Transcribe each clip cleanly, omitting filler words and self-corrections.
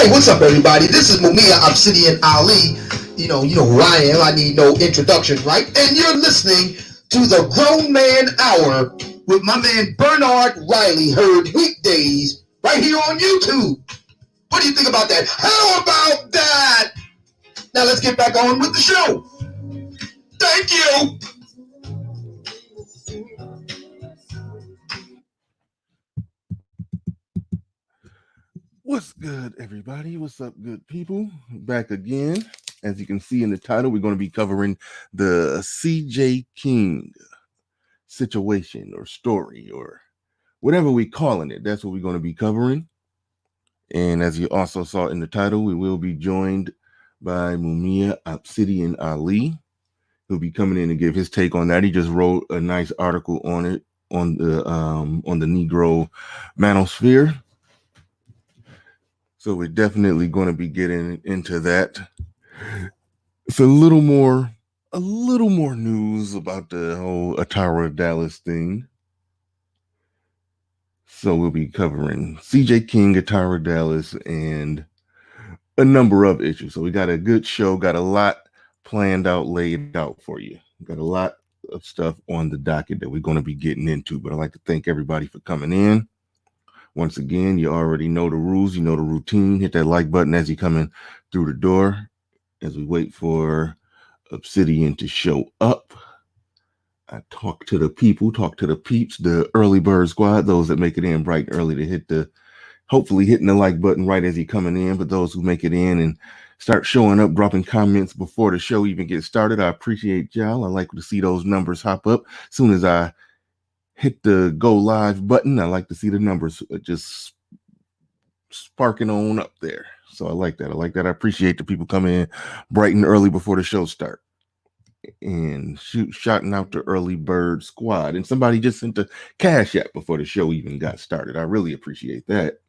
Hey, what's up, everybody? This is Mumia Obsidian Ali. You know who I am. I need no introduction, right? And you're listening to the Grown Man Hour with my man Bernard Riley, heard weekdays right here on YouTube. What do you think about that? How about that? Now let's get back on with the show. Thank you. What's good, everybody? What's up, good people? Back again. As you can see in the title, we're going to be covering the CJ King situation or story or whatever we're calling it. That's what we're going to be covering. And as you also saw in the title, we will be joined by Mumia Obsidian Ali, who'll be coming in to give his take on that. He just wrote a nice article on it on the Negro manosphere. So we're definitely going to be getting into that. It's a little more news about the whole Atara Dallas thing. So we'll be covering CJ King, Atara Dallas, and a number of issues. So we got a good show, got a lot planned out, laid out for you. Got a lot of stuff on the docket that we're going to be getting into. But I'd like to thank everybody for coming in. Once again, you already know the rules, you know the routine. Hit that like button as you come in through the door as we wait for Obsidian to show up. I talk to the people, talk to the peeps, the early bird squad, those that make it in bright and early to hopefully hitting the like button right as he coming in. But those who make it in and start showing up, dropping comments before the show even gets started, I appreciate y'all. I like to see those numbers hop up as soon as I hit the go live button. I like to see the numbers just sparking on up there. So I like that. I appreciate the people coming in bright and early before the show start. And shouting out the early bird squad. And somebody just sent a cash app before the show even got started. I really appreciate that.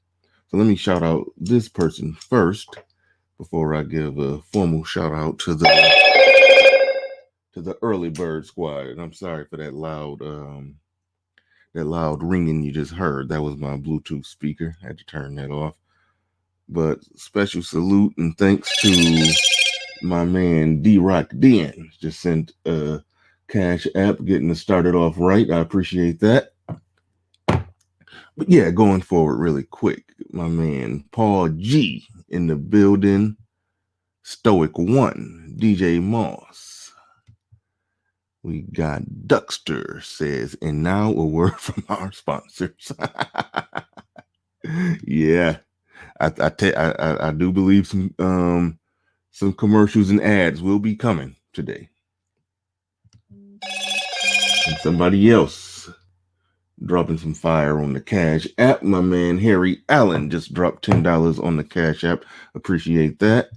So let me shout out this person first before I give a formal shout out to the early bird squad. And I'm sorry for that loud ringing you just heard. That was my Bluetooth speaker. I had to turn that off. But special salute and thanks to my man D-Rock Den. Just sent a cash app, getting us started off right. I appreciate that. But yeah, going forward really quick, my man Paul G in the building. Stoic One, DJ Moss. We got Duckster says, and now a word from our sponsors. Yeah, I do believe some commercials and ads will be coming today. And somebody else dropping some fire on the Cash App. My man Harry Allen just dropped $10 on the Cash App. Appreciate that.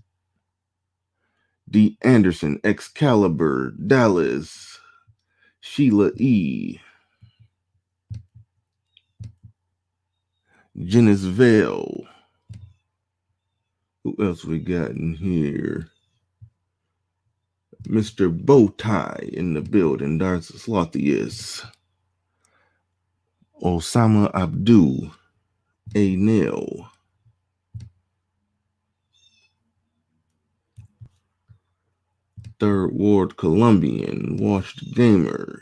D. Anderson, Excalibur, Dallas, Sheila E. Janice Vale. Who else we got in here? Mr. Bowtie in the building. Darth Slothius. Osama Abdul. A. Nail. Third Ward Colombian. Washed Gamer.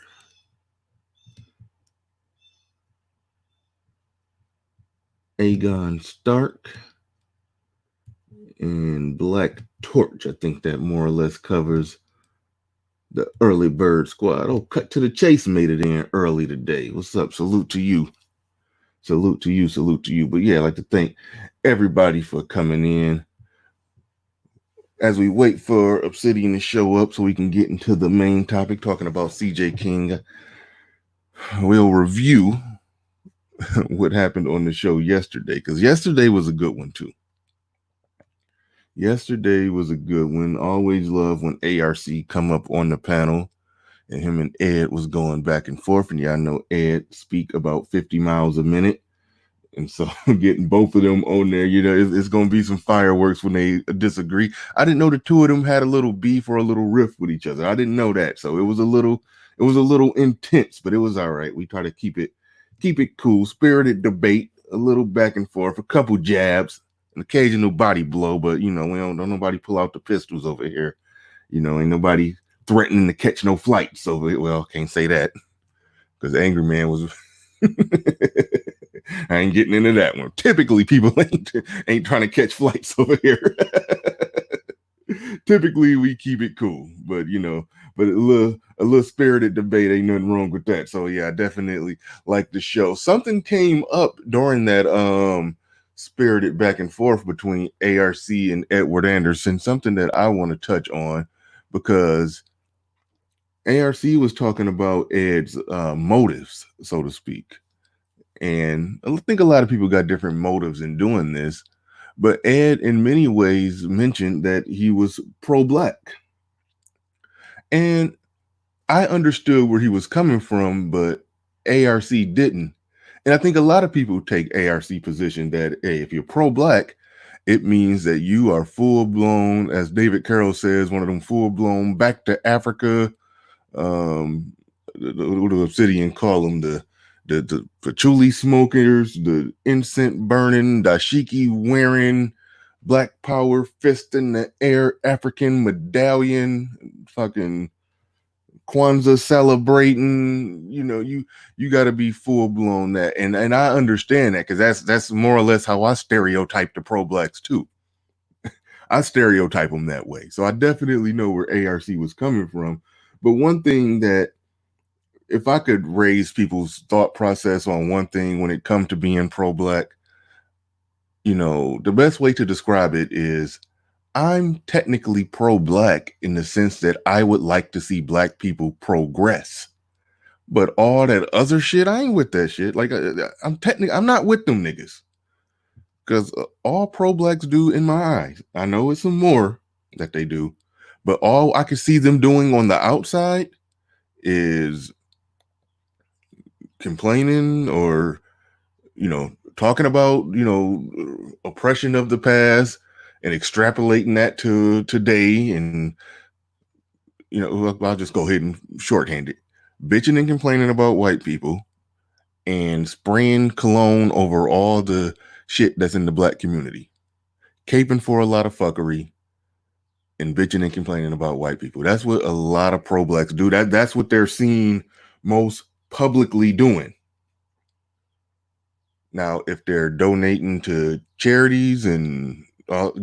Aegon Stark. And Black Torch. I think that more or less covers the early bird squad. Oh, Cut to the Chase made it in early today. What's up? Salute to you. Salute to you. Salute to you. But yeah, I'd like to thank everybody for coming in. As we wait for Obsidian to show up so we can get into the main topic, talking about CJ King, we'll review what happened on the show yesterday, because yesterday was a good one too. Yesterday was a good one. Always love when ARC come up on the panel and him and Ed was going back and forth. And yeah, I know Ed speak about 50 miles a minute. And so getting both of them on there, you know, it's going to be some fireworks when they disagree. I didn't know the two of them had a little beef or a little rift with each other. I didn't know that. So it was a little intense, but it was all right. We try to keep it cool, spirited debate, a little back and forth, a couple jabs, an occasional body blow, but we don't nobody pull out the pistols over here. Ain't nobody threatening to catch no flights over it. Well, can't say that because Angry Man was. I ain't getting into that one. Typically, people ain't trying to catch flights over here. Typically, we keep it cool, but but a little spirited debate ain't nothing wrong with that. So yeah, I definitely like the show. Something came up during that spirited back and forth between ARC and Edward Anderson. Something that I want to touch on because ARC was talking about Ed's motives, so to speak. And I think a lot of people got different motives in doing this, but Ed, in many ways, mentioned that he was pro-black. And I understood where he was coming from, but ARC didn't. And I think a lot of people take ARC position that, hey, if you're pro-black, it means that you are full-blown, as David Carroll says, one of them full-blown back to Africa, what do Obsidian call them, the patchouli smokers, the incense burning, dashiki wearing, black power fist in the air, African medallion, fucking Kwanzaa celebrating. You got to be full blown that, and I understand that because that's more or less how I stereotype the pro blacks too. I stereotype them that way, so I definitely know where ARC was coming from. But one thing that, if I could raise people's thought process on one thing when it comes to being pro-black, the best way to describe it is I'm technically pro-black in the sense that I would like to see black people progress. But all that other shit, I ain't with that shit. Like I'm not with them niggas. Because all pro-blacks do in my eyes, I know it's some more that they do, but all I can see them doing on the outside is complaining or talking about oppression of the past and extrapolating that to today. And I'll just go ahead and shorthand it: bitching and complaining about white people and spraying cologne over all the shit that's in the black community, caping for a lot of fuckery, and bitching and complaining about white people. That's what a lot of pro-blacks do. That's what they're seen most publicly doing. Now, if they're donating to charities and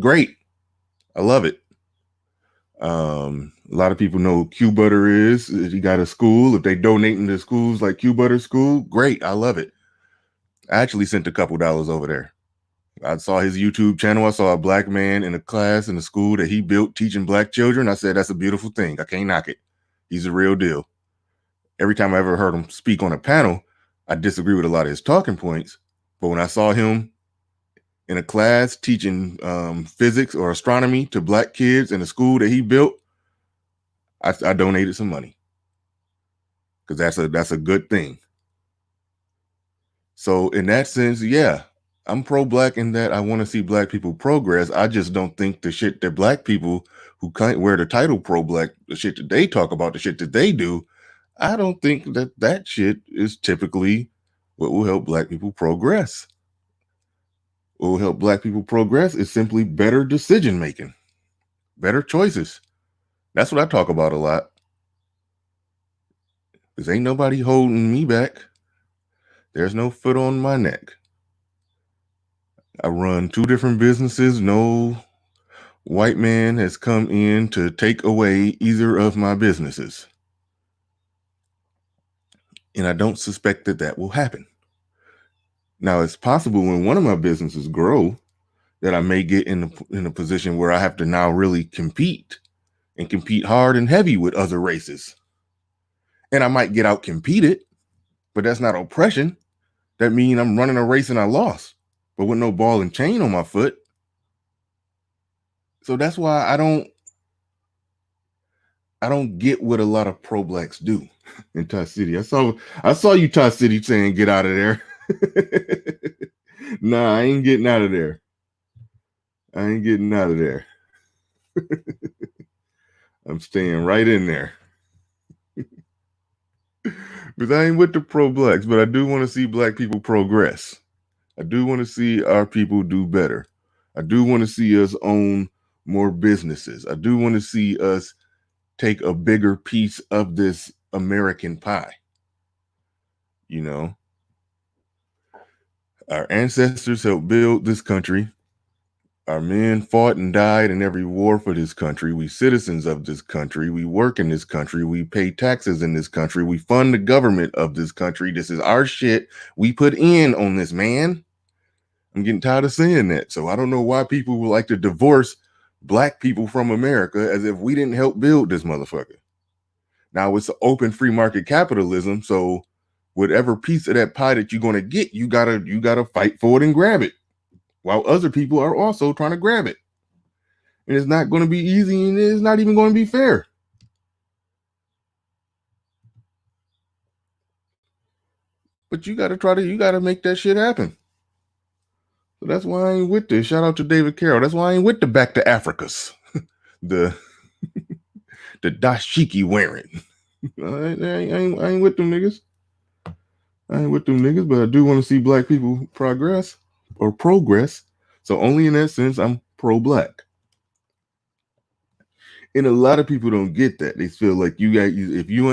great, I love it. A lot of people know who Q Butter is. If you got a school, if they donating to schools like Q Butter School, great, I love it. I actually sent a couple dollars over there. I saw his YouTube channel. I saw a black man in a class in a school that he built teaching black children. I said, that's a beautiful thing. I can't knock it. He's a real deal. Every time I ever heard him speak on a panel, I disagree with a lot of his talking points. But when I saw him in a class teaching physics or astronomy to black kids in a school that he built, I donated some money because that's a good thing. So in that sense, yeah, I'm pro-black in that I want to see black people progress. I just don't think the shit that black people who can't wear the title pro-black, the shit that they talk about, the shit that they do, I don't think that shit is typically what will help black people progress. What will help black people progress is simply better decision making, better choices. That's what I talk about a lot. Because ain't nobody holding me back. There's no foot on my neck. I run 2 different businesses. No white man has come in to take away either of my businesses. And I don't suspect that will happen. Now, it's possible when one of my businesses grow that I may get in a position where I have to now really compete and compete hard and heavy with other races. And I might get out competed, but that's not oppression. That means I'm running a race and I lost, but with no ball and chain on my foot. So that's why I don't get what a lot of pro-blacks do in Ty City. I saw you, Ty City, saying get out of there. Nah, I ain't getting out of there. I ain't getting out of there. I'm staying right in there. Because I ain't with the pro-blacks, but I do want to see black people progress. I do want to see our people do better. I do want to see us own more businesses. I do want to see us take a bigger piece of this American pie. You know, our ancestors helped build this country. Our men fought and died in every war for this country. We citizens of this country. We work in this country. We pay taxes in this country. We fund the government of this country. This is our shit we put in on this, man. I'm getting tired of saying that. So I don't know why people would like to divorce black people from America as if we didn't help build this motherfucker. Now it's open free market capitalism. So whatever piece of that pie that you're going to get, you gotta fight for it and grab it, while other people are also trying to grab it. And it's not going to be easy, and it's not even going to be fair. But you got to make that shit happen. So that's why I ain't with this. Shout out to David Carroll. That's why I ain't with the back to Africas. the dashiki wearing. I ain't with them niggas. But I do want to see black people progress. So only in that sense, I'm pro-black. And a lot of people don't get that. They feel like if you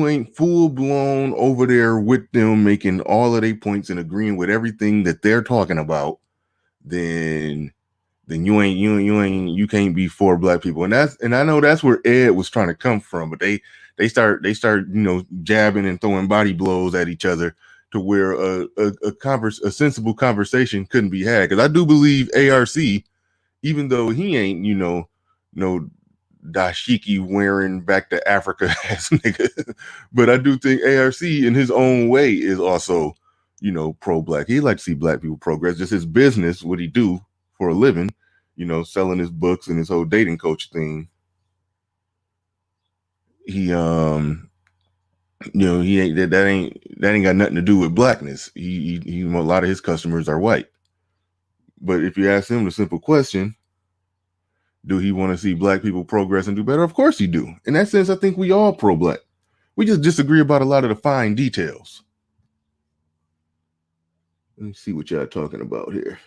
ain't full blown over there with them, making all of their points and agreeing with everything that they're talking about, then you can't be for black people. And I know that's where Ed was trying to come from, but they start jabbing and throwing body blows at each other to where a sensible conversation couldn't be had. Because I do believe ARC, even though he ain't no dashiki wearing back to Africa ass nigga, but I do think ARC in his own way is also pro-black. He like to see black people progress. Just his business, what he do for a living, selling his books and his whole dating coach thing. He he ain't that ain't got nothing to do with blackness. He a lot of his customers are white. But if you ask him the simple question, do he want to see black people progress and do better? Of course he do. In that sense, I think we all pro-black. We just disagree about a lot of the fine details. Let me see what y'all talking about here.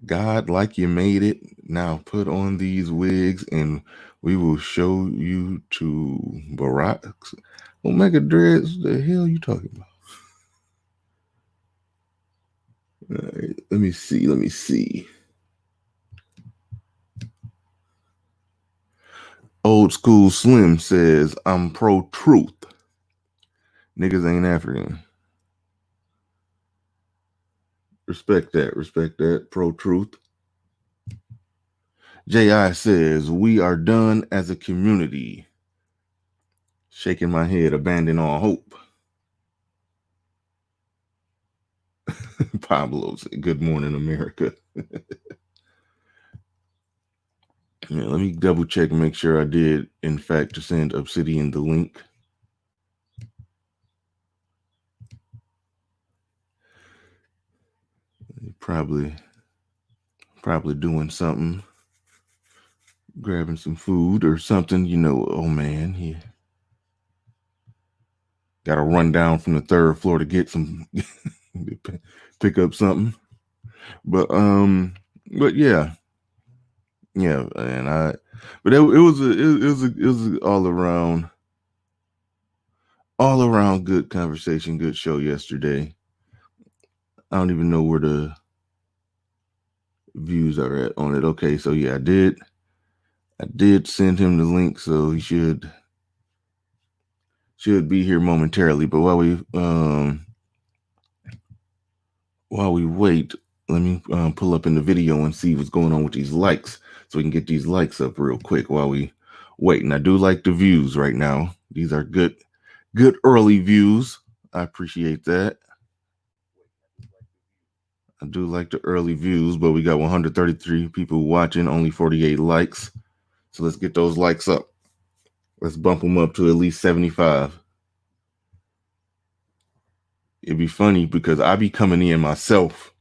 God, like you made it. Now put on these wigs and we will show you to Barack's Omega Dreads. The hell you talking about? All right, let me see. Old School Slim says, I'm pro-truth. Niggas ain't African. Respect that. Pro-truth. J.I. says, we are done as a community. Shaking my head, abandon all hope. Pablo's, good morning, America. Yeah, let me double check and make sure I did, in fact, to send Obsidian the link. Probably doing something, grabbing some food or something. Oh man, he got to run down from the third floor to get some, pick up something. But yeah, and but it was all around good conversation, good show yesterday. I don't even know where the views are at on it. Okay, so yeah, I did send him the link, so he should be here momentarily. But while we wait, let me pull up in the video and see what's going on with these likes, so we can get these likes up real quick while we wait. And I do like the views right now. These are good early views. I appreciate that. I do like the early views, but we got 133 people watching, only 48 likes. So let's get those likes up. Let's bump them up to at least 75. It'd be funny because I be coming in myself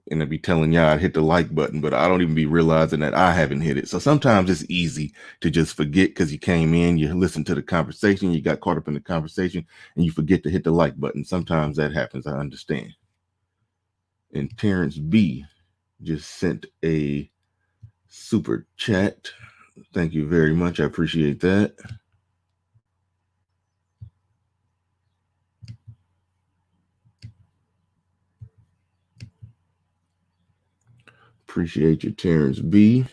and I be telling y'all I'd hit the like button, but I don't even be realizing that I haven't hit it. So sometimes it's easy to just forget because you came in, you listened to the conversation, you got caught up in the conversation, and you forget to hit the like button. Sometimes that happens. I understand. And Terrence B just sent a super chat. Thank you very much. I appreciate that. Appreciate you, Terrence B.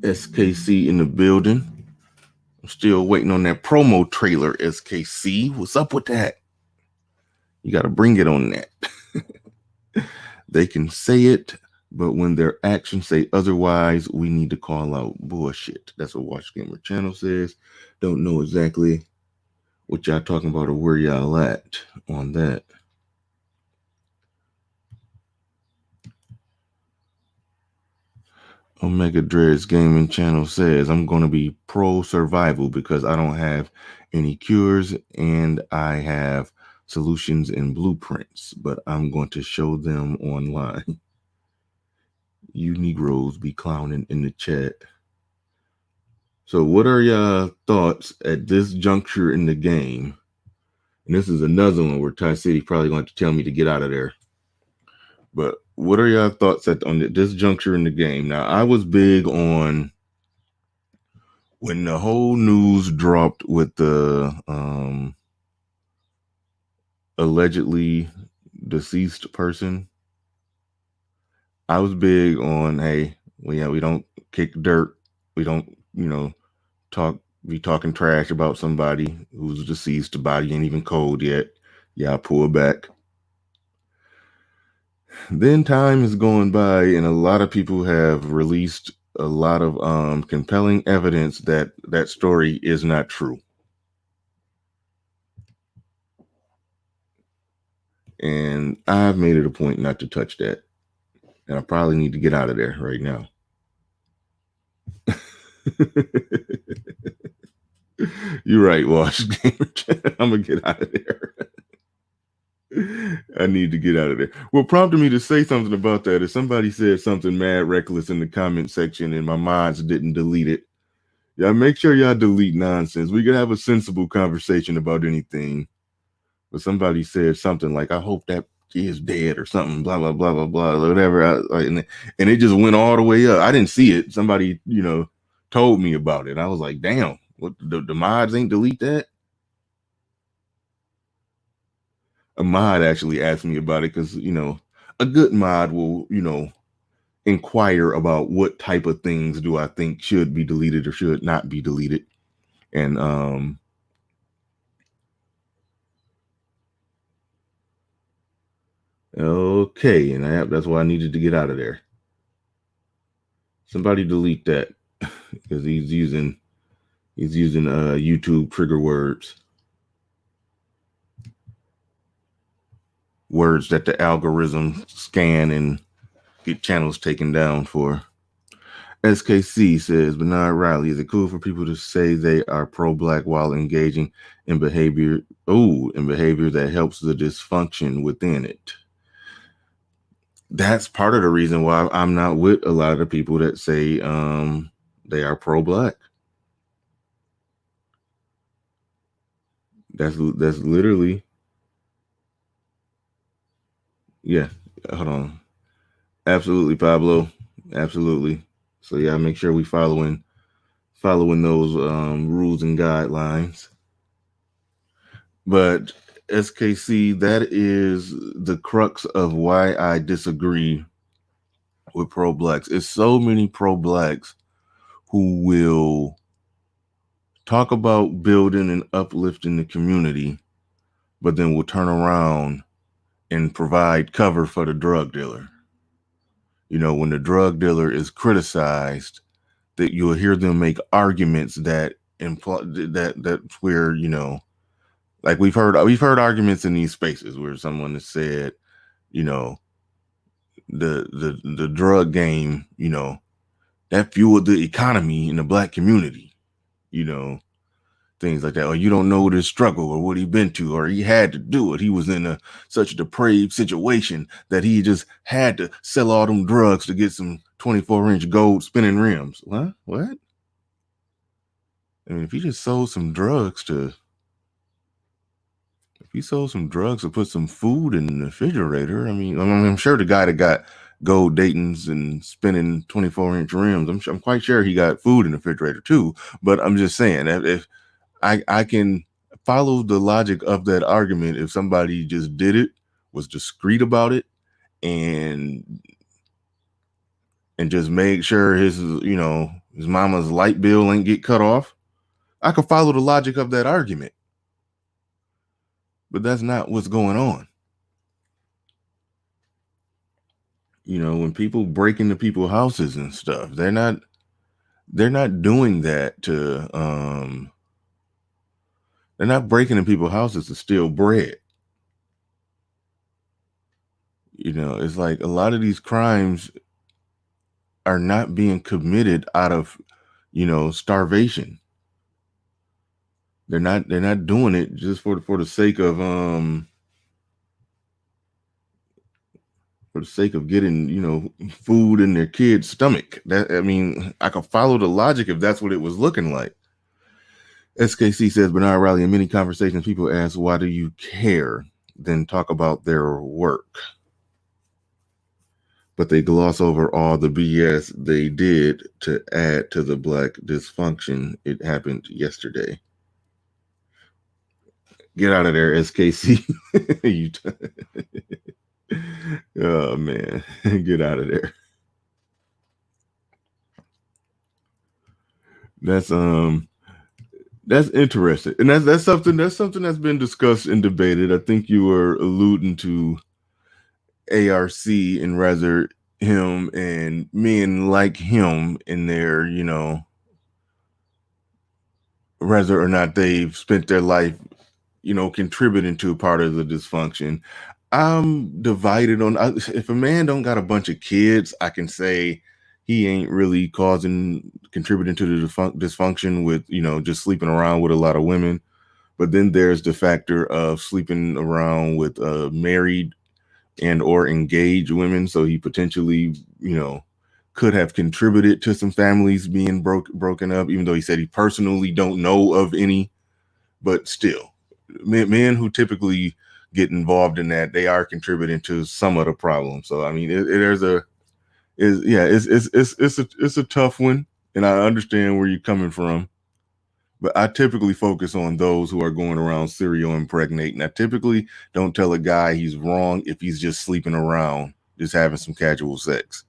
SKC in the building. I'm still waiting on that promo trailer, SKC. What's up with that? You got to bring it on that. They can say it, but when their actions say otherwise, we need to call out bullshit. That's what Watch Gamer Channel says. Don't know exactly what y'all talking about or where y'all at on that. Omega Dreads Gaming Channel says, I'm going to be pro survival because I don't have any cures and I have solutions and blueprints, but I'm going to show them online. You Negroes be clowning in the chat. So what are y'all thoughts at this juncture in the game? And this is another one where Ty City probably going to tell me to get out of there. But what are y'all thoughts on this juncture in the game? Now, I was big on when the whole news dropped with the allegedly deceased person. I was big on, hey, we don't kick dirt. We don't, be talking trash about somebody who's deceased. The body ain't even cold yet. Yeah, pull back. Then time is going by, and a lot of people have released a lot of compelling evidence that that story is not true. And I've made it a point not to touch that. And I probably need to get out of there right now. You're right, Wash Gamer. I'm going to get out of there. I need to get out of there. What prompted me to say something about that is somebody said something mad reckless in the comment section and my mods didn't delete it. Y'all make sure y'all delete nonsense. We could have a sensible conversation about anything. But somebody said something like, I hope that is dead or something, blah, blah, blah, blah, blah, whatever. And it just went all the way up. I didn't see it. Somebody, told me about it. I was like, damn, what the mods ain't delete that? A mod actually asked me about it because, a good mod will, inquire about what type of things do I think should be deleted or should not be deleted. And okay, and that's why I needed to get out of there. Somebody delete that because he's using YouTube trigger words that the algorithm scan and get channels taken down for. SKC says, Bernard Riley, is it cool for people to say they are pro-black while engaging in behavior that helps the dysfunction within it? That's part of the reason why I'm not with a lot of the people that say they are pro-black. That's literally, yeah. Hold on, absolutely, Pablo, absolutely. So yeah, make sure we following those rules and guidelines. But SKC, that is the crux of why I disagree with pro-blacks. It's so many pro-blacks who will talk about building and uplifting the community, but then will turn around and provide cover for the drug dealer. When the drug dealer is criticized, that you'll hear them make arguments that imply that where, like we've heard arguments in these spaces where someone has said, the drug game, that fueled the economy in the black community. The things like that. Or you don't know his struggle or what he been to, or he had to do it. He was in such a depraved situation that he just had to sell all them drugs to get some 24-inch gold spinning rims. What? I mean, if he sold some drugs to put some food in the refrigerator, I mean, I'm sure the guy that got gold Dayton's and spinning 24-inch rims, I'm quite sure he got food in the refrigerator too. But I'm just saying, if I can follow the logic of that argument, if somebody just did it, was discreet about it, and just make sure his mama's light bill ain't get cut off, I could follow the logic of that argument. But that's not what's going on. When people break into people's houses and stuff, they're not doing that to they're not breaking in people's houses to steal bread. It's like a lot of these crimes are not being committed out of starvation. They're not doing it just for the sake of getting food in their kid's stomach. I can follow the logic if that's what it was looking like. SKC says, Bernard Riley, in many conversations, people ask, why do you care? Then talk about their work. But they gloss over all the BS they did to add to the black dysfunction. It happened yesterday. Get out of there, SKC. Oh, man. Get out of there. That's interesting. And that's something that's been discussed and debated. I think you were alluding to ARC and rather him and men like him in their, whether or not they've spent their life, contributing to a part of the dysfunction. I'm divided on, if a man don't got a bunch of kids, I can say he ain't really contributing to the dysfunction with, just sleeping around with a lot of women. But then there's the factor of sleeping around with married and or engaged women. So he potentially, could have contributed to some families being broken up, even though he said he personally don't know of any. But still, men who typically get involved in that, they are contributing to some of the problem. So I mean, it's a tough one, and I understand where you're coming from. But I typically focus on those who are going around serial impregnating. I typically don't tell a guy he's wrong if he's just sleeping around, just having some casual sex.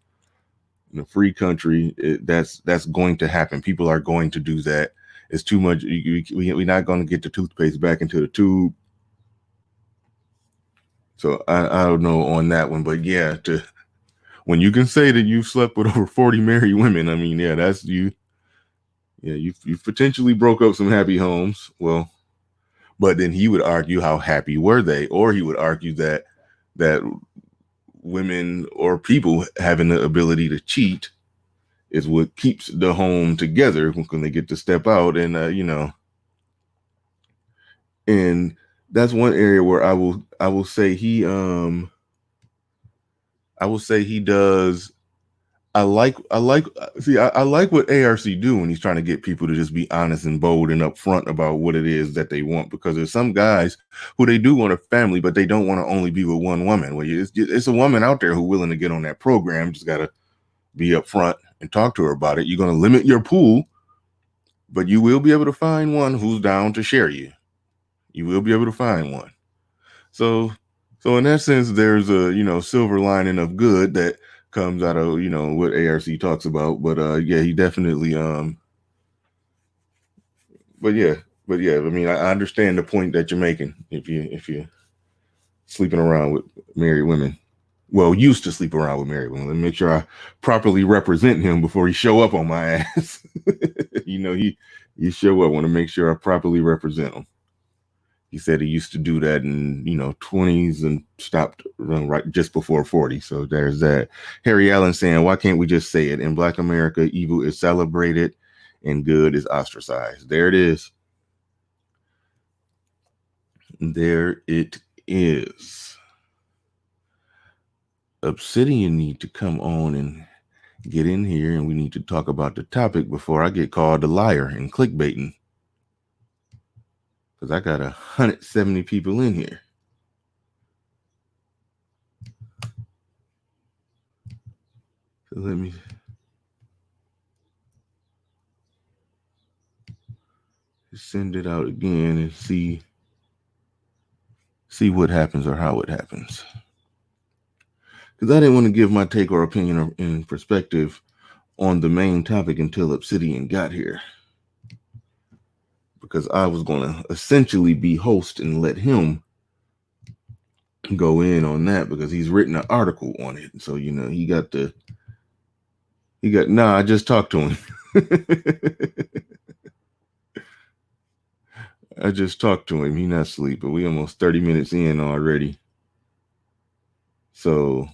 In a free country, that's going to happen. People are going to do that. It's too much. We're not going to get the toothpaste back into the tube. So I don't know on that one. But yeah, when you can say that you've slept with over 40 married women, I mean, yeah, that's you. Yeah, you potentially broke up some happy homes. Well, but then he would argue, how happy were they? Or he would argue that women or people having the ability to cheat is what keeps the home together when they get to step out. And and that's one area where I will say he does. I like what ARC do when he's trying to get people to just be honest and bold and upfront about what it is that they want, because there's some guys who they do want a family, but they don't want to only be with one woman. Well, it's a woman out there who's willing to get on that program. Just got to be upfront and talk to her about it. You're going to limit your pool, but you will be able to find one who's down to share you. You will be able to find one. So in that sense, there's a, silver lining of good that comes out of, what ARC talks about. But yeah, he definitely but yeah, I mean, I understand the point that you're making. If you're sleeping around with married women, well, used to sleep around with married women, let me make sure I properly represent him before he show up on my ass. He show up, want to make sure I properly represent him. He said he used to do that in 20s and stopped right just before 40. So there's that. Harry Allen saying, why can't we just say it? In Black America, evil is celebrated and good is ostracized. There it is. There it is. Obsidian need to come on and get in here, and we need to talk about the topic before I get called a liar and clickbaiting. Because I got 170 people in here. So let me send it out again and see what happens or how it happens. Because I didn't want to give my take or opinion or in perspective on the main topic until Obsidian got here. Because I was going to essentially be host and let him go in on that because he's written an article on it. So, I just talked to him. I just talked to him. He's not sleeping. We almost 30 minutes in already. So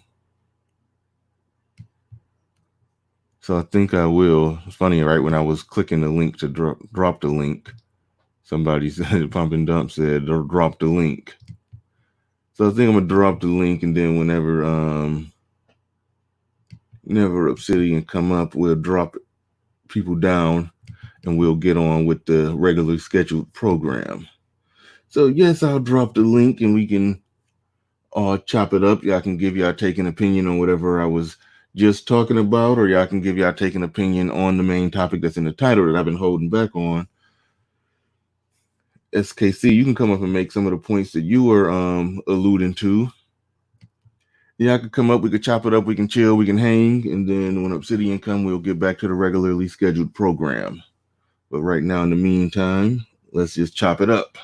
I think I will. It's funny, right? When I was clicking the link to drop the link, somebody said, Pump and Dump said, drop the link. So I think I'm going to drop the link, and then whenever Obsidian come up, we'll drop people down and we'll get on with the regularly scheduled program. So yes, I'll drop the link and we can chop it up. Y'all can give y'all take an opinion on whatever I was just talking about, or y'all can give y'all take an opinion on the main topic that's in the title that I've been holding back on. SKC, you can come up and make some of the points that you were alluding to. Yeah, I could come up, we could chop it up, we can chill, we can hang, and then when Obsidian come, we'll get back to the regularly scheduled program. But right now, in the meantime, let's just chop it up.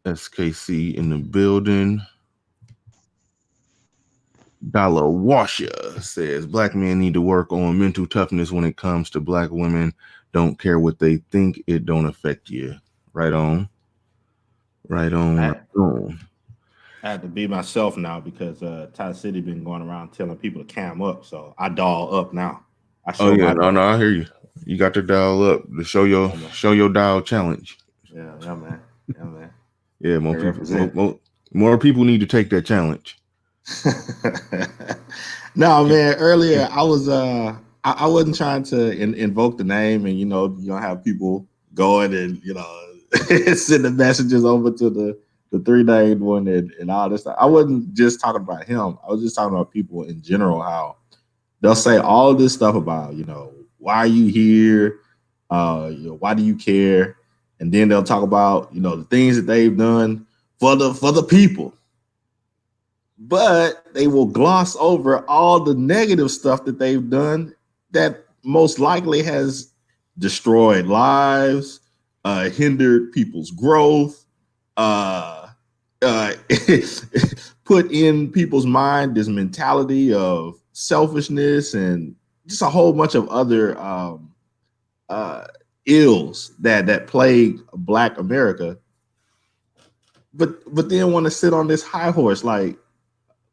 SKC in the building. Dollar Washer says Black men need to work on mental toughness when it comes to Black women. Don't care what they think, it don't affect you. Right on. Right on. Right on. I had to be myself now because Ty City been going around telling people to cam up, so I dial up now. I hear you. You got to dial up to show your dial challenge. Yeah, man. Yeah, more people need to take that challenge. No, man. Earlier, I was I wasn't trying to invoke the name, and you don't have people going and send the messages over to the 3-named one and all this stuff. I wasn't just talking about him. I was just talking about people in general, how they'll say all this stuff about, why are you here? Why do you care? And then they'll talk about, the things that they've done for the people. But they will gloss over all the negative stuff that they've done that most likely has destroyed lives, hindered people's growth, put in people's mind this mentality of selfishness and just a whole bunch of other ills that plague Black America. But then want to sit on this high horse like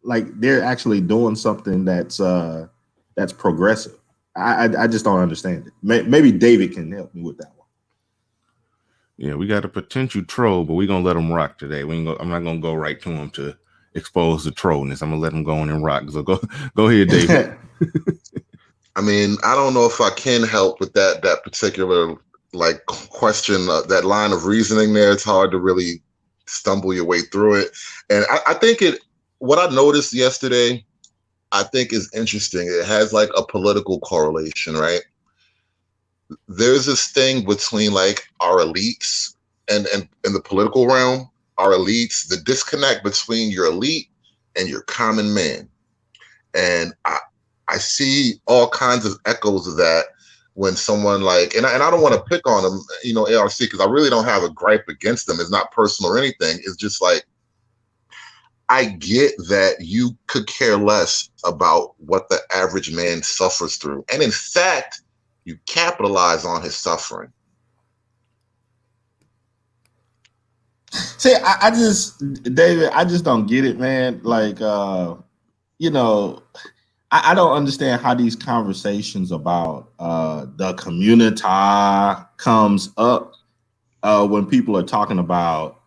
they're actually doing something that's progressive. I just don't understand it. Maybe David can help me with that one. Yeah, we got a potential troll, but we're gonna let him rock today. I'm not gonna go right to him to expose the trollness. I'm gonna let him go in and rock. So go ahead, David. I mean, I don't know if I can help with that particular question, that line of reasoning there. It's hard to really stumble your way through it. And I think what I noticed yesterday, I think is interesting. It has a political correlation, right? There's this thing between our elites and in the political realm, our elites, the disconnect between your elite and your common man. And I see all kinds of echoes of that when someone and I don't want to pick on them, ARC, because I really don't have a gripe against them. It's not personal or anything. It's just I get that you could care less about what the average man suffers through. And in fact, you capitalize on his suffering. See, David, I just don't get it, man. I don't understand how these conversations about the community comes up when people are talking about,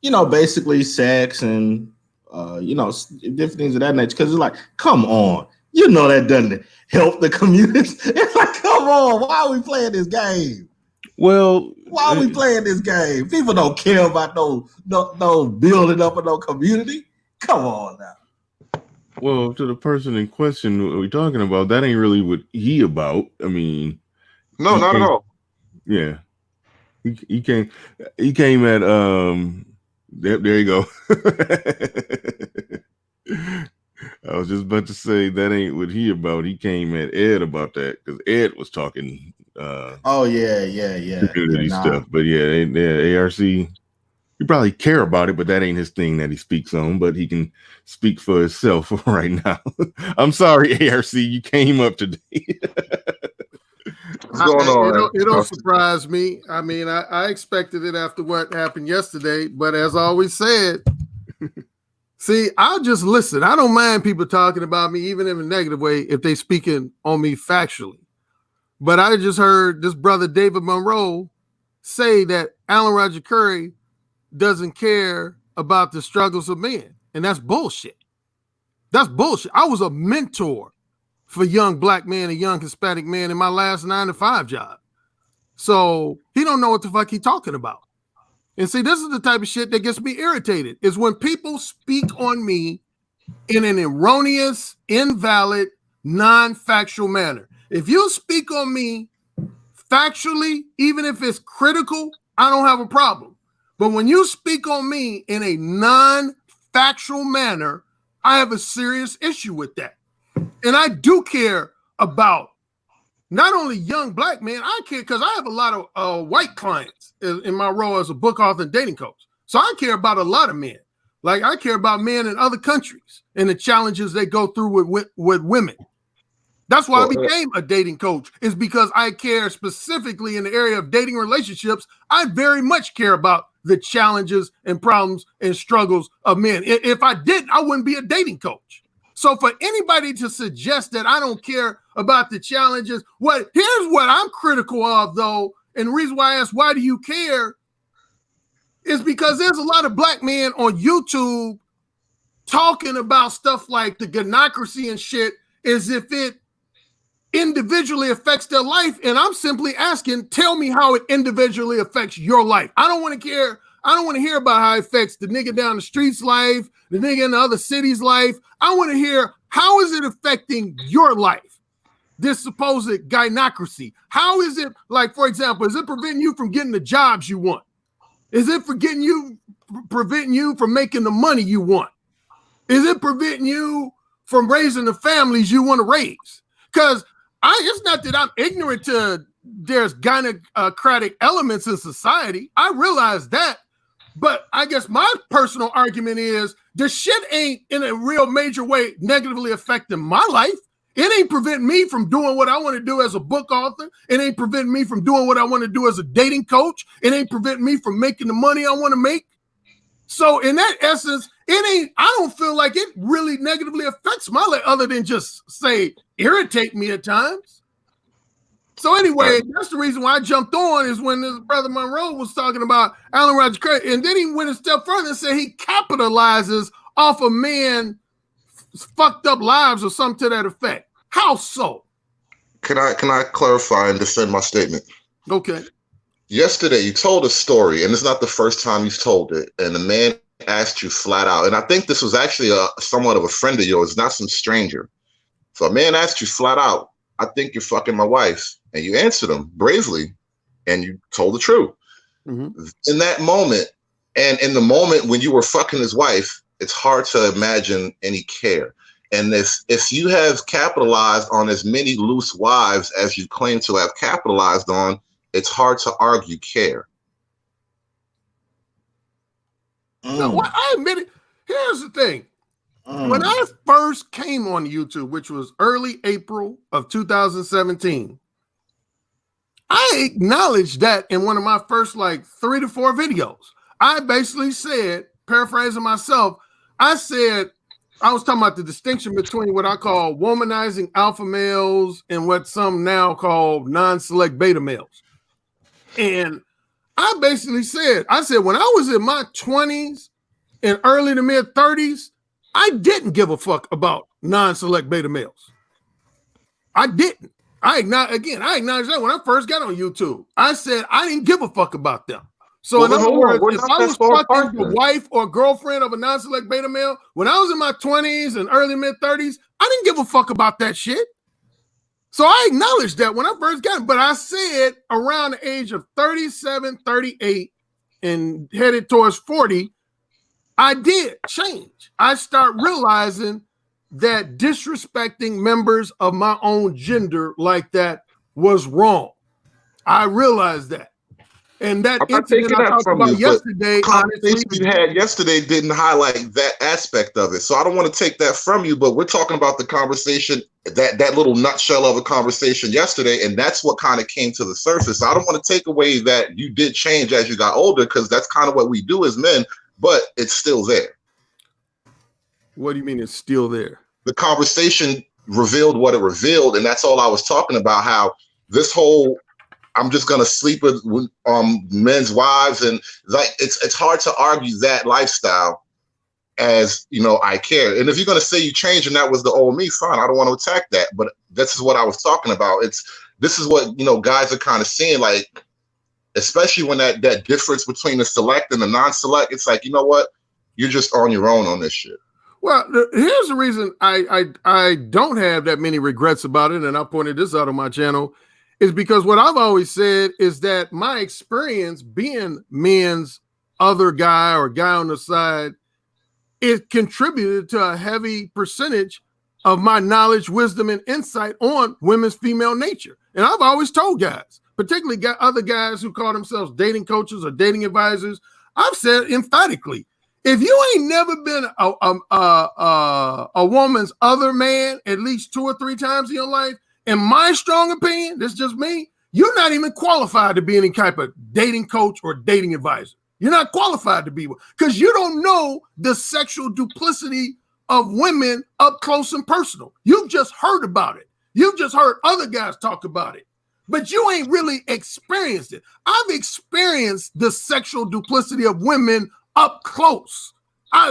basically sex and, different things of that nature. Because it's like, come on, that doesn't help the community. It's like, come on, why are we playing this game? Well, why are we playing this game? People don't care about no building up of no community. Come on now. Well, to the person in question, what we're talking about, that ain't really what he about. I mean, no, not at all. Yeah, he came at there you go. I was just about to say that ain't what he about. He came at Ed about that because Ed was talking. Community stuff, but ARC. You probably care about it, but that ain't his thing that he speaks on. But he can speak for himself right now. I'm sorry, ARC, you came up today. What's going on? It don't surprise me. I mean, I expected it after what happened yesterday, but as I always said, see, I'll just listen. I don't mind people talking about me, even in a negative way, if they speaking on me factually. But I just heard this brother David Monroe say that Alan Roger Curry doesn't care about the struggles of men. And that's bullshit. That's bullshit. I was a mentor for young black men and young Hispanic men in my last 9-to-5 job. So he don't know what the fuck he talking about. And see, this is the type of shit that gets me irritated, is when people speak on me in an erroneous, invalid, non-factual manner. If you speak on me factually, even if it's critical, I don't have a problem. But when you speak on me in a non-factual manner, I have a serious issue with that. And I do care about not only young black men, I care because I have a lot of white clients in my role as a book author and dating coach. So I care about a lot of men. Like I care about men in other countries and the challenges they go through with women. That's why I became a dating coach, is because I care specifically in the area of dating relationships. I very much care about the challenges and problems and struggles of men. If I didn't, I wouldn't be a dating coach. So for anybody to suggest that I don't care about the challenges, here's what I'm critical of, though, and the reason why I ask, why do you care, is because there's a lot of black men on YouTube talking about stuff like the gynocracy and shit as if it individually affects their life. And I'm simply asking, tell me how it individually affects your life. I don't want to care. I don't want to hear about how it affects the nigga down the street's life, the nigga in the other city's life. I want to hear, how is it affecting your life? This supposed gynocracy. How is it, like, for example, is it preventing you from getting the jobs you want? Is it preventing you from making the money you want? Is it preventing you from raising the families you want to raise? Because it's not that I'm ignorant to there's gynocratic elements in society. I realize that. But I guess my personal argument is the shit ain't in a real major way negatively affecting my life. It ain't preventing me from doing what I want to do as a book author. It ain't preventing me from doing what I want to do as a dating coach. It ain't preventing me from making the money I want to make. So in that essence, I don't feel like it really negatively affects my life other than just say irritate me at times. So anyway, that's the reason why I jumped on, is when this brother Monroe was talking about Alan Roger Curry, and then he went a step further and said he capitalizes off of men fucked up lives or something to that effect. How so? Can I clarify and defend my statement? Okay. Yesterday, you told a story, and it's not the first time you've told it, and the man asked you flat out, and I think this was actually somewhat of a friend of yours, not some stranger. So a man asked you flat out, I think you're fucking my wife. And you answered him bravely, and you told the truth. Mm-hmm. In that moment, and in the moment when you were fucking his wife, it's hard to imagine any care. And if you have capitalized on as many loose wives as you claim to have capitalized on, it's hard to argue care. No, well, I admit it. Here's the thing. When I first came on YouTube, which was early April of 2017, I acknowledged that in one of my first 3 to 4 videos. I basically said, paraphrasing myself, I said, I was talking about the distinction between what I call womanizing alpha males and what some now call non-select beta males. And I basically said, when I was in my 20s and early to mid 30s, I didn't give a fuck about non-select beta males. I didn't. I acknowledge that when I first got on YouTube. I said I didn't give a fuck about them. So in other words, if I was fucking the wife or girlfriend of a non-select beta male, when I was in my 20s and early mid 30s, I didn't give a fuck about that shit. So I acknowledged that when I first got it, but I said around the age of 37, 38, and headed towards 40, I did change. I start realizing that disrespecting members of my own gender like that was wrong. I realized that. And that incident I talked about yesterday, the conversation you had yesterday didn't highlight that aspect of it. So I don't want to take that from you, but we're talking about the conversation, that little nutshell of a conversation yesterday, and that's what kind of came to the surface. I don't want to take away that you did change as you got older, because that's kind of what we do as men, but it's still there. What do you mean it's still there? The conversation revealed what it revealed, and that's all I was talking about, how this whole I'm just gonna sleep with men's wives, and like it's hard to argue that lifestyle as, you know, I care. And if you're gonna say you changed and that was the old me, fine. I don't want to attack that, but this is what I was talking about. This is what, you know, guys are kind of seeing, like, especially when that difference between the select and the non-select. It's like, you know what, you're just on your own on this shit. Well, here's the reason I don't have that many regrets about it, and I pointed this out on my channel, is because what I've always said is that my experience being men's other guy or guy on the side, it contributed to a heavy percentage of my knowledge, wisdom, and insight on women's female nature. And I've always told guys, particularly other guys who call themselves dating coaches or dating advisors, I've said emphatically, if you ain't never been a woman's other man at least 2 or 3 times in your life, in my strong opinion, this is just me, you're not even qualified to be any type of dating coach or dating advisor. You're not qualified to be one, because you don't know the sexual duplicity of women up close and personal. You've just heard about it. You've just heard other guys talk about it, but you ain't really experienced it. I've experienced the sexual duplicity of women up close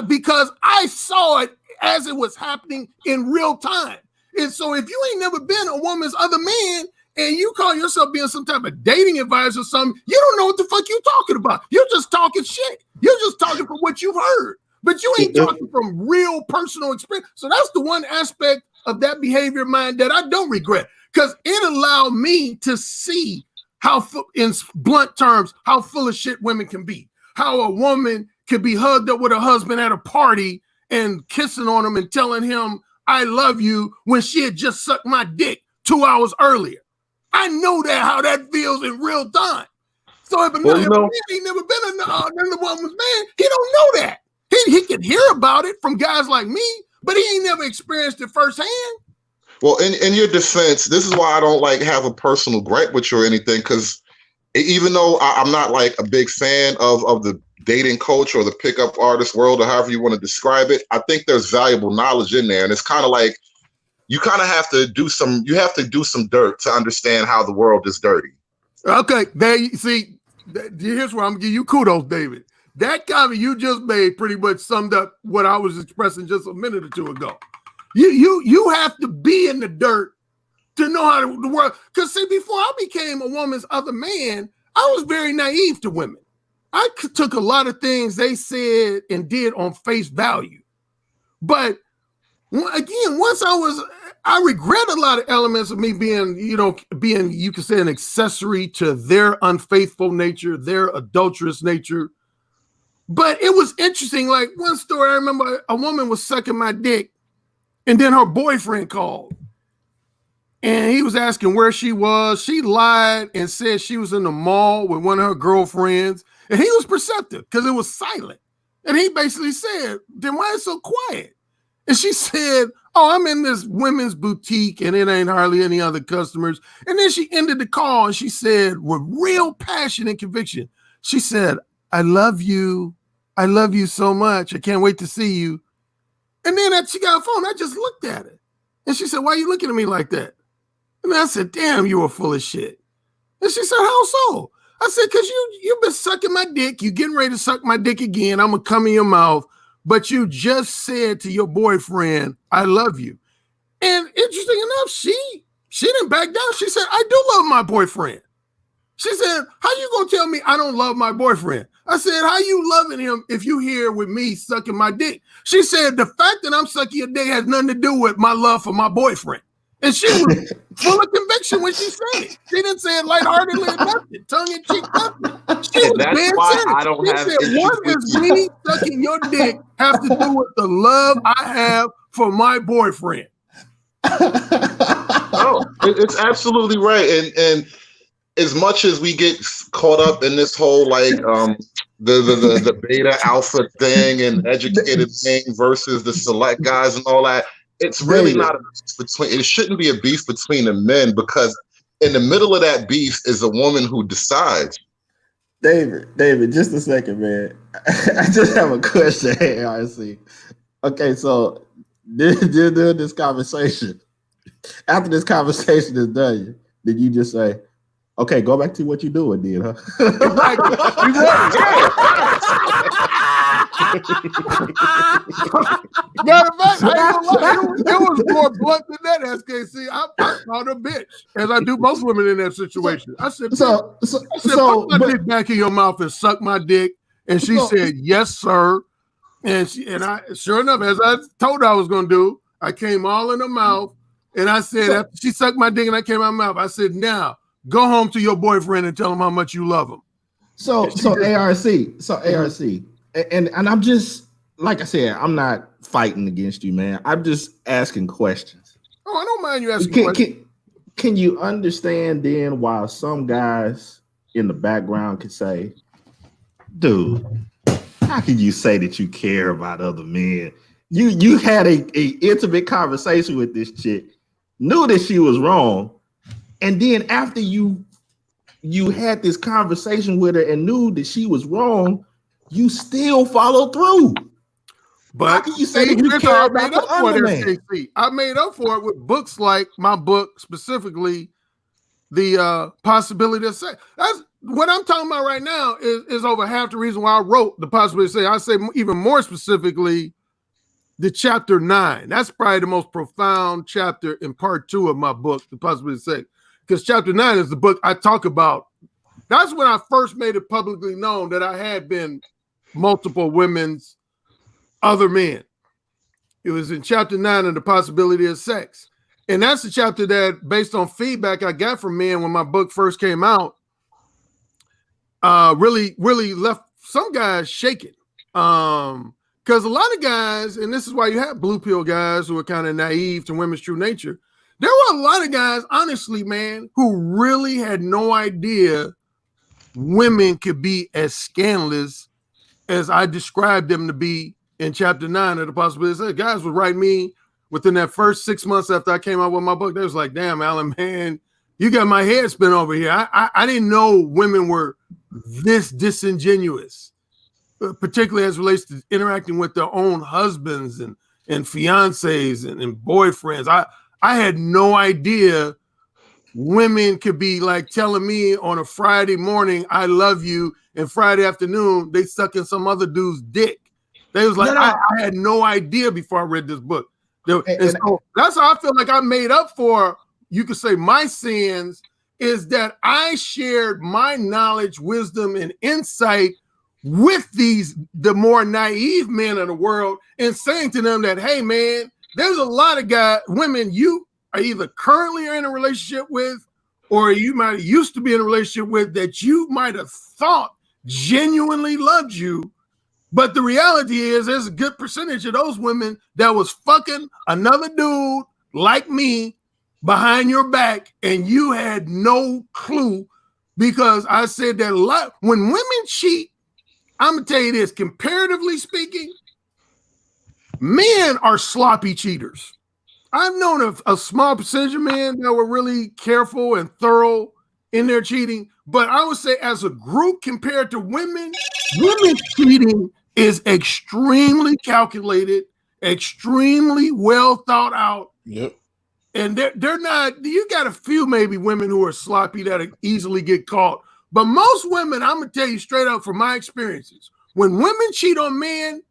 because I saw it as it was happening in real time. And so if you ain't never been a woman's other man and you call yourself being some type of dating advisor or something, you don't know what the fuck you talking about. You're just talking shit. You're just talking from what you've heard, but you ain't talking from real personal experience. So that's the one aspect of that behavior of mine that I don't regret, because it allowed me to see how, in blunt terms, how full of shit women can be. How a woman could be hugged up with her husband at a party and kissing on him and telling him, I love you, when she had just sucked my dick 2 hours earlier. I know how that feels in real time. So if a man ain't never been another woman's man, he don't know that. He can hear about it from guys like me, but he ain't never experienced it firsthand. Well, in your defense, this is why I don't like have a personal gripe with you or anything, because even though I'm not like a big fan of the dating coach or the pickup artist world, or however you want to describe it, I think there's valuable knowledge in there. And it's kind of like, you kind of have to do some dirt to understand how the world is dirty. Okay, there you see, here's where I'm gonna give you kudos, David. That comment you just made pretty much summed up what I was expressing just a minute or two ago. You have to be in the dirt to know how the world, because see, before I became a woman's other man, I was very naive to women. I took a lot of things they said and did on face value. But again, once I regret a lot of elements of me being, you could say, an accessory to their unfaithful nature, their adulterous nature. But it was interesting. Like one story, I remember a woman was sucking my dick, and then her boyfriend called. And he was asking where she was. She lied and said she was in the mall with one of her girlfriends. And he was perceptive because it was silent. And he basically said, then why is it so quiet? And she said, oh, I'm in this women's boutique and it ain't hardly any other customers. And then she ended the call and she said, with real passion and conviction, she said, I love you. I love you so much. I can't wait to see you. And then that she got a phone, I just looked at it. And she said, why are you looking at me like that? And I said, damn, you were full of shit. And she said, how so? I said, because you've been sucking my dick. You getting ready to suck my dick again. I'm going to come in your mouth. But you just said to your boyfriend, I love you. And interesting enough, she didn't back down. She said, I do love my boyfriend. She said, how you going to tell me I don't love my boyfriend? I said, how you loving him if you here with me sucking my dick? She said, the fact that I'm sucking your dick has nothing to do with my love for my boyfriend. And she was full of conviction when she said it. She didn't say it lightheartedly or nothing, tongue-in-cheek nothing. She was That's dead why serious. I don't She have said, issues what with does me sucking your dick have to do with the love I have for my boyfriend? No, it's absolutely right. And as much as we get caught up in this whole like the beta alpha thing and educated thing versus the select guys and all that, it's really not a beef between. It shouldn't be a beef between the men, because in the middle of that beef is a woman who decides. David, just a second, man. I just have a question. Hey, RC. Okay, so during this conversation, after this conversation is done, did you just say, okay, go back to what you're doing, then, huh? Matter of fact, I ain't gonna lie, it was more blunt than that, SKC. I called her bitch, as I do most women in that situation. I said, put my dick back in your mouth and suck my dick. And she said, yes, sir. And I, sure enough, as I told her I was gonna do, I came all in her mouth. And I said, after she sucked my dick and I came out of my mouth, I said, now go home to your boyfriend and tell him how much you love him. So ARC, and I'm just, like I said, I'm not fighting against you, man. I'm just asking questions. Oh, I don't mind you asking questions. Can you understand then why some guys in the background could say, dude, how can you say that you care about other men? You had a intimate conversation with this chick, knew that she was wrong, and then after you had this conversation with her and knew that she was wrong, you still follow through. But how can you say that you care about the other man? I made up for it with books like my book, specifically the possibility of sex. That's what I'm talking about right now. Is over half the reason why I wrote the possibility of sex. I say even more specifically, the chapter 9. That's probably the most profound chapter in part 2 of my book, the possibility of sex. Because chapter 9 is the book I talk about. That's when I first made it publicly known that I had been multiple women's other men. It was in chapter 9 of the possibility of sex. And that's the chapter that, based on feedback I got from men when my book first came out, really left some guys shaking. Because a lot of guys, and this is why you have blue pill guys who are kind of naive to women's true nature. There were a lot of guys, honestly, man, who really had no idea women could be as scandalous as I described them to be in chapter 9 of the possibility. So guys would write me within that first 6 months after I came out with my book. They was like, damn, Alan, man, you got my head spin over here. I didn't know women were this disingenuous, particularly as it relates to interacting with their own husbands and fiancés and boyfriends. I had no idea women could be like telling me on a Friday morning, I love you, and Friday afternoon, they sucking some other dude's dick. They was like, I had no idea before I read this book. So that's how I feel like I made up for, you could say, my sins, is that I shared my knowledge, wisdom, and insight with the more naive men of the world, and saying to them that, hey, man, there's a lot of women you are either currently in a relationship with, or you might have used to be in a relationship with, that you might have thought genuinely loved you. But the reality is there's a good percentage of those women that was fucking another dude like me behind your back, and you had no clue, because I said that a lot. When women cheat, I'm going to tell you this, comparatively speaking, men are sloppy cheaters. I've known a small percentage of men that were really careful and thorough in their cheating, but I would say as a group compared to women cheating is extremely calculated extremely well thought out. Yep. And they're not, you got a few maybe women who are sloppy that easily get caught. But most women, I'm going to tell you straight up from my experiences, when women cheat on men,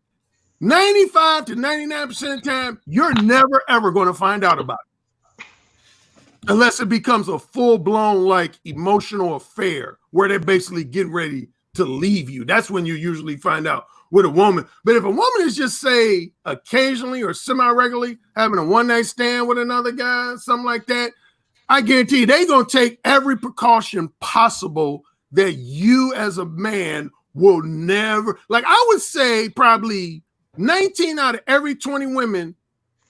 95 to 99% of the time, you're never, ever going to find out about it. Unless it becomes a full-blown, like, emotional affair where they're basically getting ready to leave you. That's when you usually find out with a woman. But if a woman is just, say, occasionally or semi-regularly having a one-night stand with another guy, something like that, I guarantee you they're going to take every precaution possible that you as a man will never, like I would say probably 19 out of every 20 women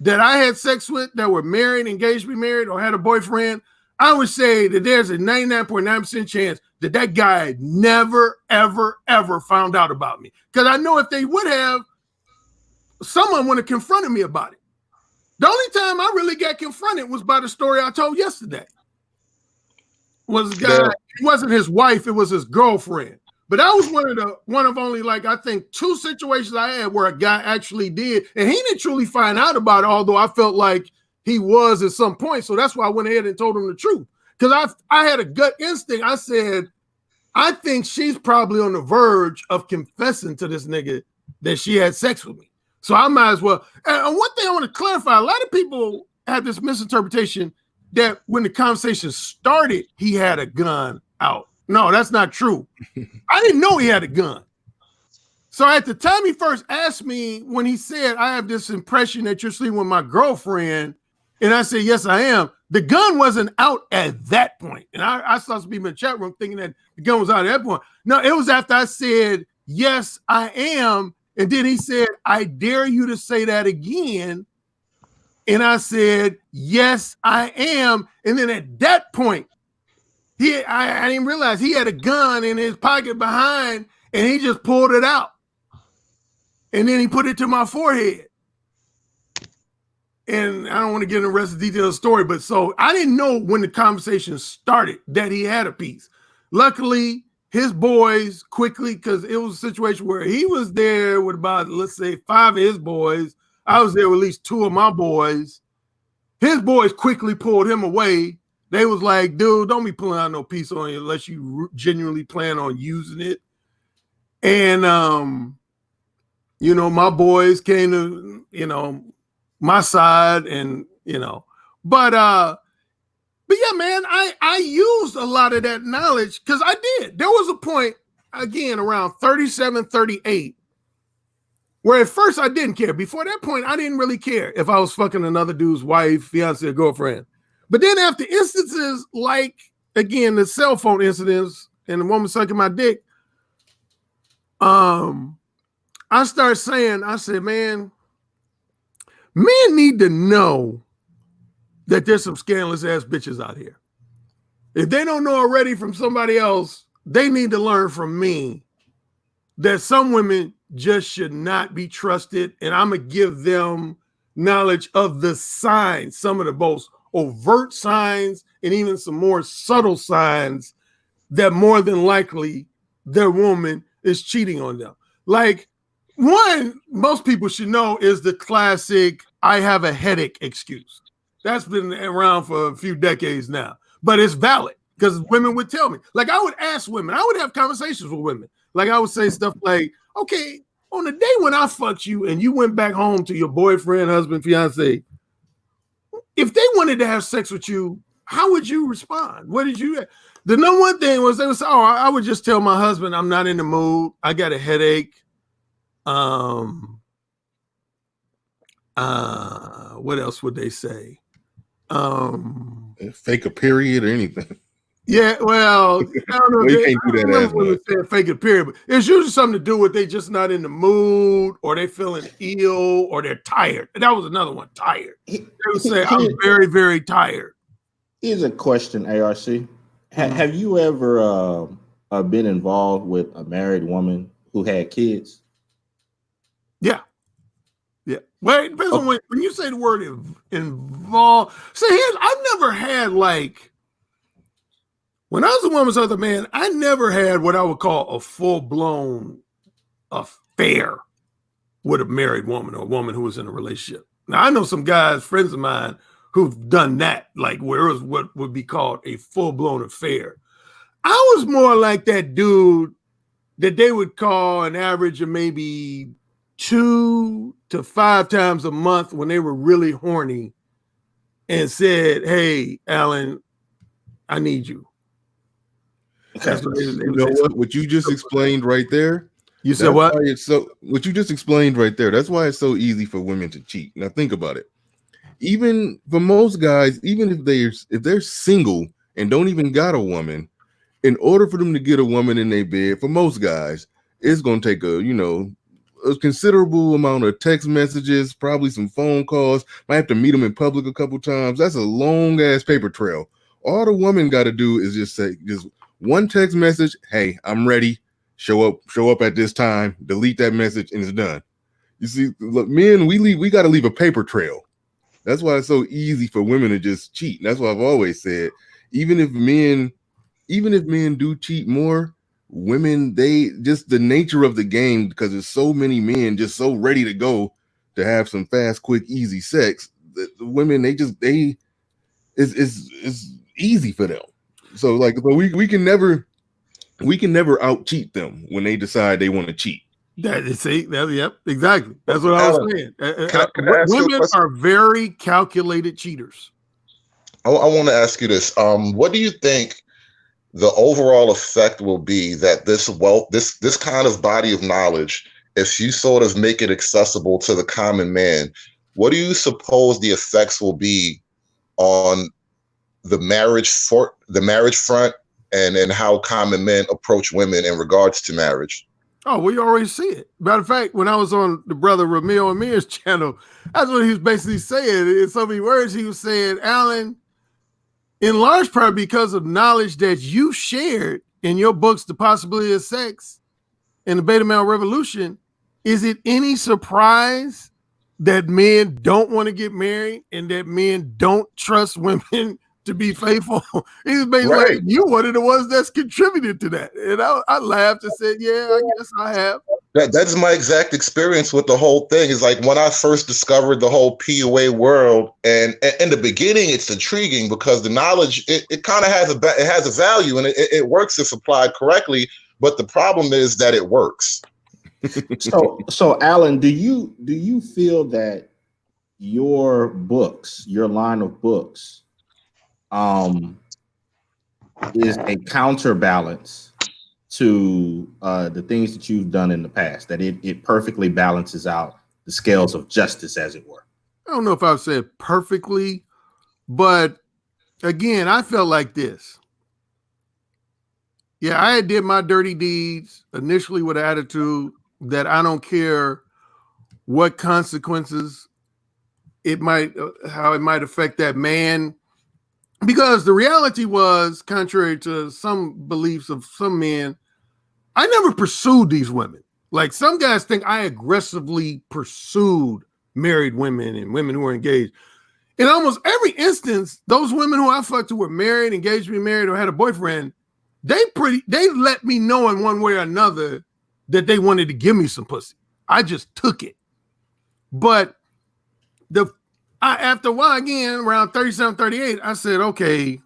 that I had sex with that were married, engaged to be married, or had a boyfriend, I would say that there's a 99.9% chance that that guy never, ever, ever found out about me. Because I know if they would have, someone would have confronted me about it. The only time I really got confronted was by the story I told yesterday. Was a guy, it wasn't his wife, it was his girlfriend. But that was one of only, like, I think 2 situations I had where a guy actually did, and he didn't truly find out about it, although I felt like he was at some point. So that's why I went ahead and told him the truth. Because I had a gut instinct. I said, I think she's probably on the verge of confessing to this nigga that she had sex with me. So I might as well. And one thing I want to clarify, a lot of people have this misinterpretation that when the conversation started, he had a gun out. No, that's not true. I didn't know he had a gun. So at the time he first asked me, when he said, I have this impression that you're sleeping with my girlfriend, and I said, yes, I am. The gun wasn't out at that point. And I saw some people in the chat room thinking that the gun was out at that point. No, it was after I said, yes, I am. And then he said, I dare you to say that again. And I said, yes, I am. And then at that point, I didn't realize he had a gun in his pocket behind, and he just pulled it out. And then he put it to my forehead. And I don't want to get into the rest of the detail of the story, but so I didn't know when the conversation started that he had a piece. Luckily, his boys quickly, because it was a situation where he was there with about, let's say, 5 of his boys. I was there with at least 2 of my boys. His boys quickly pulled him away. They was like, dude, don't be pulling out no piece on you unless you genuinely plan on using it. And, my boys came to, my side and, but yeah, man, I used a lot of that knowledge because I did. There was a point, again, around 37, 38, where at first I didn't care. Before that point, I didn't really care if I was fucking another dude's wife, fiance, or girlfriend. But then after instances like, again, the cell phone incidents and the woman sucking my dick, I started saying, I said, man need to know that there's some scandalous ass bitches out here. If they don't know already from somebody else, they need to learn from me that some women just should not be trusted. And I'm going to give them knowledge of the signs, some of the most overt signs and even some more subtle signs that more than likely their woman is cheating on them. Like, one, most people should know is the classic, I have a headache excuse. That's been around for a few decades now, but it's valid because women would tell me. Like, I would ask women, I would have conversations with women. Like, I would say stuff like, okay, on the day when I fucked you and you went back home to your boyfriend, husband, fiance, if they wanted to have sex with you, how would you respond? What did you? The number one thing was they would say, oh, I would just tell my husband I'm not in the mood. I got a headache. What else would they say? Fake a period or anything. Yeah, well, I don't know. Well, you can't do that. When they say fake a period, but it's usually something to do with they just not in the mood, or they feeling ill, or they're tired. And that was another one, tired. They would say, I'm very, very tired. Here's a question, ARC. Have you ever been involved with a married woman who had kids? Yeah. Yeah. Well, it depends on when you say the word involved. See, I've never had when I was a woman's other man, I never had what I would call a full-blown affair. with a married woman or a woman who was in a relationship. Now, I know some guys, friends of mine, who've done that, like where it was what would be called a full-blown affair. I was more like that dude that they would call an average of maybe 2 to 5 times a month when they were really horny and said, "Hey, Alan, I need you." Okay. You know what you just explained right there? You said what? What you just explained right there. That's why it's so easy for women to cheat. Now think about it. Even for most guys, even if they're single and don't even got a woman, in order for them to get a woman in their bed, for most guys, it's gonna take a considerable amount of text messages, probably some phone calls. Might have to meet them in public a couple times. That's a long ass paper trail. All the woman got to do is just say one text message. Hey, I'm ready. Show up at this time. Delete that message, and it's done. You see, look, men, we got to leave a paper trail. That's why it's so easy for women to just cheat. And that's why I've always said, even if men do cheat more, women, they just the nature of the game, because there's so many men just so ready to go to have some fast, quick, easy sex. The women, it's easy for them. So we can never out cheat them when they decide they want to cheat. Yep, exactly. That's what I was saying. Women are very calculated cheaters. I want to ask you this. What do you think the overall effect will be that this kind of body of knowledge, if you sort of make it accessible to the common man, what do you suppose the effects will be on the marriage front and how common men approach women in regards to marriage? Oh, we already see it. Matter of fact, when I was on the brother Ramil Amir's channel, that's what he was basically saying. In so many words, he was saying, Alan, in large part because of knowledge that you shared in your books, The Possibility of Sex and the Beta Male Revolution, is it any surprise that men don't want to get married and that men don't trust women to be faithful? He's basically like, you one of the ones that's contributed to that. And I laughed and said, yeah, I guess I have. That's my exact experience with the whole thing. Is like when I first discovered the whole PUA world, and in the beginning, it's intriguing because the knowledge it kind of has a value, and it works if applied correctly. But the problem is that it works. So Alan, do you feel that your line of books, is a counterbalance to the things that you've done in the past, that it perfectly balances out the scales of justice, as it were? I don't know if I would say it perfectly, but again, I felt like this. Yeah, I did my dirty deeds initially with an attitude that I don't care what consequences how it might affect that man. Because the reality was, contrary to some beliefs of some men, I never pursued these women. Like some guys think I aggressively pursued married women and women who were engaged. In almost every instance, those women who I fucked who were married, engaged to be married, or had a boyfriend, they let me know in one way or another that they wanted to give me some pussy. I just took it. But after a while, again, around 37, 38, I said, okay,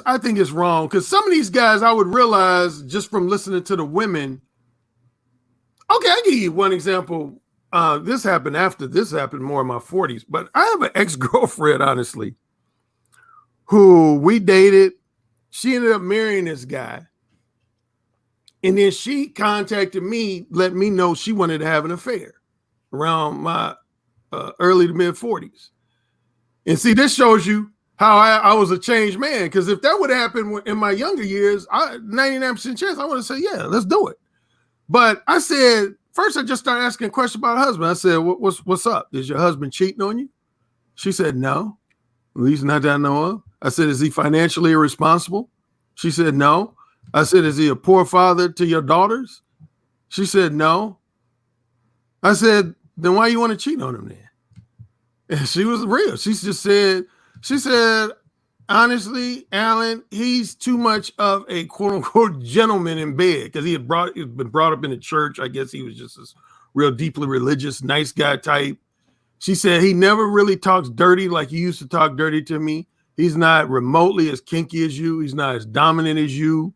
I think it's wrong. Because some of these guys, I would realize just from listening to the women. Okay, I'll give you one example. This happened more in my 40s. But I have an ex-girlfriend, honestly, who we dated. She ended up marrying this guy. And then she contacted me, let me know she wanted to have an affair around my early to mid 40s. And see, this shows you how I was a changed man. Because if that would happen in my younger years, 99% chance I would have said, yeah, let's do it. But I said, first I just started asking a question about her husband. I said, what's up? Is your husband cheating on you? She said, no, at least not that I know of. I said, is he financially irresponsible? She said, no. I said, is he a poor father to your daughters? She said, no. I said, then why you want to cheat on him then? And she was real. She said, honestly, Alan, he's too much of a quote unquote gentleman in bed because he's been brought up in the church. I guess he was just this real deeply religious, nice guy type. She said he never really talks dirty like he used to talk dirty to me. He's not remotely as kinky as you. He's not as dominant as you.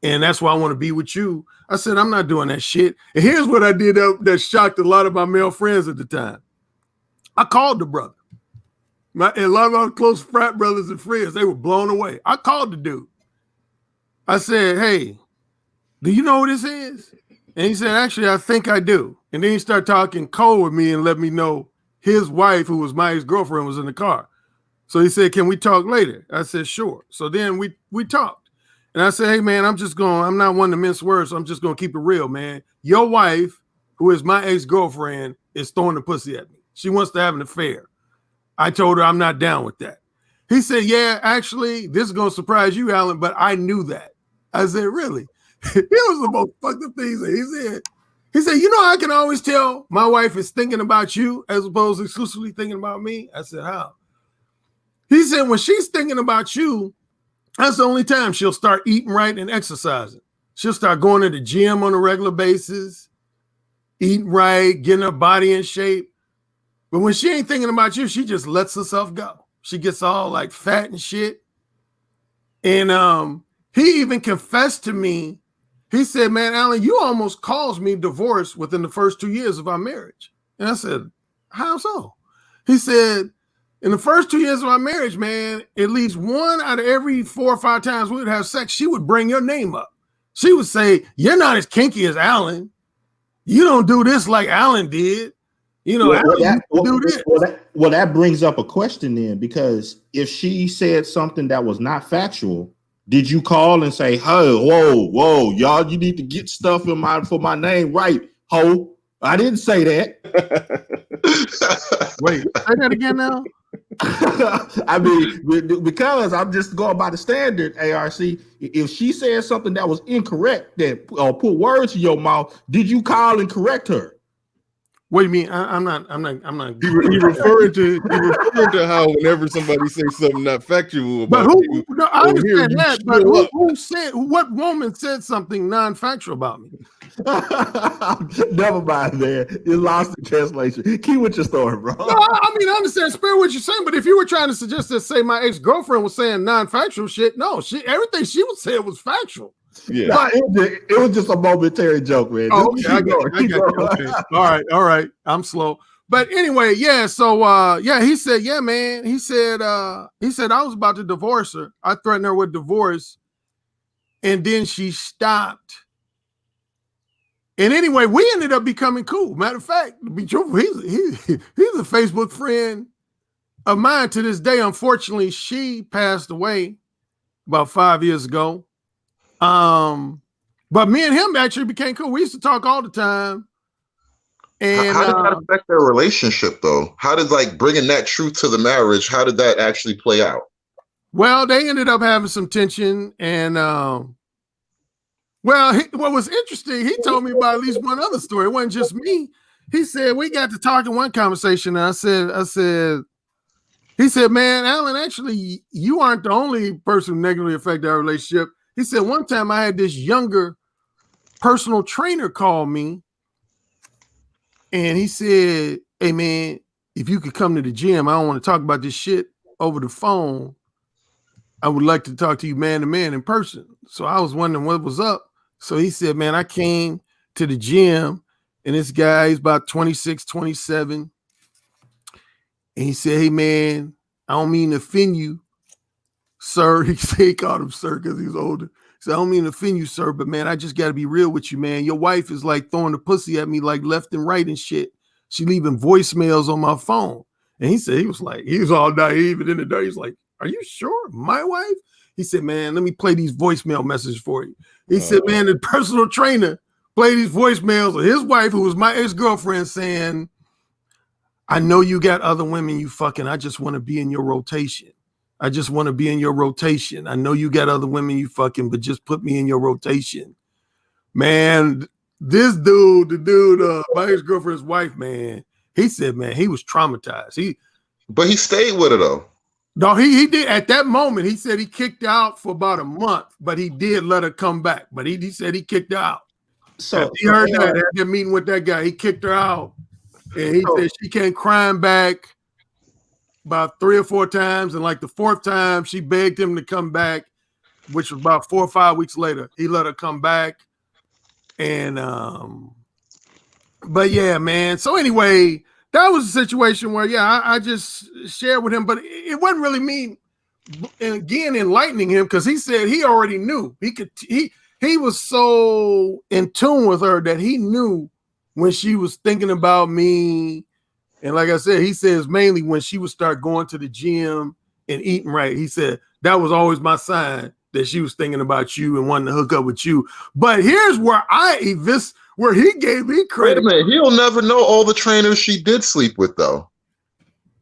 And that's why I want to be with you. I said, I'm not doing that shit. And here's what I did that shocked a lot of my male friends at the time. I called the brother. And a lot of our close frat brothers and friends, they were blown away. I called the dude. I said, hey, do you know who this is? And he said, actually, I think I do. And then he started talking cold with me and let me know his wife, who was my ex-girlfriend, was in the car. So he said, can we talk later? I said, sure. So then we talked. And I said, hey, man, I'm not one to mince words, so I'm just going to keep it real, man. Your wife, who is my ex-girlfriend, is throwing the pussy at me. She wants to have an affair. I told her I'm not down with that. He said, yeah, actually, this is going to surprise you, Alan, but I knew that. I said, really? It was the most fucked up thing he said, you know, I can always tell my wife is thinking about you as opposed to exclusively thinking about me. I said, how? He said, when she's thinking about you, that's the only time she'll start eating right and exercising. She'll start going to the gym on a regular basis, eating right, getting her body in shape. But when she ain't thinking about you, she just lets herself go. She gets all like fat and shit. And he even confessed to me. He said, man, Alan, you almost caused me divorce within the first 2 years of our marriage. And I said, how so? He said, in the first 2 years of our marriage, man, at least one out of every 4 or 5 times we would have sex, she would bring your name up. She would say, you're not as kinky as Alan. You don't do this like Alan did. You know, that brings up a question then, because if she said something that was not factual, did you call and say, hey, whoa, y'all, you need to get stuff for my name right, ho? I didn't say that. Wait, say that again now? I mean, because I'm just going by the standard, ARC. If she said something that was incorrect, that put words in your mouth, did you call and correct her? What do you mean? I'm not. He referred to how whenever somebody says something not factual about you, no, I understand that. But who said? What woman said something non-factual about me? Never mind, man. You lost the translation. Keep with your story, bro. No, I mean, I understand spirit what you're saying, but if you were trying to suggest that, say, my ex-girlfriend was saying non-factual shit, no, everything she was saying was factual. Yeah, it was just a momentary joke, man. Oh, okay, I got you. Okay. All right. I'm slow, but anyway, yeah. So, he said, yeah, man. He said, I was about to divorce her. I threatened her with divorce, and then she stopped. And anyway, we ended up becoming cool. Matter of fact, to be truthful, he's a Facebook friend of mine to this day. Unfortunately, she passed away about 5 years ago. But me and him actually became cool. We used to talk all the time. And how did that affect their relationship, though? How did bringing that truth to the marriage? How did that actually play out? Well, they ended up having some tension, and what was interesting, he told me about at least one other story. It wasn't just me. He said we got to talk in one conversation, and I said. He said, man, Alan, actually, you aren't the only person who negatively affected our relationship. He said, one time I had this younger personal trainer call me, and he said, hey, man, if you could come to the gym, I don't want to talk about this shit over the phone. I would like to talk to you man to man in person. So I was wondering what was up. So he said, man, I came to the gym, and this guy, he's about 26, 27. And he said, hey, man, I don't mean to offend you, sir. He called him sir because he was older. He said, I don't mean to offend you, sir, but man, I just got to be real with you, man. Your wife is like throwing the pussy at me like left and right and shit. She leaving voicemails on my phone. And he said, he was all naive. And in the day, he's like, are you sure? My wife? He said, man, let me play these voicemail messages for you. He said, man, the personal trainer played these voicemails of his wife, who was my ex-girlfriend, saying, I know you got other women you fucking. I just want to be in your rotation. I just want to be in your rotation. I know you got other women you fucking, but just put me in your rotation. Man, this dude, my ex-girlfriend's wife, man, he said, man, he was traumatized. But he stayed with her, though. No, he did at that moment. He said he kicked her out for about a month, but he did let her come back. But he said he kicked her out. So he heard that at that meeting with that guy. He kicked her out, and he said she came crying back about 3 or 4 times, and like the 4th time, she begged him to come back, which was about 4 or 5 weeks later. He let her come back, and but yeah, man. So anyway, that was a situation where I just shared with him, but it wasn't really me. And again, enlightening him because he said he already knew he was so in tune with her that he knew when she was thinking about me. And like I said, he says mainly when she would start going to the gym and eating right. He said that was always my sign that she was thinking about you and wanting to hook up with you. But here's where where he gave me credit. Wait a minute, he'll never know all the trainers she did sleep with, though.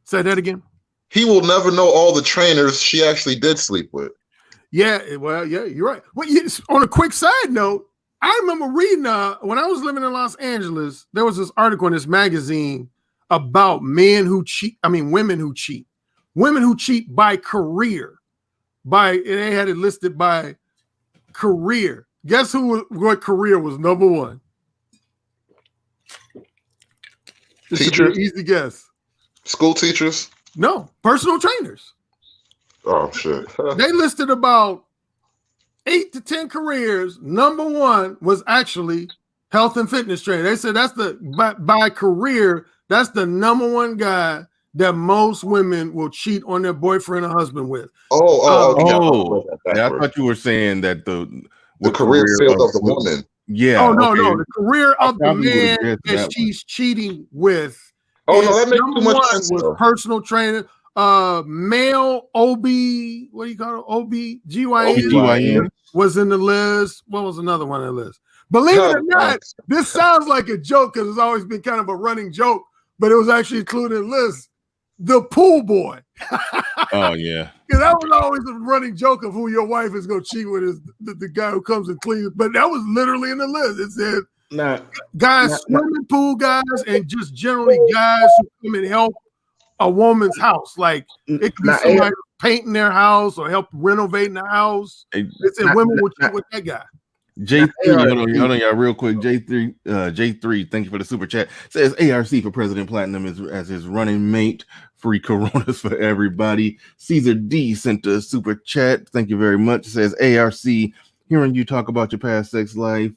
Say that again. He will never know all the trainers she actually did sleep with. Yeah, well, yeah, you're right. Well, on a quick side note, I remember reading when I was living in Los Angeles, there was this article in this magazine about women who cheat by career. They had it listed by career. Guess what career was number 1? This should be an easy guess. School teachers? No, personal trainers. Oh, shit. They listed about 8 to 10 careers. Number 1 was actually health and fitness trainer. They said that's by career, that's the number 1 guy that most women will cheat on their boyfriend or husband with. Yeah, I thought you were saying that the career field of the woman. Yeah. Oh, no, the career of the man that she's cheating with. Oh, no, that makes too much sense. Was personal trainer, male OB, what do you call it? OB-GYN was in the list. What was another one on the list? Believe it or not, this sounds like a joke because it's always been kind of a running joke, but it was actually included in the list. The pool boy. Oh, yeah. Because that was always a running joke of who your wife is going to cheat with is the guy who comes and cleans. But that was literally in the list. It said swimming pool guys and just generally guys who come and help a woman's house. Like it could be somebody painting their house or help renovating the house. It said women would cheat with that guy. J3, hold on, y'all, real quick. J3, thank you for the super chat. Says ARC for President Platinum as his running mate. Free Coronas for everybody. Caesar D sent a super chat. Thank you very much. Says ARC, hearing you talk about your past sex life,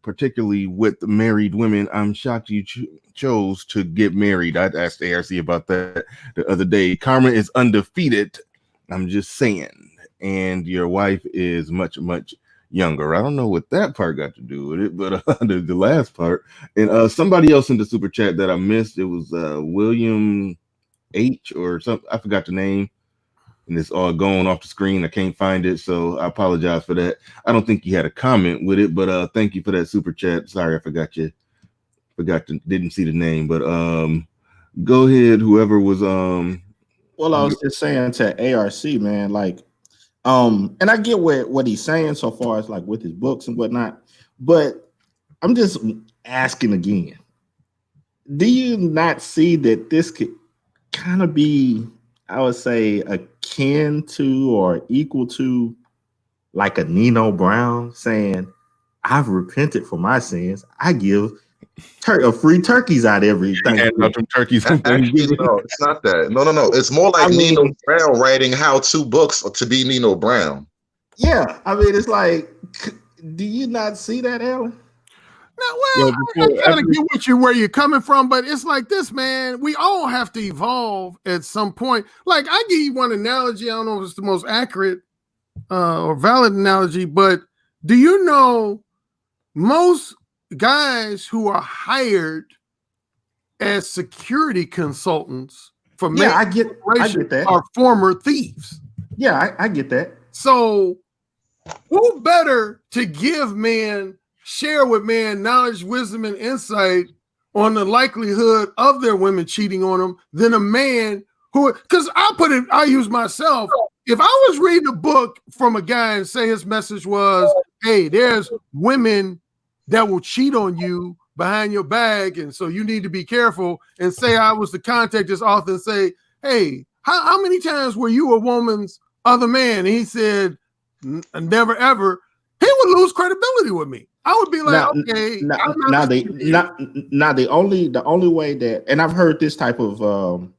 particularly with married women, I'm shocked you chose to get married. I asked ARC about that the other day. Karma is undefeated. I'm just saying. And your wife is much, much younger. I don't know what that part got to do with it, but the last part. And somebody else in the super chat that I missed, it was William H or something. I forgot the name. And it's all going off the screen. I can't find it, so I apologize for that. I don't think you had a comment with it, but thank you for that super chat. Sorry, I forgot didn't see the name, but go ahead, whoever was Well, I was just saying to ARC, man, like and I get what he's saying so far as like with his books and whatnot, but I'm just asking again, do you not see that this could kind of be, I would say, akin to or equal to like a Nino Brown saying, I've repented for my sins. I give free turkeys out every Thanksgiving. Turkeys. Actually, no, it's not that. No. It's more like Nino Brown writing how-to books to be Nino Brown. Yeah, I mean, it's like, do you not see that, Alan? No, well, I kind of get where you're coming from, but it's like this, man. We all have to evolve at some point. Like, I give you one analogy. I don't know if it's the most accurate or valid analogy, but do you know most guys who are hired as security consultants for I get that. are former thieves? Yeah, I get that. So, who better to share with men knowledge, wisdom, and insight on the likelihood of their women cheating on them than a man who, because I use myself. If I was reading a book from a guy and say his message was, hey, there's women that will cheat on you behind your back, and so you need to be careful, and say I was to contact this author and say, hey, How many times were you a woman's other man? And he said, never ever. He would lose credibility with me. I would be like, okay. The only way that, and I've heard this type of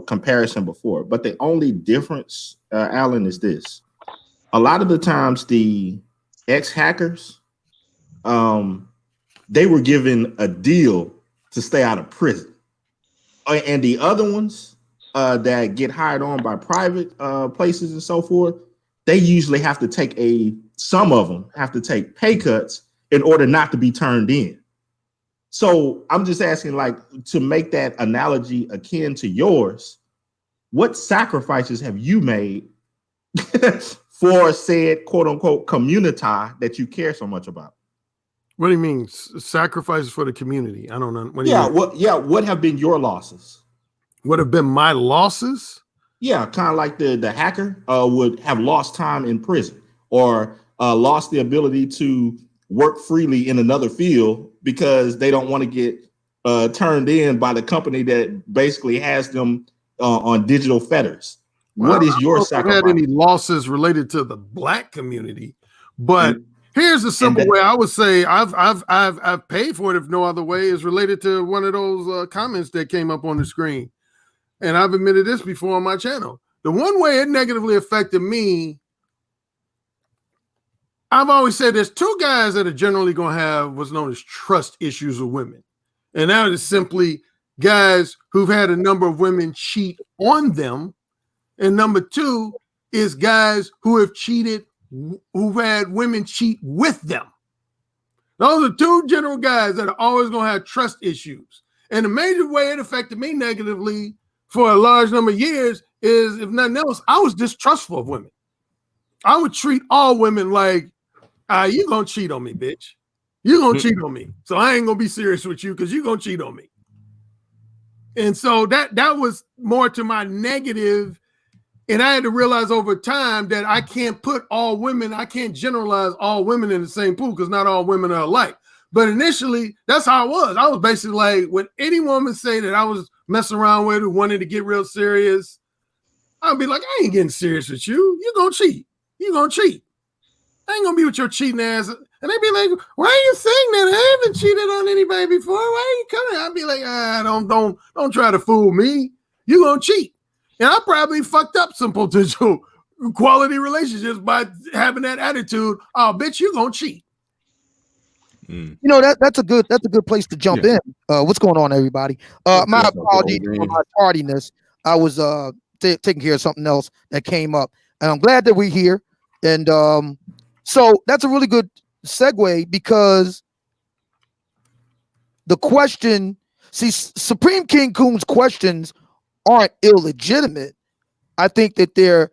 comparison before, but the only difference, Alan, is this: a lot of the times the ex-hackers, they were given a deal to stay out of prison, and the other ones that get hired on by private places and so forth, they usually have to take some of them have to take pay cuts in order not to be turned in. So I'm just asking, like, to make that analogy akin to yours, what sacrifices have you made for said quote unquote community that you care so much about? What do you mean sacrifices for the community? I don't know. What have been your losses? What have been my losses? Yeah, kind of like the hacker would have lost time in prison or lost the ability to work freely in another field because they don't want to get turned in by the company that basically has them on digital fetters. Well, what is your sacrifice? Had any losses related to the Black community, but here's a simple way I would say I've paid for it, if no other way, is related to one of those comments that came up on the screen. And I've admitted this before on my channel. The one way it negatively affected me, I've always said there's two guys that are generally going to have what's known as trust issues with women. And that is simply guys who've had a number of women cheat on them. And number two is guys who have cheated, who've had women cheat with them. Those are two general guys that are always going to have trust issues. And the major way it affected me negatively for a large number of years is, if nothing else, I was distrustful of women. I would treat all women like, you gonna cheat on me, bitch. You gonna cheat on me. So I ain't gonna be serious with you because you gonna cheat on me. And so that was more to my negative. And I had to realize over time that I can't put all women, I can't generalize all women in the same pool because not all women are alike. But initially, that's how I was. I was basically like, when any woman say that I was messing around with who wanted to get real serious, I'd be like, I ain't getting serious with you. You gonna cheat. You gonna cheat. I ain't gonna be with your cheating ass. And they'd be like, why are you saying that? I haven't cheated on anybody before. Why are you coming? I'd be like, don't try to fool me. You gonna cheat. And I probably fucked up some potential quality relationships by having that attitude. Oh, bitch, you gonna cheat. You know, that's a good place to jump in. What's going on, everybody? My apologies for my tardiness. I was taking care of something else that came up, and I'm glad that we're here. And so that's a really good segue, because the question, Supreme King Coon's questions aren't illegitimate. I think that they're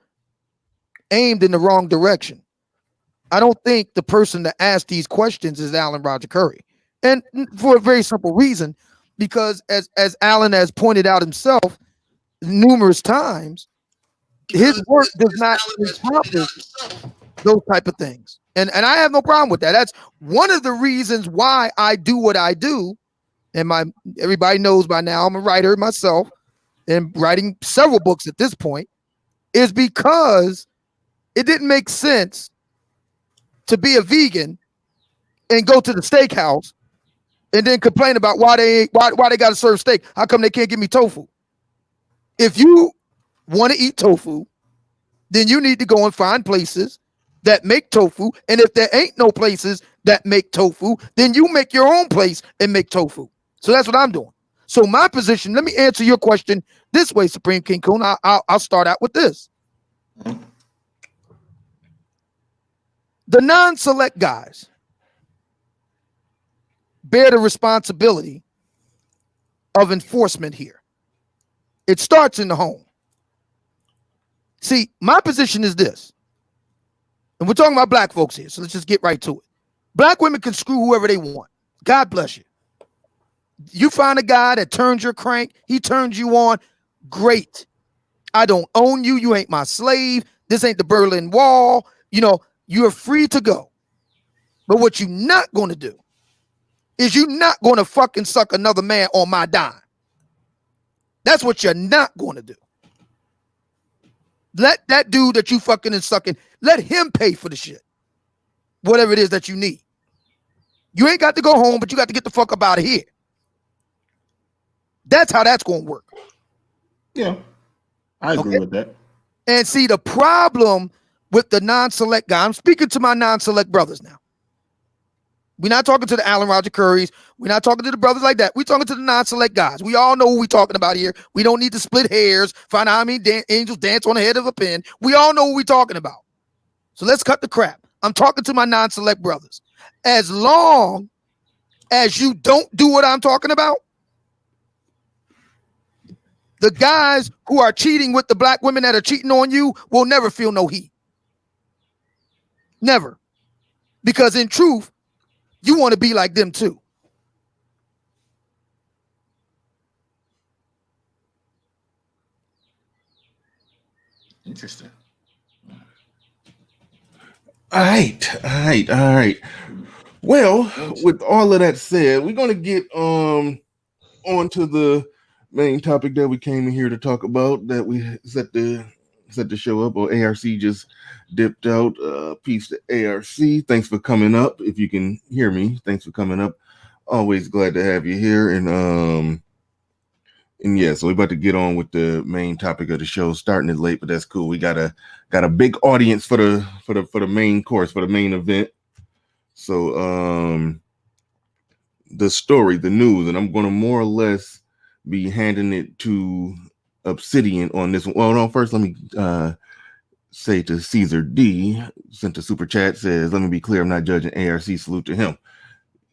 aimed in the wrong direction. I don't think the person that asked these questions is Alan Roger Curry. And for a very simple reason, because as Alan has pointed out himself numerous times, his work does not encompass those type of things. And I have no problem with that. That's one of the reasons why I do what I do. And everybody knows by now I'm a writer myself and writing several books at this point, is because it didn't make sense to be a vegan and go to the steakhouse and then complain about why they got to serve steak. How come they can't give me tofu? If you want to eat tofu, then you need to go and find places that make tofu. And if there ain't no places that make tofu, then you make your own place and make tofu. So that's what I'm doing. So my position, let me answer your question this way, Supreme King Coon. I'll start out with this. The non-select guys bear the responsibility of enforcement here. It starts in the home. See, my position is this, and we're talking about black folks here, so let's just get right to it. Black women can screw whoever they want. God bless you. You find a guy that turns your crank, he turns you on, great. I don't own you. You ain't my slave. This ain't the Berlin Wall. You know, you're free to go. But what you're not going to do is you're not going to fucking suck another man on my dime. That's what you're not going to do. Let that dude that you fucking and sucking, let him pay for the shit. Whatever it is that you need. You ain't got to go home, but you got to get the fuck up out of here. That's how that's going to work. Yeah, I agree with that. And see, the problem with the non-select guy, I'm speaking to my non-select brothers now. We're not talking to the Allen Roger Currys. We're not talking to the brothers like that. We're talking to the non-select guys. We all know who we're talking about here. We don't need to split hairs, find out how many angels dance on the head of a pin. We all know what we're talking about. So let's cut the crap. I'm talking to my non-select brothers. As long as you don't do what I'm talking about, the guys who are cheating with the black women that are cheating on you will never feel no heat. Never. Because in truth, you want to be like them too. Interesting. All right. Well, with all of that said, we're gonna get on to the main topic that we came in here to talk about. That we set the show up. Or ARC just dipped out. Peace to ARC. Thanks for coming up. If you can hear me, thanks for coming up. Always glad to have you here. And yeah, so we're about to get on with the main topic of the show. Starting it late, but that's cool. We got a big audience for the main course, for the main event. So the story, the news, and I'm gonna more or less be handing it to Obsidian on this one. Well, no, first let me say to Caesar D, sent a super chat, says, let me be clear, I'm not judging ARC, salute to him.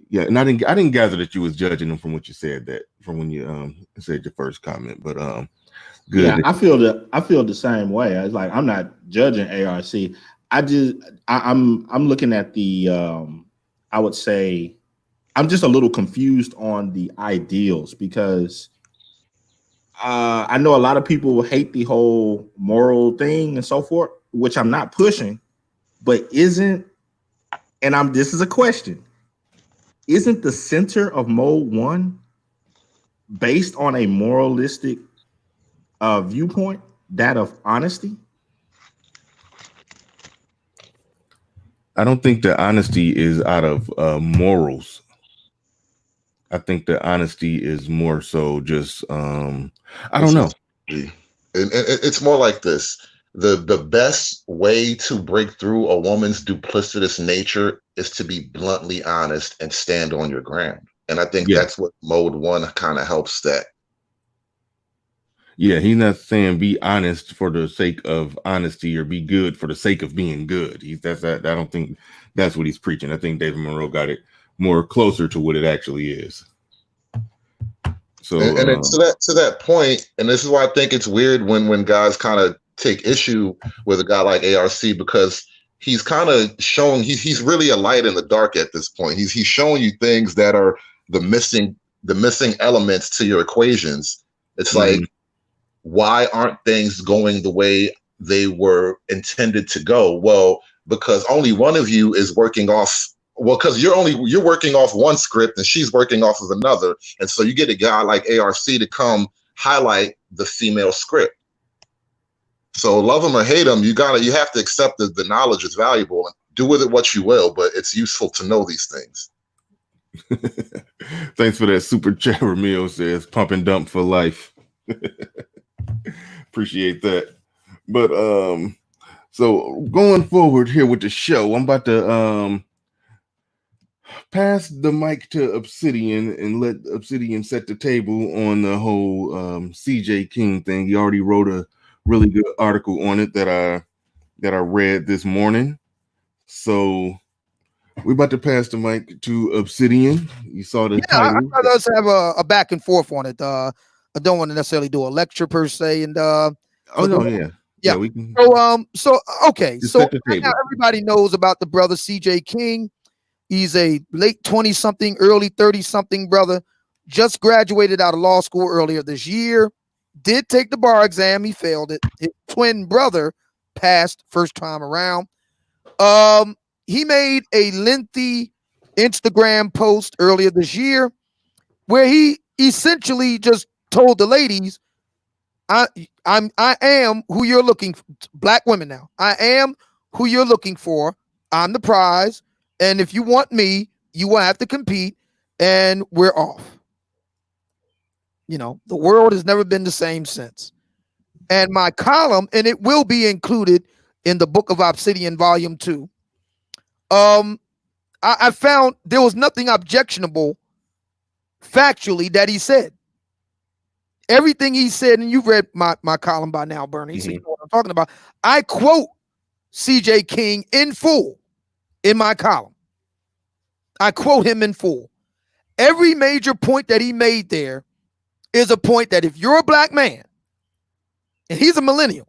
Yeah, and I didn't gather that you was judging him from what you said, that from when you said your first comment, but good. Yeah, I feel the same way. It's like I'm not judging ARC. I'm looking at the I would say I'm just a little confused on the ideals, because I know a lot of people hate the whole moral thing and so forth, which I'm not pushing, but this is a question. Isn't the center of Mode 1 based on a moralistic viewpoint, that of honesty? I don't think the honesty is out of morals. I think the honesty is more so just I don't know. And it's more like this. The best way to break through a woman's duplicitous nature is to be bluntly honest and stand on your ground. And I think that's what Mode 1 kind of helps that. Yeah, he's not saying be honest for the sake of honesty or be good for the sake of being good. I don't think that's what he's preaching. I think David Monroe got it more closer to what it actually is. So and it's to that point, and this is why I think it's weird when guys kind of take issue with a guy like ARC, because he's kind of showing he's really a light in the dark at this point. He's showing you things that are the missing elements to your equations. It's like, why aren't things going the way they were intended to go? Well, because only one of you is working off. Well, because you're working off one script and she's working off of another, and so you get a guy like ARC to come highlight the female script. So love him or hate him, you have to accept that the knowledge is valuable and do with it what you will, but it's useful to know these things. Thanks for that super chat. Ramil says pump and dump for life. Appreciate that. But so going forward here with the show, I'm about to pass the mic to Obsidian and let Obsidian set the table on the whole CJ King thing. He already wrote a really good article on it that I read this morning. So we're about to pass the mic to Obsidian. You saw the title. I let's have a back and forth on it. I don't want to necessarily do a lecture per se, and we can. So okay. Just So right now everybody knows about the brother CJ King. He's a late 20-something, early 30-something brother. Just graduated out of law school earlier this year. Did take the bar exam. He failed it. His twin brother passed first time around. He made a lengthy Instagram post earlier this year where he essentially just told the ladies, I am who you're looking for. Black women now. I am who you're looking for. I'm the prize. And if you want me, you will have to compete, and we're off. You know, the world has never been the same since. And my column, and it will be included in the Book of Obsidian, Volume 2. I found there was nothing objectionable factually that he said. Everything he said, and you've read my column by now, Bernie, so you know what I'm talking about. I quote CJ King in full in my column. I quote him in full. Every major point that he made there is a point that if you're a black man, and he's a millennial,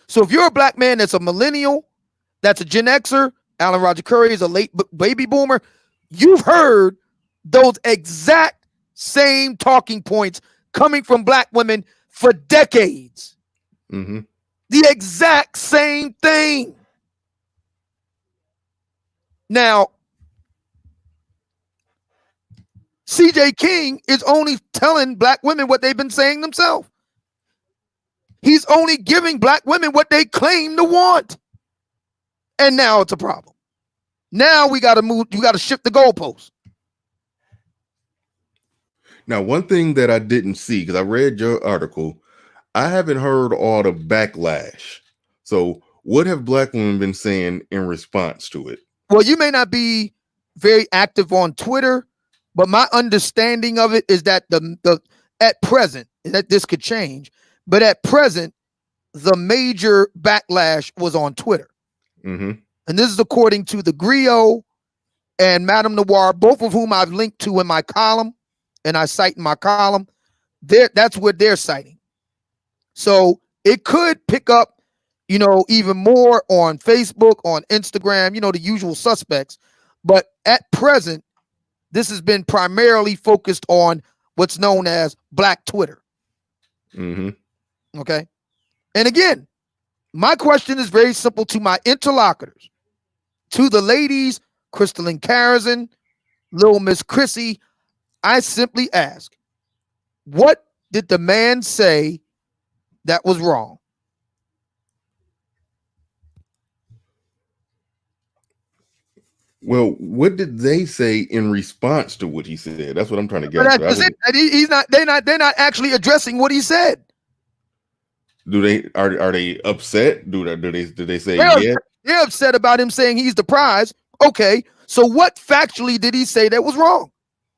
so if you're a black man that's a millennial, that's a Gen Xer, Alan Roger Curry is a late baby boomer, you've heard those exact same talking points coming from black women for decades. Mm-hmm. The exact same thing. Now, CJ King is only telling black women what they've been saying themselves. He's only giving black women what they claim to want. And now it's a problem. Now we got to move, you got to shift the goalposts. Now, one thing that I didn't see, because I read your article, I haven't heard all the backlash. So what have black women been saying in response to it? Well, you may not be very active on Twitter, but my understanding of it is that the at present, that this could change, but at present, the major backlash was on Twitter. Mm-hmm. And this is according to the Griot and Madame Noir, both of whom I've linked to in my column, and I cite in my column. That's what they're citing. So it could pick up, you know, even more on Facebook, on Instagram, you know, the usual suspects. But at present, this has been primarily focused on what's known as Black Twitter. Mm-hmm. Okay. And again, my question is very simple to my interlocutors, to the ladies, Crystalline Carrison, Little Miss Chrissy. I simply ask, what did the man say that was wrong? Well, what did they say in response to what he said? That's what I'm trying to get. That's it. He's not. They're not actually addressing what he said. Do they are they upset? Do they say They're upset about him saying he's the prize. Okay, so what factually did he say that was wrong?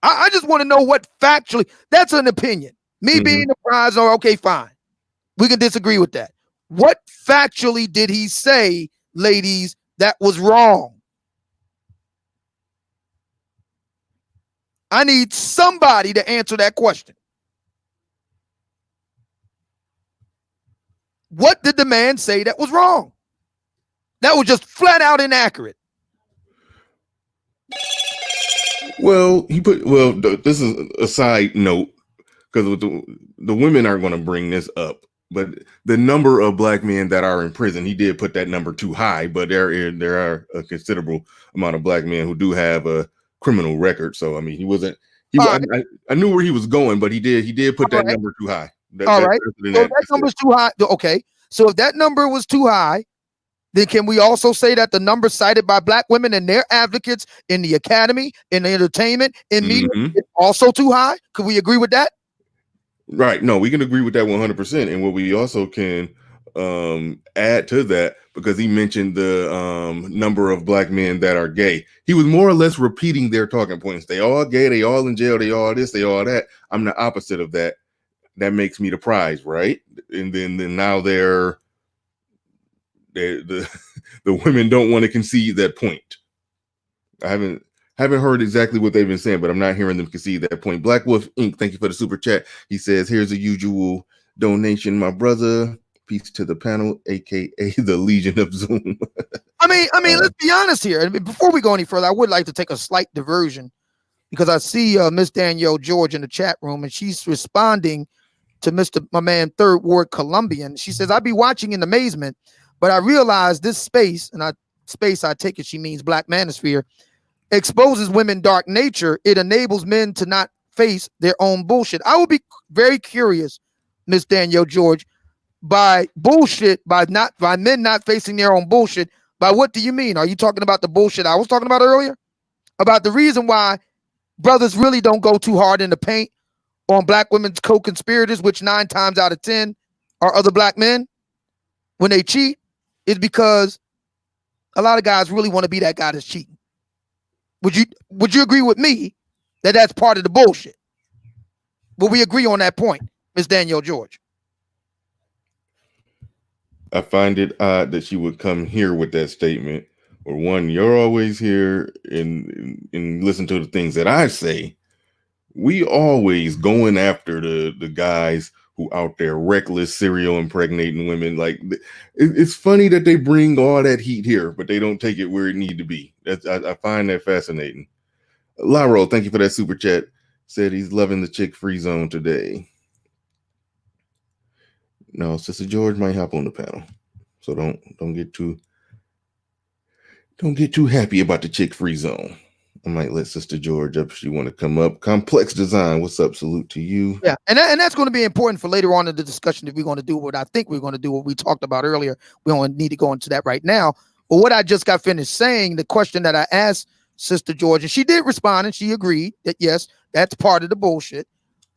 I just want to know what factually. That's an opinion. Me being the prize, or okay, fine. We can disagree with that. What factually did he say, ladies, that was wrong? I need somebody to answer that question. What did the man say that was wrong? That was just flat out inaccurate. Well, this is a side note, because the women aren't going to bring this up, but the number of black men that are in prison, he did put that number too high, but there are a considerable amount of black men who do have a criminal record. So I mean, I knew where he was going, but he did put that number too high. All right. So that number's too high. Okay. So if that number was too high, then can we also say that the number cited by black women and their advocates in the academy, in the entertainment, in media is also too high? Could we agree with that? Right. No, we can agree with that 100%. And what we also can add to that, because he mentioned the number of black men that are gay. He was more or less repeating their talking points. They all gay, they all in jail, they all this, they all that. I'm the opposite of that. That makes me the prize, right? And then now the women don't want to concede that point. I haven't heard exactly what they've been saying, but I'm not hearing them concede that point. Black Wolf Inc., thank you for the super chat. He says, here's a usual donation, my brother. Peace to the panel, aka the Legion of Zoom. I mean, let's be honest here. Before we go any further, I would like to take a slight diversion, because I see Miss Danielle George in the chat room, and she's responding to my man Third Ward Colombian. She says, I'd be watching in amazement, but I realize this space, and I take it she means Black Manosphere, exposes women dark nature. It enables men to not face their own bullshit. I would be very curious, Miss Danielle George, by bullshit, by men not facing their own bullshit. By what do you mean? Are you talking about the bullshit I was talking about earlier? About the reason why brothers really don't go too hard in the paint on black women's co-conspirators, which 9 times out of 10 are other black men when they cheat, is because a lot of guys really want to be that guy that's cheating. Would you agree with me that that's part of the bullshit? Will we agree on that point, Ms. Danielle George? I find it odd that she would come here with that statement. Or one, you're always here and listen to the things that I say. We always going after the guys who out there reckless, serial impregnating women. Like, it's funny that they bring all that heat here, but they don't take it where it need to be. I find that fascinating. Laro, thank you for that super chat. Said he's loving the chick free zone today. No, Sister George might hop on the panel, so don't get too happy about the chick free zone. I might let Sister George up if she want to come up. Complex Design, what's up? Salute to you. Yeah, and that's going to be important for later on in the discussion if we're going to do what I think we're going to do, what we talked about earlier. We don't need to go into that right now. But what I just got finished saying, the question that I asked Sister George, and she did respond and she agreed that yes, that's part of the bullshit.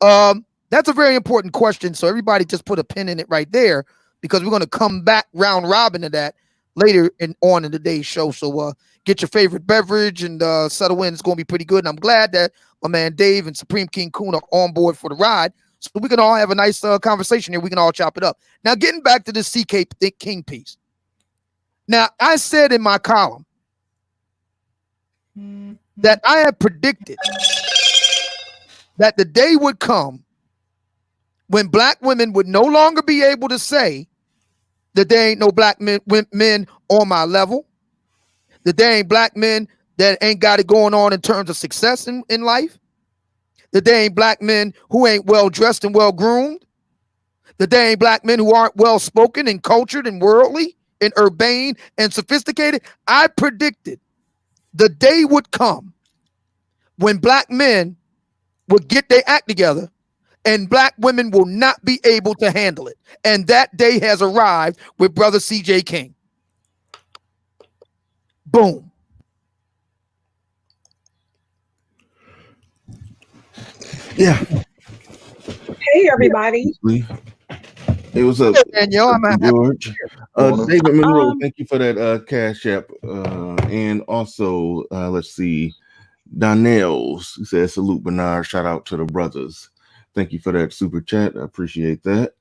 That's a very important question. So everybody just put a pin in it right there, because we're going to come back round robin to that later on in the day's show. So get your favorite beverage and settle in. It's going to be pretty good. And I'm glad that my man Dave and Supreme King Kun are on board for the ride, so we can all have a nice conversation here. We can all chop it up. Now, getting back to this CK King piece. Now, I said in my column that I had predicted that the day would come when black women would no longer be able to say that there ain't no black men on my level, that there ain't black men that ain't got it going on in terms of success in life, that there ain't black men who ain't well dressed and well groomed, that there ain't black men who aren't well spoken and cultured and worldly and urbane and sophisticated. I predicted the day would come when black men would get their act together and black women will not be able to handle it. And that day has arrived with brother CJ King. Boom. Yeah. Hey, everybody. It was up, Danielle. I'm George. David Monroe, thank you for that Cash App. And also, let's see, Donnell's says salute Bernard. Shout out to the brothers. Thank you for that super chat. I appreciate that.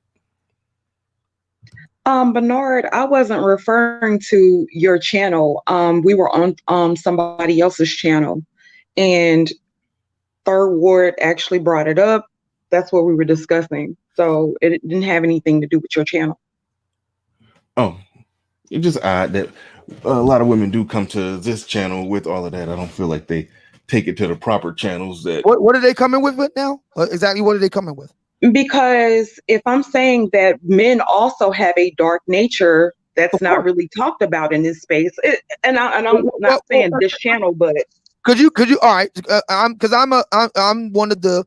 Bernard, I wasn't referring to your channel. We were on somebody else's channel, and Third Ward actually brought it up. That's what we were discussing. So it didn't have anything to do with your channel. Oh, it's just odd that a lot of women do come to this channel with all of that. I don't feel like they take it to the proper channels. That what are they coming with now? Exactly, what are they coming with? Because if I'm saying that men also have a dark nature, that's not really talked about in this space. And I'm not saying this channel, but could you all right? I'm I'm one of the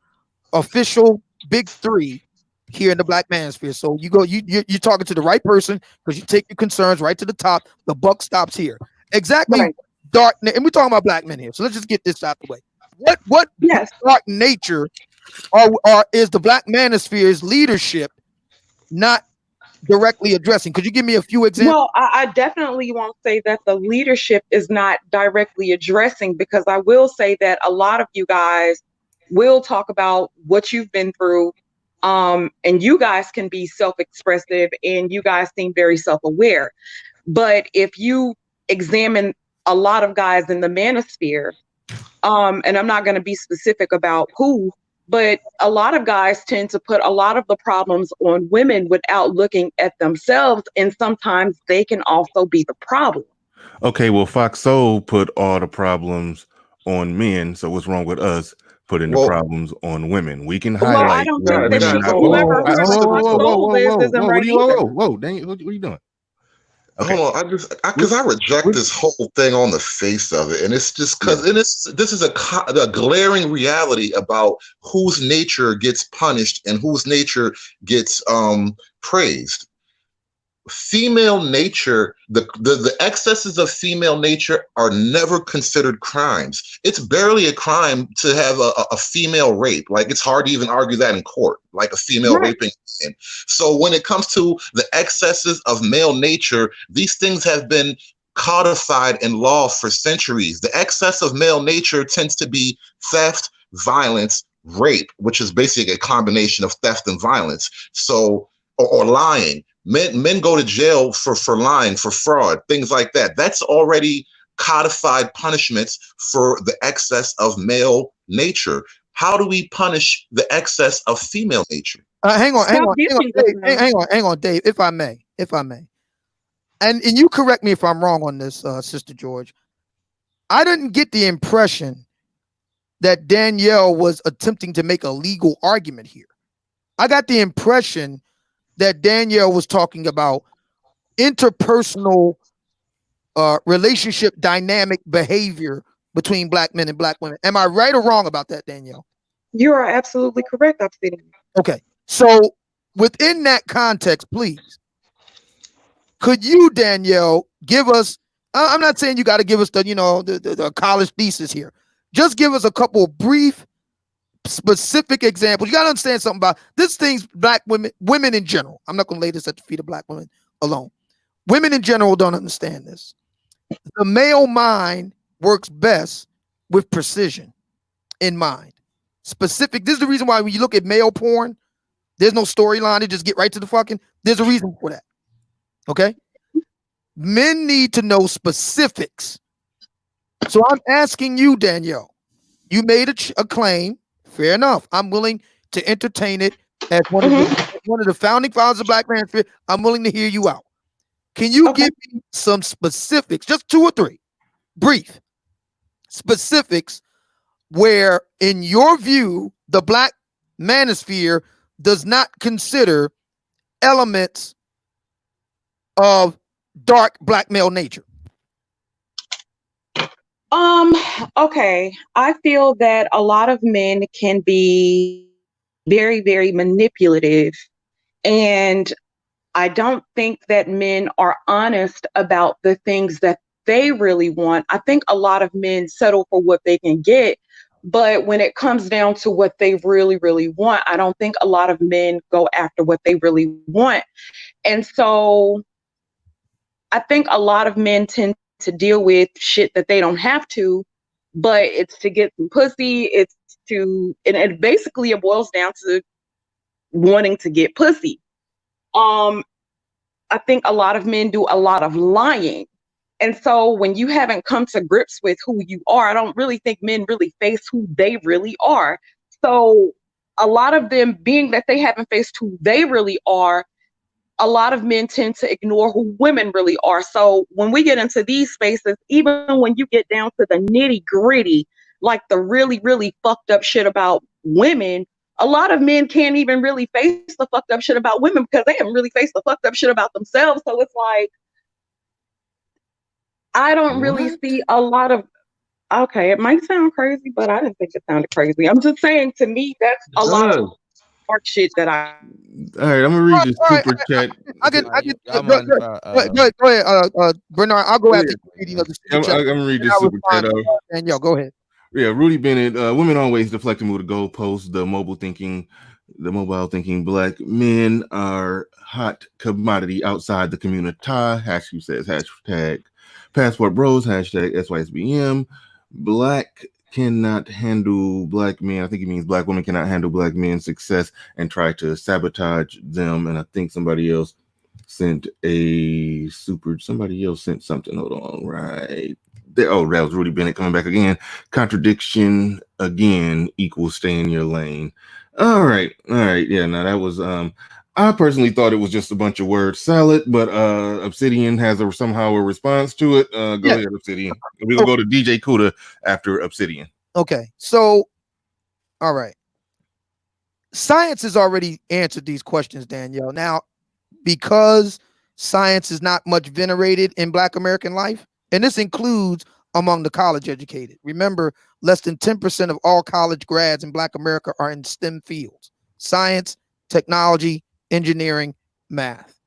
official big 3 here in the Black Manosphere. So you're talking to the right person, because you take your concerns right to the top. The buck stops here. Exactly. Right. Dark, and we're talking about black men here. So let's just get this out the way. What dark nature is the Black Manosphere's leadership not directly addressing? Could you give me a few examples? Well, I definitely won't say that the leadership is not directly addressing, because I will say that a lot of you guys will talk about what you've been through. And you guys can be self-expressive, and you guys seem very self-aware. But if you examine a lot of guys in the manosphere, and I'm not going to be specific about who, but a lot of guys tend to put a lot of the problems on women without looking at themselves. And sometimes they can also be the problem. Okay, well, Fox Soul put all the problems on men. So what's wrong with us putting the problems on women? We can highlight. Well, I don't think that whoever Soul is isn't right either. Whoa, dang, what are you doing? Okay. Hold on, because I reject this whole thing on the face of it, and it's just because this is a glaring reality about whose nature gets punished and whose nature gets praised. female nature, the excesses of female nature are never considered crimes. It's barely a crime to have a female rape. Like, it's hard to even argue that in court, like a female raping man. So when it comes to the excesses of male nature, these things have been codified in law for centuries. The excess of male nature tends to be theft, violence, rape, which is basically a combination of theft and violence. So, or lying. Men go to jail for lying, for fraud, things like that. That's already codified punishments for the excess of male nature. How do we punish the excess of female nature? Hang on, Dave, if I may. And you correct me if I'm wrong on this, Sister George. I didn't get the impression that Danielle was attempting to make a legal argument here. I got the impression that Danielle was talking about interpersonal relationship dynamic behavior between black men and black women. Am I right or wrong about that, Danielle? You are absolutely correct, Obsidian. Okay. So within that context, please, could you, Danielle, give us, I'm not saying you got to give us the college thesis here. Just give us a couple of brief, specific examples. You got to understand something about this thing's black women in general. I'm not going to lay this at the feet of black women alone. Women in general don't understand this. The male mind works best with precision in mind. Specific. This is the reason why when you look at male porn, there's no storyline. They just get right to the fucking. There's a reason for that. Okay? Men need to know specifics. So I'm asking you, Danielle, you made a claim. Fair enough. I'm willing to entertain it as one of the founding fathers of Black Man's. I'm willing to hear you out. Can you give me some specifics, just 2 or 3, brief specifics, where, in your view, the Black manosphere does not consider elements of dark black male nature? Okay. I feel that a lot of men can be very, very manipulative, and I don't think that men are honest about the things that they really want. I think a lot of men settle for what they can get, but when it comes down to what they really, really want, I don't think a lot of men go after what they really want. And so I think a lot of men tend to deal with shit that they don't have to, but it's to get some pussy. It's to, and it basically it boils down to wanting to get pussy. I think a lot of men do a lot of lying. And so when you haven't come to grips with who you are, I don't really think men really face who they really are. So a lot of them, being that they haven't faced who they really are, a lot of men tend to ignore who women really are. So when we get into these spaces, even when you get down to the nitty gritty, like the really, really fucked up shit about women, a lot of men can't even really face the fucked up shit about women because they haven't really faced the fucked up shit about themselves. So it's like, I don't really see a lot of, okay, it might sound crazy, but I didn't think it sounded crazy. I'm just saying, to me, that's a lot of dark shit that I. All right, I'm gonna read this super chat. Go ahead, Bernard. I'll go after the reading of the super chat. I'm gonna read this super chat. And yo, go ahead. Yeah, Rudy Bennett. Women always deflecting with the goalposts. The mobile thinking black men are hot commodity outside the community. Hashtag says hashtag passport bros, hashtag SYSBM. Black cannot handle black men. I think he means black women cannot handle black men's success and try to sabotage them. And I think somebody else sent something. Hold on, right there. Oh, that was Rudy Bennett coming back again. Contradiction again equals stay in your lane. All right. Yeah, now that was I personally thought it was just a bunch of word salad, but Obsidian has somehow a response to it. Go ahead, Obsidian. We're gonna go to DJ Kuda after Obsidian. Okay, so all right. Science has already answered these questions, Danielle. Now, because science is not much venerated in Black American life, and this includes among the college educated. Remember, less than 10% of all college grads in Black America are in STEM fields: science, technology, engineering, math.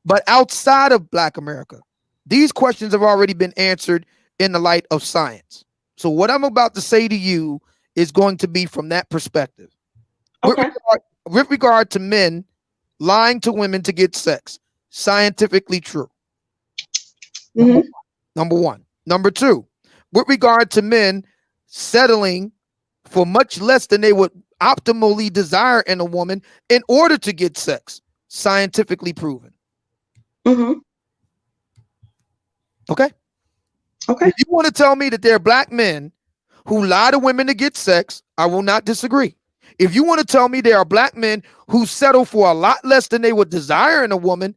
But outside of Black America, these questions have already been answered in the light of science. So what I'm about to say to you is going to be from that perspective. Okay. With regard to men lying to women to get sex, scientifically true. Number one. Number two, with regard to men settling for much less than they would optimally desire in a woman in order to get sex, scientifically proven. Okay. If you want to tell me that there are Black men who lie to women to get sex, I will not disagree. If you want to tell me there are Black men who settle for a lot less than they would desire in a woman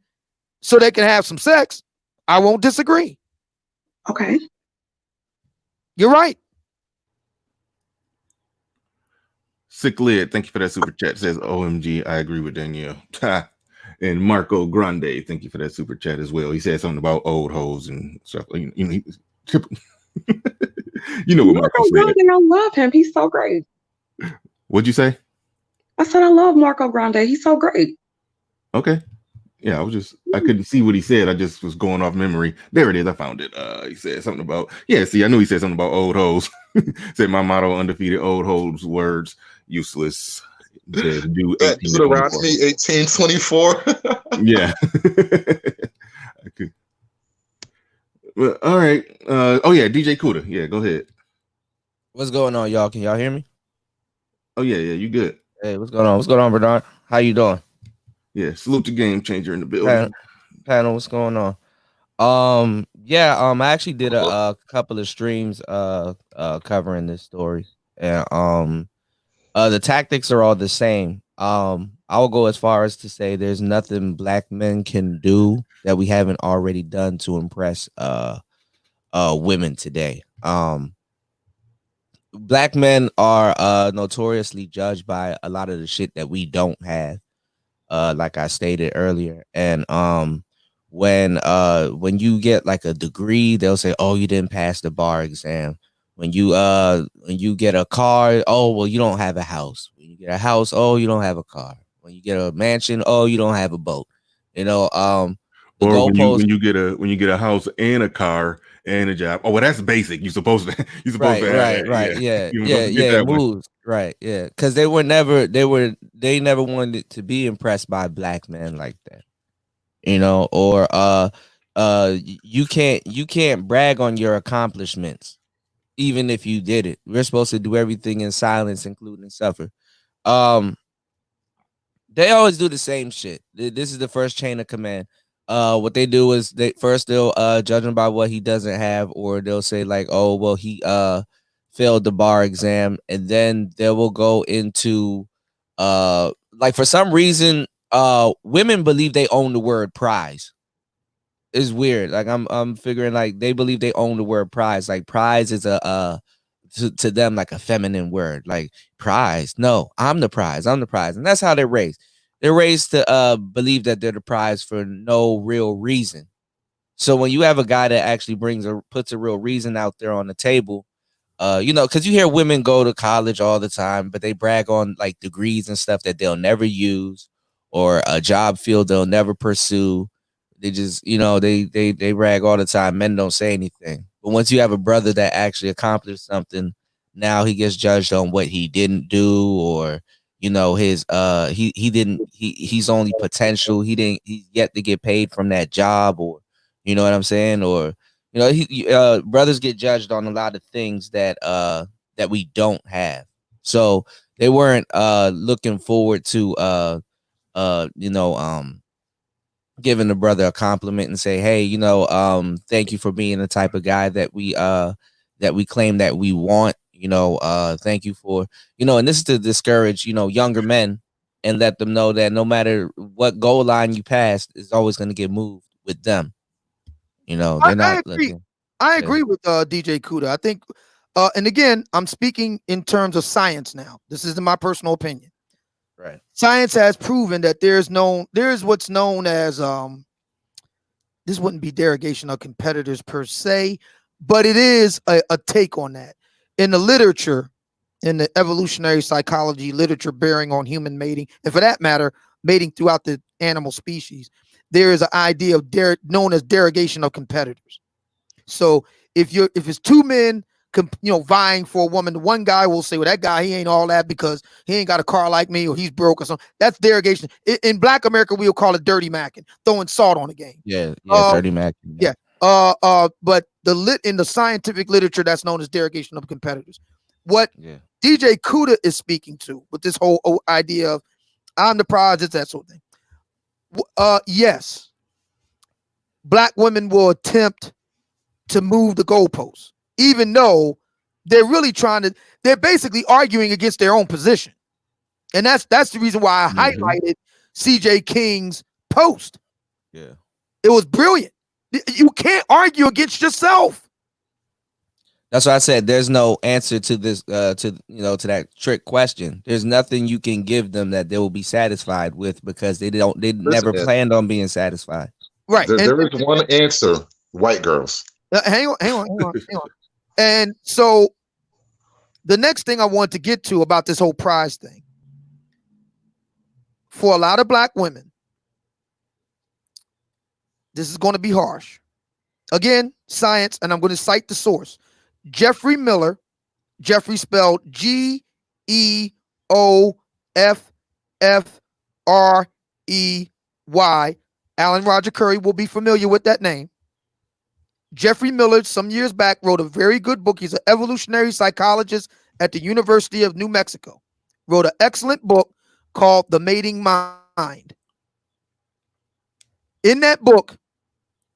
so they can have some sex, I won't disagree. Okay. You're right. Sick Lid, thank you for that super chat. Says OMG, I agree with Danielle. And Marco Grande, thank you for that super chat as well. He said something about old hoes and stuff. You know, you know what Marco said. Grande, I love him. He's so great. What'd you say? I said I love Marco Grande. He's so great. Okay. Yeah, I couldn't see what he said. I just was going off memory. There it is. I found it. He said something about, I knew he said something about old hoes. Said my motto, undefeated, old hoes, words, useless. Said, do that put around me 1824. Yeah. I could. Well, all right. DJ Kuda. Yeah, go ahead. What's going on, y'all? Can y'all hear me? Oh yeah, you good. Hey, what's going on? What's going on, Bernard? How you doing? Yeah, salute the game changer in the building. Panel, what's going on? I actually did a couple of streams covering this story. And the tactics are all the same. I will go as far as to say there's nothing Black men can do that we haven't already done to impress women today. Black men are notoriously judged by a lot of the shit that we don't have. Like I stated earlier, and when you get like a degree, they'll say, "Oh, you didn't pass the bar exam." When you get a car, oh well, you don't have a house. When you get a house, oh, you don't have a car. When you get a mansion, oh, you don't have a boat. You know, or when you get a house and a car and a job. Oh, well, that's basic. You're supposed to have that. Right. Yeah. Moves. Right. Yeah. Because they never wanted to be impressed by Black men like that. You know, or you can't brag on your accomplishments, even if you did it. We're supposed to do everything in silence, including suffer. They always do the same shit. This is the first chain of command. What they do is they'll judge him by what he doesn't have, or they'll say like, oh well, he failed the bar exam, and then they will go into like for some reason women believe they own the word prize. It's weird. Like I'm figuring like they believe they own the word prize. Like prize is to them like a feminine word. Like prize. No, I'm the prize. And that's how they're raised. They're raised to believe that they're the prize for no real reason. So when you have a guy that actually puts a real reason out there on the table, because you hear women go to college all the time, but they brag on like degrees and stuff that they'll never use, or a job field they'll never pursue. They just, they brag all the time. Men don't say anything. But once you have a brother that actually accomplished something, now he gets judged on what he didn't do, or his he's only potential. He's yet to get paid from that job, or you know what I'm saying, or brothers get judged on a lot of things that we don't have. So they weren't looking forward to giving the brother a compliment and say, hey, thank you for being the type of guy that we claim that we want. Thank you for, and this is to discourage, younger men and let them know that no matter what goal line you pass, is always going to get moved with them. They're not. I agree with DJ Kuda. I think, and again, I'm speaking in terms of science now. This is my personal opinion. Right. Science has proven that there is what's known as this wouldn't be derogation of competitors per se, but it is a take on that. In the literature, in the evolutionary psychology literature bearing on human mating, and for that matter, mating throughout the animal species, there is an idea of known as derogation of competitors. So if it's two men, vying for a woman, the one guy will say, well, that guy, he ain't all that because he ain't got a car like me or he's broke or something. That's derogation. In Black America, we'll call it dirty macking, throwing salt on the game. Yeah, dirty macking. Yeah. But in the scientific literature, that's known as derogation of competitors. What DJ Kuda is speaking to with this whole idea of I'm the prize, it's that sort of thing. Yes, Black women will attempt to move the goalposts, even though they're really they're basically arguing against their own position. And that's the reason why I highlighted CJ King's post. Yeah. It was brilliant. You can't argue against yourself. That's why I said there's no answer to this, to that trick question. There's nothing you can give them that they will be satisfied with because they never planned on being satisfied. Right. There is one answer: white girls. Hang on. And so the next thing I want to get to about this whole prize thing, for a lot of Black women, this is going to be harsh. Again, science, and I'm going to cite the source. Jeffrey Miller, Jeffrey spelled Geoffrey, Alan Roger Curry will be familiar with that name. Jeffrey Miller, some years back, wrote a very good book. He's an evolutionary psychologist at the University of New Mexico. Wrote an excellent book called The Mating Mind. In that book,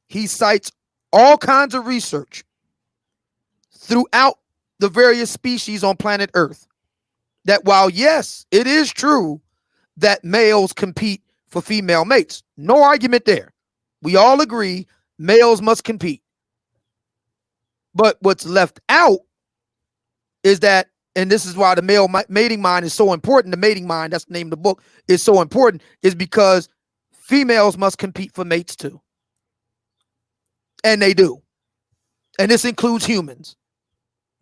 he cites all kinds of research throughout the various species on planet Earth that while, yes, it is true that males compete for female mates. No argument there. We all agree males must compete. But what's left out is that, and this is why the male mating mind is so important. The mating mind, that's the name of the book, is so important, is because females must compete for mates too. And they do. And this includes humans.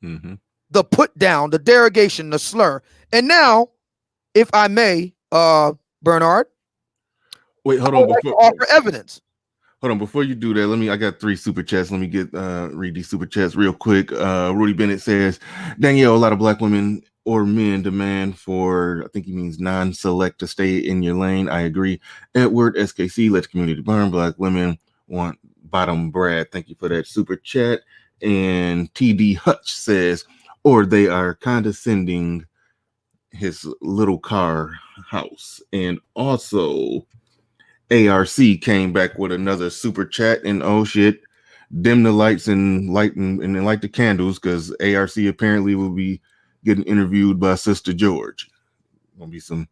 Mm-hmm. The put down, the derogation, the slur. And now, if I may, Bernard. Wait, hold on. Offer evidence. Hold on, before you do that, I got 3 super chats. Let me read these super chats real quick. Rudy Bennett says, Danielle, a lot of Black women or men demand for, I think he means non-select, to stay in your lane. I agree. Edward SKC, let's community burn. Black women want bottom Brad. Thank you for that super chat. And TD Hutch says, or they are condescending his little car house. And also ARC came back with another super chat, and oh shit, dim the lights and light the candles, because ARC apparently will be getting interviewed by Sister George. Gonna be some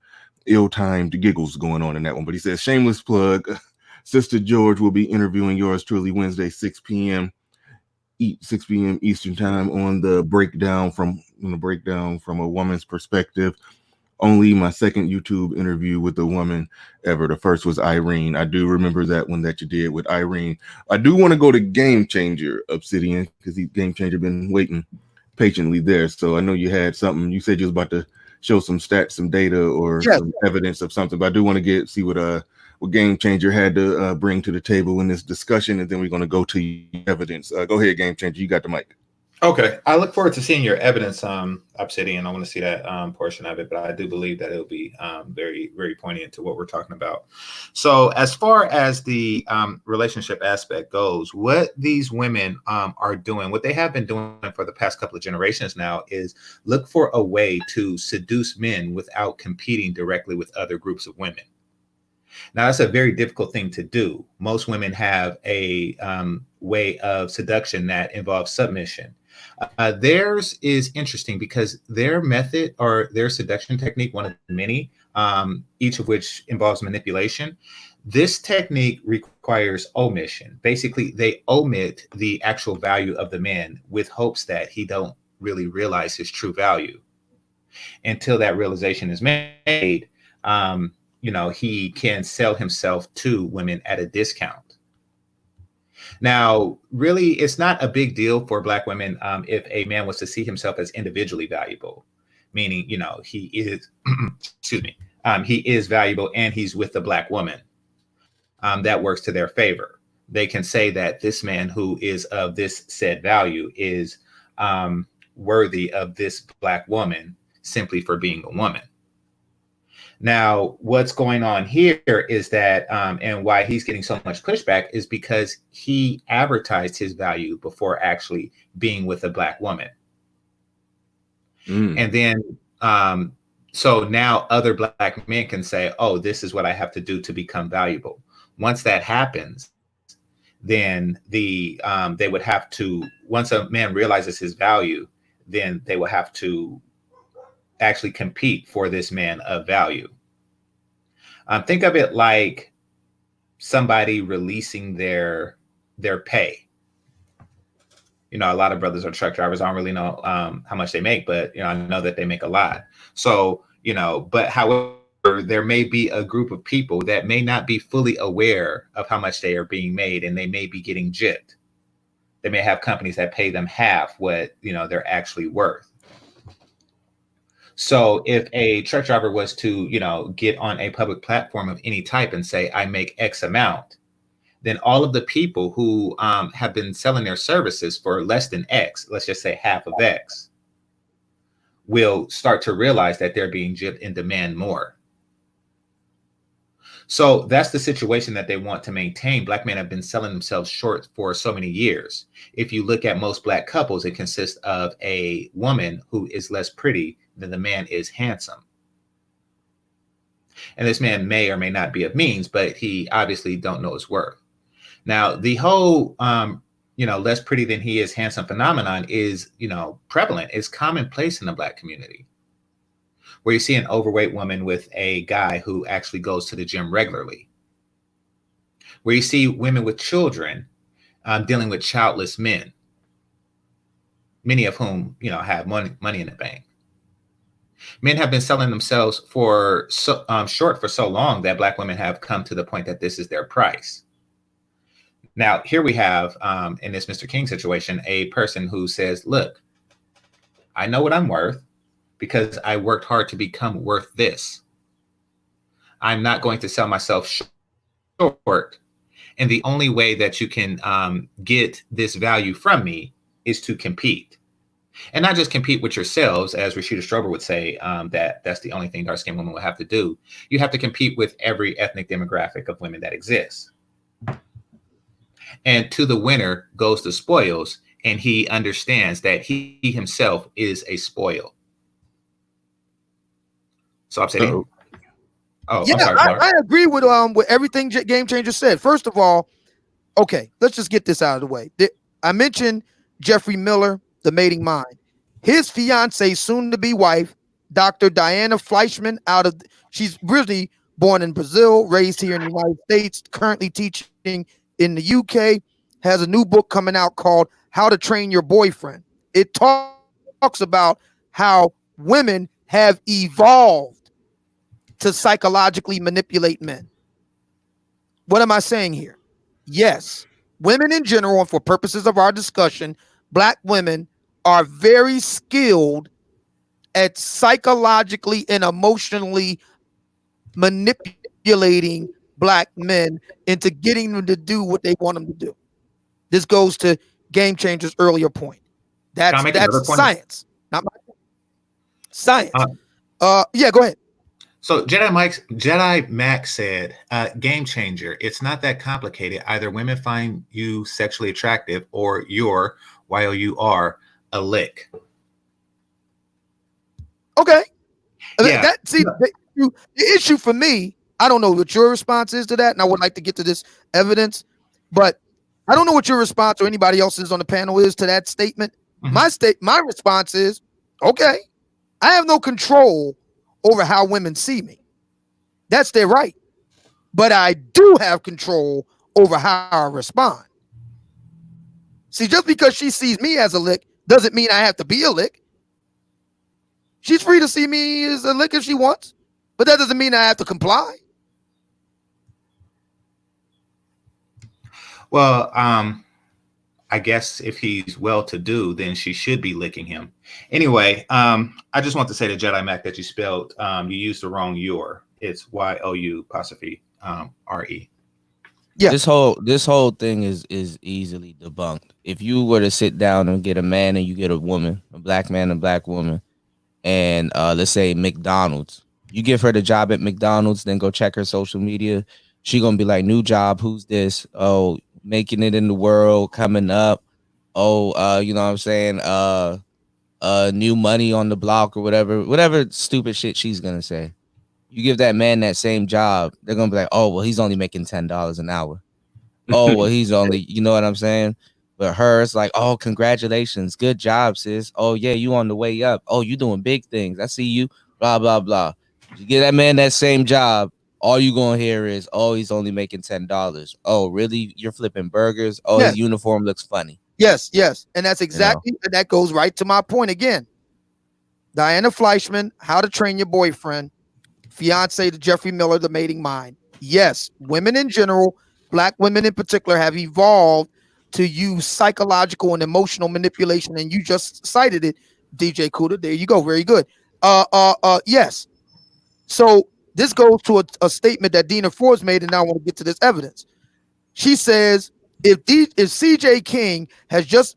ill-timed giggles going on in that one. But he says, shameless plug, Sister George will be interviewing yours truly Wednesday, 6 p.m. Eastern time on the breakdown from a woman's perspective. Only my second YouTube interview with a woman ever. The first was Irene. I do remember that one that you did with Irene. I do want to go to Game Changer, Obsidian, because Game Changer been waiting patiently there. So I know you had something. You said you was about to show some stats, some data, or some evidence of something. But I do want to see what Game Changer had to bring to the table in this discussion, and then we're going to go to evidence. Go ahead, Game Changer. You got the mic. Okay, I look forward to seeing your evidence, Obsidian. I want to see that portion of it, but I do believe that it'll be very, very poignant to what we're talking about. So as far as the relationship aspect goes, what these women are doing, what they have been doing for the past couple of generations now, is look for a way to seduce men without competing directly with other groups of women. Now, that's a very difficult thing to do. Most women have a way of seduction that involves submission. Theirs is interesting because their method or their seduction technique, one of many, each of which involves manipulation. This technique requires omission. Basically, they omit the actual value of the man with hopes that he don't really realize his true value. Until that realization is made, he can sell himself to women at a discount. Now, really, it's not a big deal for Black women if a man was to see himself as individually valuable, meaning, he is, he is valuable and he's with a Black woman. that works to their favor. They can say that this man who is of this said value is worthy of this Black woman simply for being a woman. Now, what's going on here is that, and why he's getting so much pushback is because he advertised his value before actually being with a Black woman. And then, so now other Black men can say, oh, this is what I have to do to become valuable. Once that happens, then they would have to, once a man realizes his value, then they will have to actually compete for this man of value. Think of it like somebody releasing their pay. You know, a lot of brothers are truck drivers. I don't really know how much they make, but, you know, I know that they make a lot. So, you know, but however, there may be a group of people that may not be fully aware of how much they are being made, and they may be getting gypped. They may have companies that pay them half what, you know, they're actually worth. So if a truck driver was to, you know, get on a public platform of any type and say, I make X amount, then all of the people who have been selling their services for less than X, let's just say half of X, will start to realize that they're being gypped and demand more. So that's the situation that they want to maintain. Black men have been selling themselves short for so many years. If you look at most Black couples, it consists of a woman who is less pretty than the man is handsome. And this man may or may not be of means, but he obviously don't know his worth. Now, the whole, you know, less pretty than he is handsome phenomenon is, you know, prevalent. It's commonplace in the Black community, where you see an overweight woman with a guy who actually goes to the gym regularly, where you see women with children dealing with childless men, many of whom, you know, have money in the bank. Men have been selling themselves for short for so long that Black women have come to the point that this is their price. Now, here we have, in this Mr. King situation, a person who says, look, I know what I'm worth because I worked hard to become worth this. I'm not going to sell myself short. And the only way that you can get this value from me is to compete. And not just compete with yourselves, as Rashida Strober would say, that's the only thing dark-skinned women will have to do. You have to compete with every ethnic demographic of women that exists. And to the winner goes the spoils, and he understands that he himself is a spoil. So I'm saying, yeah, I'm sorry, I agree with everything Game Changer said. First of all, okay, let's just get this out of the way. I mentioned Jeffrey Miller, The Mating Mind. His fiance, soon-to-be wife, Dr. Diana Fleischman, she's originally born in Brazil, raised here in the United States, currently teaching in the UK, has a new book coming out called How to Train Your Boyfriend. It talks about how women have evolved to psychologically manipulate men. What am I saying here? Yes, women in general, and for purposes of our discussion, Black women are very skilled at psychologically and emotionally manipulating Black men into getting them to do what they want them to do. This goes to Game Changer's earlier point. That's science, not my point. Science. Yeah, go ahead. So Jedi Max said, Game Changer, it's not that complicated. Either women find you sexually attractive or you're, while you are, a lick. Okay. Yeah. The issue for me, I don't know what your response is to that, and I would like to get to this evidence, but I don't know what your response or anybody else's on the panel is to that statement. Mm-hmm. My response is, okay, I have no control over how women see me. That's their right. But I do have control over how I respond. See, just because she sees me as a lick doesn't mean I have to be a lick. She's free to see me as a lick if she wants, but that doesn't mean I have to comply. Well, I guess if he's well-to-do, then she should be licking him. Anyway, I just want to say to Jedi Mac that you spelled, you used the wrong your. It's Y-O-U apostrophe R-E. Yeah. This whole thing is easily debunked. If you were to sit down and get a man and you get a woman, a black man and black woman, and let's say McDonald's, you give her the job at McDonald's, then go check her social media, she gonna be like, new job, who's this? Oh, making it in the world, coming up. Oh, you know what I'm saying? New money on the block or whatever stupid shit she's gonna say. You give that man that same job, they're gonna be like, oh, well, he's only making $10 an hour. Oh, well, he's only, you know what I'm saying? But her, it's like, oh, congratulations, good job, sis. Oh yeah, you on the way up. Oh, you doing big things. I see you. Blah blah blah. You give that man that same job, all you gonna hear is, oh, he's only making $10. Oh, really? You're flipping burgers? Oh, Yes. his uniform looks funny. Yes, and that's exactly, and that goes right to my point again. Diana Fleischman, How to Train Your Boyfriend, fiance to Jeffrey Miller, The Mating Mind. Yes, women in general, black women in particular, have evolved to use psychological and emotional manipulation, and you just cited it, DJ Kuda. There you go, very good. Yes. So this goes to a statement that Dina Forbes made, and now I want to get to this evidence. She says, if CJ King had just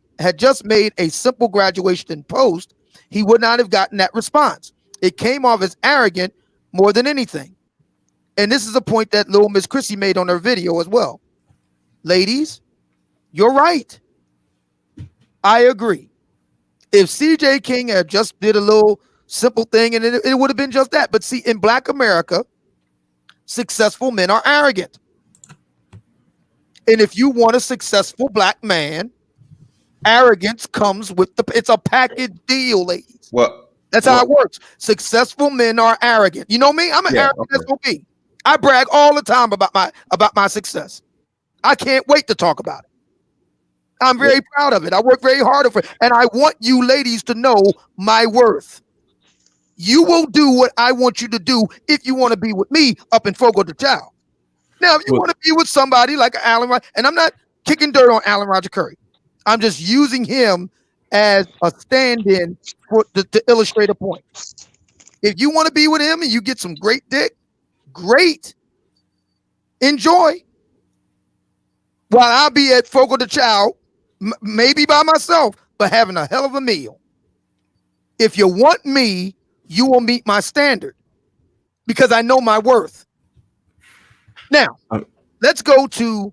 made a simple graduation post, he would not have gotten that response. It came off as arrogant more than anything. And this is a point that little Miss Chrissy made on her video as well. Ladies, you're right. I agree. If CJ King had just did a little simple thing, and it would have been just that. But see, in Black America, successful men are arrogant. And if you want a successful black man, arrogance comes with it's a package deal, ladies. That's how it works. Successful men are arrogant. You know me? I'm an arrogant SOB. I brag all the time about my success. I can't wait to talk about it. I'm very proud of it. I work very hard for it. And I want you ladies to know my worth. You will do what I want you to do if you want to be with me up in Fogo de Chao. Now, if you want to be with somebody like Alan, and I'm not kicking dirt on Alan Roger Curry, I'm just using him as a stand-in to illustrate a point. If you want to be with him and you get some great dick, great. Enjoy. While I'll be at Fogo de Chao, maybe by myself, but having a hell of a meal. If you want me, you will meet my standard because I know my worth. Now, let's go to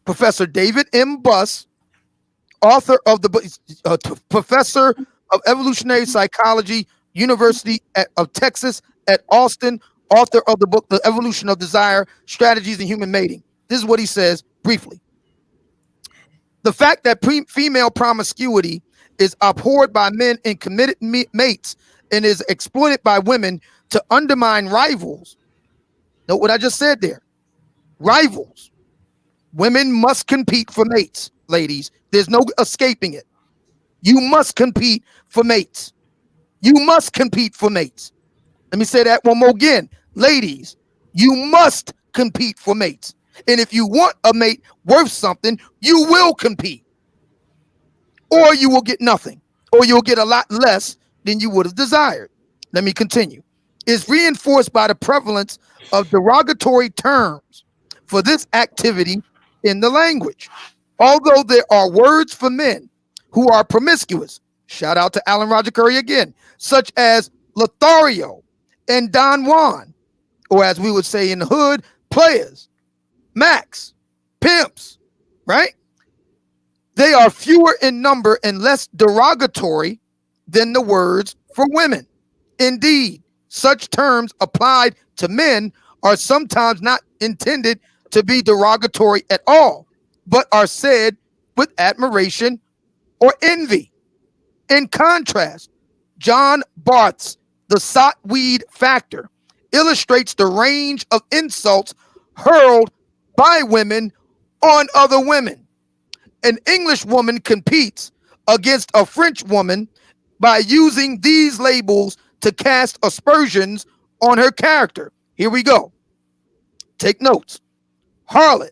Professor David M. Buss, author of the book, professor of evolutionary psychology, University of Texas at Austin, author of the book, The Evolution of Desire, Strategies in Human Mating. This is what he says briefly. The fact that female promiscuity is abhorred by men and committed mates and is exploited by women to undermine rivals. Note what I just said there. Rivals. Women must compete for mates, ladies. There's no escaping it. You must compete for mates. You must compete for mates. Let me say that one more again. Ladies, you must compete for mates. And if you want a mate worth something, you will compete. Or you will get nothing. Or you'll get a lot less than you would have desired. Let me continue. Is reinforced by the prevalence of derogatory terms for this activity in the language. Although there are words for men who are promiscuous, shout out to Alan Roger Curry again, such as Lothario and Don Juan, or as we would say in the hood, players, Max, pimps, right? They are fewer in number and less derogatory than the words for women. Indeed, such terms applied to men are sometimes not intended to be derogatory at all, but are said with admiration or envy. In contrast, John Barth's The Sotweed Factor illustrates the range of insults hurled by women on other women. An English woman competes against a French woman by using these labels to cast aspersions on her character. Here we go. Take notes. Harlot,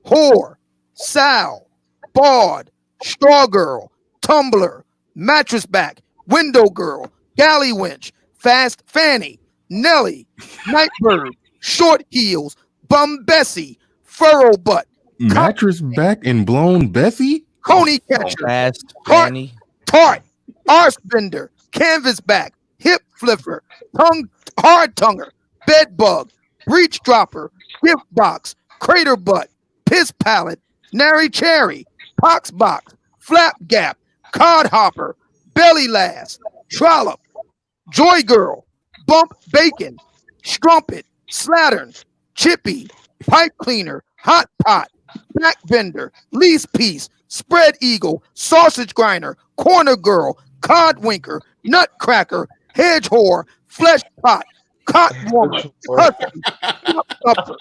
whore, sow, bawd, straw girl, tumbler, mattress back, window girl, galley wench, fast fanny, Nelly, nightbird, short heels, bum Bessie, furrow butt, mattress back and blown Bessie, coney catcher, Fast tart, Fanny. arse bender, canvas back, hip flipper, hard tonguer, bed bug, breech dropper, gift box, crater butt, piss pallet, nary cherry, pox box, flap gap, cod hopper, belly lass, trollop, joy girl, bump bacon, strumpet, slattern, chippy, pipe cleaner, hot pot, back bender, lease piece, spread eagle, sausage grinder, corner girl, cod winker, nutcracker, hedge whore, flesh pot, cot woman, husky, upper.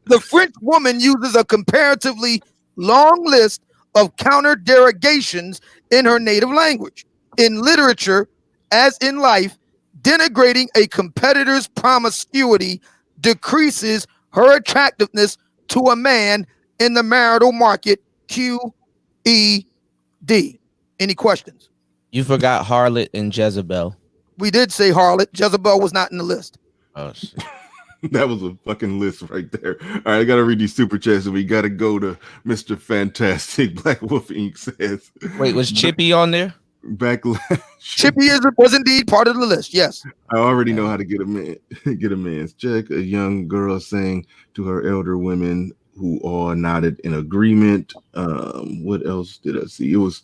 The French woman uses a comparatively long list of counter derogations in her native language. In literature, as in life, denigrating a competitor's promiscuity decreases her attractiveness to a man in the marital market. QED. Any questions? You forgot harlot and Jezebel. We did say harlot. Jezebel was not in the list. Oh shit. That was a fucking list right there. All right, I gotta read these super chats, and we gotta go to Mr. Fantastic. Black Wolf Inc. says, Wait, was Chippy on there? Backlash. Chippy was indeed part of the list. Yes. I already know how to get a man's check. A young girl saying to her elder women who all nodded in agreement. What else did I see? It was,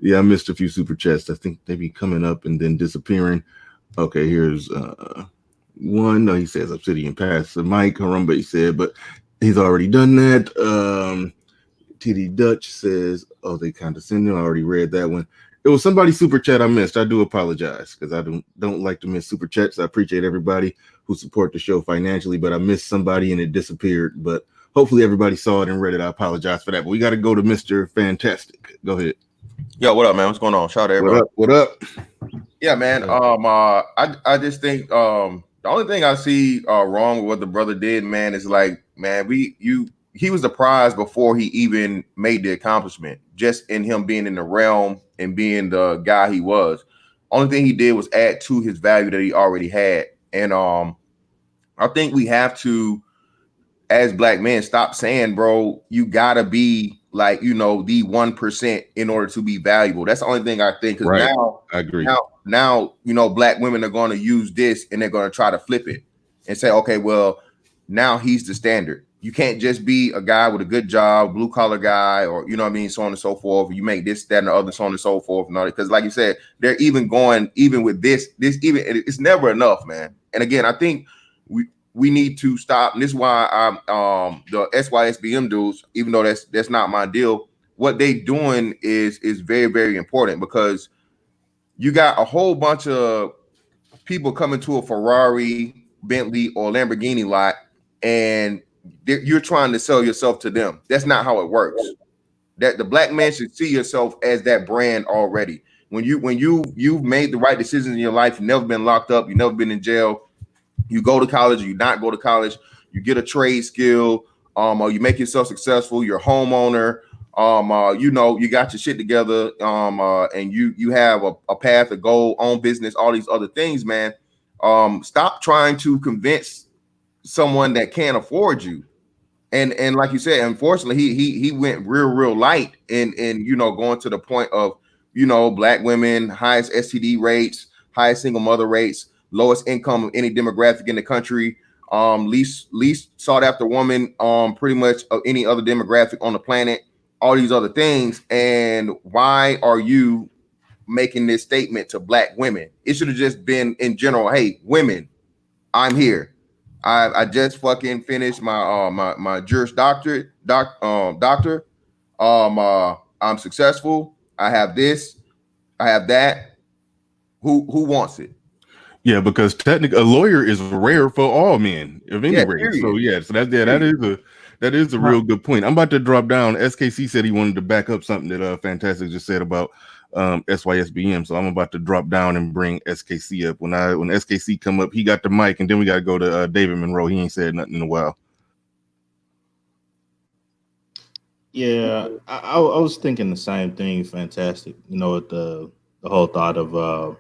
I missed a few super chats. I think they be coming up and then disappearing. Okay, here's one. No, he says Obsidian passed the mic. Harumba, he said, but he's already done that. TD Dutch says, oh, they condescending. I already read that one. It was somebody's super chat I missed. I do apologize because I don't like to miss super chats. I appreciate everybody who support the show financially, but I missed somebody and it disappeared. But hopefully everybody saw it and read it. I apologize for that. But we got to go to Mr. Fantastic. Go ahead. Yo, what up, man? What's going on? Shout out to everybody. What up? Yeah, man. I just think the only thing I see wrong with what the brother did, man, is like, man, he was the prize before he even made the accomplishment, just in him being in the realm and being the guy he was. Only thing he did was add to his value that he already had. And I think we have to, as black men, stop saying, bro, you gotta be like, the 1% in order to be valuable. That's the only thing I think. Because now I agree. Now, black women are going to use this and they're going to try to flip it and say, okay, well, now he's the standard. You can't just be a guy with a good job, blue collar guy, or so on and so forth. You make this, that, and the other, so on and so forth. Because like you said, they're even with this even it's never enough, man. And again, I think we need to stop. And this is why I'm the SYSBM dudes, even though that's not my deal, what they doing is very, very important, because you got a whole bunch of people coming to a Ferrari, Bentley, or Lamborghini lot, and you're trying to sell yourself to them. That's not how it works. That the black man should see yourself as that brand already. When you've made the right decisions in your life, you've never been locked up, you've never been in jail, you go to college, you not go to college, you get a trade skill, or you make yourself successful, you're a homeowner, you got your shit together, and you have a path to go, own business, all these other things, man. Stop trying to convince someone that can't afford you. And like you said, unfortunately, he went real light in going to the point of black women, highest STD rates, highest single mother rates, lowest income of any demographic in the country, least sought after woman, pretty much of any other demographic on the planet, all these other things. And why are you making this statement to black women? It should have just been in general, hey, women, I'm here. I just fucking finished my my Juris Doctorate, doctor. I'm successful. I have this. I have that. Who wants it? Yeah, because technically a lawyer is rare for all men of any race. So that is a real good point. I'm about to drop down. SKC said he wanted to back up something that Fantastic just said about SYSBM. So I'm about to drop down and bring SKC up. When SKC come up, he got the mic, and then we got to go to David Monroe. He ain't said nothing in a while. Yeah, I was thinking the same thing. Fantastic. With the whole thought of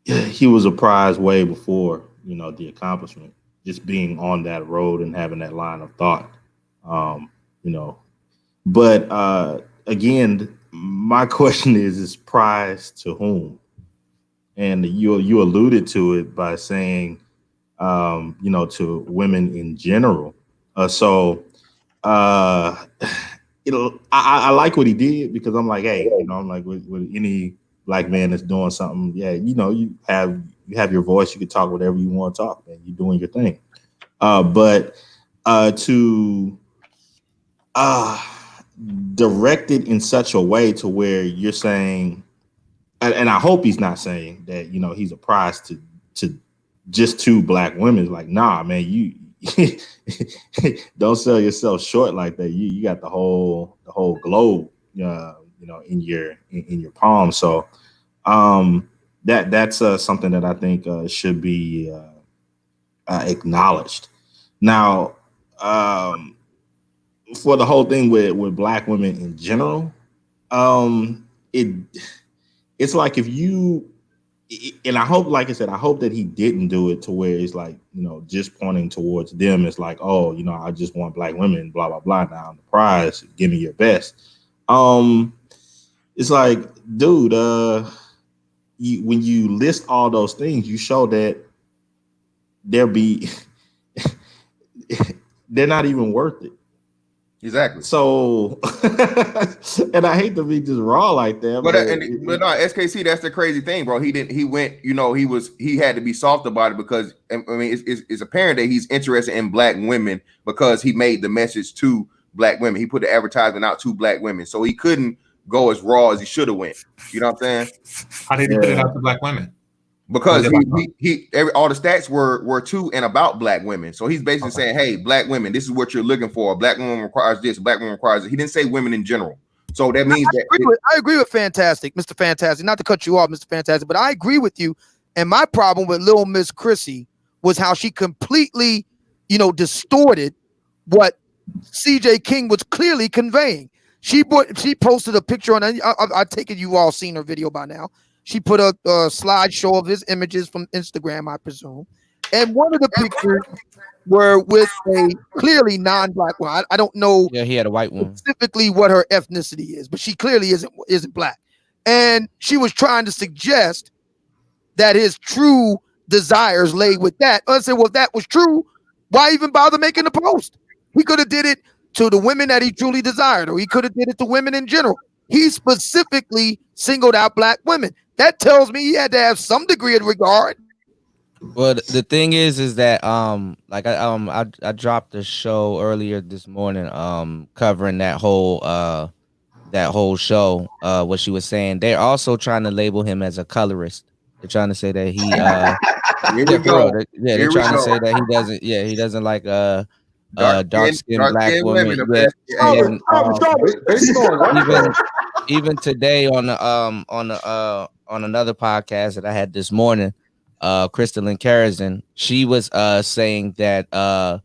he was a prize way before the accomplishment. just being on that road and having that line of thought. But again, my question is prize to whom? And you alluded to it by saying, to women in general. I like what he did, because I'm like, hey, I'm like, with any black man that's doing something, yeah, you have your voice, you can talk whatever you want to talk, man. You're doing your thing. But to direct it in such a way to where you're saying, and I hope he's not saying that, he's a prize to just two black women. It's like, nah, man, you don't sell yourself short like that. You got the whole globe, in your palm. So that's something that I think should be acknowledged. Now, for the whole thing with black women in general, it's like, if you, and I hope, like I said, I hope that he didn't do it to where it's like, just pointing towards them. It's like, oh, I just want black women, blah, blah, blah. Now the prize, give me your best. It's like, dude, when you list all those things, you show that they're not even worth it. Exactly. So, and I hate to be just raw like that, but no, SKC, that's the crazy thing, bro. He went, he had to be soft about it, because I mean, it's apparent that he's interested in black women, because he made the message to black women. He put the advertisement out to black women, so he couldn't go as raw as he should have went. You know what I'm saying? How did he put it out to black women? Because all the stats were to and about black women. So he's basically saying, hey, black women, this is what you're looking for. A black woman requires this, a black woman requires it. He didn't say women in general. So that means I agree with Fantastic, Mr. Fantastic. Not to cut you off, Mr. Fantastic, but I agree with you. And my problem with Little Miss Chrissy was how she completely, distorted what CJ King was clearly conveying. She posted a picture on, I take it you all seen her video by now. She put a slideshow of his images from Instagram, I presume. And one of the pictures were with a clearly non-black woman. I don't know. Yeah, he had a white woman. Specifically what her ethnicity is, but she clearly isn't black. And she was trying to suggest that his true desires lay with that. I said, well, if that was true, why even bother making the post? He could have did it to the women that he truly desired, or he could have did it to women in general. He specifically singled out black women. That tells me he had to have some degree of regard. Well, the thing is that I dropped a show earlier this morning covering that whole show. What she was saying, they're also trying to label him as a colorist. They're trying to say that he they're trying to say that he doesn't like dark-skinned black women. Even today on another podcast that I had this morning, Crystal and Karazin, she was saying that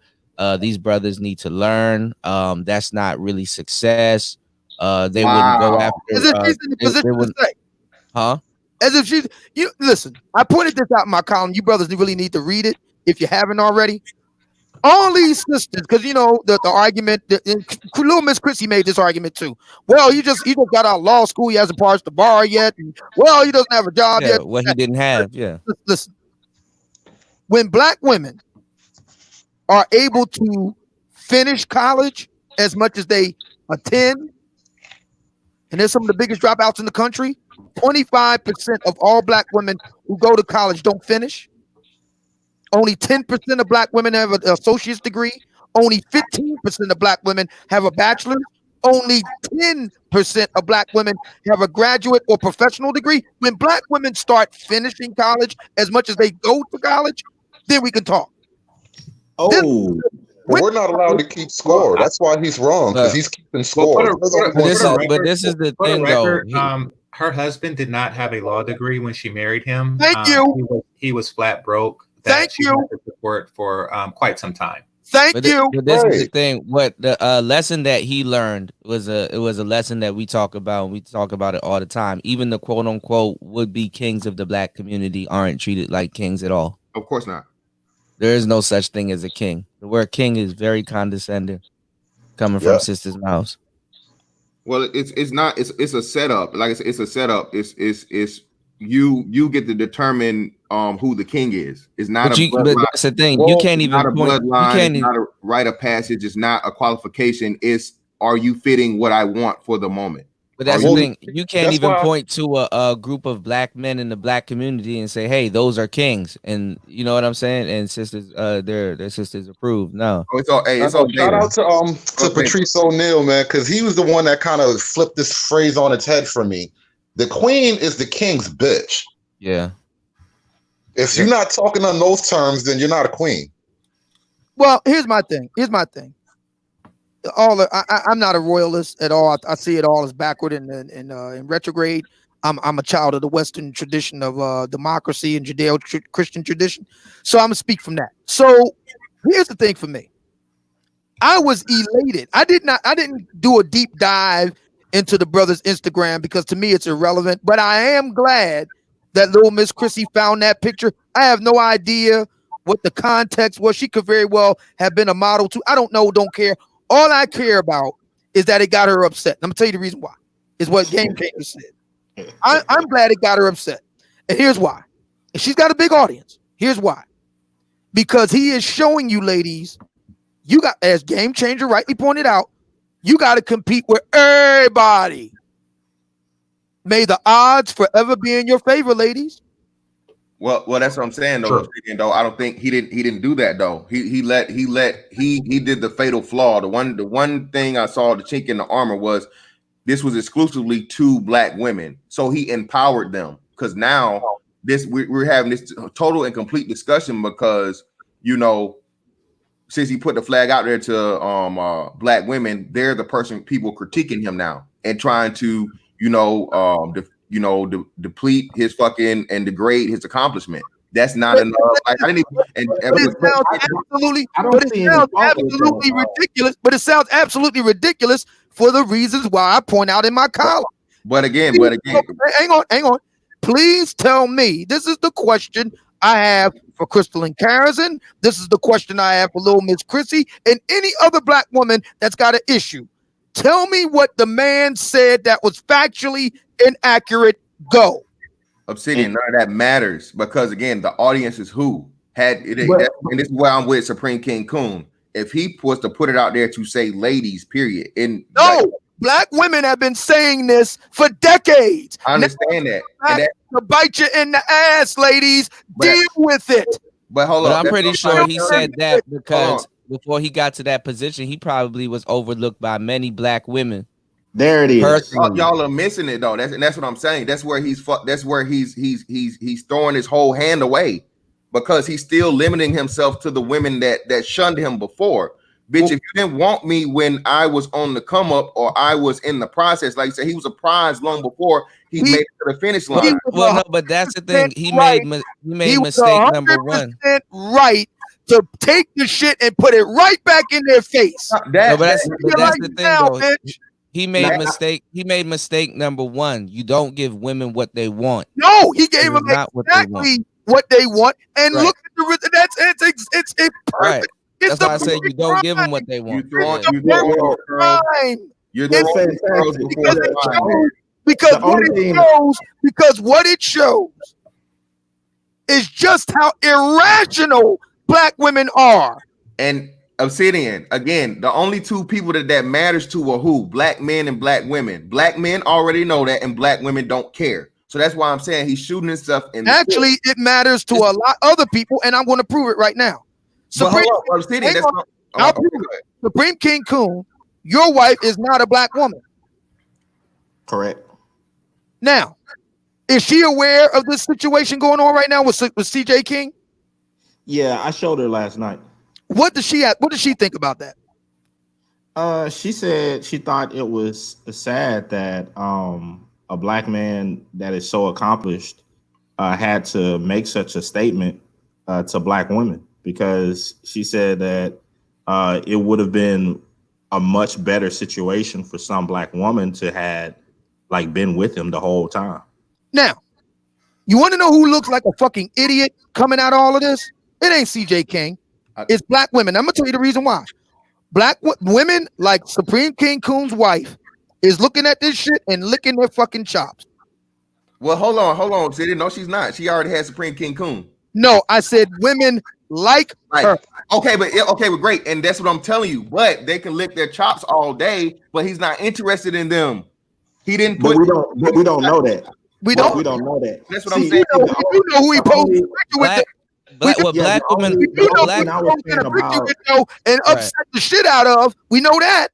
these brothers need to learn. That's not really success. They wouldn't go after. As if she's in the position to say, huh? As if she's listen. I pointed this out in my column. You brothers really need to read it if you haven't already. All these sisters, because the argument, Little Miss Chrissy made this argument too. Well, he just got out of law school. He hasn't passed the bar yet. And, well, he doesn't have a job yet. Well, he didn't have. Yeah. Listen, when black women are able to finish college as much as they attend, and there's some of the biggest dropouts in the country. 25% of all black women who go to college don't finish. Only 10% of black women have an associate's degree. Only 15% of black women have a bachelor's. Only 10% of black women have a graduate or professional degree. When black women start finishing college as much as they go to college, then we can talk. Oh, we're not allowed to keep score. That's why he's wrong, because he's keeping score. But this is the thing, though. Her husband did not have a law degree when she married him. Thank you. He was flat broke. Thank you. Had to support for quite some time. But this is the thing. What the lesson that he learned was a lesson that we talk about. And we talk about it all the time. Even the quote unquote would be kings of the black community aren't treated like kings at all. Of course not. There is no such thing as a king. The word king is very condescending, coming from sister's mouths. Well, it's not. It's a setup. Like it's a setup. It's you get to determine who the king is. It's not But a but bloodline. that's the thing. You can't It's even not a point. You bloodline. can't It's not a rite of passage. It's not a qualification. It's are you fitting what I want for the moment? But that's Are the you- thing. You can't even point to a group of black men in the black community and say, "Hey, those are kings," and you know what I'm saying. And sisters, their sisters approve. No, Oh, it's all. Hey, it's all. Shout out to Patrice O'Neal, man, because he was the one that kind of flipped this phrase on its head for me. The queen is the king's bitch. yeah. If you're not talking on those terms, then you're not a queen. Well, here's my thing. I'm not a royalist at all. I see it all as backward and retrograde. I'm a child of the Western tradition of democracy and Judeo-Christian tradition, so I'm gonna speak from that. So here's the thing for me. I was elated. I didn't do a deep dive into the brother's Instagram because to me it's irrelevant. But I am glad that little Miss Chrissy found that picture. I have no idea what the context was. She could very well have been a model too. I don't know. Don't care. All I care about is that it got her upset. I'm gonna tell you the reason why. Is what Game Changer said. I'm glad it got her upset, and here's why. And she's got a big audience. Here's why. Because he is showing you, ladies, you got, as Game Changer rightly pointed out, you got to compete with everybody. May the odds forever be in your favor, ladies. Well, that's what I'm saying though. Sure. Though I don't think he didn't do that though. He did the fatal flaw. The one thing I saw the chink in the armor was this was exclusively to black women, so he empowered them. Because now we're having this total and complete discussion because since he put the flag out there to black women, they're the people critiquing him now and trying to deplete his fucking and degrade his accomplishment. That's not enough. Like, I didn't even. It sounds absolutely ridiculous. But it sounds absolutely ridiculous for the reasons why I point out in my column. But again, hang on. Please tell me. This is the question I have for Crystal and Karazin. This is the question I have for Little Miss Chrissy and any other black woman that's got an issue. Tell me what the man said that was factually inaccurate. Go. Obsidian, none of that matters because again, the audience is who had it, and this is where I'm with Supreme King Coon. If he was to put it out there to say ladies, period. Black women have been saying this for decades. I understand that. To bite you in the ass, ladies. Deal with it. But hold on. I'm pretty sure he said that because before he got to that position, he probably was overlooked by many black women. There it is. Y'all are missing it though. That's what I'm saying. That's where he's throwing his whole hand away because he's still limiting himself to the women that shunned him before. Bitch, if you didn't want me when I was on the come up or I was in the process, like you said, he was a prize long before he made it to the finish line. Well, no, but that's the thing. He made mistake number one. Right to take the shit and put it right back in their face. That's the thing, though. He made mistake. He made mistake number one. You don't give women what they want. No, he gave them exactly what they want. And look at the it's perfect. Right. That's why I say you don't give them what they want. Because what it shows is just how irrational black women are. And Obsidian, again, the only two people that matters to are who? Black men and black women. Black men already know that, and black women don't care. So that's why I'm saying he's shooting himself in. Actually, it matters to a lot of other people, and I'm going to prove it right now. Supreme King Coon, your wife is not a black woman. Correct. Now, is she aware of this situation going on right now with CJ King? Yeah, I showed her last night. What does she think about that? She said she thought it was sad that a black man that is so accomplished had to make such a statement to black women, because she said that it would have been a much better situation for some black woman to had been with him the whole time. Now, you want to know who looks like a fucking idiot coming out of all of this? It ain't CJ King. It's black women. I'm gonna tell you the reason why. Black women like Supreme King Coon's wife is looking at this shit and licking their fucking chops. Well, hold on. City. No, she's not. She already had Supreme King Coon. No, I said women like her. Okay, but great, and that's what I'm telling you. But they can lick their chops all day, but he's not interested in them. He didn't. But we don't know that. We don't know that. That's what I'm saying. You know who he posed with. Black women, and upset the shit out of. We know that.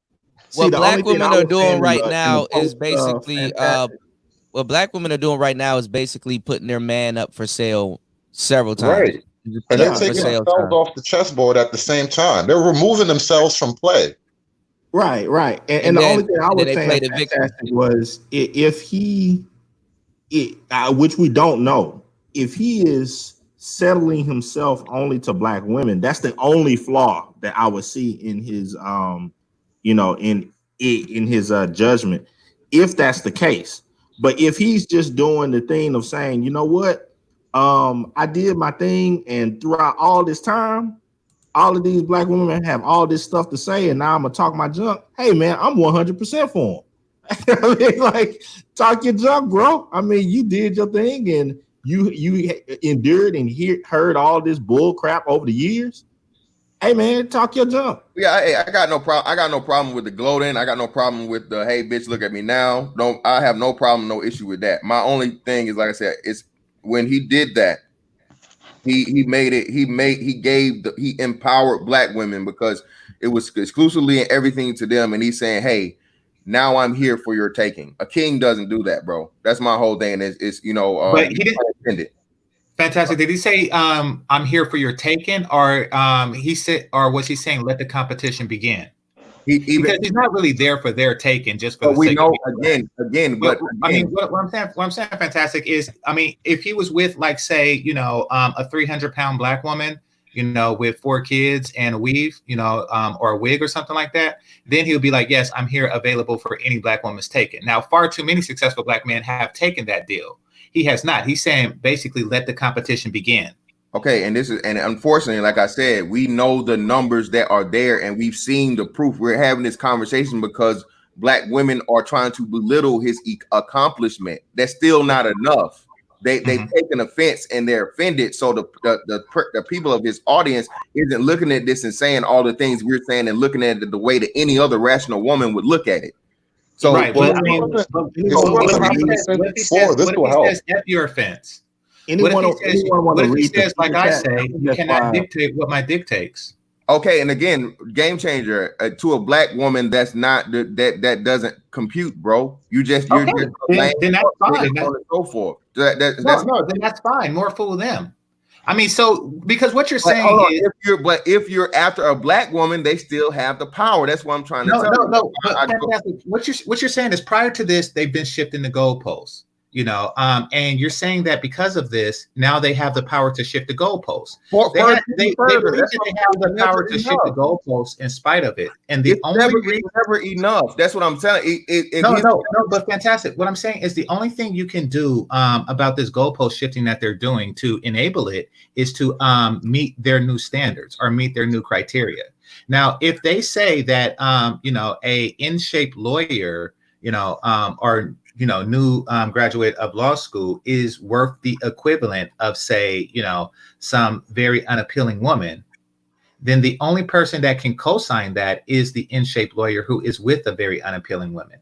What black women are doing right now is basically what black women are doing right now is basically putting their man up for sale several times. Right. And they're taking themselves off the chessboard at the same time. They're removing themselves from play. Right. And the only thing I was saying was if he, which we don't know, if he is settling himself only to black women, that's the only flaw that I would see in his, in his judgment, if that's the case. But if he's just doing the thing of saying, you know what, I did my thing, and throughout all this time, all of these black women have all this stuff to say, and now I'm gonna talk my junk. Hey man, I'm 100% for him. I mean, like, talk your junk, bro. I mean, you did your thing, and you endured and heard all this bull crap over the years. Hey man, talk your junk. Yeah, I got no problem. I got no problem with the gloating. I got no problem with the hey bitch, look at me now. I have no problem, no issue with that. My only thing is, like I said, it's when he did that, he empowered black women because it was exclusively and everything to them, and he's saying, hey, now I'm here for your taking. A king doesn't do that, bro. That's my whole thing. It's but he didn't. Fantastic. Did he say I'm here for your taking, or he said, or was he saying let the competition begin? Because he's not really there for their taking, just for the sake of again. But I mean, what I'm saying, fantastic is, I mean, if he was with, like, say, a 300-pound black woman, with 4 kids and a weave, or a wig or something like that, then he'll be like, yes, I'm here available for any black woman's taken. Now, far too many successful black men have taken that deal. He has not. He's saying basically let the competition begin. Okay, and unfortunately, like I said, we know the numbers that are there, and we've seen the proof. We're having this conversation because black women are trying to belittle his accomplishment. That's still not enough. They've taken offense and they're offended. So the people of his audience isn't looking at this and saying all the things we're saying and looking at it the way that any other rational woman would look at it. So, right, but I mean, what if he says F your offense? What if he says, like I say, you cannot dictate what my dick takes? Okay, and again, game changer to a black woman. That's not that doesn't compute, bro. You're just then that's fine. So forth. Then that's fine. More fool them. I mean, so because what you're saying is, if you're after a black woman, they still have the power. That's what I'm trying to tell you. No. What you're saying is, prior to this, they've been shifting the goalposts. And you're saying that because of this, now they have the power to shift the goalposts. They believe that they have the power to shift the goalposts in spite of it. And the never enough. That's what I'm telling you. No, but fantastic. What I'm saying is the only thing you can do about this goalpost shifting that they're doing to enable it is to meet their new standards or meet their new criteria. Now, if they say that a in-shape lawyer, or new graduate of law school is worth the equivalent of, say, some very unappealing woman, then the only person that can co-sign that is the in-shape lawyer who is with a very unappealing woman.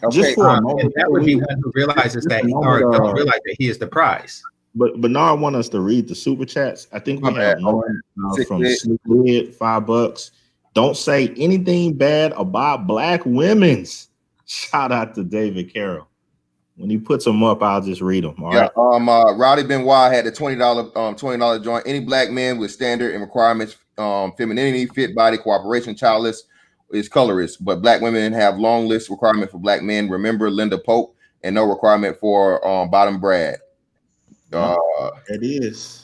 Okay. Just for a moment, and that would be one who realizes that, or don't realize that he is the prize. But now I want us to read the super chats. I think we have one from Slick, $5. Don't say anything bad about black women's. Shout out to David Carroll. When he puts them up, I'll just read them. All right. Rowdy Benoit had a $20 joint. Any black man with standard and requirements, femininity, fit body, cooperation, childless, is colorist. But black women have long list requirement for black men. Remember Linda Pope, and no requirement for bottom Brad. It is.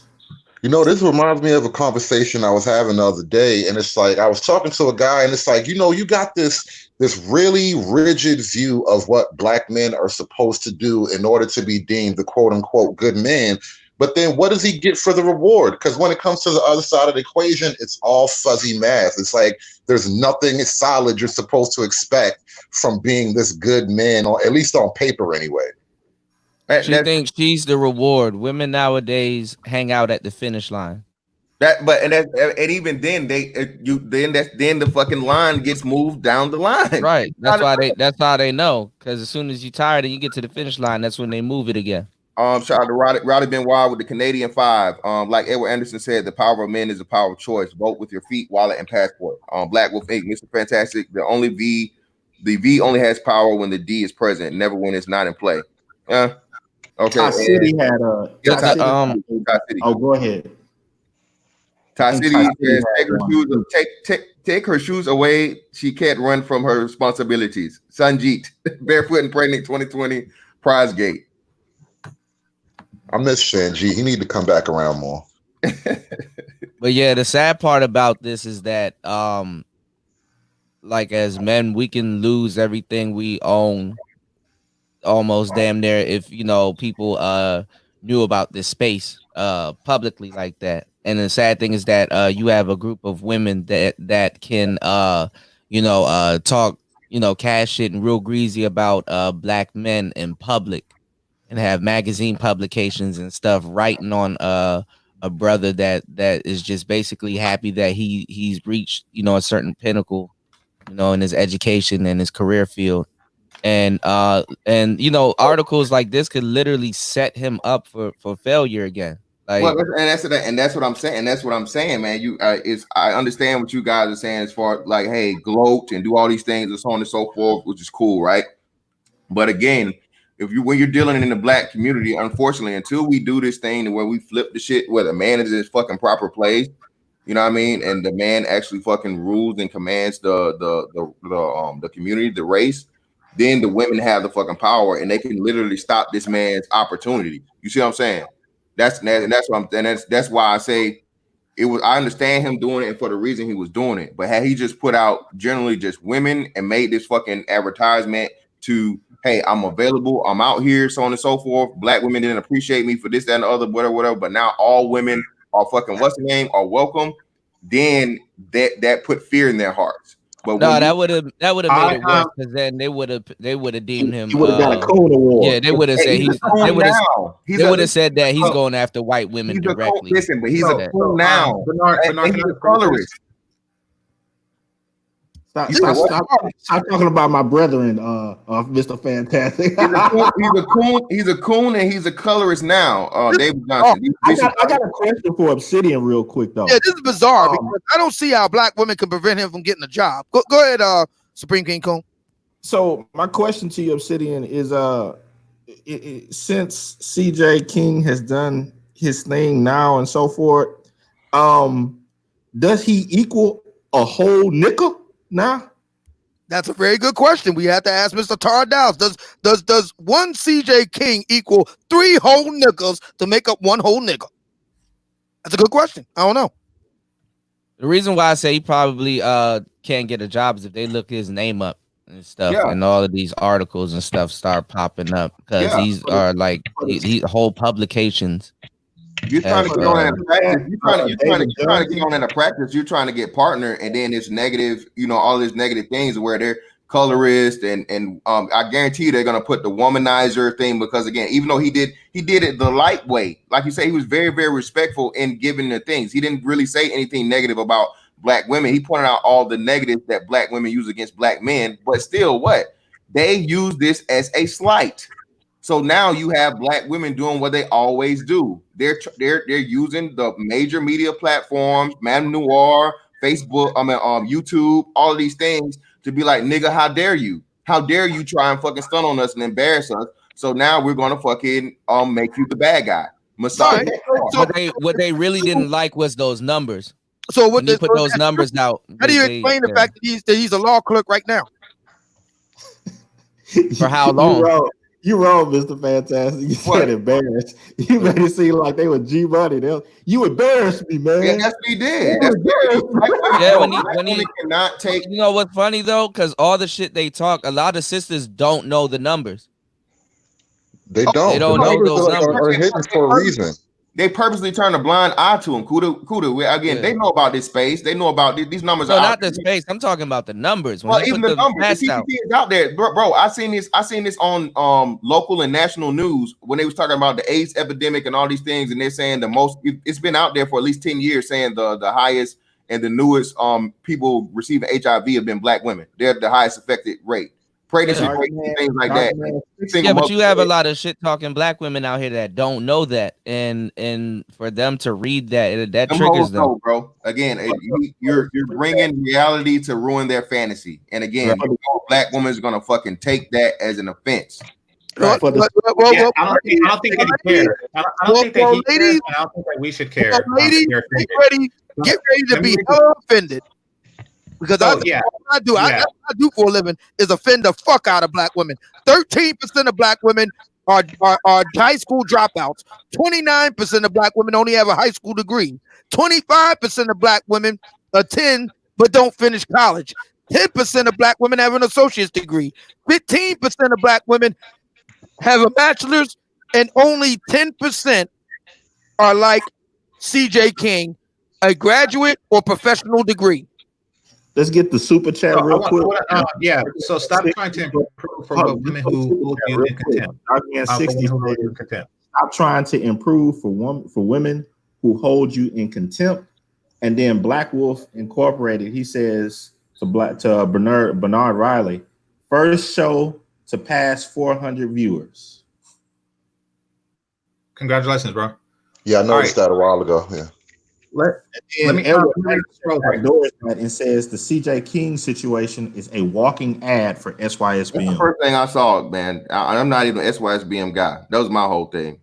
This reminds me of a conversation I was having the other day, and it's like I was talking to a guy, and it's like, you got this really rigid view of what black men are supposed to do in order to be deemed the quote unquote good man. But then what does he get for the reward? Because when it comes to the other side of the equation, it's all fuzzy math. It's like there's nothing solid you're supposed to expect from being this good man, or at least on paper anyway. She thinks she's the reward. Women nowadays hang out at the finish line. And even then then the fucking line gets moved down the line. Right. That's how they know. Because as soon as you're tired and you get to the finish line, that's when they move it again. Shout out to Roddy Benoit with the Canadian 5. Like Edward Anderson said, the power of men is the power of choice. Vote with your feet, wallet, and passport. Black Wolf 8, Mr. Fantastic. The V only has power when the D is present, never when it's not in play. Okay. Ty City had a. Oh, go ahead. Ty City says, take her shoes away. She can't run from her responsibilities. Sanjeet, barefoot and pregnant 2020, prize gate. I miss Shanji. He need to come back around more. But yeah, the sad part about this is that like as men, we can lose everything we own almost damn near if people knew about this space publicly like that. And the sad thing is that you have a group of women that can talk cash shit and real greasy about black men in public, and have magazine publications and stuff writing on a brother that is just basically happy that he's reached a certain pinnacle in his education and his career field. And articles like this could literally set him up for failure again. Like, well, and that's what I'm saying. That's what I'm saying, man. I understand what you guys are saying as far as like, hey, gloat and do all these things and so on and so forth, which is cool, right? But again, when you're dealing in the black community, unfortunately, until we do this thing where we flip the shit where the man is in his fucking proper place, you know what I mean, and the man actually fucking rules and commands the community, the race, then the women have the fucking power and they can literally stop this man's opportunity. You see what I'm saying? That's why I say it was. I understand him doing it and for the reason he was doing it. But had he just put out generally just women and made this fucking advertisement to, hey, I'm available, I'm out here, so on and so forth. Black women didn't appreciate me for this, that, and the other, whatever. But now all women are fucking are welcome. Then that put fear in their hearts. But no, that would have made it worse, because then they would have deemed him. He would have got a code award. Yeah, they would have said they would have said that he's going after white women directly. Listen, but he's a cool now. Bernard, he's a colorist. Stop talking about my brethren, Mr. Fantastic. He's a coon and he's a colorist now. David Johnson. I got a question for Obsidian real quick though. Yeah, this is bizarre because I don't see how black women can prevent him from getting a job. Go ahead, Supreme King Coon. So my question to you, Obsidian, is since CJ King has done his thing now and so forth, does he equal a whole nickel now? That's a very good question. We have to ask Mr. Atara Dallas. Does one CJ King equal 3 whole nickels to make up 1 whole nickel? That's a good question. I don't know. The reason why I say he probably can't get a job is if they look his name up and stuff, and all of these articles and stuff start popping up, because these are like whole publications. You're trying to get on in a practice. You're trying to get on in a practice. You're trying to get partner, and then it's negative. All these negative things where they're colorist, and I guarantee you they're gonna put the womanizer thing, because again, even though he did it the light way, like you say, he was very, very respectful in giving the things. He didn't really say anything negative about black women. He pointed out all the negatives that black women use against black men, but still, what they use this as a slight. So now you have black women doing what they always do. They're using the major media platforms, Madame Noir, Facebook, YouTube, all of these things to be like, nigga, how dare you? How dare you try and fucking stun on us and embarrass us? So now we're gonna fucking make you the bad guy. Messiah. What they really didn't like was those numbers. So what they put those numbers out? How do you explain the fact that he's a law clerk right now? For how long? You wrong, Mr. Fantastic. You said embarrassed. You made it seem like they were G Money. You embarrassed me, man. Yeah, that's what he did. When he cannot take. You know what's funny though? Because all the shit they talk, a lot of sisters don't know the numbers. They don't. They don't know those numbers. Are hidden for a reason. They purposely turn a blind eye to them. Kuda. Again, they know about this space. They know about these numbers. No, not the space. I'm talking about the numbers. When even the numbers, the TPP is out there, bro. I seen this on local and national news when they was talking about the AIDS epidemic and all these things, and they're saying it's been out there for at least 10 years, saying the highest and the newest people receiving HIV have been Black women. They're the highest affected rate. Pregnancy rate, things like that. Yeah, but you have a lot of shit talking Black women out here that don't know that, and for them to read that triggers them, bro. Again, you're bringing reality to ruin their fantasy, and again, a Black woman is gonna fucking take that as an offense. Right. I don't think that he cares. I don't think that he cares. I don't think that we should care. Ladies, get ready to be offended. Because all I do for a living is offend the fuck out of Black women. 13% of Black women are high school dropouts. 29% of Black women only have a high school degree. 25% of Black women attend but don't finish college. 10% of Black women have an associate's degree. 15% of Black women have a bachelor's, and only 10% are like CJ King, a graduate or professional degree. Let's get the super chat real quick. So stop trying to improve for women who hold you in contempt. Stop trying to improve for women who hold you in contempt. And then Black Wolf Incorporated, he says to Bernard Riley, first show to pass 400 viewers. Congratulations, bro. Yeah, I noticed that a while ago. Yeah. Let me and says the CJ King situation is a walking ad for SYSBM. That's the first thing I saw, man. I'm not even an SYSBM guy. That was my whole thing.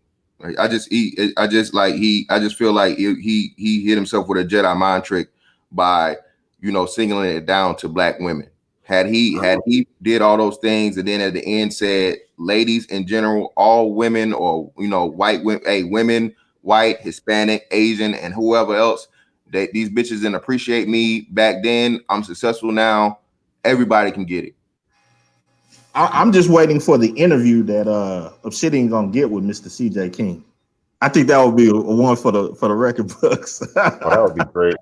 I just feel like he hit himself with a Jedi mind trick by singling it down to Black women. Had he did all those things and then at the end said, ladies in general, all women or white women, women, white, Hispanic, Asian, and whoever else, that these bitches didn't appreciate me back then. I'm successful now. Everybody can get it. I'm just waiting for the interview that Obsidian gonna get with Mr. CJ King. I think that would be a one for the record books. That would be great.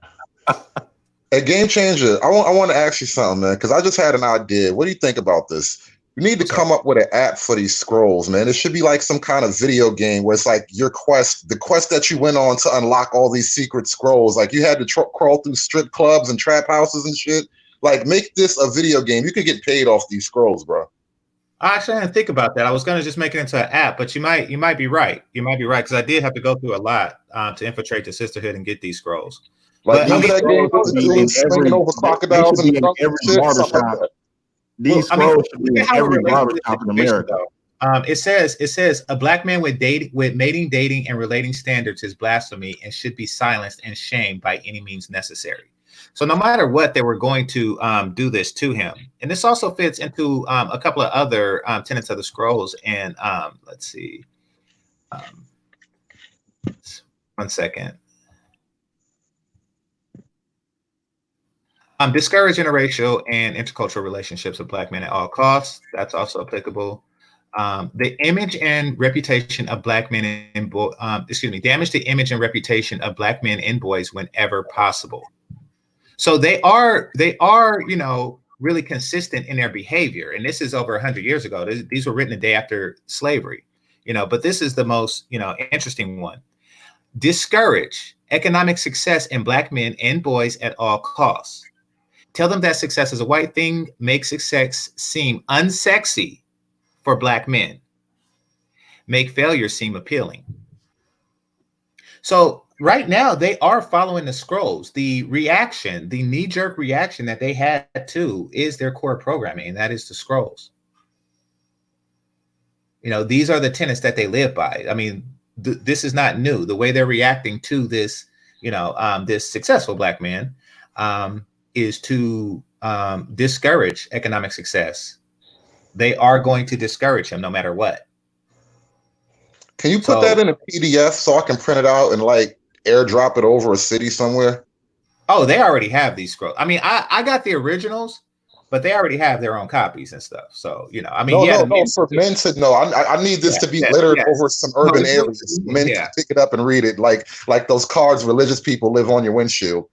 Hey, Game Changer, I want to ask you something, man, because I just had an idea. What do you think about this? You need to come up with an app for these scrolls, man. It should be like some kind of video game where it's like your quest, the quest that you went on to unlock all these secret scrolls. Like you had to crawl through strip clubs and trap houses and shit. Like make this a video game. You could get paid off these scrolls, bro. Actually, I didn't think about that. I was going to just make it into an app, but you might be right. You might be right because I did have to go through a lot to infiltrate the sisterhood and get these scrolls. Like remember that game swinging over crocodiles and every barbershop. These scrolls should be in every barbershop in America. It says a Black man with mating, dating, and relating standards is blasphemy and should be silenced and shamed by any means necessary. So no matter what, they were going to do this to him. And this also fits into a couple of other tenets of the scrolls. And let's see. 1 second. Discourage interracial and intercultural relationships of Black men at all costs. That's also applicable. The image and reputation of Black men and damage the image and reputation of Black men and boys whenever possible. So they are, really consistent in their behavior. And this is over 100 years ago. These were written the day after slavery, but this is the most, interesting one. Discourage economic success in Black men and boys at all costs. Tell them that success is a white thing, make success seem unsexy for Black men. Make failure seem appealing. So right now they are following the scrolls. The reaction, the knee-jerk reaction that they had to is their core programming, and that is the scrolls. These are the tenets that they live by. I mean, this is not new. The way they're reacting to this, this successful Black man, is to discourage economic success. They are going to discourage him no matter what. Can you put that in a PDF so I can print it out and like airdrop it over a city somewhere? Oh, they already have these scrolls. I mean, I got the originals, but they already have their own copies and stuff. So, you know, I mean, No. For men to know, I need this to be littered over some urban areas. Men can pick it up and read it, like those cards religious people live on your windshield.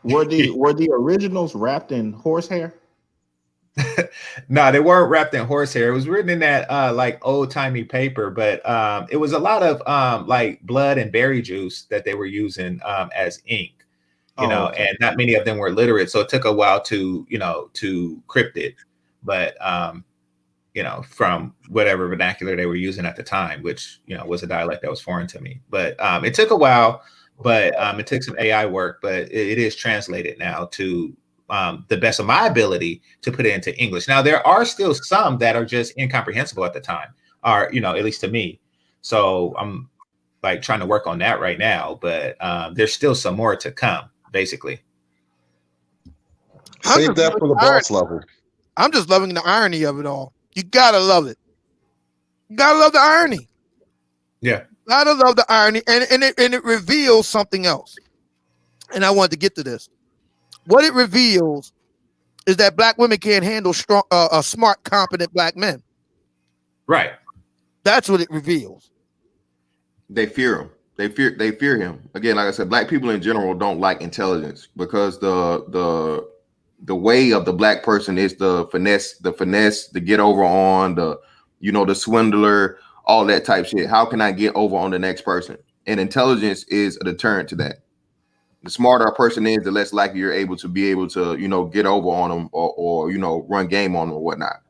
Were the originals wrapped in horsehair? No, they weren't wrapped in horsehair. It was written in that like old timey paper, but it was a lot of like blood and berry juice that they were using as ink. You know, okay. And not many of them were literate, so it took a while to crypt it. But you know, from whatever vernacular they were using at the time, which, you know, was a dialect that was foreign to me. But it took a while, but it took some AI work, but it is translated now to the best of my ability to put it into English. Now, there are still some that are just incomprehensible at the time, or, you know, at least to me. So I'm like trying to work on that right now, but there's still some more to come, basically. Save that for the boss level. I'm just loving the irony of it all. You gotta love it. You gotta love the irony. Yeah. Gotta love the irony, and it reveals something else. And I wanted to get to this. What it reveals is that black women can't handle strong, smart, competent black men. Right. That's what it reveals. They fear him. They fear him. Again, like I said, black people in general don't like intelligence because the way of the black person is the finesse, the get over on, the swindler, all that type shit. How can I get over on the next person? And intelligence is a deterrent to that. The smarter a person is, the less likely you're able to get over on them or run game on them or whatnot.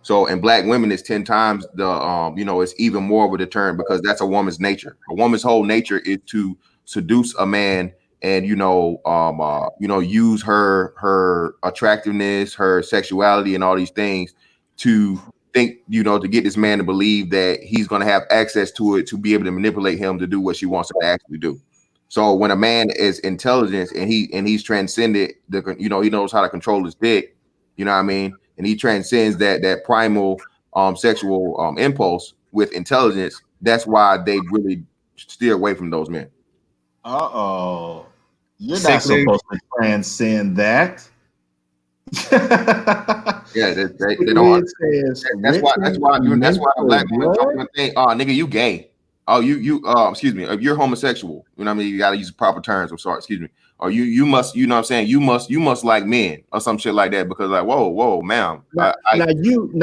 So in black women, it's 10 times it's even more of a deterrent because that's a woman's nature. A woman's whole nature is to seduce a man and use her attractiveness, her sexuality, and all these things to think, to get this man to believe that he's going to have access to it to be able to manipulate him to do what she wants him to actually do. So when a man is intelligent and he's transcended he knows how to control his dick, you know what I mean? And he transcends that primal sexual impulse with intelligence. That's why they really steer away from those men. Uh-oh. You're not supposed to transcend that. Yeah, they don't. That's why the black women don't think, oh, nigga, you gay. Oh, excuse me, if you're homosexual, you know what I mean? You gotta use the proper terms. I'm sorry, excuse me. Or you must, you know what I'm saying? You must like men or some shit like that because like, whoa, ma'am. Now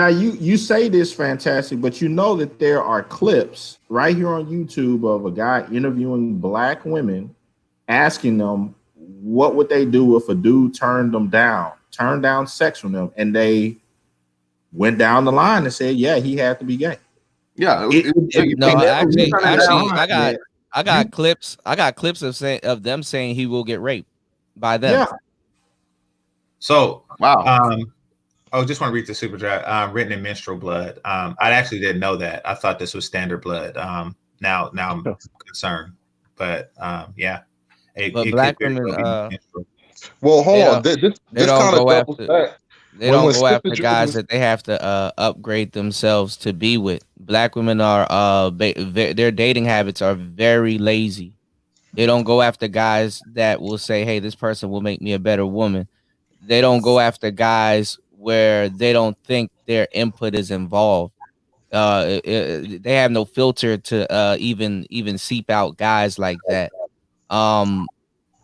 you say this fantastic, but you know that there are clips right here on YouTube of a guy interviewing black women, asking them what would they do if a dude turned down sex from them, and they went down the line and said, yeah, he had to be gay. Yeah, I got clips of them saying he will get raped by them. Yeah. So wow. I just want to read the super chat. Written in menstrual blood. I actually didn't know that. I thought this was standard blood. Now I'm concerned. But yeah. But black women well, hold on. This kind of doubles back. They don't go after guys that they have to upgrade themselves to be with. Black women are their dating habits are very lazy. They don't go after guys that will say, hey, this person will make me a better woman. They don't go after guys where they don't think their input is involved. They have no filter to even seep out guys like that.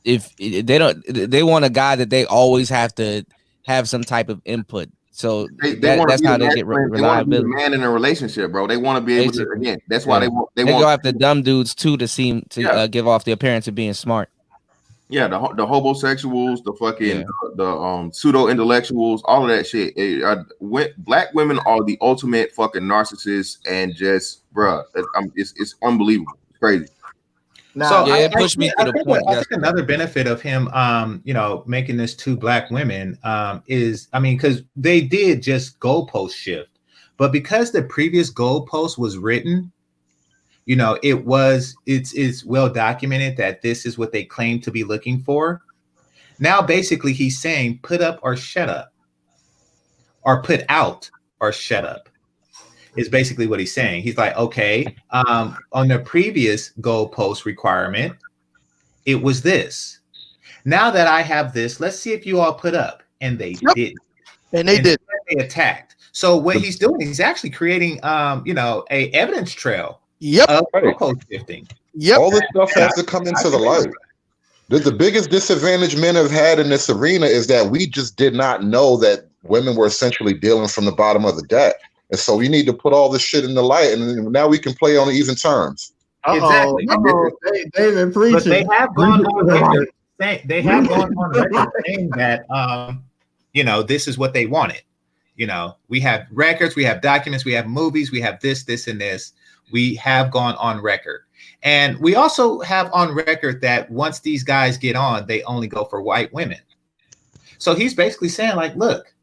If they want a guy that they always have to have some type of input. So that's how they get reliability. Man in a relationship, bro. They want to be able to. Again, that's why they go after dumb dudes too to seem to give off the appearance of being smart. Yeah, the homosexuals, the fucking the pseudo intellectuals, all of that shit. Black women are the ultimate fucking narcissists, and just it's unbelievable. It's crazy. Now, it pushed me to the point. I think another benefit of him, making this two black women, is, because they did just goalpost shift, but because the previous goalpost was written, it's well documented that this is what they claim to be looking for. Now, basically, he's saying, put up or shut up, or put out or shut up. Is basically what he's saying. He's like, okay, on the previous goalpost requirement, it was this. Now that I have this, let's see if you all put up. And they didn't. And they did. They attacked. So what he's doing, he's actually creating, a evidence trail. Yep. Of goalpost shifting. Yep. All this stuff has to come into the light. The biggest disadvantage men have had in this arena is that we just did not know that women were essentially dealing from the bottom of the deck. And so we need to put all this shit in the light, and now we can play on even terms. Exactly. They've been preaching. But they have gone on record saying that this is what they wanted. We have records, we have documents, we have movies, we have this, and this. We have gone on record. And we also have on record that once these guys get on, they only go for white women. So he's basically saying, like, look,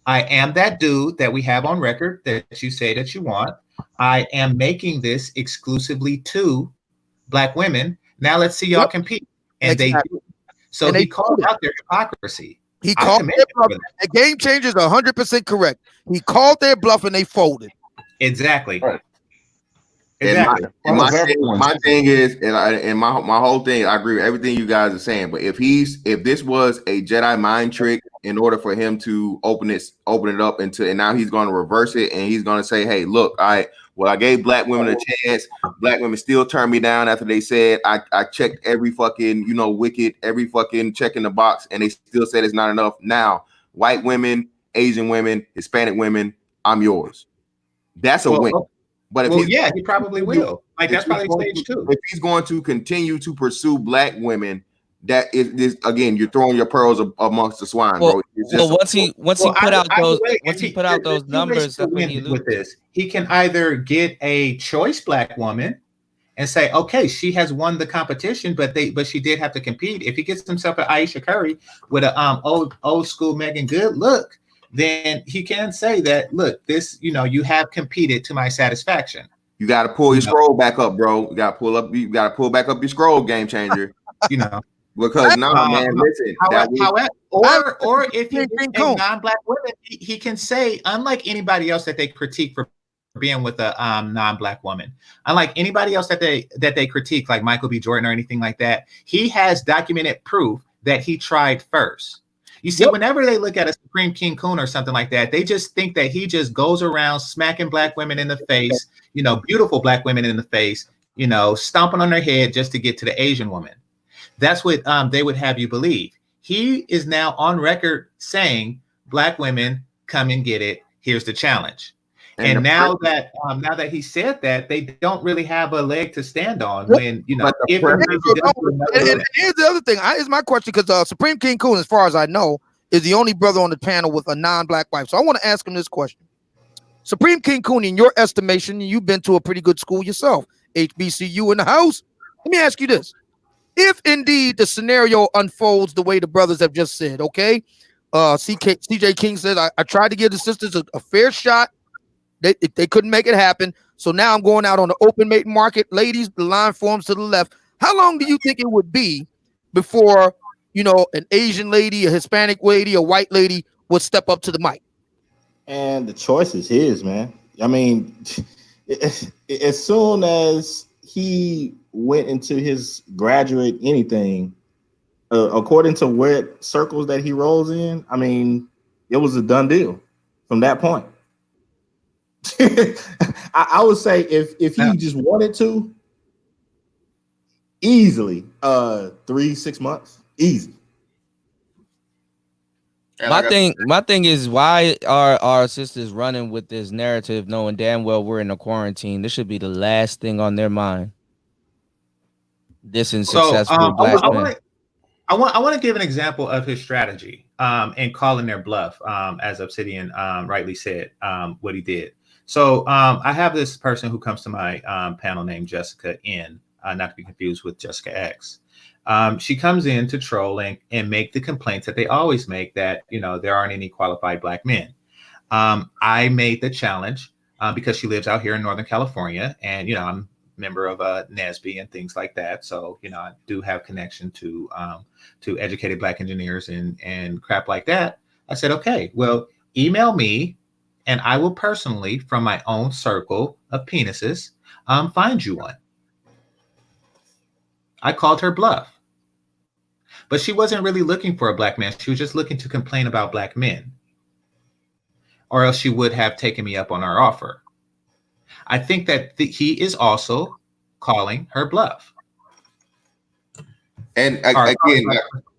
I am that dude that we have on record that you say that you want. I am making this exclusively to Black women. Now let's see y'all compete. And they do. So he called out their hypocrisy. He called their bluff. The game changer is 100% correct. He called their bluff and they folded. Exactly. Right. Exactly. And my thing is, and my whole thing, I agree with everything you guys are saying. But if this was a Jedi mind trick in order for him to open it up and now he's going to reverse it and he's going to say, hey, look, I gave Black women a chance. Black women still turned me down after they said I checked every fucking wicked, every fucking check in the box, and they still said it's not enough. Now, white women, Asian women, Hispanic women, I'm yours. That's a win. But he probably will. Like that's probably stage 2. If he's going to continue to pursue Black women, that is this again. You're throwing your pearls amongst the swine, bro. Once he put out those numbers, with this, he can either get a choice Black woman and say, okay, she has won the competition, but she did have to compete. If he gets himself an Aisha Curry with a old school Megan Good look, then he can say that, look, this, you have competed to my satisfaction. You got to pull your scroll back up, bro. You got to pull back up your scroll, game changer. Because man, listen. Or if he's a non-Black woman, he can say, unlike anybody else that they critique for being with a non-Black woman, unlike anybody else that they critique, like Michael B. Jordan or anything like that, he has documented proof that he tried first. You see, whenever they look at a Supreme King Coon or something like that, they just think that he just goes around smacking Black women in the face, beautiful Black women in the face, stomping on their head just to get to the Asian woman. That's what they would have you believe. He is now on record saying, Black women, come and get it. Here's the challenge. And now that he said that, they don't really have a leg to stand on when, and here's the other thing. Is my question, because Supreme King Coon, as far as I know, is the only brother on the panel with a non-Black wife. So I want to ask him this question. Supreme King Coon, in your estimation, you've been to a pretty good school yourself, HBCU in the house. Let me ask you this. If indeed the scenario unfolds the way the brothers have just said, okay, CJ King said, I tried to give the sisters a fair shot. They couldn't make it happen. So now I'm going out on the open mating market. Ladies, the line forms to the left. How long do you think it would be before, an Asian lady, a Hispanic lady, a white lady would step up to the mic? And the choice is his, man. I mean, as soon as he went into his graduate anything, according to what circles that he rolls in, I mean, it was a done deal from that point. I would say if he just wanted to, easily 3-6 months, easy. My thing is, why are our sisters running with this narrative, knowing damn well we're in a quarantine? This should be the last thing on their mind. This is successful Black men. I want to give an example of his strategy and calling their bluff, as Obsidian rightly said, what he did. So I have this person who comes to my panel named Jessica N, not to be confused with Jessica X. She comes in to troll and make the complaints that they always make, that there aren't any qualified Black men. I made the challenge because she lives out here in Northern California, and I'm a member of NSBE and things like that. So I do have connection to educated Black engineers and crap like that. I said, okay, well, email me, and I will personally, from my own circle of penises, find you one. I called her bluff. But she wasn't really looking for a Black man. She was just looking to complain about Black men. or else she would have taken me up on our offer. I think that he is also calling her bluff. And again,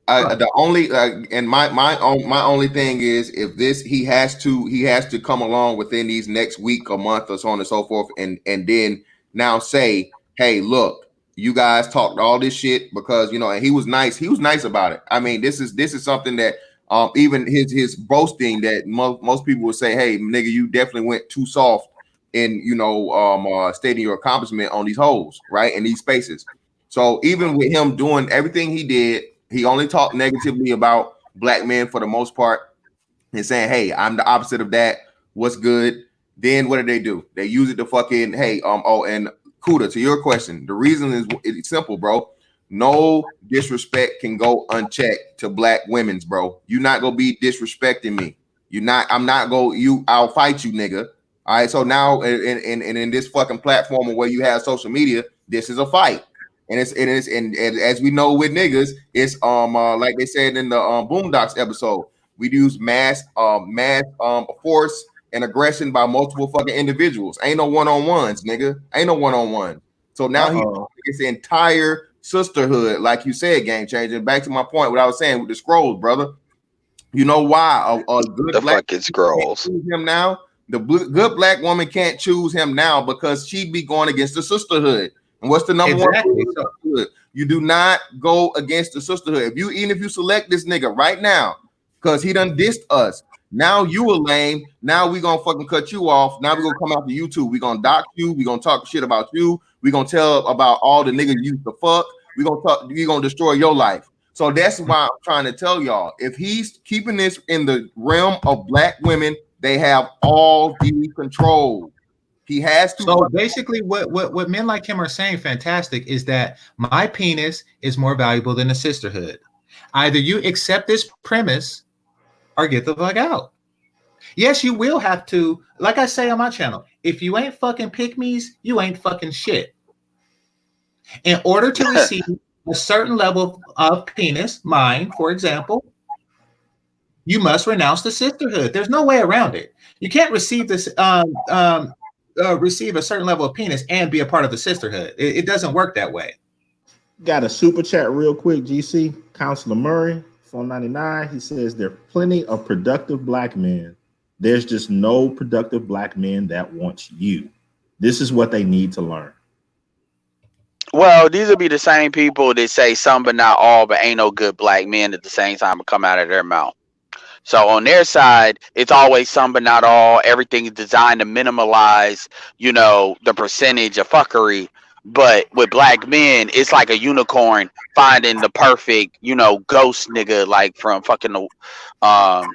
the only and my only thing is, if this he has to come along within these next week or month or so on and so forth, and then now say, hey, look, you guys talked all this shit because and he was nice about it. I mean, this is something that even his boasting, that most people would say, hey, nigga, you definitely went too soft in stating your accomplishment on these hoes, right, in these spaces. So even with him doing everything he did, he only talked negatively about black men for the most part, and saying, hey, I'm the opposite of that. What's good? Then what do? They use it to fucking, hey, and Kuda, to your question, the reason is it's simple, bro. No disrespect can go unchecked to black women's, bro. You're not gonna be disrespecting me. I'll fight you, nigga. All right. So now in this fucking platform where you have social media, this is a fight. And as we know with niggas, it's like they said in the Boondocks episode, we use mass force and aggression by multiple fucking individuals. Ain't no one-on-ones, nigga. Ain't no one-on-one. So now it's the entire sisterhood, like you said, game changer. Back to my point, what I was saying with the scrolls, brother. You know why a good black scrolls him now? The good black woman can't choose him now because she'd be going against the sisterhood. And what's the number one rule? You do not go against the sisterhood. Even if you select this nigga right now, because he done dissed us. Now you a lame. Now we gonna fucking cut you off. Now we gonna come out to YouTube. We gonna dox you. We gonna talk shit about you. We gonna tell about all the niggas you used to fuck. We gonna destroy your life. So that's why I'm trying to tell y'all. If he's keeping this in the realm of black women, they have all the control. He has to. So basically, what men like him are saying, fantastic, is that my penis is more valuable than a sisterhood. Either you accept this premise or get the fuck out. Yes, you will have to, like I say on my channel, if you ain't fucking pick-me's, you ain't fucking shit. In order to receive a certain level of penis, mine, for example, you must renounce the sisterhood. There's no way around it. You can't receive this receive a certain level of penis and be a part of the sisterhood. It doesn't work that way. Got a super chat real quick, GC. Counselor Murray, 499. He says there are plenty of productive black men. There's just no productive black men that want you. This is what they need to learn. Well, these will be the same people that say some but not all, but ain't no good black men at the same time and come out of their mouth. So on their side, it's always some but not all. Everything is designed to minimalize, the percentage of fuckery. But with black men, it's like a unicorn finding the perfect, ghost nigga, like from fucking Power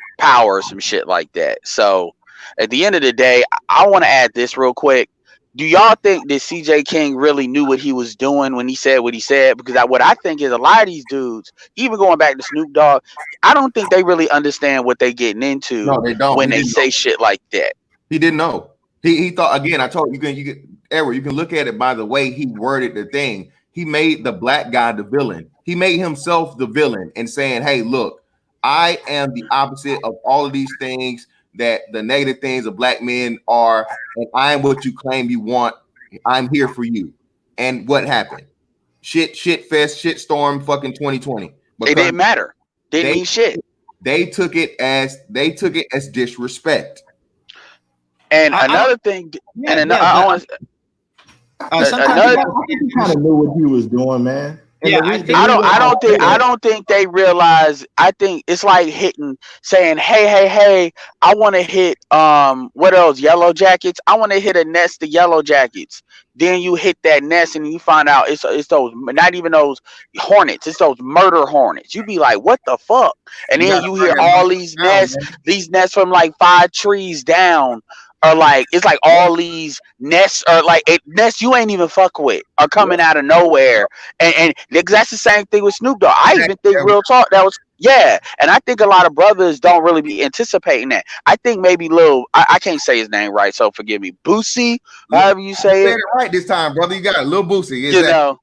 or some shit like that. So at the end of the day, I want to add this real quick. Do y'all think that CJ King really knew what he was doing when he said what he said? Because what I think is a lot of these dudes, even going back to Snoop Dogg, I don't think they really understand what they're getting into. No, they don't. When they say shit like that. He didn't know. He thought, again, I told you, you can look at it by the way he worded the thing. He made the black guy the villain. He made himself the villain and saying, hey, look, I am the opposite of all of these things that the negative things of black men are, and I am what you claim you want. I'm here for you. And what happened? Shit fest, shit storm, fucking 2020. It didn't matter. Didn't mean shit. They took it as disrespect. And another thing, sometimes he kind of knew what he was doing, man. Yeah, I don't think they realize. I think it's like saying, hey, I want to hit what else? Yellow Jackets. I want to hit a nest of Yellow Jackets. Then you hit that nest and you find out it's those, not even those hornets, it's those murder hornets. You be like, what the fuck? And then you hear all these nests from like 5 trees down. Or like it's like all these nests are like nests you ain't even fuck with are coming out of nowhere, and that's the same thing with Snoop Dogg. I even think real talk that was and I think a lot of brothers don't really be anticipating that. I think maybe I can't say his name right, so forgive me. Boosie, however you say it. Right this time, brother. You got a Lil Boosie.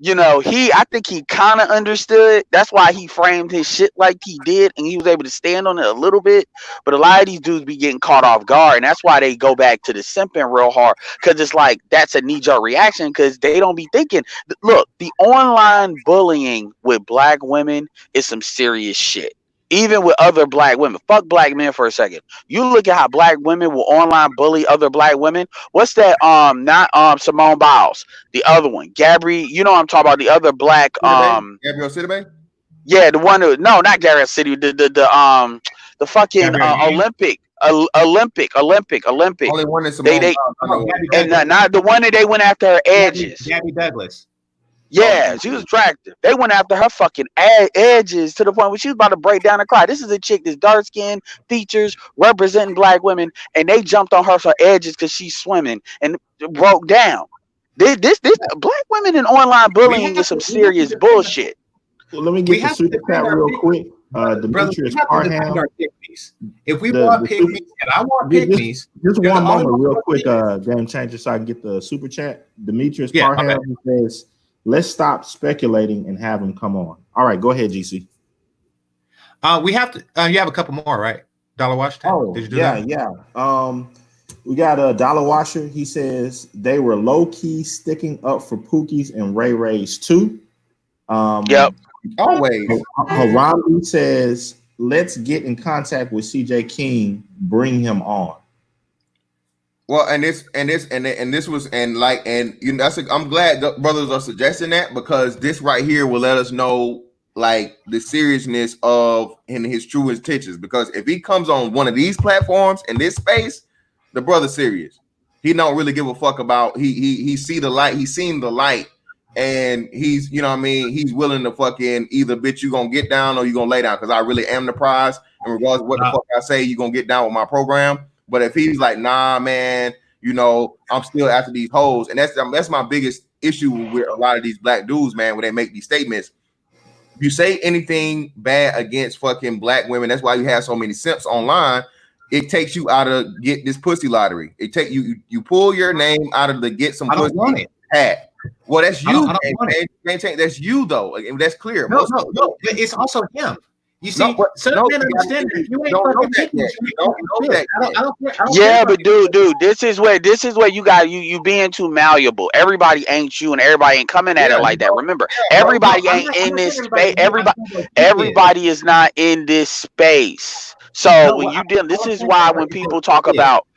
I think he kind of understood. That's why he framed his shit like he did, and he was able to stand on it a little bit. But a lot of these dudes be getting caught off guard, and that's why they go back to the simping real hard, because it's like that's a knee-jerk reaction, because they don't be thinking. Look, the online bullying with black women is some serious shit. Even with other black women. Fuck black men for a second. You look at how black women will online bully other black women. What's that? Not Simone Biles. The other one. Gabri, you know what I'm talking about. The other black Gabrielle City. Yeah, the one who not Gabrielle City, the fucking Olympic. Only one is Simone Biles. And not the one that they went after her edges. Gabby Douglas. Yeah, she was attractive. They went after her fucking edges to the point where she was about to break down and cry. This is a chick that's dark skin, features, representing black women, and they jumped on her for edges because she's swimming and broke down. This black women in online bullying is some serious bullshit. Well, let me get the super chat real quick. Demetrius Parham. If we want pygmies, and I want pygmies, just one moment, real quick, game changer, so I can get the super chat. Demetrius Parham says, "Let's stop speculating and have him come on." All right, go ahead, GC. We have to. You have a couple more, right? Dollar Washington. Oh, did you do that? Yeah. We got a Dollar Washer. He says they were low key sticking up for Pookie's and Ray Ray's too. Yep. Always. Harambe says, "Let's get in contact with CJ King. Bring him on." Well, and this was I'm glad the brothers are suggesting that, because this right here will let us know like the seriousness of his true intentions. Because if he comes on one of these platforms in this space, the brother's serious. He don't really give a fuck about he see the light, he's seen the light, and he's he's willing to fucking either bitch you gonna get down or you gonna lay down, because I really am the prize. In regards to what the fuck I say, you gonna get down with my program. But if he's like, nah, man, I'm still after these hoes, and that's my biggest issue with a lot of these black dudes, man, when they make these statements. If you say anything bad against fucking black women, that's why you have so many simps online. It takes you out of get this pussy lottery. It take you pull your name out of the get some pussy hat. Well, that's you. That's you though. That's clear. No. It's also him. You see, some men understand that you ain't fucking picking. Yeah, but dude, this is where you got you being too malleable. Everybody ain't you, and everybody ain't coming at it like that. Remember, everybody ain't in this space. Everybody is not in this space. So when you deal, this is why when people talk about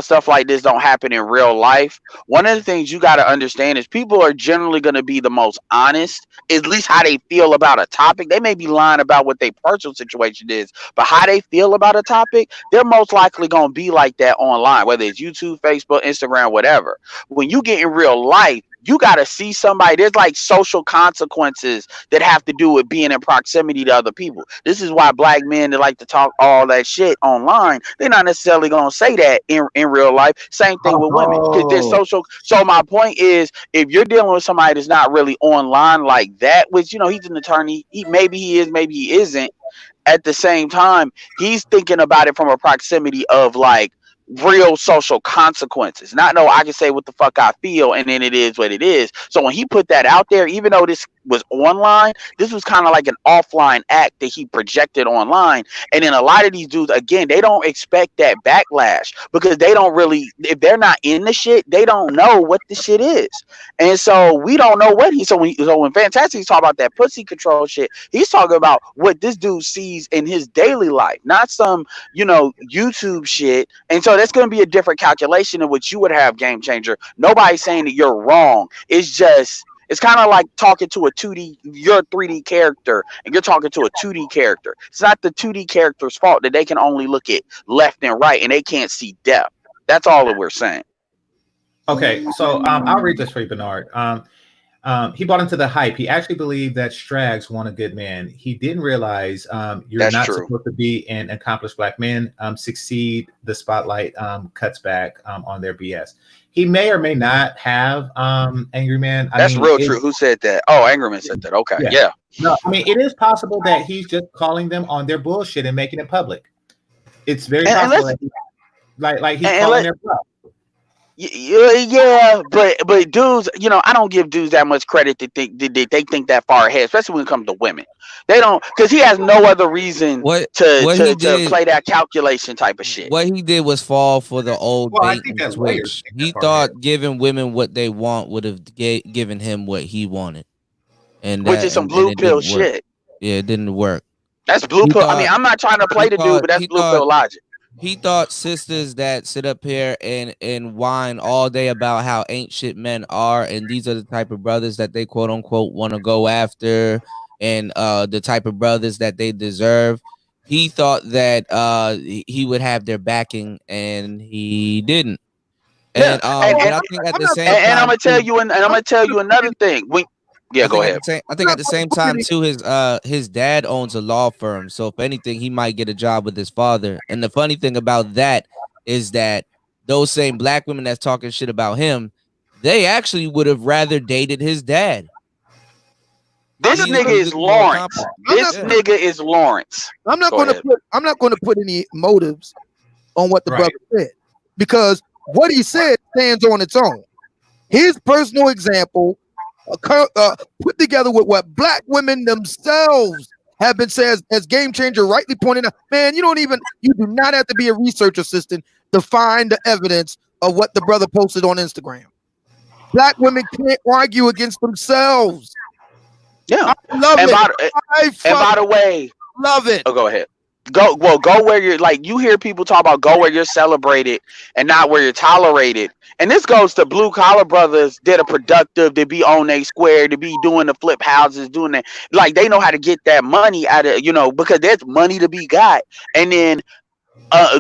stuff like this don't happen in real life, one of the things you got to understand is people are generally going to be the most honest, at least how they feel about a topic. They may be lying about what their personal situation is, but how they feel about a topic, they're most likely going to be like that online, whether it's YouTube, Facebook, Instagram, whatever. When you get in real life, you got to see somebody. There's like social consequences that have to do with being in proximity to other people. This is why black men that like to talk all that shit online, they're not necessarily going to say that in real life. Same thing with women. There's social. So my point is, if you're dealing with somebody that's not really online like that, which, he's an attorney, maybe he is, maybe he isn't. At the same time, he's thinking about it from a proximity of like real social consequences. Not no, I can say what the fuck I feel and then it is what it is. So when he put that out there, even though this was online, this was kind of like an offline act that he projected online. And then a lot of these dudes, again, they don't expect that backlash because they don't really, if they're not in the shit, they don't know what the shit is. And so we don't know what so when Fantastic's talking about that pussy control shit, he's talking about what this dude sees in his daily life, not some, YouTube shit. And so that's going to be a different calculation than what you would have, Game Changer. Nobody's saying that you're wrong. It's kind of like talking to you're a 3D character and you're talking to a 2D character. It's not the 2D character's fault that they can only look at left and right and they can't see depth. That's all that we're saying. Okay, so I'll read this for you, Bernard. He bought into the hype. He actually believed that Strags want a good man. He didn't realize you're not supposed to be an accomplished black man. Succeed. The spotlight cuts back on their BS. He may or may not have Angry Man. That's real true. Who said that? Oh, Angry Man said that. Okay, yeah. No, it is possible that he's just calling them on their bullshit and making it public. It's very possible. Like he's calling their bluff. Yeah, but dudes, I don't give dudes that much credit to think they think that far ahead, especially when it comes to women. They don't, because he has no other reason What he to did, play that calculation type of shit. what he did was fall for the old Well, I bait think and that lawyers switch. think He that far ahead. thought giving women what they want would have given him what he wanted, and Which is some and blue it pill didn't work. shit. Yeah, it didn't work. That's blue He pill. I mean, thought I'm not trying to play the dude, but that's he blue thought pill logic. he thought sisters that sit up here and whine all day about how ain't shit men are, and these are the type of brothers that they quote unquote want to go after, and the type of brothers that they deserve. He thought that he would have their backing, and he didn't. Yeah, And I think at I'm the not same and I'm time gonna tell too, you, and I'm I'm gonna tell not you another putting thing. Yeah, go ahead. I I'm think at not the same putting time any too, his dad owns a law firm. So if anything, he might get a job with his father. And the funny thing about that is that those same black women that's talking shit about him, they actually would have rather dated his dad. This He's nigga is more Lawrence. accomplished. This Yeah. nigga is Lawrence. I'm not Go going to ahead. put any motives on what the Right. brother said, because what he said stands on its own. His personal example, put together with what black women themselves have been said, as Game Changer rightly pointed out. Man, you do not have to be a research assistant to find the evidence of what the brother posted on Instagram. Black women can't argue against themselves. Yeah. I love And it. by the way, Love it. go ahead. Go where you're, like, you hear people talk about go where you're celebrated and not where you're tolerated. And this goes to blue collar brothers that are productive, to be on a square, to be doing the flip houses, doing that. Like, they know how to get that money out of, because there's money to be got. And then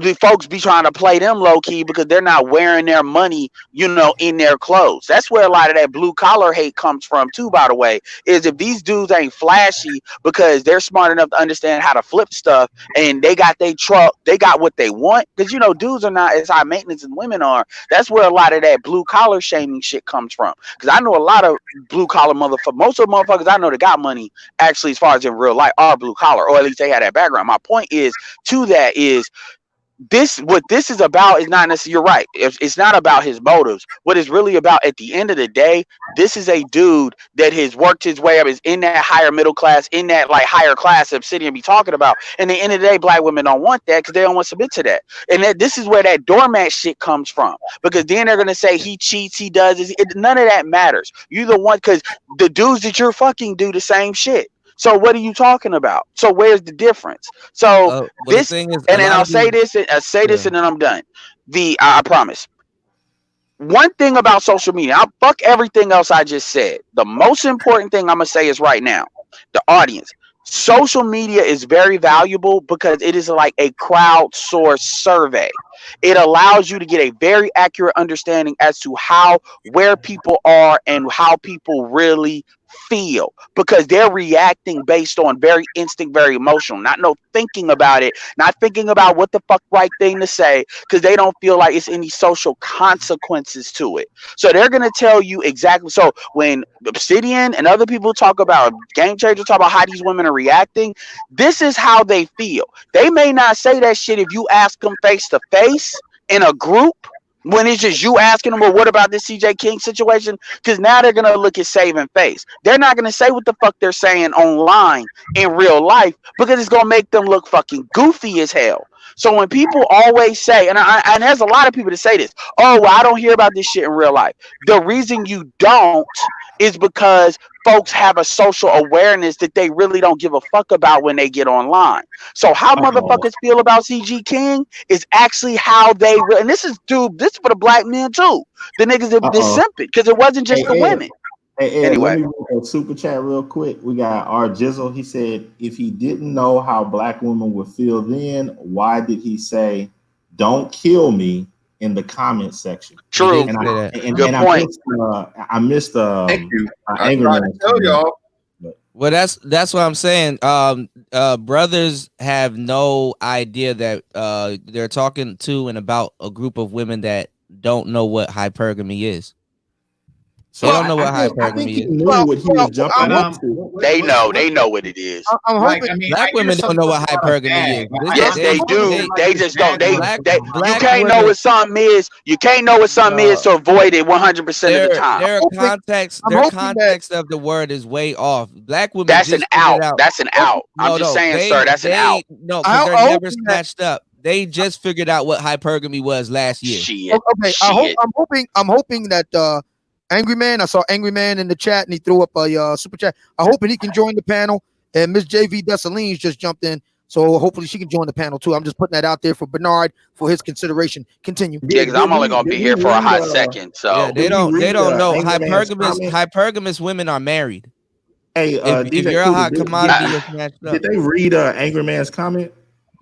the folks be trying to play them low key because they're not wearing their money, in their clothes. That's where a lot of that blue collar hate comes from too, by the way, is if these dudes ain't flashy because they're smart enough to understand how to flip stuff, and they got their truck, they got what they want. Because, dudes are not as high maintenance as women are. That's where a lot of that blue collar shaming shit comes from. Because I know a lot of blue collar motherfuckers, most of the motherfuckers I know that got money, actually, as far as in real life, are blue collar, or at least they had that background. My point is, to that is, what this is about is not necessarily, you're right, it's not about his motives. What it's really about at the end of the day, this is a dude that has worked his way up, is in that higher middle class, in that like higher class Obsidian be talking about. And at the end of the day, black women don't want that because they don't want to submit to that. And this is where that doormat shit comes from, because then they're gonna say he cheats, he does this. None of that matters. You the one, because the dudes that you're fucking do the same shit. So what are you talking about? So where's the difference? So Well, the this, thing is, a and then lot I'll of say these, this, and yeah. and then I'm done. I promise. One thing about social media, I'll fuck everything else I just said. The most important thing I'm gonna say is right now, the audience. Social media is very valuable because it is like a crowdsourced survey. It allows you to get a very accurate understanding as to where people are and how people really feel, because they're reacting based on very instinct, very emotional, not no thinking about it, not thinking about what the fuck right thing to say, because they don't feel like it's any social consequences to it. So they're gonna tell you exactly. So when Obsidian and other people talk about, Game Changer talk about how these women are reacting, this is how they feel. They may not say that shit if you ask them face to face in a group, when it's just you asking them, well, what about this CJ King situation? Because now they're gonna look at saving face. They're not gonna say what the fuck they're saying online in real life, because it's gonna make them look fucking goofy as hell. So when people always say, and there's a lot of people that say this, oh, well, I don't hear about this shit in real life. The reason you don't is because folks have a social awareness that they really don't give a fuck about when they get online. So how motherfuckers feel about CG King is actually how they and this is for the black men too. The niggas that simping, because it wasn't just the women. Hey, Ed, anyway, let me read a super chat real quick. We got R Jizzle. He said, if he didn't know how black women would feel then, why did he say, "Don't kill me" in the comment section? True. And Good point. I missed Thank you. I tried to tell y'all. Well, that's what I'm saying. Brothers have no idea that they're talking to and about a group of women that don't know what hypergamy is. So They don't know what I think hypergamy he is. knew what he was jumping into. They know what it is. I'm Like, hoping. I mean, Black I hear women don't know what something about a hypergamy is. bag. Yes, they do. They just don't. They you Black can't know women, what something is. You can't know what something is to avoid it 100% of the time. their context, I'm their hoping that- context of the word is way off. Black women That's an just figured out. out. That's an out. I'm just saying, sir. That's an out. No, I- because they're I never hoping that- snatched up. They just figured out what hypergamy was last year. Shit. Okay, I'm hoping that Angry Man. I saw Angry Man in the chat, and he threw up a super chat. I'm hoping he can join the panel. And Miss JV Dessalines just jumped in, so hopefully she can join the panel too. I'm just putting that out there for Bernard for his consideration. Continue. Yeah, because I'm only gonna be here for a hot second. So Yeah, they don't know. Angry Man's Hypergamous women are married. Hey, If DJ you're a Cooper, hot commodity, you're snatched up. did they read Angry Man's comment?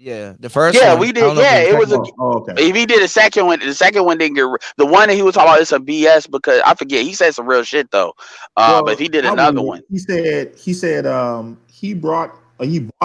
Yeah, the first yeah, one. we I did. don't know Yeah, if it was a. okay. If he did a second one, the second one didn't get the one that he was talking about. It's a BS because I forget. He said some real shit though. But if he did another one, he said he brought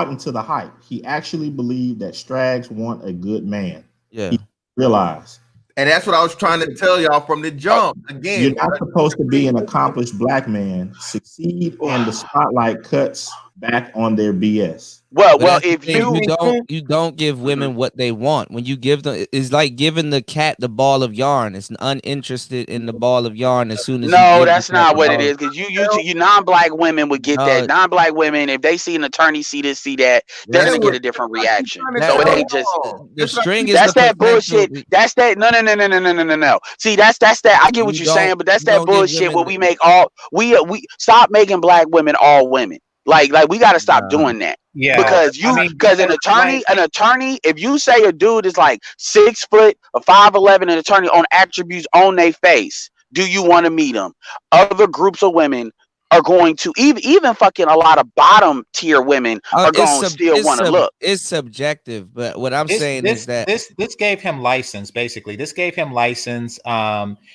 into the hype. He actually believed that Strags want a good man. Yeah, he realized. And that's what I was trying to tell y'all from the jump. Again, You're not supposed to be an accomplished black man, succeed, and the spotlight cuts back on their BS. Well, But that's the if thing, you don't give women what they want. When you give them, it's like giving the cat the ball of yarn. It's uninterested in the ball of yarn as soon as no, that's not what it is. Because you non-black women would get that. Non-black women, if they see an attorney see this, see that, they're gonna get a different reaction. So it ain't just the string is that's the that bullshit. That's that no. See, that's that. I get what you're saying, but that's that bullshit. Where we make all we stop making black women all women. Like we got to stop doing that. Yeah, because an attorney, if you say a dude is like 6 foot or 5'11", an attorney on attributes on their face, do you want to meet them? Other groups of women are going to even fucking a lot of bottom tier women are going to still want to look. It's subjective, but what I'm saying is that this gave him license. Basically, this gave him license.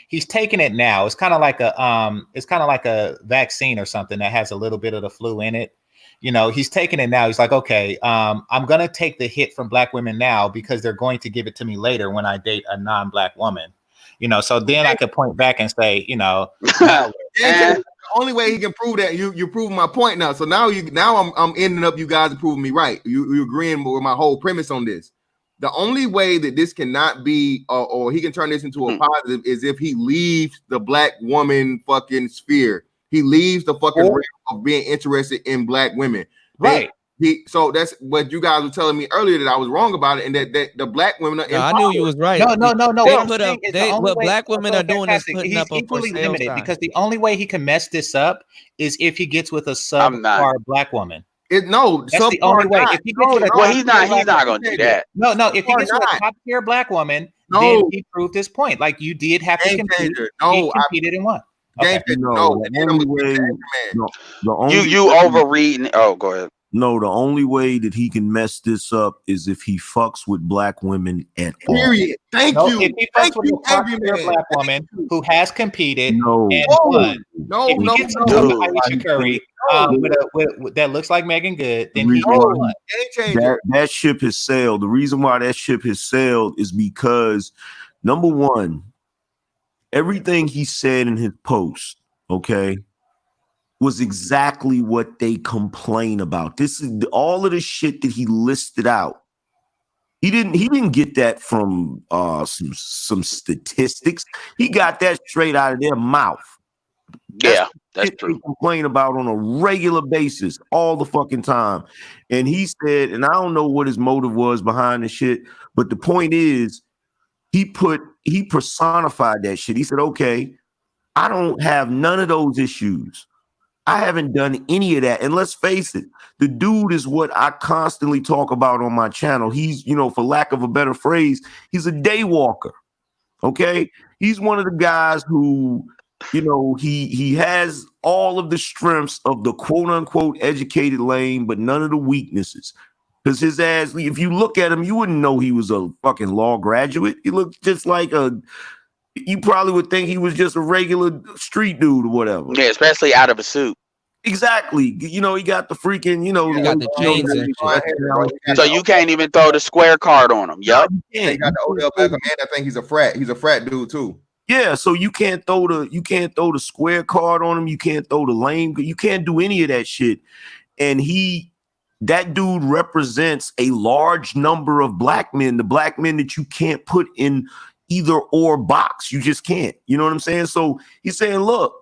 He's taking it now. It's kind of like a vaccine or something that has a little bit of the flu in it. You know, he's taking it now. He's like, okay, I'm gonna take the hit from black women now because they're going to give it to me later when I date a non-black woman. You know, so then I could point back and say, you know, the only way he can prove that you're proving my point now. So now I'm ending up you guys are proving me right. You agreeing with my whole premise on this. The only way that this cannot be or he can turn this into a positive is if he leaves the black woman fucking sphere. He leaves the fucking realm of being interested in black women. Right. So that's what you guys were telling me earlier that I was wrong about it, and that the black women are I knew you was right. No. What black women are doing is putting up a for sale sign. Because the only way he can mess this up is if he gets with a subpar black woman. That's the only way. If he gets with he's not going to do that. No. If he gets with a top tier black woman, then he proved his point. Like you did have to compete. He competed and won. Okay. No, the only way. You overreading. Oh, go ahead. No, the only way that he can mess this up is if he fucks with black women at all. Period. Thank you. If he fucks with a top-tier black woman who has competed and won. If he gets into Aisha Curry that looks like Megan Good, then he won. That ship has sailed. The reason why that ship has sailed is because, number one, everything he said in his post, okay, was exactly what they complain about. This is all of the shit that he listed out. He didn't get that from some statistics. He got that straight out of their mouth. That's true. They complain about on a regular basis all the fucking time. And he said, and I don't know what his motive was behind the shit, but the point is, he personified that shit. He said, okay, I don't have none of those issues. I haven't done any of that. And let's face it, the dude is what I constantly talk about on my channel. He's, for lack of a better phrase, he's a day walker. Okay. He's one of the guys who, he has all of the strengths of the quote unquote educated lane, but none of the weaknesses. Because his ass, if you look at him, you wouldn't know he was a fucking law graduate. He looked just like you probably would think he was just a regular street dude or whatever. Yeah, especially out of a suit. Exactly. He got the freaking, he got the chains and shit. So you can't even throw the square card on him. Yup. He got the Odell Beckham, and I think he's a frat. He's a frat dude too. Yeah, so you can't throw the square card on him. You can't throw the lame. You can't do any of that shit. And that dude represents a large number of black men, the black men that you can't put in either or box. You just can't. You know what I'm saying? So he's saying, look,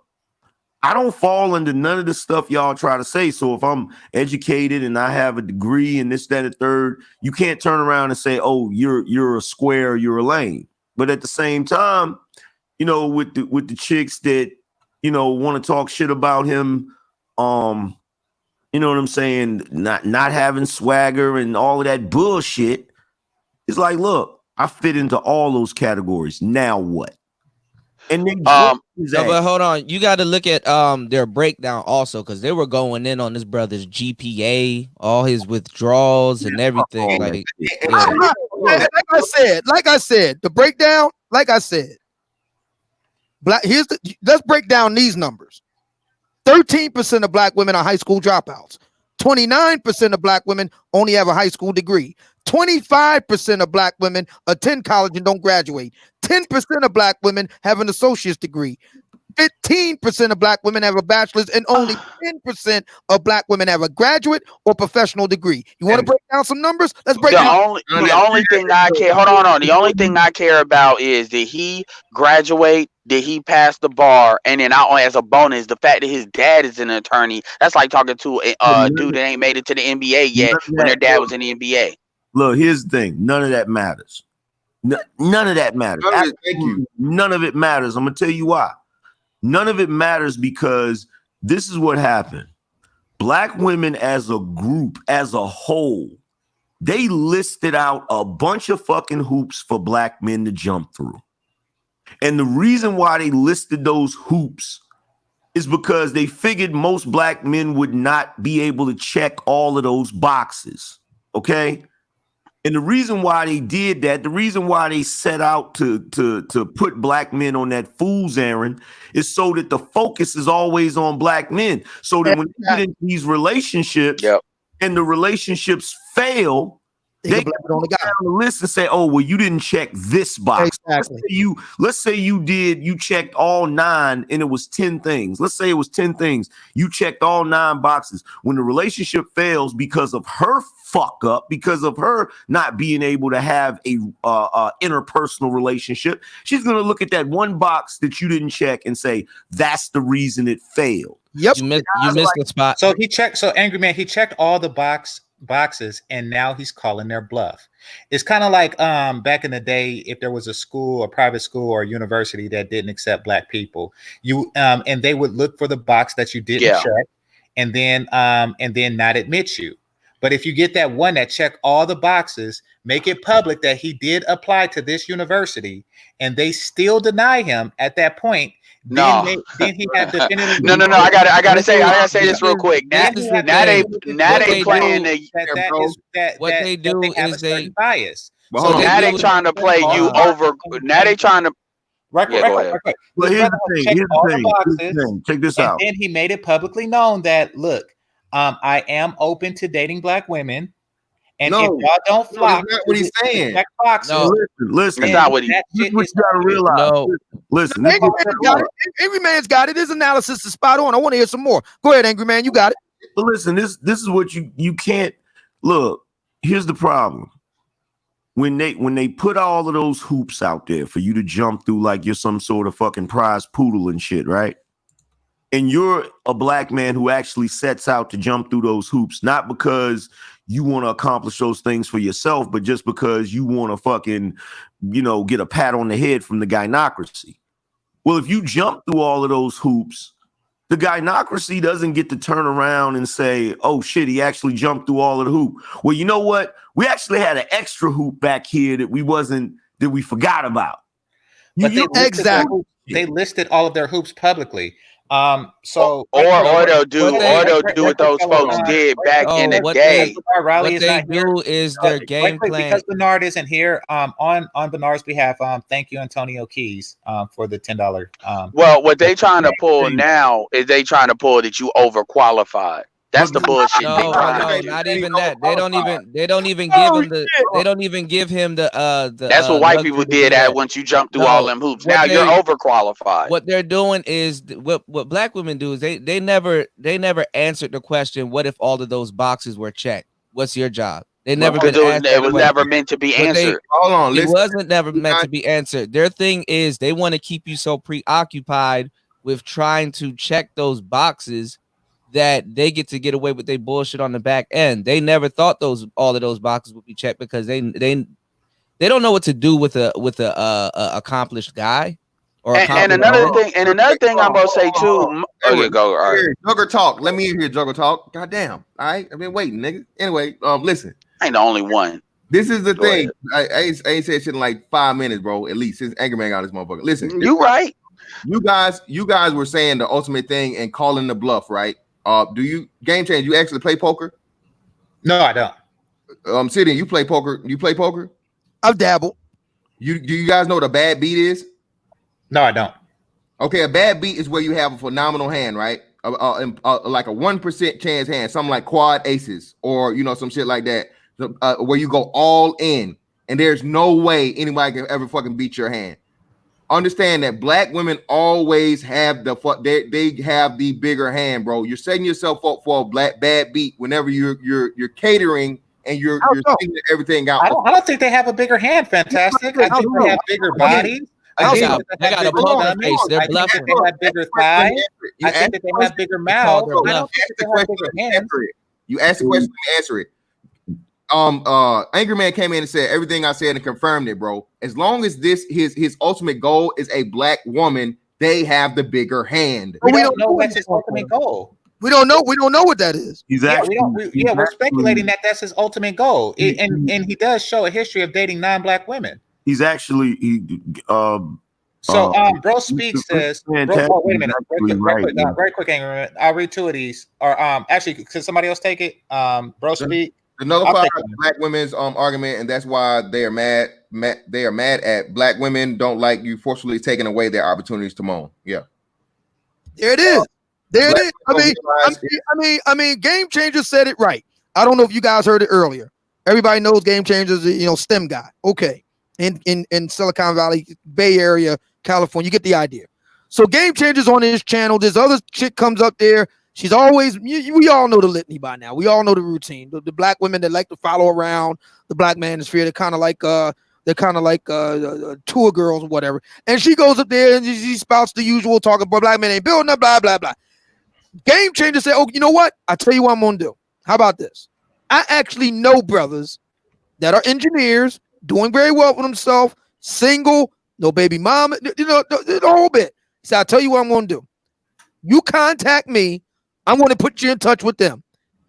I don't fall into none of the stuff y'all try to say. So if I'm educated and I have a degree and this, that, and third, you can't turn around and say, oh, you're a square, you're a lame. But at the same time, you know, with the chicks that, you know, want to talk shit about him, you know what I'm saying, not having swagger and all of that bullshit, it's like, look, I fit into all those categories. Now what? And then no, but hold on, you got to look at their breakdown also, because they were going in on this brother's GPA, all his withdrawals and everything. Like I said, the breakdown, like I said, let's break down these numbers. 13% of black women are high school dropouts. 29% of black women only have a high school degree. 25% of black women attend college and don't graduate. 10% of black women have an associate's degree. 15% of black women have a bachelor's, and only 10% of black women have a graduate or professional degree. You want to break down some numbers? Let's break down. The only thing I care. Hold on. The only thing I care about is, did he graduate? Did he pass the bar? And then as a bonus, the fact that his dad is an attorney. That's like talking to a dude that ain't made it to the NBA yet when their dad was in the NBA. Look, here's the thing. None of that matters. None of that matters. Thank you. None of it matters. I'm gonna tell you why. None of it matters, because this is what happened. Black women as a group, as a whole, they listed out a bunch of fucking hoops for black men to jump through. And the reason why they listed those hoops is because they figured most black men would not be able to check all of those boxes. Okay? And the reason why they did that, the reason why they set out to put black men on that fool's errand, is so that the focus is always on black men. So that when they get into these relationships and the relationships fail, they can go down the list and say, oh, well, you didn't check this box. Exactly. Let's say you checked all 9 and it was 10 things. Let's say it was 10 things. You checked all 9 boxes. When the relationship fails because of her fuck up, because of her not being able to have a interpersonal relationship, she's going to look at that one box that you didn't check and say, that's the reason it failed. Yep. You missed the spot. So Angry Man, he checked all the boxes, and now he's calling their bluff. It's kind of like back in the day, if there was a school, a private school or university that didn't accept black people, and they would look for the box that you didn't check, and then not admit you. But if you get that one that checked all the boxes, make it public that he did apply to this university, and they still deny him at that point. No. Then he had definitive. No. I gotta say this real quick. Now they playing what they do is they bias. So now they trying to play you over. Now they trying to. Right. Well, here's the thing. Check this out. And he made it publicly known that, look, I am open to dating black women. And if y'all don't flock, that's not what he's saying. Listen. That's not what he. You gotta realize. Listen. Angry Man's got it. His analysis is spot on. I want to hear some more. Go ahead, Angry Man. You got it. But listen, this is what you can't look. Here's the problem. When they put all of those hoops out there for you to jump through like you're some sort of fucking prize poodle and shit, right? And you're a black man who actually sets out to jump through those hoops, not because you want to accomplish those things for yourself, but just because you want to fucking, get a pat on the head from the gynocracy. Well, if you jump through all of those hoops, the gynocracy doesn't get to turn around and say, oh shit, he actually jumped through all of the hoop. Well, you know what? We actually had an extra hoop back here that we forgot about. But they listed all of their hoops publicly. So or they'll do what those folks did back in the day. What they do is their game plan. Because Bernard isn't here, on Bernard's behalf, thank you, Antonio Keys, for the $10. Well, what they trying to pull now is they trying to pull that you overqualified. That's the bullshit. No, not even that. They don't even give him the. They don't even give him the. That's what white people did at once you jump through all them hoops. Now you're overqualified. What they're doing is what black women do is they never answered the question. What if all of those boxes were checked? What's your job? They never been asked. It was never meant to be answered. Hold on, it wasn't never meant to be answered. Their thing is they want to keep you so preoccupied with trying to check those boxes that they get away with their bullshit on the back end. They never thought all of those boxes would be checked because they don't know what to do with a accomplished guy. And another thing I'm gonna say too. Oh, you go. All right. Jugger talk. Let me hear Jugger talk. Goddamn. All right. I've been waiting, nigga. Anyway, listen. I ain't the only one. This is the thing. I ain't said shit in like 5 minutes, bro. At least since Anchorman got this motherfucker. Listen, you right. You guys were saying the ultimate thing and calling the bluff, right? Do you Game Change? You actually play poker? No, I don't. Obsidian, you play poker? You play poker? I've dabbled. Do you guys know what a bad beat is? No, I don't. Okay, a bad beat is where you have a phenomenal hand, right? Like a 1% chance hand, something like quad aces, or some shit like that, where you go all in, and there's no way anybody can ever fucking beat your hand. Understand that black women always have they have the bigger hand, bro. You're setting yourself up for a bad beat whenever you're catering and you're seeing everything out. I don't think they have a bigger hand. Fantastic. I think they have bigger bodies. They got a poker face. They're bluffing. They have bigger thighs. I think that they have bigger mouths. I don't think they have bigger hands. You asked the question, answer it. Angry Man came in and said everything I said and confirmed it, bro. As long as his ultimate goal is a black woman, they have the bigger hand. We don't know what's his ultimate goal. We don't know what that is. We're speculating that that's his ultimate goal. And he does show a history of dating non-black women. He's actually Bro Speak says, wait a minute, very quick, Angry. I'll read two of these. Or actually, could somebody else take it? Bro Speak. The nullify black women's argument, and that's why they are mad. They are mad at black women. Don't like you forcefully taking away their opportunities to moan. Yeah, there it is. There it is. I mean, Game Changer said it right. I don't know if you guys heard it earlier. Everybody knows Game Changer's STEM guy. Okay, in Silicon Valley, Bay Area, California, you get the idea. So Game Changer's on his channel. This other chick comes up there. She's always, we all know the litany by now. We all know the routine. The black women that like to follow around the black manosphere, they're kind of like tour girls or whatever. And she goes up there and she spouts the usual talk about black men ain't building up, blah, blah, blah. Game Changer said, oh, you know what? I tell you what I'm going to do. How about this? I actually know brothers that are engineers, doing very well for themselves, single, no baby mama, the whole bit. He said, I'll tell you what I'm going to do. You contact me. I'm going to put you in touch with them.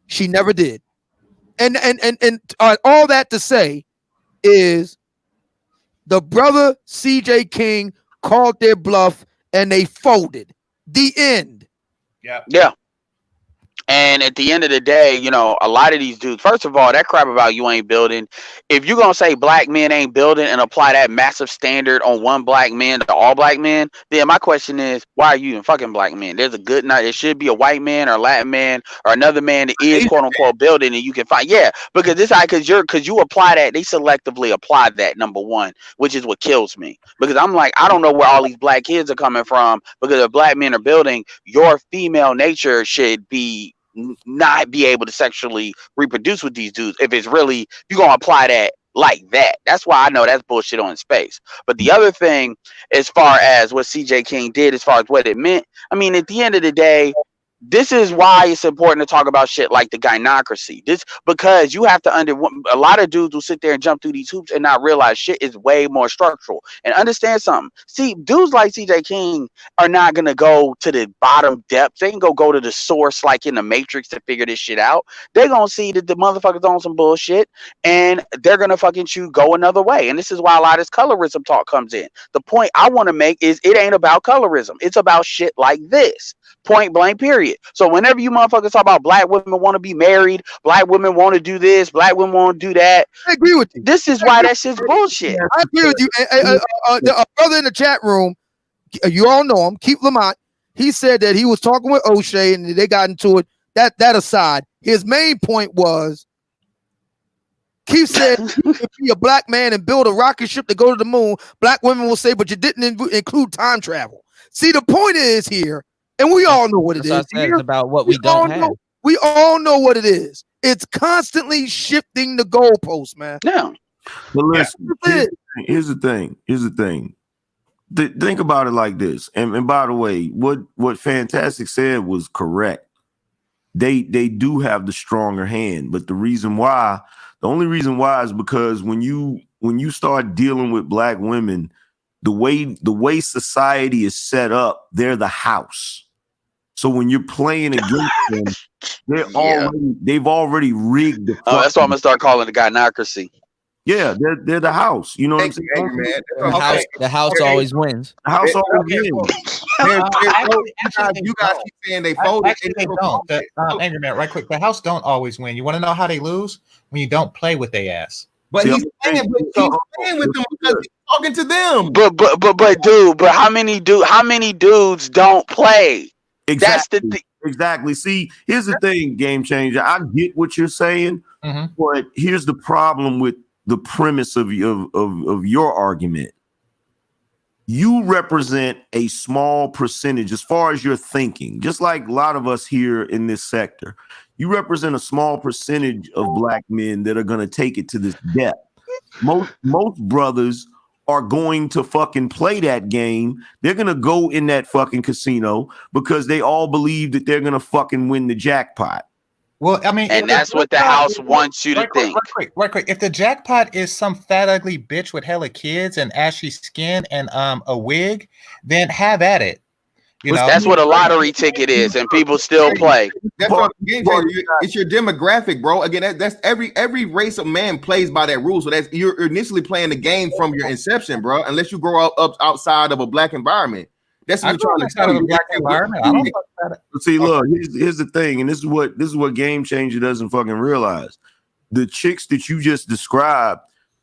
She never did. And all that to say is the brother CJ King called their bluff and they folded. The end. Yeah. And at the end of the day, a lot of these dudes, first of all, that crap about you ain't building. If you're going to say black men ain't building and apply that massive standard on one black man to all black men, then my question is, why are you even fucking black men? There's a good night. It should be a white man or a Latin man or another man that is quote unquote building and you can find. Yeah, because because you apply that, they selectively apply that, number one, which is what kills me. Because I'm like, I don't know where all these black kids are coming from, because if black men are building, your female nature should be not be able to sexually reproduce with these dudes. If it's really, you're gonna apply that like that. That's why I know that's bullshit on space. But the other thing, as far as what CJ King did, as far as what it meant, I mean, at the end of the day, this is why it's important to talk about shit like the gynocracy. This because you have to a lot of dudes will sit there and jump through these hoops and not realize shit is way more structural. And understand something. See, dudes like CJ King are not gonna go to the bottom depths. They can go to the source like in the Matrix to figure this shit out. They're gonna see that the motherfuckers on some bullshit and they're gonna fucking go another way. And this is why a lot of this colorism talk comes in. The point I want to make is it ain't about colorism. It's about shit like this. Point blank, period. So whenever you motherfuckers talk about black women want to be married, black women want to do this, black women want to do that, I agree with you. This is why that shit's bullshit. I agree with you. A brother in the chat room, you all know him, Keith Lamont. He said that he was talking with O'Shea and they got into it. that aside, his main point was Keith said, if be a black man and build a rocket ship to go to the moon, black women will say, but you didn't include time travel. See, the point is here, and we all know what it is. It's about what we don't have. We all know what it is. It's constantly shifting the goalposts, man. Yeah. But listen, here's the thing. Think about it like this. And by the way, what Fantastic said was correct. They do have the stronger hand, but the only reason why is because when you start dealing with black women, the way society is set up, they're the house. So when you're playing against them, they've already rigged the that's why I'm gonna start calling the guy narcissy. Yeah, they're the house. You know what I'm saying? Man. The house always wins. The house always wins. You guys keep saying they folded. Actually, they don't. Angry Man, right quick. The house don't always win. You want to know how they lose? When you don't play with their ass. But he's playing with them because he's talking to them. But how many dudes don't play? Exactly. That's the thing. Exactly. See, here's the thing, Game Changer. I get what you're saying, but here's the problem with the premise of your argument. You represent a small percentage as far as your thinking, just like a lot of us here in this sector. You represent a small percentage of black men that are going to take it to this depth. Most brothers are going to fucking play that game. They're going to go in that fucking casino because they all believe that they're going to fucking win the jackpot. Well, I mean, and that's what the house wants you to think. Right quick. If the jackpot is some fat, ugly bitch with hella kids and ashy skin and a wig, then have at it. You know, that's what a lottery ticket is, and people still play. That's what it's your demographic, bro. Again, that's every race of man plays by that rule. So that's you're initially playing the game from your inception, bro. Unless you grow up outside of a black environment. That's what you're trying to tell you. Black environment. I don't fuck about it. See, look, here's the thing, and this is what Game Changer doesn't fucking realize. The chicks that you just described,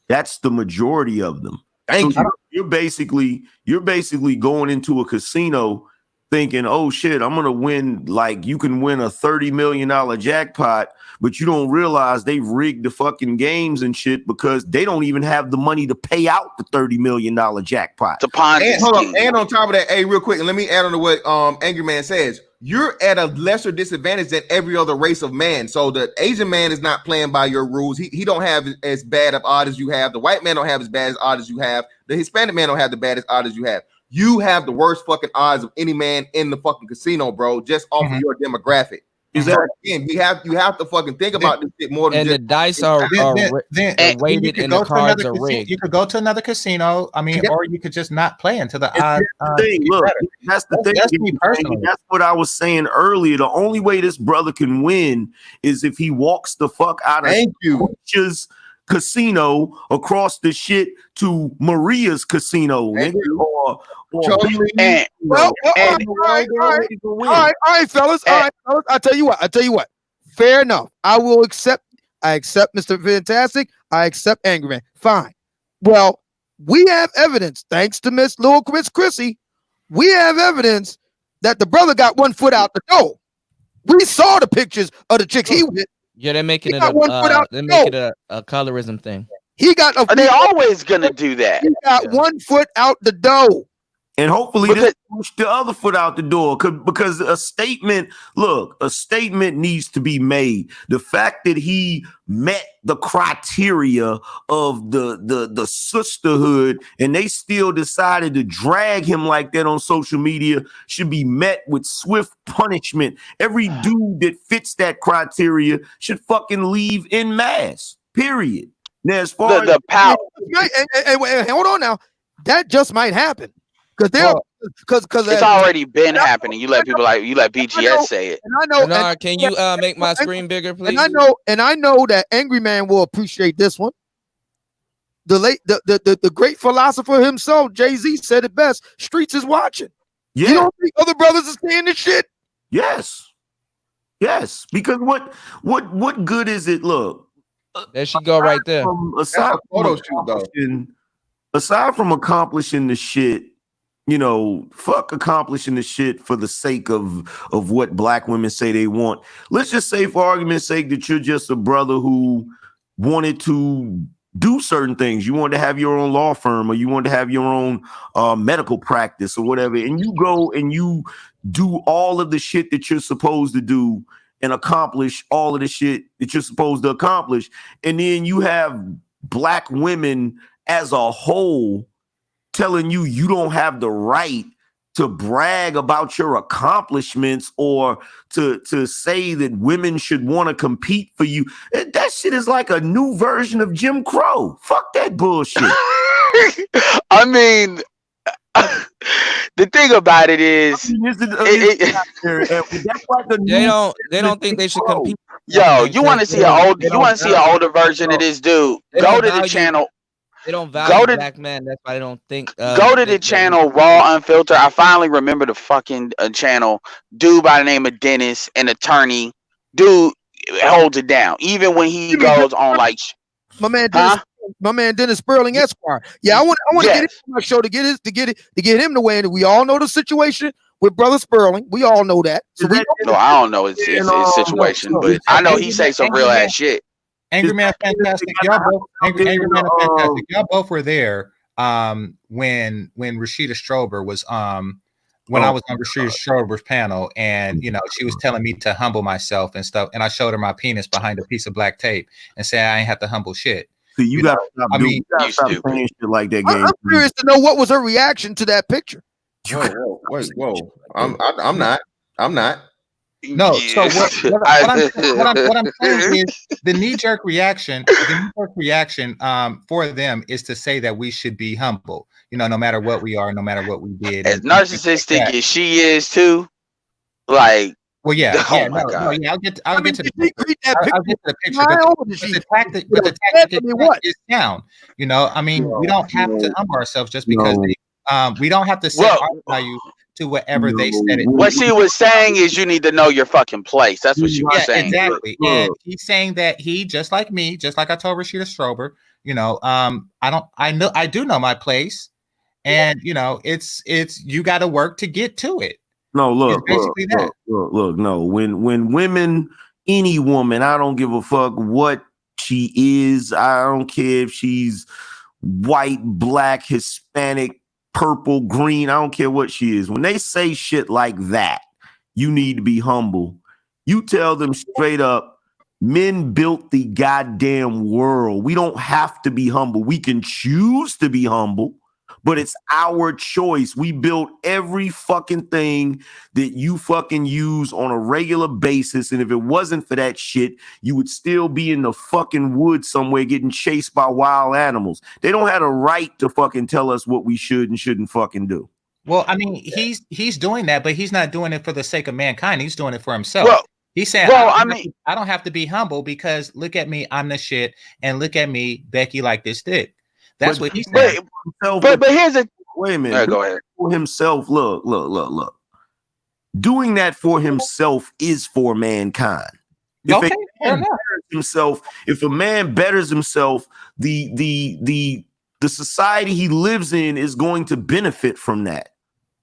that's the majority of them. Thank you. You're basically going into a casino thinking, oh shit, I'm gonna win. Like you can win a $30 million jackpot, but you don't realize they've rigged the fucking games and shit because they don't even have the money to pay out the $30 million jackpot. And on top of that, hey, real quick, and let me add on to what Angry Man says. You're at a lesser disadvantage than every other race of man. So the Asian man is not playing by your rules. He don't have as bad of odds as you have. The white man don't have as bad as odds as you have. The Hispanic man don't have the baddest odds as you have. You have the worst fucking odds of any man in the fucking casino, bro, just off of your demographic. So again, you have to fucking think about this shit more than and just, the dice are weighted and the cards are rigged. You could go to another casino, or you could just not play until the odds. That's the thing. That's me personally. That's what I was saying earlier. The only way this brother can win is if he walks the fuck out of Coach's casino across the shit to Maria's casino, nigga, or all right, fellas. I tell you what. Fair enough. I accept Mr. Fantastic. I accept Angry Man. Fine. Well, we have evidence, thanks to Miss Chrissy. We have evidence that the brother got one foot out the door. We saw the pictures of the chicks he with. Yeah, they're making it a colorism thing. He got Are they always gonna do that? He got 1 foot out the door. And hopefully this push the other foot out the door because a statement needs to be made. The fact that he met the criteria of the sisterhood and they still decided to drag him like that on social media should be met with swift punishment. Every dude that fits that criteria should fucking leave en masse, period. Now, as far as the power, and hold on now, that just might happen. Because it's already been happening. You let BGS say it. And I know. Bernard, can you make my screen bigger, please? And I know that Angry Man will appreciate this one. The great philosopher himself, Jay-Z, said it best. Streets is watching. Yeah. You don't think other brothers are seeing this shit? Yes. Because what good is it? Look, there she go right there. Aside from accomplishing the shit you know, fuck accomplishing the shit for the sake of what black women say they want. Let's just say, for argument's sake, that you're just a brother who wanted to do certain things. You wanted to have your own law firm, or you wanted to have your own medical practice or whatever, and you go and you do all of the shit that you're supposed to do and accomplish all of the shit that you're supposed to accomplish. And then you have black women as a whole telling you you don't have the right to brag about your accomplishments or to say that women should want to compete for you. That shit is like a new version of Jim Crow. Fuck that bullshit. I mean, the thing about it is, they don't think they should compete. Yo, you want to see an older version of this dude? Go to the channel. They don't value black men. That's why they don't think. Go to the channel Raw Unfiltered. I finally remember the fucking channel. Dude by the name of Dennis, an attorney. Dude holds it down, even when he goes on like my man Dennis Sperling Esquire. Yeah, I want to get him on my show to get him to weigh in. We all know the situation with Brother Sperling. We all know that. So I don't know his situation, but I know he say some real ass shit. Angry Man Fantastic. Y'all both Angry Man Fantastic. Y'all both were there when Rashida Strober was when I was on Rashida Strober's panel, and you know, she was telling me to humble myself and stuff, and I showed her my penis behind a piece of black tape and said I ain't have to humble shit. So you gotta stop saying shit like that. I'm curious to know what was her reaction to that picture. Whoa. I'm not. No, so what I'm saying is the knee-jerk reaction for them is to say that we should be humble, you know, no matter what we are, no matter what we did. As narcissistic as she is too, like, well, yeah, oh my God. I'll get to the picture. But the tactic is sound. You know, I mean, we don't have to humble ourselves just because we don't have to set our value to whatever they said it. What she was saying is you need to know your fucking place. That's what she was saying. Exactly. And he's saying that he, just like me, just like I told Rashida Strober, you know, I do know my place, and you know, it's you got to work to get to it. No, look, no. When women, any woman, I don't give a fuck what she is. I don't care if she's white, black, Hispanic, purple, green, I don't care what she is. When they say shit like that, you need to be humble. You tell them straight up, men built the goddamn world. We don't have to be humble. We can choose to be humble, but it's our choice. We built every fucking thing that you fucking use on a regular basis. And if it wasn't for that shit, you would still be in the fucking woods somewhere getting chased by wild animals. They don't have a right to fucking tell us what we should and shouldn't fucking do. Well, I mean, he's doing that, but he's not doing it for the sake of mankind. He's doing it for himself. Well, he's saying, I don't have to be humble because look at me, I'm the shit, and look at me, Becky, like this dick. That's what he's saying. But here's a wait a minute. Go ahead. For himself, look. Doing that for himself is for mankind. If a man betters himself, the society he lives in is going to benefit from that.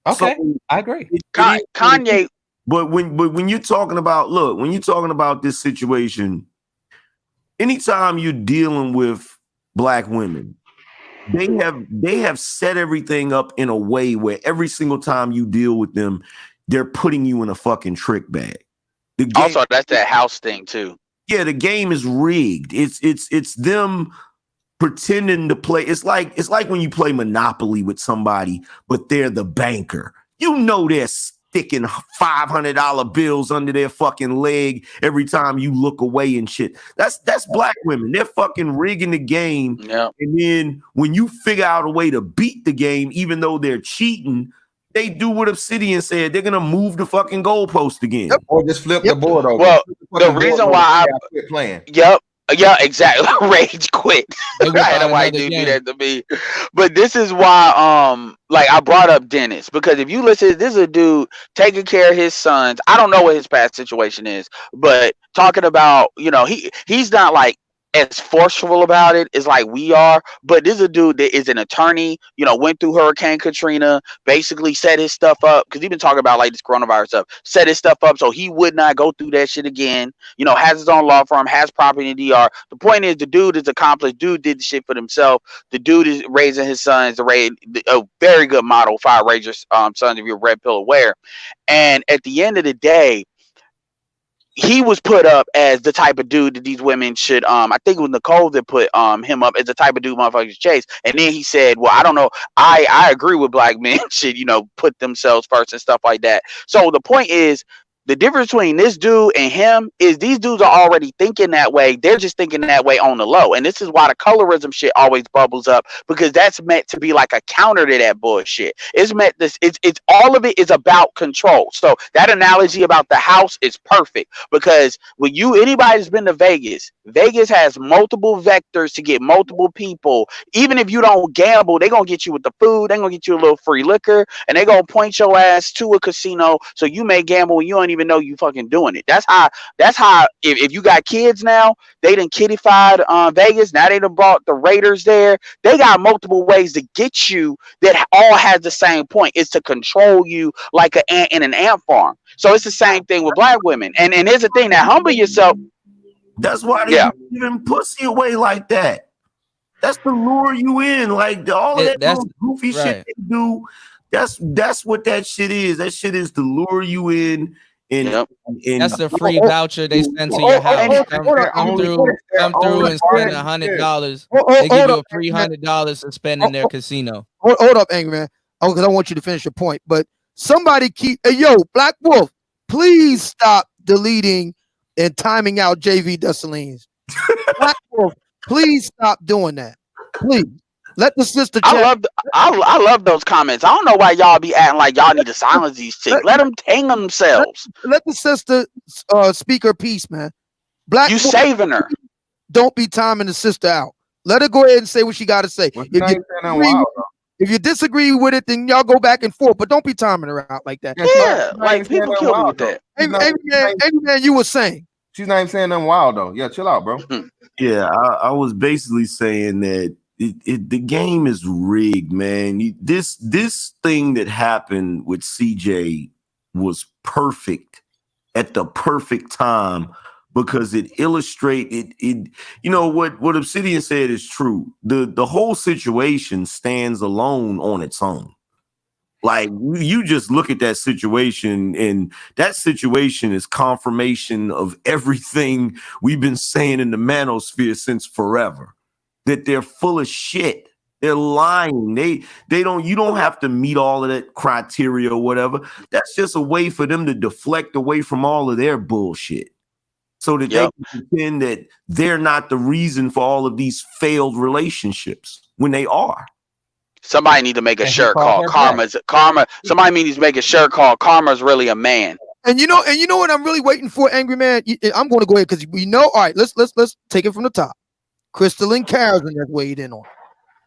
Okay, so, I agree. Kanye. But when you're talking about this situation, anytime you're dealing with black women, they have set everything up in a way where every single time you deal with them, they're putting you in a fucking trick bag. Also, that's that house thing too. Yeah, the game is rigged. It's them pretending to play. It's like when you play Monopoly with somebody, but they're the banker. You know they're sticking $500 bills under their fucking leg every time you look away and shit. That's black women. They're fucking rigging the game. Yeah. And then when you figure out a way to beat the game, even though they're cheating, they do what Obsidian said. They're gonna move the fucking goalpost again, or just flip the board over. Well, the reason why I quit playing. Yep. Yeah, exactly. Rage quit. I know why do that to me. But this is why like I brought up Dennis, because if you listen, this is a dude taking care of his sons. I don't know what his past situation is, but talking about, you know, he's not like as forceful about it as like we are, but this is a dude that is an attorney, you know, went through Hurricane Katrina, basically set his stuff up, because he's been talking about like this coronavirus stuff, set his stuff up so he would not go through that shit again, you know, has his own law firm, has property in DR. The point is, the dude is accomplished, dude did the shit for himself, the dude is raising his sons, a very good model, Fire Rangers sons, if you're Red Pill aware. And at the end of the day, he was put up as the type of dude that these women should, I think it was Nicole that put him up as the type of dude motherfuckers chase. And then he said, well, I don't know, I agree with black men should, you know, put themselves first and stuff like that. So the point is, the difference between this dude and him is these dudes are already thinking that way. They're just thinking that way on the low. And this is why the colorism shit always bubbles up, because that's meant to be like a counter to that bullshit. It's meant this, it's all of it is about control. So that analogy about the house is perfect, because when anybody that's been to Vegas has multiple vectors to get multiple people. Even if you don't gamble, they're gonna get you with the food, they're gonna get you a little free liquor, and they're gonna point your ass to a casino so you may gamble and you don't even know you fucking doing it. That's how if you got kids now, they done kiddified Vegas. Now they done brought the Raiders there. They got multiple ways to get you that all has the same point. It's to control you like an ant in an ant farm. So it's the same thing with black women. And here's the thing, that humble yourself. That's why they giving pussy away like that. That's to lure you in. Like all of that little goofy shit they do. That's what that shit is. That shit is to lure you in. And that's the free voucher they send to your house. Come through and spend $100. They give you a free $100 to spend in their casino. Hold up, Angry Man. Because I want you to finish your point. But somebody hey, yo, Black Wolf, please stop deleting and timing out JV Dessalines. Black Wolf, please stop doing that. Please. Let the sister chat. I love those comments. I don't know why y'all be acting like y'all need to silence these chicks. Let them hang themselves. Let the sister speak her piece, man. Black you saving her. Don't be timing the sister out. Let her go ahead and say what she got to say. If you disagree with it, then y'all go back and forth. But don't be timing her out like that. Yeah, like people kill me with that. Angry man, you were saying. She's not even saying nothing wild though. Yeah, chill out, bro. Yeah, I was basically saying that the game is rigged, man. This thing that happened with CJ was perfect at the perfect time, because it illustrated it. You know what Obsidian said is true. The whole situation stands alone on its own. Like, you just look at that situation, and that situation is confirmation of everything we've been saying in the manosphere since forever. That they're full of shit. They're lying. They don't. You don't have to meet all of that criteria or whatever. That's just a way for them to deflect away from all of their bullshit, so that they can pretend that they're not the reason for all of these failed relationships when they are. Somebody need to make a shirt called Karma. Somebody needs to make a shirt called Karma's Really a Man. And you know what I'm really waiting for, Angry Man. I'm going to go ahead because we know. All right, let's take it from the top. Crystalline Carolyn has weighed in on it.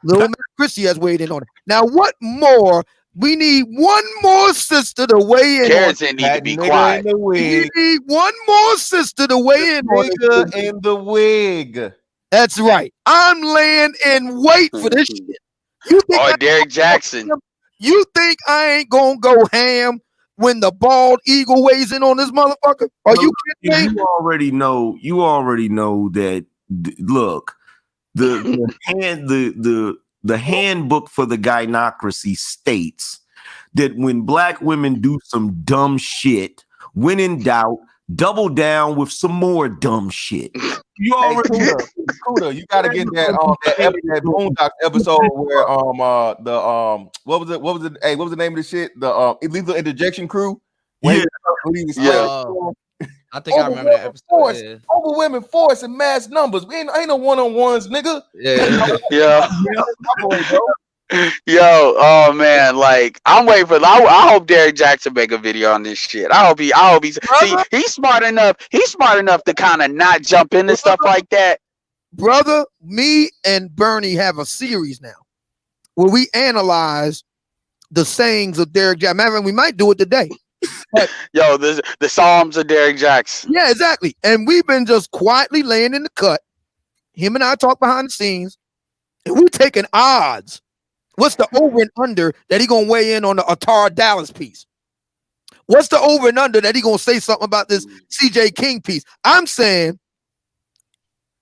Little Miss Chrissy has weighed in on it. Now, what more? We need one more sister to weigh in. Carrington need to be quiet. We need one more sister to weigh in on it. In the wig. That's right. I'm laying in wait for this shit. You think Derek Jackson. You think I ain't gonna go ham when the bald eagle weighs in on this motherfucker? Are you kidding me? You already know that. Look, the handbook for the gynocracy states that when black women do some dumb shit, when in doubt, double down with some more dumb shit. You already Kuda, you gotta get that Boondocks episode where what was it? Hey, what was the name of the shit? The illegal interjection crew. I think I remember that episode. Over women force in mass numbers. We ain't no one-on-ones, nigga. Yeah. Yo, oh man, like I'm waiting for. I hope Derek Jackson make a video on this shit. I hope he. See, he's smart enough. He's smart enough to kind of not jump into stuff like that. Brother, me and Bernie have a series now where we analyze the sayings of Derek Jackson. Matter of fact, we might do it today. But, yo, the Psalms of Derek Jackson. Yeah, exactly. And we've been just quietly laying in the cut, him and I talk behind the scenes, and we taking odds. What's the over and under that he gonna weigh in on the Atara Dallas piece? What's the over and under that he gonna say something about this CJ King piece? I'm saying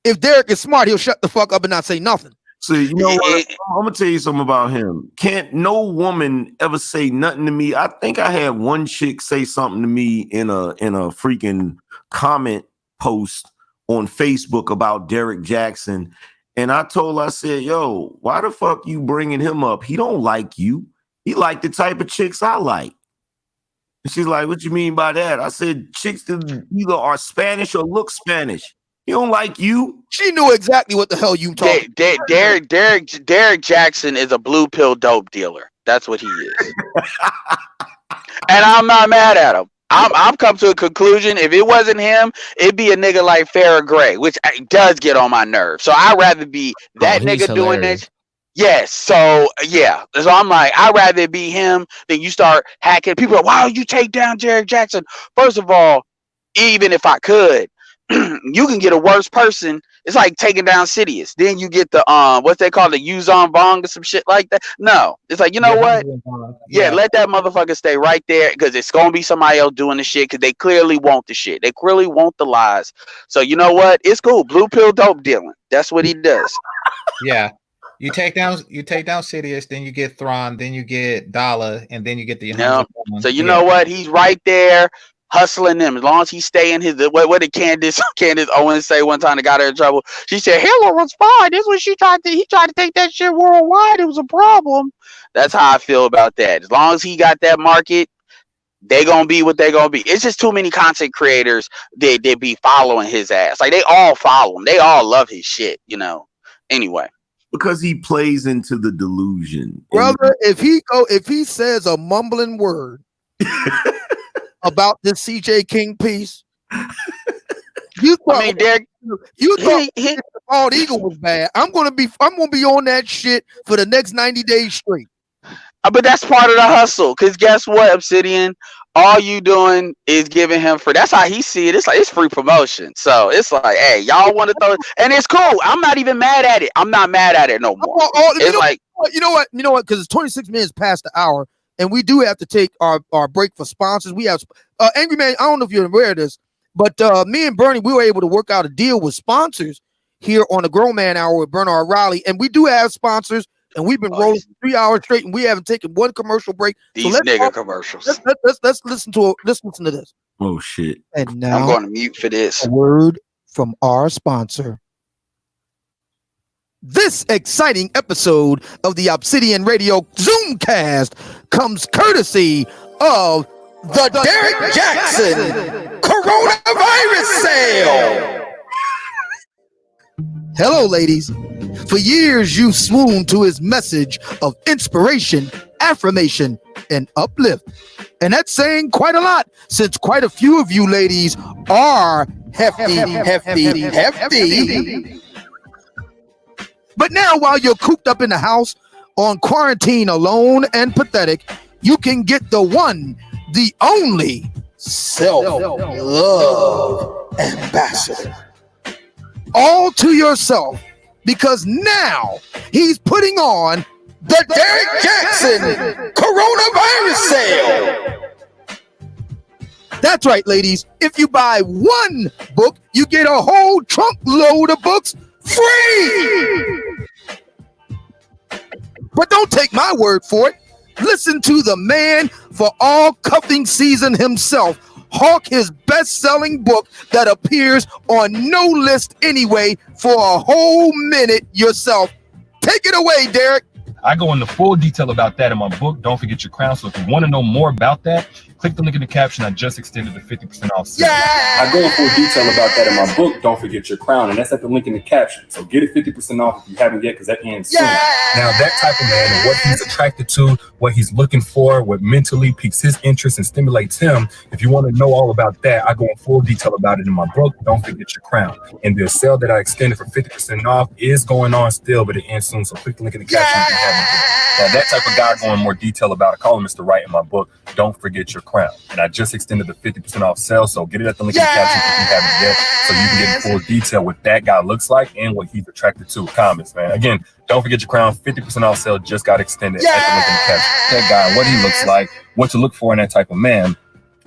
if Derek is smart, he'll shut the fuck up and not say nothing. See, you know what? I'm gonna tell you something about him. Can't no woman ever say nothing to me. I think I had one chick say something to me in a freaking comment post on Facebook about Derek Jackson. And I told her, I said, yo, why the fuck you bringing him up? He don't like you. He like the type of chicks I like. And she's like, what you mean by that? I said, chicks that either are Spanish or look Spanish. He don't like you. She knew exactly what the hell you talking about. Derek Jackson is a blue pill dope dealer. That's what he is. And I'm not mad at him. I'm come to a conclusion. If it wasn't him, it'd be a nigga like Farrah Gray, which does get on my nerves. So I'd rather be that nigga doing this. Yes. So yeah. So I'm like, I'd rather it be him than you start hacking. People are like, why don't you take down Derek Jackson? First of all, even if I could, you can get a worse person. It's like taking down Sidious. Then you get the what's they call the Yuzon Vong or some shit like that. No, it's like, you know what? Yeah, let that motherfucker stay right there because it's gonna be somebody else doing the shit because they clearly want the shit. They clearly want the lies. So you know what? It's cool. Blue pill dope dealing. That's what he does. Yeah. You take down Sidious, then you get Thrawn, then you get Dala, and then you get the So you know what? He's right there hustling them. As long as he stay in his what did Candace Owens say one time that got her in trouble? She said Hitler was fine. This was he tried to take that shit worldwide. It was a problem. That's how I feel about that. As long as he got that market, they gonna be what they gonna be. It's just too many content creators they be following his ass. Like they all follow him. They all love his shit, you know. Anyway. Because he plays into the delusion. Brother, if he says a mumbling word about this CJ King piece, you thought Derek, the bald eagle was bad. I'm gonna be on that shit for the next 90 days straight. But that's part of the hustle. Cause guess what, Obsidian? All you doing is giving him for that's how he see it. It's like it's free promotion. So it's like, hey, y'all want to throw and it's cool. I'm not even mad at it. I'm not mad at it no more. You know what? Because it's 26 minutes past the hour, and we do have to take our break for sponsors. We have Angry Man. I don't know if you're aware of this, but me and Bernie, we were able to work out a deal with sponsors here on the Grown Man Hour with Bernard Riley, and we do have sponsors. And we've been rolling 3 hours straight, and we haven't taken one commercial break. These nigga commercials. Let's listen to this. Oh shit! And now I'm going to mute for this. A word from our sponsor. This exciting episode of the Obsidian Radio Zoomcast comes courtesy of the Derek Jackson Coronavirus Sale. Hello, ladies. For years, you've swooned to his message of inspiration, affirmation, and uplift. And that's saying quite a lot, since quite a few of you ladies are hefty. But now, while you're cooped up in the house, on quarantine alone and pathetic, you can get the one, the only self-love ambassador. All to yourself. Because now he's putting on the Derek Jackson Coronavirus Sale. That's right, ladies. If you buy one book, you get a whole trunk load of books free. But don't take my word for it. Listen to the man for all cuffing season himself hawk his best-selling book that appears on no list anyway for a whole minute yourself. Take it away, Derek. I go into full detail about that in my book, Don't Forget Your Crown. So if you want to know more about that, click the link in the caption. I just extended the 50% off sale. I go in full detail about that in my book, Don't Forget Your Crown, and that's at the link in the caption. So get it 50% off if you haven't yet, because that ends soon. Now that type of man and what he's attracted to, what he's looking for, what mentally piques his interest and stimulates him, if you want to know all about that, I go in full detail about it in my book, Don't Forget Your Crown. And the sale that I extended for 50% off is going on still, but it ends soon. So click the link in the caption if you haven't yet. Now that type of guy, I go in more detail about it. I call him Mr. Right in my book, Don't Forget Your Crown. crown. And I just extended the 50% off sale, so get it at the link in the caption if you haven't yet, so you can get full detail what that guy looks like and what he's attracted to. Comments, man. Again, don't forget your crown. 50% off sale just got extended at the link in the caption. That guy, what he looks like, what to look for in that type of man.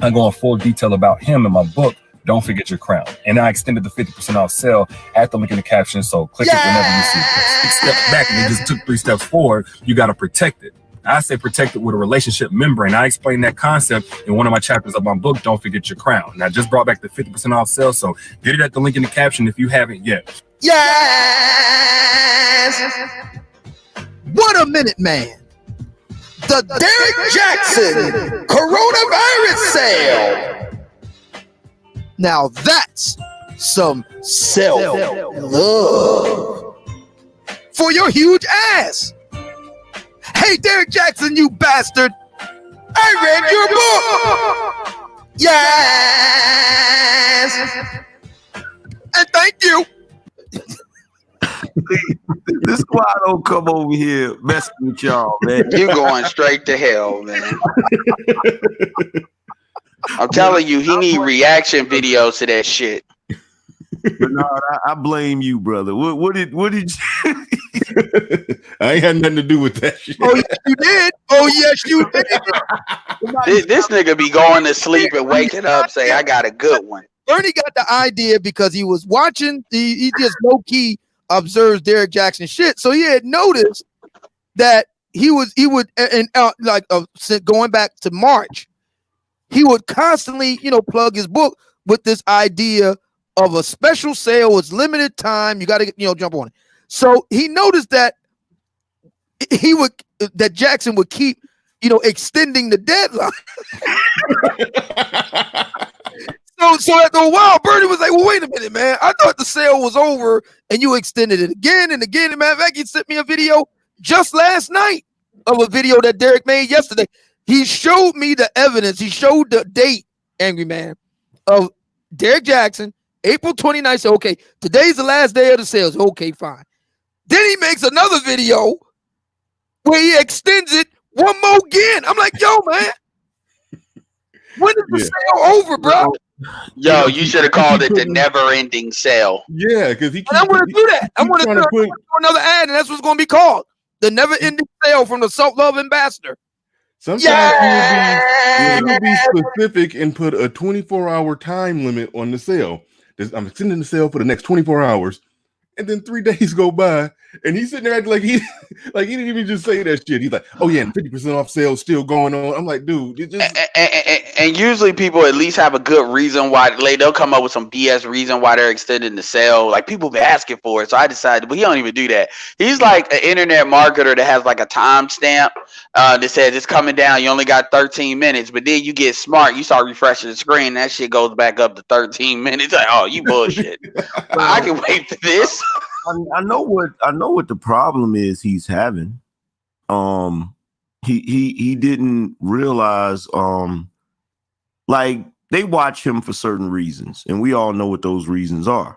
I go in full detail about him in my book. Don't forget your crown. And I extended the 50% off sale at the link in the caption. So click it whenever you see it. 6 steps back and they just took 3 steps forward. You got to protect it. I say protect it with a relationship membrane. I explain that concept in one of my chapters of my book, Don't Forget Your Crown. And I just brought back the 50% off sale. So get it at the link in the caption if you haven't yet. Yes! What a minute, man. The Derek Jackson coronavirus sale. Now that's some self-love for your huge ass. Hey, Derek Jackson, you bastard. I read your book. Yes. And thank you. This squad don't come over here messing with y'all, man. You going straight to hell, man. I'm telling you, he need reaction videos to that shit. But no, I blame you, brother. What did you? I ain't had nothing to do with that shit. Oh, yes, you did. Oh, yes, you did. This nigga be going to sleep and waking up, say, I got a good one. Bernie got the idea because he was watching. He just low key observes Derek Jackson shit. So he had noticed that he would going back to March, he would constantly, plug his book with this idea of a special sale. It's limited time. You got to, jump on it. So he noticed that Jackson would keep, extending the deadline. So after a while, Bernie was like, well, wait a minute, man. I thought the sale was over and you extended it again and again. And matter of fact, he sent me a video just last night of a video that Derek made yesterday. He showed me the evidence. He showed the date, Angry Man, of Derek Jackson, April 29th. So, okay, today's the last day of the sales. Okay, fine. Then he makes another video where he extends it one more again. I'm like, yo, man, when is the sale over, bro? Yo, you should have called it the never-ending sale. Yeah, because I want to do that. I want to do another ad, and that's what's going to be called. The never-ending sale from the self-love ambassador. Sometimes you would be specific and put a 24-hour time limit on the sale. I'm extending the sale for the next 24 hours. And then 3 days go by, and he's sitting there acting like he didn't even just say that shit. He's like, "Oh yeah, and 50% off sale still going on." I'm like, dude, it just. And usually people at least have a good reason why they'll come up with some BS reason why they're extending the sale. Like people been asking for it, so I decided. But he don't even do that. He's like an internet marketer that has like a timestamp that says it's coming down. You only got 13 minutes, but then you get smart. You start refreshing the screen, that shit goes back up to 13 minutes. Like, oh, you bullshit. I can wait for this. I know what the problem is he's having. He didn't realize like they watch him for certain reasons, and we all know what those reasons are.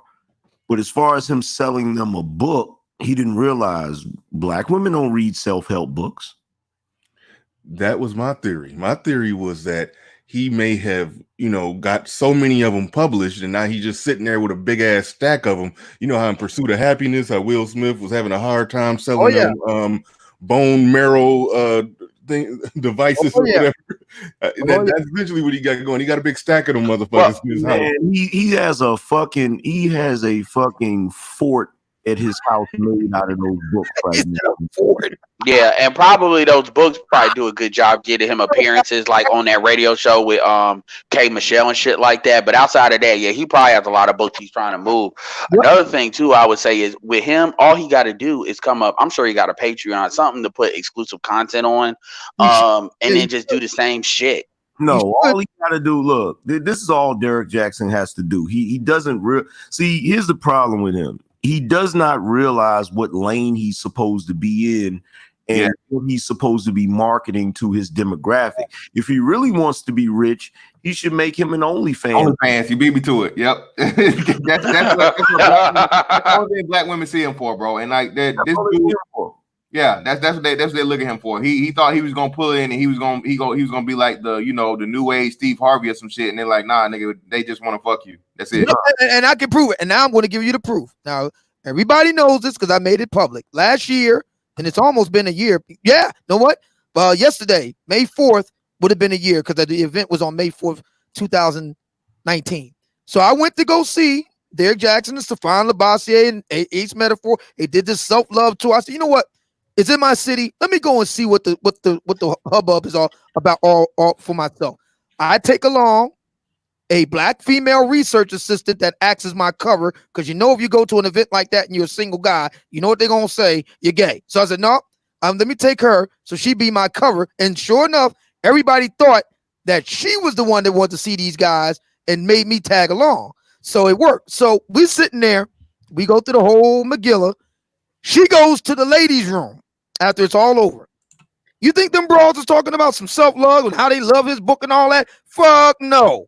But as far as him selling them a book, he didn't realize black women don't read self-help books. That was my theory. My theory was that he may have, got so many of them published, and now he's just sitting there with a big ass stack of them. You know how in Pursuit of Happiness, how Will Smith was having a hard time selling them bone marrow devices or whatever. That's eventually what he got going. He got a big stack of them motherfuckers in his house. He has a fucking fort at his house made out of those books right now. Yeah, and probably those books probably do a good job getting him appearances like on that radio show with K. Michelle and shit like that. But outside of that, yeah, he probably has a lot of books he's trying to move. Another thing too, I would say is with him, all he got to do is come up. I'm sure he got a Patreon, something to put exclusive content on, and then just do the same shit. No, all he got to do, look, this is all Derek Jackson has to do. He doesn't see. Here's the problem with him. He does not realize what lane he's supposed to be in and what he's supposed to be marketing to his demographic. If he really wants to be rich, he should make him an OnlyFans. OnlyFans, you beat me to it. Yep. that's what black women see him for, bro. And like that, this dude, Yeah, that's what they're looking at him for. He thought he was gonna pull in and he was gonna be like the the new age Steve Harvey or some shit, and they're like, nah, nigga, they just want to fuck you. That's it. Yep, and I can prove it. And now I'm going to give you the proof. Now everybody knows this because I made it public last year, and it's almost been a year. Yeah, know what? Yesterday, May 4th, would have been a year because the event was on May 4th, 2019. So I went to go see Derek Jackson and Stefan Labassiere and Ace Metaphor. They did this self-love tour. I said, you know what? It's in my city. Let me go and see what the hubbub is all about all for myself. I take along a black female research assistant that acts as my cover, because if you go to an event like that and you're a single guy, you know what they're gonna say? You're gay. So I said, no, let me take her so she be my cover. And sure enough, everybody thought that she was the one that wanted to see these guys and made me tag along. So it worked. So we're sitting there, we go through the whole Megillah. She goes to the ladies' room after it's all over. You think them bras is talking about some self-love and how they love his book and all that? Fuck no.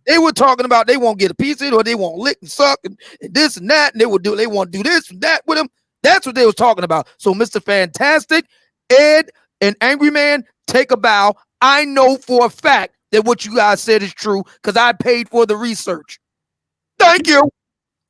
They were talking about they won't get a piece of it, or they won't lick and suck and this and that, and they want to do this and that with him. That's what they was talking about. So Mr. Fantastic, Ed, and Angry Man, take a bow. I know for a fact that what you guys said is true because I paid for the research. Thank you.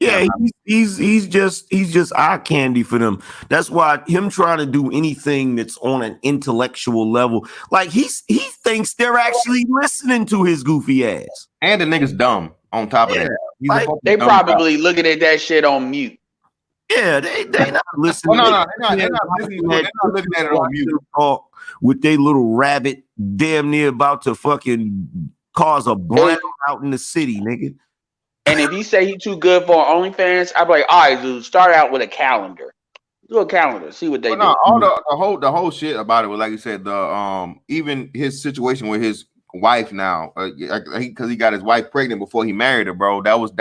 Yeah, he's just eye candy for them. That's why him trying to do anything that's on an intellectual level, like he thinks they're actually listening to his goofy ass. And the nigga's dumb on top of that. Like, they probably looking at that shit on mute. Yeah, they not listening. They're not looking at it on mute. Talk with their little rabbit damn near about to fucking cause a brown out in the city, nigga. And if he say he too good for OnlyFans, I'd be like, all right, dude, start out with a calendar. Do a calendar, see what they do. No, all the whole shit about it was, like you said, the even his situation with his wife now, because he got his wife pregnant before he married her, bro. That was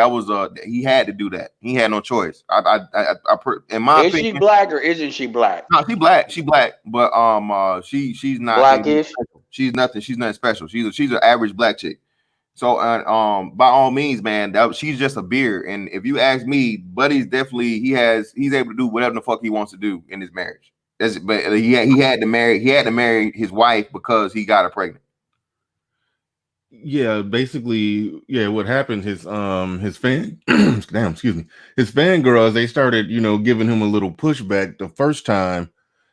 he had to do that. He had no choice. In my opinion, is she black or isn't she black? No, she black. She black, but she's not blackish. She's nothing. She's nothing special. She's an average black chick. So, by all means, man, she's just a beer. And if you ask me, Buddy's definitely he's able to do whatever the fuck he wants to do in his marriage. But he had to marry his wife because he got her pregnant. Yeah, basically, yeah. What happened? His fan, his fangirls, they started, giving him a little pushback the first time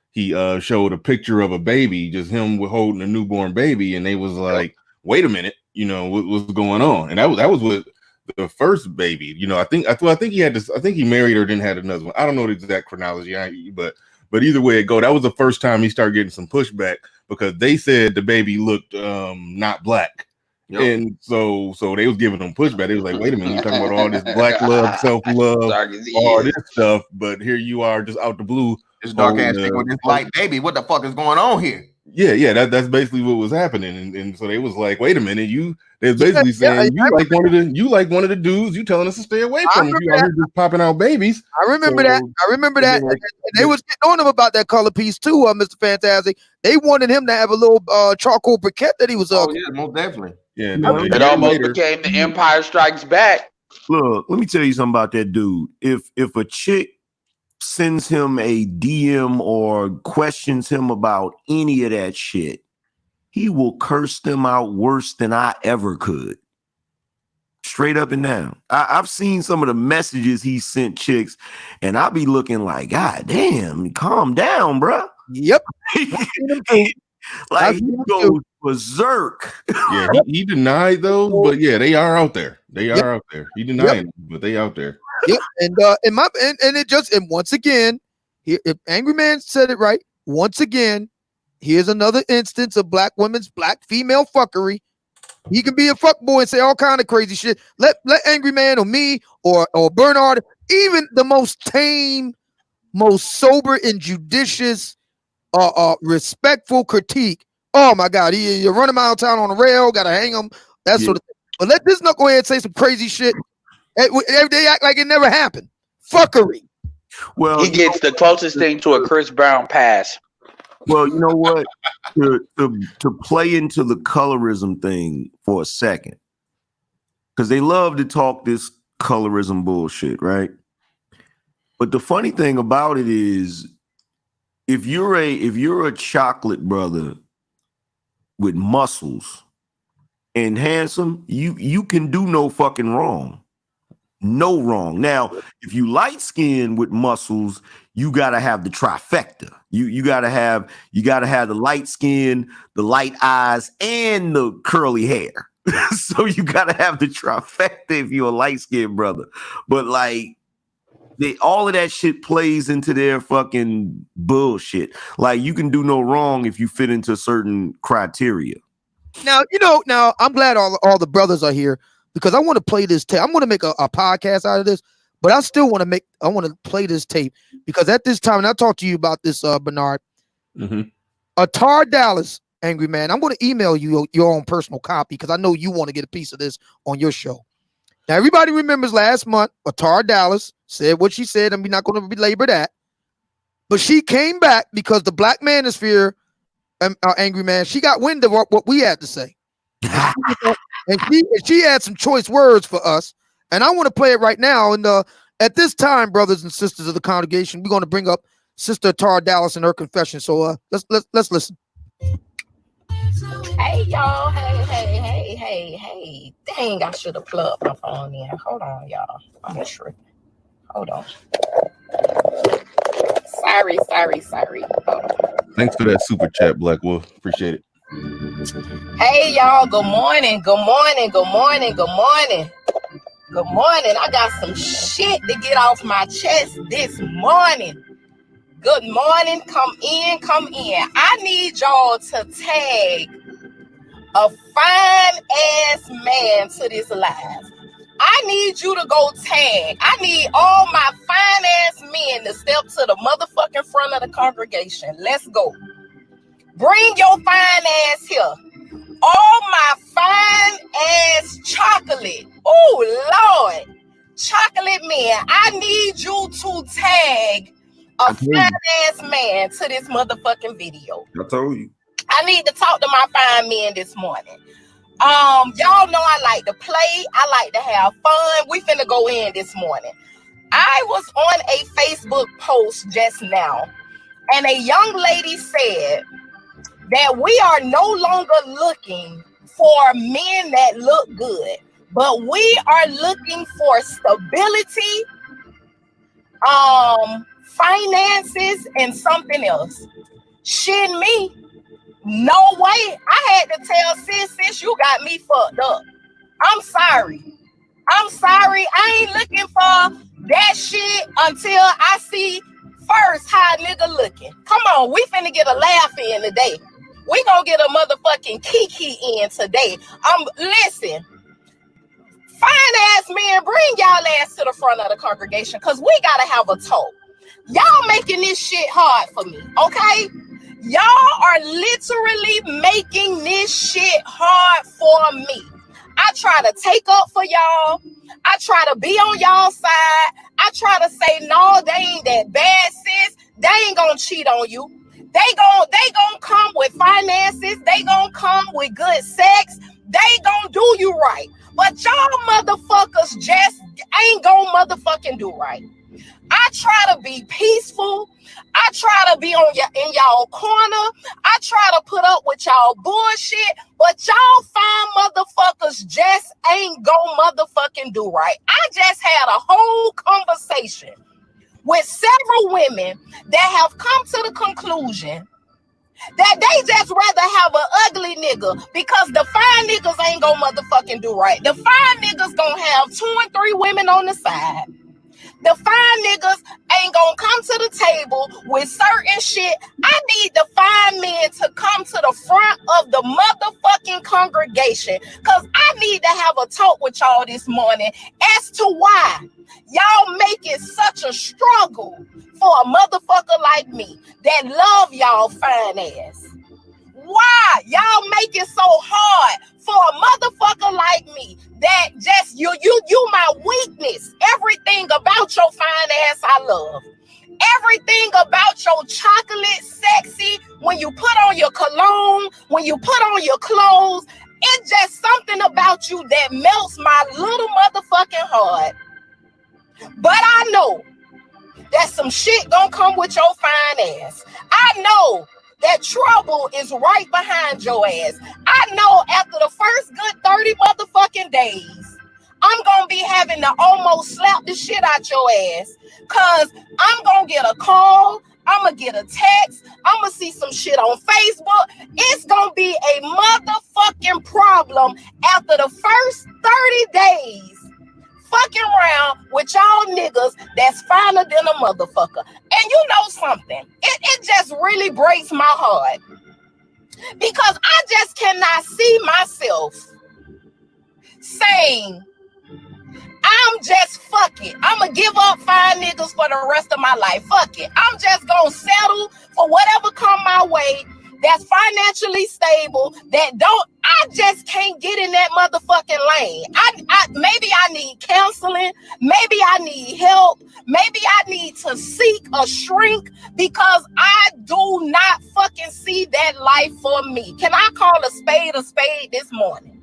he showed a picture of a baby, just him holding a newborn baby, and they was like, wait a minute. What's going on? And that was with the first baby. I think he had this. I think he married her, then had another one. I don't know the exact chronology, but either way it go, that was the first time he started getting some pushback because they said the baby looked not black. Yep. And so they was giving them pushback. They was like, wait a minute, you talking about all this black love, self-love, all this stuff, but here you are just out the blue. This dark ass thing with this light baby. What the fuck is going on here? Yeah, that's basically what was happening, and so they was like, "Wait a minute, they're basically saying you like one of the dudes. You telling us to stay away from him. You out here just popping out babies." I remember that. And they was getting on him about that color piece too, Mr. Fantastic. They wanted him to have a little charcoal briquette that he was up. Oh yeah, most definitely. Yeah, it almost became the Empire Strikes Back. Look, let me tell you something about that dude. If a chick sends him a DM or questions him about any of that shit, he will curse them out worse than I ever could. Straight up and down. I've seen some of the messages he sent chicks, and I'll be looking like, God damn, calm down, bro. Yep. Like he goes berserk. Yeah, he denied those, but yeah, they are out there. They are out there. He denied them, but they out there. Yep, and once again, here, if Angry Man said it right, once again, here's another instance of black female fuckery. He can be a fuckboy and say all kind of crazy shit. Let Angry Man or me or Bernard, even the most tame, most sober and judicious, respectful critique. Oh my God, you run him out of town on a rail, gotta hang him, that sort of thing. But let this knucklehead say some crazy shit. They act like it never happened. Fuckery. Well, he gets the closest thing to a Chris Brown pass. Well, you know what? to play into the colorism thing for a second, because they love to talk this colorism bullshit, right? But the funny thing about it is, if you're a chocolate brother with muscles and handsome, you can do no fucking wrong. No wrong. Now, if you light skinned with muscles, you gotta have the trifecta. You gotta have the light skin, the light eyes, and the curly hair. So you gotta have the trifecta if you're a light skinned brother. But like all of that shit plays into their fucking bullshit. Like you can do no wrong if you fit into certain criteria. Now, I'm glad all the brothers are here because I want to play this tape. I'm going to make a podcast out of this, but I still want to play this tape because at this time, and I talked to you about this, Bernard, Atara Dallas, Angry Man, I'm going to email you your own personal copy because I know you want to get a piece of this on your show. Now, everybody remembers last month, Atara Dallas said what she said, and we're not going to belabor that. But she came back because the Black Manosphere, Angry Man, she got wind of what we had to say. And she had some choice words for us. And I want to play it right now. And at this time, brothers and sisters of the congregation, we're going to bring up Sister Atara Dallas and her confession. So let's listen. Hey y'all, hey. Dang, I should have plugged my phone in. Hold on, y'all. I'm tripping. Hold on. Sorry. Hold on. Thanks for that super chat, Black Wolf. Appreciate it. Hey y'all, good morning. I got some shit to get off my chest this morning. Good morning. Come in. I need y'all to tag a fine ass man to this live. I need you to go tag. I need all my fine ass men to step to the motherfucking front of the congregation. Let's go. Bring your fine ass here. All my fine ass chocolate. Oh, Lord. Chocolate men. I need you to tag a fine ass man to this motherfucking video. I told you. I need to talk to my fine men this morning. Y'all know I like to play. I like to have fun. We finna go in this morning. I was on a Facebook post just now, and a young lady said that we are no longer looking for men that look good, but we are looking for stability, finances, and something else. Shit me. No way. I had to tell sis, you got me fucked up. I'm sorry. I ain't looking for that shit until I see first how a nigga looking. Come on, we finna get a laugh in today. We gonna get a motherfucking kiki in today. Listen. Fine ass men, bring y'all ass to the front of the congregation because we gotta have a talk. Y'all making this shit hard for me, okay? Y'all are literally making this shit hard for me. I try to take up for y'all. I try to be on y'all side. I try to say, no, they ain't that bad, sis. They ain't gonna cheat on you. They gonna come with finances. They gonna come with good sex. They gonna do you right. But y'all motherfuckers just ain't gonna motherfucking do right. I try to be peaceful. I try to be in y'all corner. I try to put up with y'all bullshit, but y'all fine motherfuckers just ain't gonna motherfucking do right. I just had a whole conversation with several women that have come to the conclusion that they just rather have an ugly nigga because the fine niggas ain't gonna motherfucking do right. The fine niggas gonna have 2 and 3 women on the side. The fine niggas ain't gonna come to the table with certain shit. I need the fine men to come to the front of the motherfucking congregation because I need to have a talk with y'all this morning as to why y'all make it such a struggle for a motherfucker like me that love y'all fine ass. Why y'all make it so hard for a motherfucker like me that just you my weakness? Everything about your fine ass I love. Everything about your chocolate sexy, when you put on your cologne, when you put on your clothes, it's just something about you that melts my little motherfucking heart. But I know that that some shit gonna come with your fine ass. I know that trouble is right behind your ass. I know after the first good 30 motherfucking days, I'm gonna be having to almost slap the shit out your ass, cause I'm gonna get a call, I'm gonna get a text, I'm gonna see some shit on Facebook. It's gonna be a motherfucking problem after the first 30 days fucking around with y'all niggas that's finer than a motherfucker. And you know something, it just really breaks my heart, because I just cannot see myself saying, I'm just fuck it. I'm gonna give up 5 niggas for the rest of my life. Fuck it. I'm just gonna settle for whatever come my way that's financially stable, I just can't get in that motherfucking lane. Maybe I need counseling, maybe I need help, maybe I need to seek a shrink, because I do not fucking see that life for me. Can I call a spade this morning?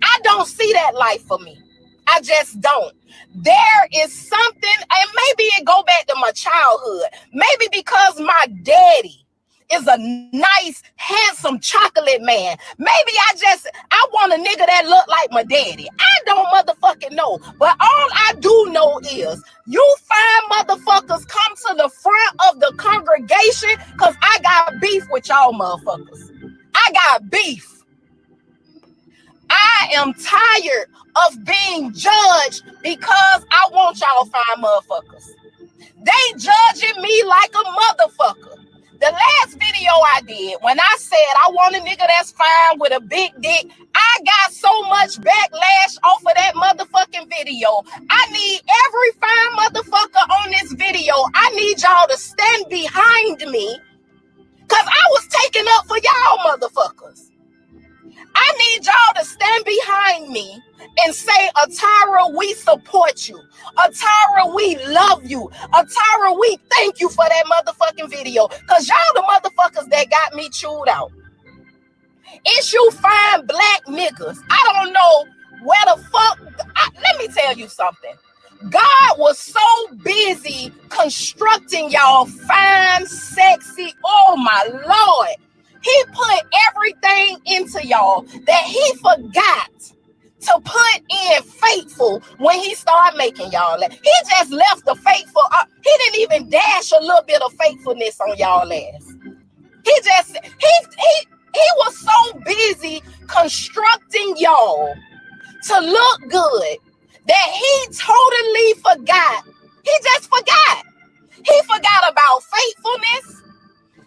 I don't see that life for me. I just don't. There is something, and maybe it go back to my childhood. Maybe because my daddy is a nice, handsome chocolate man. Maybe I want a nigga that look like my daddy. I don't motherfucking know. But all I do know is you fine motherfuckers come to the front of the congregation, because I got beef with y'all motherfuckers. I got beef. I am tired of being judged because I want y'all fine motherfuckers. They judging me like a motherfucker. The last video I did, when I said I want a nigga that's fine with a big dick, I got so much backlash off of that motherfucking video. I need every fine motherfucker on this video, I need y'all to stand behind me, because I was taking up for y'all motherfuckers. I need y'all to stand behind me and say, Atara, we support you. Atara, we love you. Atara, we thank you for that motherfucking video. Because y'all the motherfuckers that got me chewed out. It's you fine black niggas. I don't know where the fuck. Let me tell you something. God was so busy constructing y'all fine, sexy. Oh my Lord. He put everything into y'all that he forgot to put in faithful when he started making y'all. He just left the faithful. He didn't even dash a little bit of faithfulness on y'all ass. He was so busy constructing y'all to look good that he totally forgot. He just forgot. He forgot about faithfulness.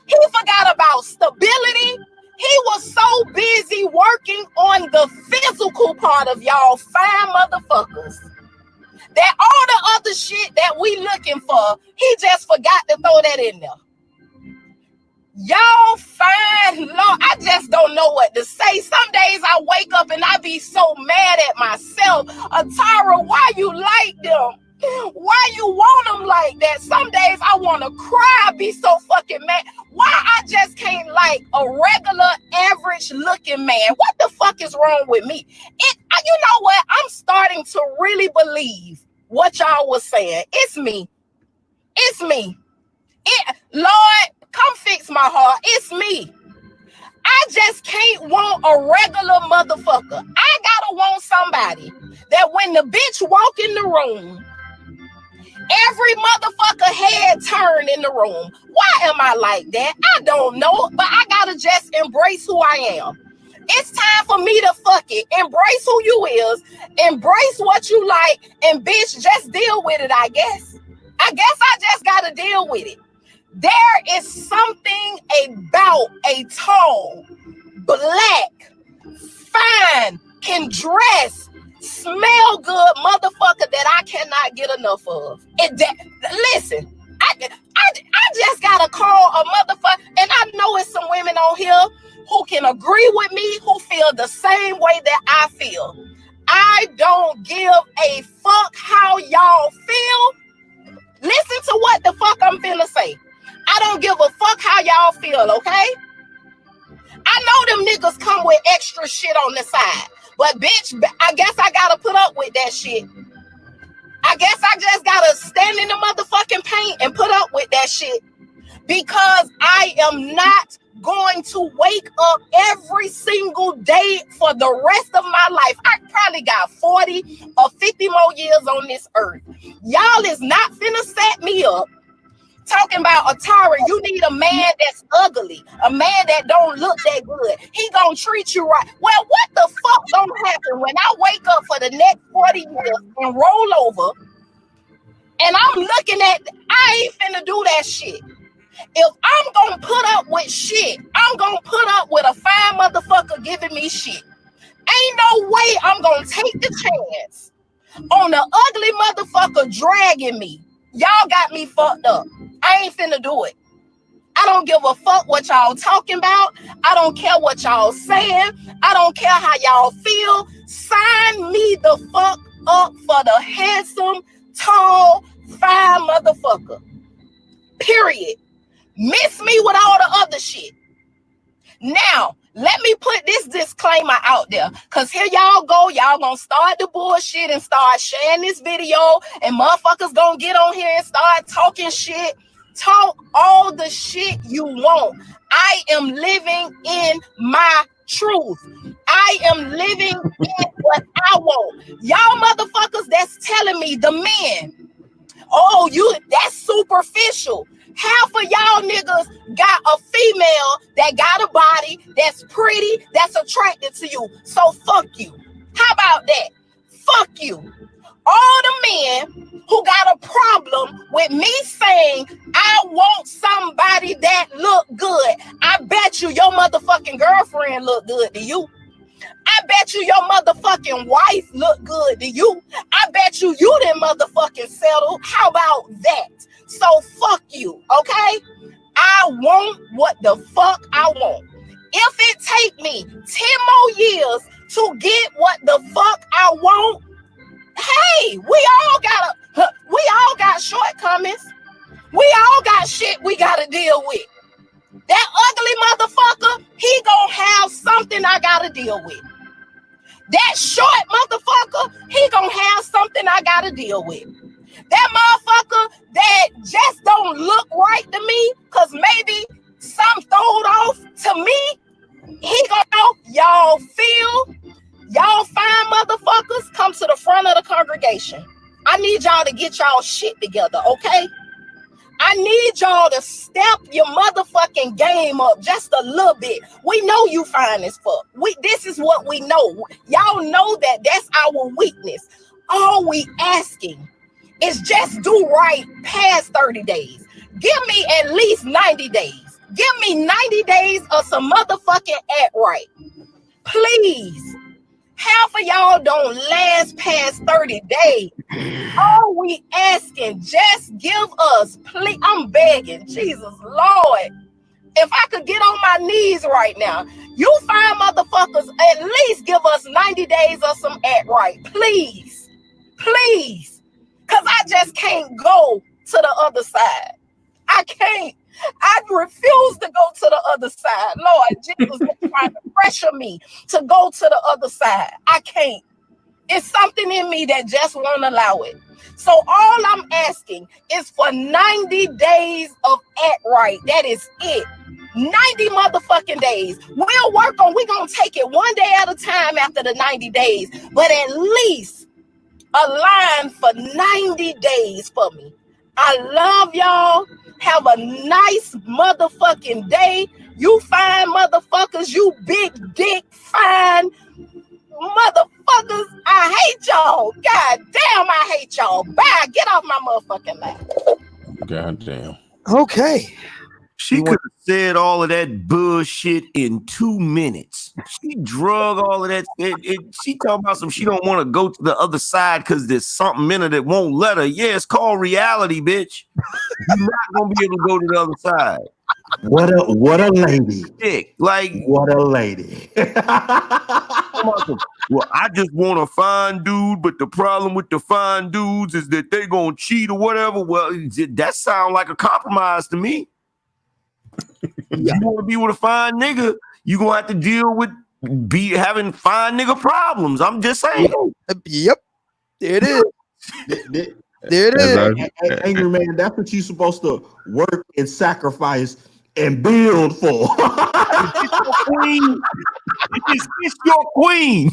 He forgot about stability. He was so busy working on the physical part of y'all fine motherfuckers that all the other shit that we looking for, he just forgot to throw that in there. Y'all fine, Lord, I just don't know what to say. Some days I wake up and I be so mad at myself. Atara, why you like them? Why you want them like that? Some days I want to cry, be so fucking mad. Why I just can't like a regular, average looking man? What the fuck is wrong with me? You know what? I'm starting to really believe what y'all was saying. It's me. It's me. Lord, come fix my heart. It's me. I just can't want a regular motherfucker. I gotta want somebody that when the bitch walk in the room, every motherfucker head turn in the room. Why am I like that? I don't know, but I gotta just embrace who I am. It's time for me to fuck it. Embrace who you is. Embrace what you like. And bitch, just deal with it, I guess. I just gotta deal with it. There is something about a tall, black, fine, can dress, smell good motherfucker that I cannot get enough of. Listen, I just gotta call a motherfucker, and I know it's some women on here who can agree with me, who feel the same way that I feel. I don't give a fuck how y'all feel. Listen to what the fuck I'm finna say. I don't give a fuck how y'all feel, okay? I know them niggas come with extra shit on the side. But bitch, I guess I gotta put up with that shit. I guess I just gotta stand in the motherfucking paint and because I am not going to wake up every single day for the rest of my life. I probably got 40 or 50 more years on this earth. Y'all is not finna set me up talking about Atara. You need a man that's ugly, a man that don't look that good. He gonna treat you right. Well, what the fuck gonna happen when I wake up for the next 40 years and roll over and I'm looking at, I ain't finna do that shit. If I'm gonna put up with shit, I'm gonna put up with a fine motherfucker giving me shit. Ain't no way I'm gonna take the chance on the ugly motherfucker dragging me. Y'all got me fucked up. I ain't finna do it. I don't give a fuck what y'all talking about. I don't care what y'all saying. I don't care how y'all feel. Sign me the fuck up for the handsome, tall, fine motherfucker. Period. Miss me with all the other shit. Now, let me put this disclaimer out there, because here y'all go. Y'all gonna start the bullshit and start sharing this video, and motherfuckers gonna get on here and start talking shit. Talk all the shit you want. I am living in my truth. I am living in what I want. Y'all motherfuckers that's telling me, the men, oh, that's superficial. Half of y'all niggas got a female that got a body that's pretty, that's attracted to you. So fuck you. How about that? Fuck you. All the men who got a problem with me saying I want somebody that look good. I bet you your motherfucking girlfriend look good to you. I bet you your motherfucking wife look good to you. I bet you didn't motherfucking settle. How about that? So fuck you, okay? I want what the fuck I want. If it take me 10 more years to get what the fuck I want, hey, we all got shortcomings. We all got shit we gotta deal with. That ugly motherfucker, he gonna have something I gotta deal with. That short motherfucker, he gonna have something I gotta deal with. That motherfucker that just don't look right to me, cause maybe some throwed off to me, he gonna, y'all fine motherfuckers, come to the front of the congregation. I need y'all to get y'all shit together, okay? I need y'all to step your motherfucking game up just a little bit. We know you fine as fuck. This is what we know. Y'all know that that's our weakness. All we asking is just do right past 30 days. Give me at least 90 days. Give me 90 days of some motherfucking act right. Please. Half of y'all don't last past 30 days. All we asking, just give us, please. I'm begging, Jesus Lord. If I could get on my knees right now, you fine motherfuckers, at least give us 90 days of some act right. Please. Please. Because I just can't go to the other side. I can't. I refuse to go to the other side. Lord Jesus is trying to pressure me to go to the other side. I can't. It's something in me that just won't allow it. So all I'm asking is for 90 days of act right. That is it. 90 motherfucking days. We're gonna take it one day at a time after the 90 days, but at least a line for 90 days for me. I love y'all. Have a nice motherfucking day. You fine motherfuckers, you big dick fine motherfuckers. I hate y'all. God damn, I hate y'all. Bye. Get off my motherfucking lap. God damn. Okay. She could have said all of that bullshit in 2 minutes. She drug all of that. She talking about some. She don't want to go to the other side because there's something in her that won't let her. Yeah, it's called reality, bitch. You're not gonna be able to go to the other side. What a lady. Dick, like what a lady. Well, I just want a fine dude, but the problem with the fine dudes is that they gonna cheat or whatever. Well, that sounds like a compromise to me. You want to be with a fine nigga, you gonna have to deal with having fine nigga problems. I'm just saying. Yep, it is. There it is. Angry man, that's what you're supposed to work and sacrifice and build for. Queen. It's your queen.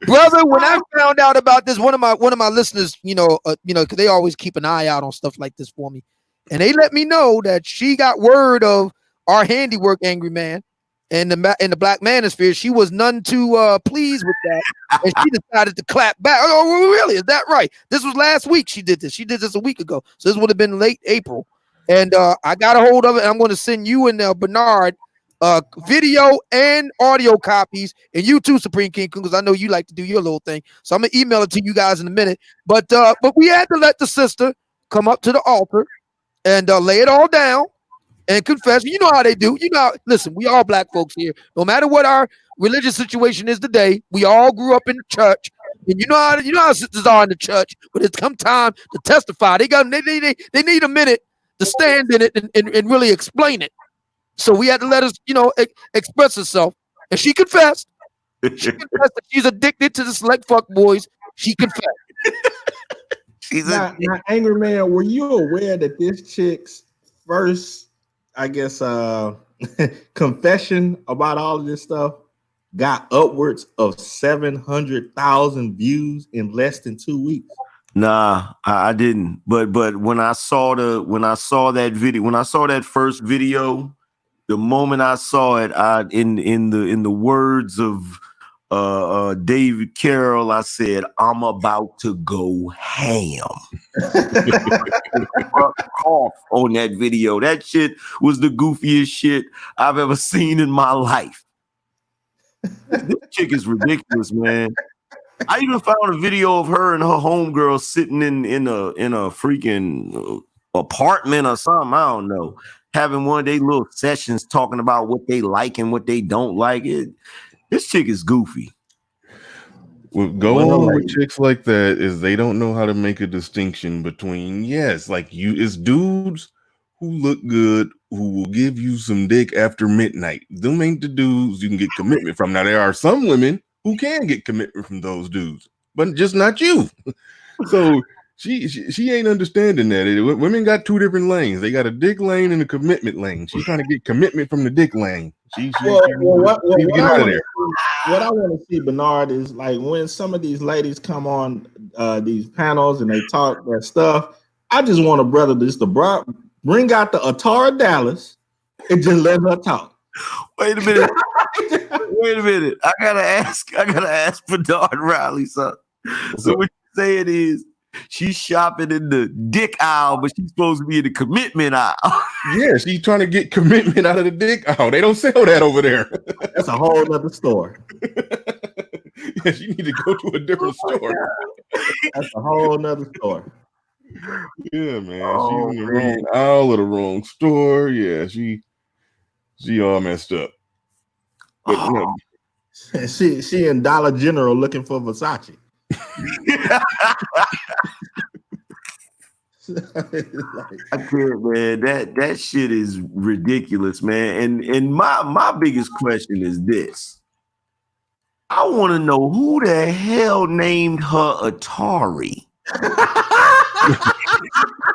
Brother, when I found out about this, one of my listeners, because they always keep an eye out on stuff like this for me, and they let me know that she got word of our handiwork, Angry Man, and in the black manosphere. She was none too pleased with that, and she decided to clap back. Oh, really? Is that right? This was last week. She did this. She did this a week ago, so this would have been late April. And I got a hold of it. And I'm going to send you and Bernard video and audio copies, and you too, Supreme King, because I know you like to do your little thing. So I'm gonna email it to you guys in a minute. But we had to let the sister come up to the altar and lay it all down and confess. You know how they do. Listen, we all black folks here. No matter what our religious situation is today, we all grew up in the church. And you know how sisters are in the church. But it's come time to testify. They need a minute to stand in it and really explain it. So we had to let us, express herself. And she confessed. She confessed that she's addicted to the select fuck boys. She confessed. Now, Angry Man, were you aware that this chick's first, I guess, confession about all of this stuff got upwards of 700,000 views in less than 2 weeks? Nah, I didn't. But when I saw that video, when I saw that first video, the moment I saw it, in the words of David Carroll, I said, "I'm about to go ham." Off on that video. That shit was the goofiest shit I've ever seen in my life. This chick is ridiculous, man. I even found a video of her and her homegirl sitting in a freaking apartment or something. I don't know. Having one of their little sessions talking about what they like and what they don't like. This chick is goofy. What going on with chicks like that is they don't know how to make a distinction between, it's dudes who look good, who will give you some dick after midnight. Them ain't the dudes you can get commitment from. Now, there are some women who can get commitment from those dudes, but just not you. So she ain't understanding that. Women got two different lanes. They got a dick lane and a commitment lane. She's trying to get commitment from the dick lane. What I want to see, Bernard, is like when some of these ladies come on these panels and they talk their stuff. I just want a brother to bring out the Atara Dallas and just let her talk. Wait a minute. I gotta ask Bernard Riley something. So what you're saying is she's shopping in the dick aisle, but she's supposed to be in the commitment aisle. Yeah, she's trying to get commitment out of the dick aisle. They don't sell that over there. That's a whole other store. Yeah, she need to go to a different store. That's a whole nother store. Yeah, man. She's in the wrong aisle of the wrong store. Yeah, she all messed up. But she in Dollar General looking for Versace. I can't, man. That shit is ridiculous, man. And my biggest question is this: I want to know who the hell named her Atari.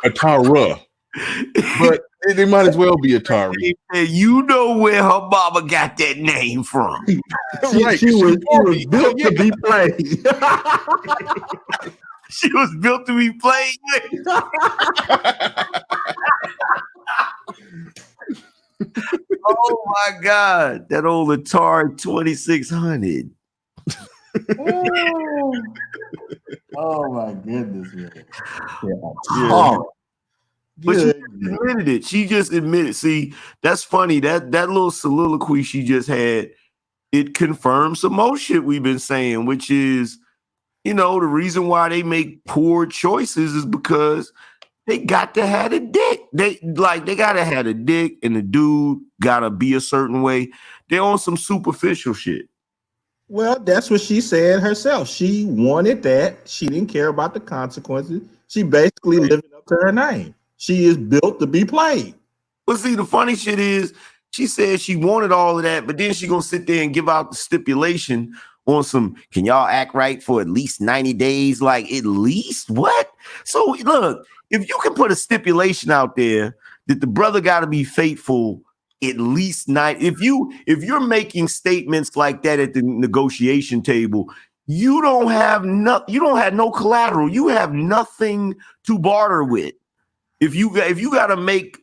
Atara, but they might as well be Atari. You know where her mama got that name from? She was built to be played. She was built to be played. Oh my God, that old Atari 2600. Oh my goodness, man. Yeah. But she admitted it. She just admitted. See, that's funny. That little soliloquy she just had, it confirms some more shit we've been saying, which is, the reason why they make poor choices is because they got to have a dick. They gotta have a dick, and the dude gotta be a certain way. They're on some superficial shit. Well, that's what she said herself. She wanted that. She didn't care about the consequences. She basically living up to her name. She is built to be played. Well, see, the funny shit is she said she wanted all of that, but then she gonna sit there and give out the stipulation. on some, can y'all act right for at least 90 days? Like, at least what? So look, if you can put a stipulation out there that the brother got to be faithful at least 90, if you're making statements like that at the negotiation table, you don't have no collateral. You have nothing to barter with. If you got to make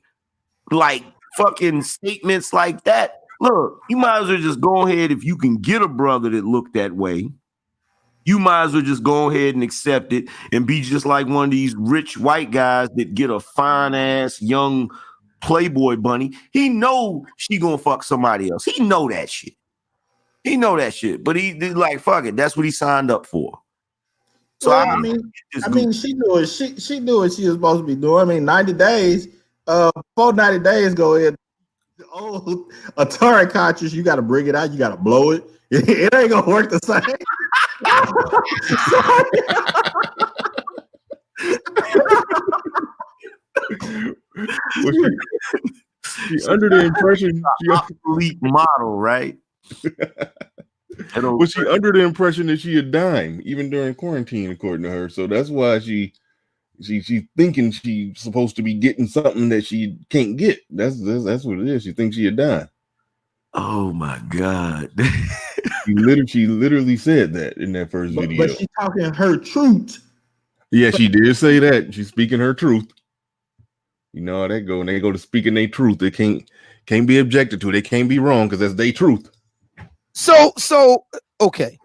like fucking statements like that, look, you might as well just go ahead. If you can get a brother that look that way, you might as well just go ahead and accept it and be just like one of these rich white guys that get a fine ass young Playboy bunny. He know she gonna fuck somebody else. He know that shit. But he like, fuck it. That's what he signed up for. So well, I mean, she knew it. She knew what she was supposed to be doing. I mean, 90 days. Before 90 days go in, the old Atari cartridge, you got to bring it out. You got to blow it. It ain't gonna work the same. She under the impression she obsolete model, right? Was she under the impression that she a dime even during quarantine, according to her? So that's why she's thinking she's supposed to be getting something that she can't get. That's what it is. She thinks she a dime. Oh my God. She literally said that in that first video. But she talking her truth. Yeah, she did say that. She's speaking her truth. You know how they go. When they go to speaking their truth, they can't be objected to. They can't be wrong because that's their truth. So okay.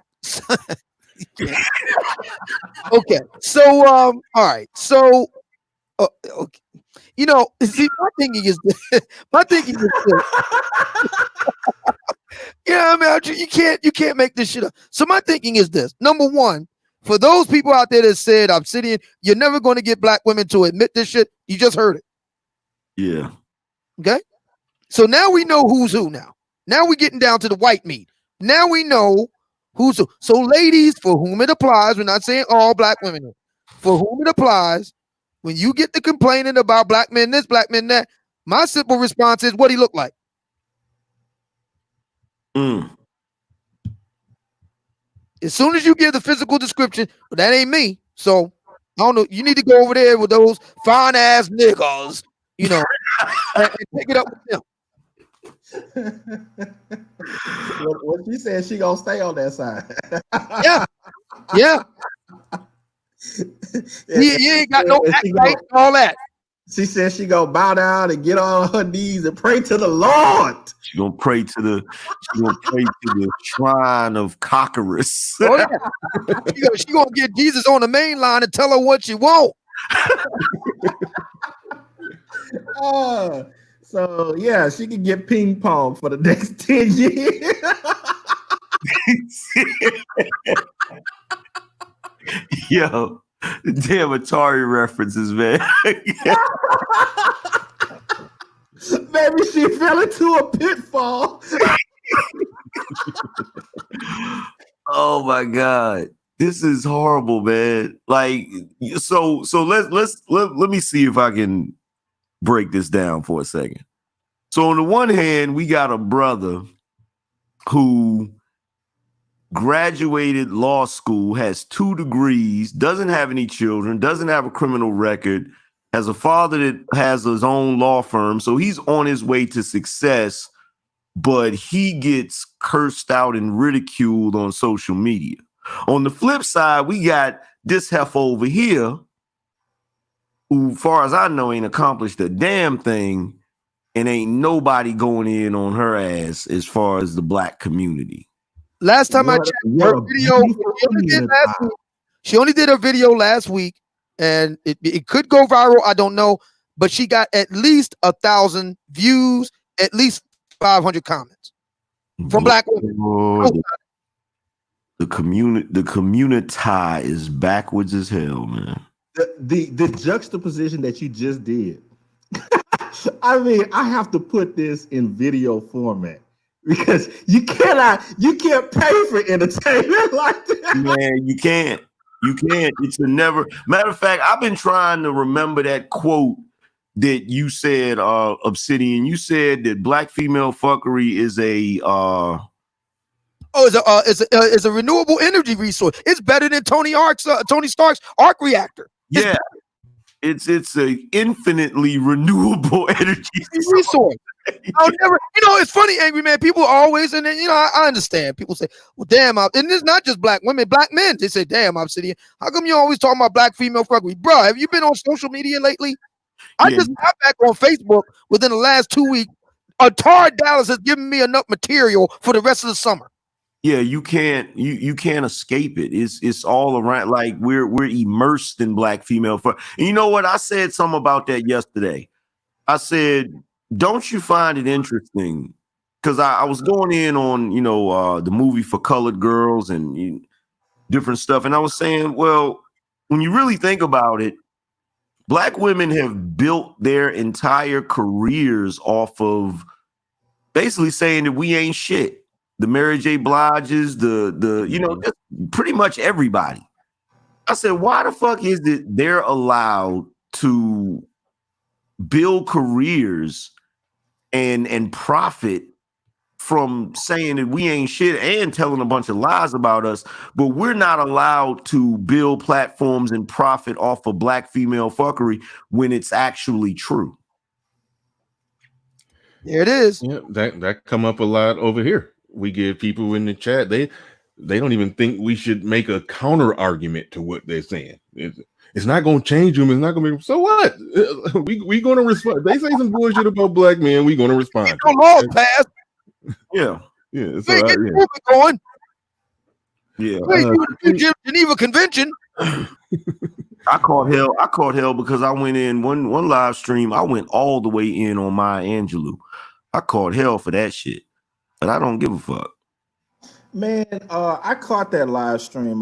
Okay. So all right. So okay. You know, see, my thinking is this. Yeah, I mean, you can't make this shit up. So my thinking is this. Number one, for those people out there that said Obsidian, you're never going to get black women to admit this shit. You just heard it. Yeah. Okay. So now we know who's who now. Now we're getting down to the white meat. Now we know who's who. So ladies, for whom it applies, we're not saying all black women, for whom it applies, when you get to complaining about black men this, black men that, my simple response is, what he look like? As soon as you give the physical description, but that ain't me. So I don't know. You need to go over there with those fine ass niggas, you know, and pick it up with them. What she said, she gonna stay on that side. Yeah. He ain't got no act right, all that. She said she gonna bow down and get on her knees and pray to the Lord. She gonna pray to the shrine of Cockerus. Oh yeah. She gonna get Jesus on the main line and tell her what she want. So yeah, she can get ping pong for the next 10 years. Yo, damn Atari references, man. Maybe she fell into a pitfall. Oh my God. This is horrible, man. Like, so let me see if I can break this down for a second. So on the one hand, we got a brother who graduated law school, has 2 degrees, doesn't have any children, doesn't have a criminal record, has a father that has his own law firm. So he's on his way to success, but he gets cursed out and ridiculed on social media. On the flip side, we got this heifer over here who, far as I know, ain't accomplished a damn thing, and ain't nobody going in on her ass as far as the black community. Last time I checked her video, she only did a video last week, and it could go viral. I don't know, but she got at least 1,000 views, at least 500 comments from black women. The community is backwards as hell, man. The juxtaposition that you just did. I mean, I have to put this in video format because you can't pay for entertainment like that. Man, you can't. It's a never. Matter of fact, I've been trying to remember that quote that you said, Obsidian. You said that black female fuckery is a It's a renewable energy resource. It's better than Tony Stark's arc reactor. Yeah, it's a infinitely renewable energy resource. I'll never, it's funny, Angry Man. People always, and then, I understand. People say, well, damn, and it's not just black women, black men. They say, damn, Obsidian, how come you always talking about black female fuckery? Bro, have you been on social media lately? I just got back on Facebook within the last 2 weeks. Atara Dallas has given me enough material for the rest of the summer. Yeah, you can't escape it. It's all around. Like we're immersed in black female. And you know what? I said something about that yesterday. I said, don't you find it interesting? Because I was going in on the movie For Colored Girls and different stuff, and I was saying, well, when you really think about it, black women have built their entire careers off of basically saying that we ain't shit. The Mary J. Bliges, just pretty much everybody. I said, why the fuck is it they're allowed to build careers and profit from saying that we ain't shit and telling a bunch of lies about us, but we're not allowed to build platforms and profit off of black female fuckery when it's actually true? There it is. Yeah, that come up a lot over here. We give people in the chat, they don't even think we should make a counter argument to what they're saying. It's not going to change them. It's not going to be. So what? We going to respond. They say some bullshit about black men. We going to respond. Laws passed. Yeah. Yeah. So, going. Yeah. Geneva Convention. I caught hell because I went in one live stream. I went all the way in on Maya Angelou. I caught hell for that shit, but I don't give a fuck. Man, I caught that live stream,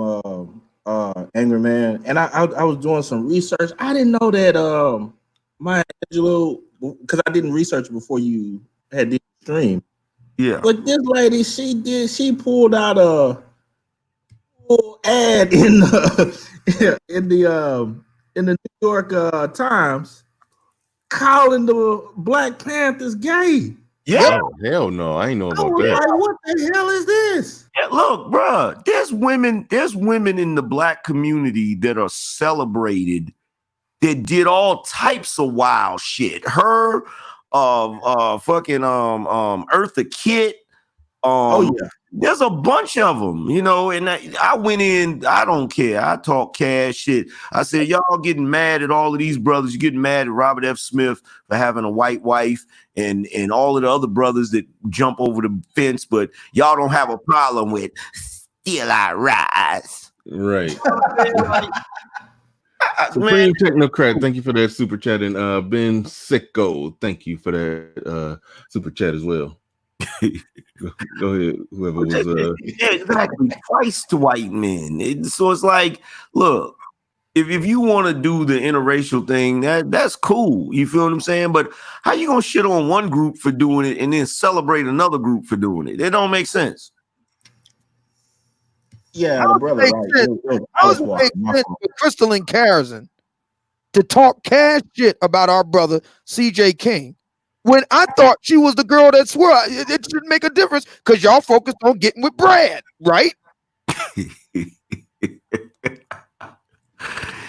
Angry Man, and I was doing some research. I didn't know that Maya Angelou, because I didn't research before you had this stream. Yeah, but this lady, she pulled out a full ad in the New York Times calling the Black Panthers gay. Yeah. Oh, hell no, I ain't know about Like, that. what the hell is this? Yeah, look, bro, there's women in the black community that are celebrated that did all types of wild shit. Her, fucking Eartha Kitt. There's a bunch of them, and I went in, I don't care. I talk cash shit. I said, y'all getting mad at all of these brothers. You're getting mad at Robert F. Smith for having a white wife and all of the other brothers that jump over the fence, but y'all don't have a problem with Still I Rise. Right. Supreme Technocrat, thank you for that super chat. And Ben Sicko, thank you for that super chat as well. Go ahead, whoever was yeah, exactly. Twice to white men. So it's like, look, if you want to do the interracial thing, that's cool. You feel what I'm saying? But how you gonna shit on one group for doing it and then celebrate another group for doing it? It don't make sense. Yeah, the brother. How does it make sense for Crystal and Karazin to talk cash shit about our brother CJ King when I thought she was the girl that swore it should make a difference because y'all focused on getting with Brad, right?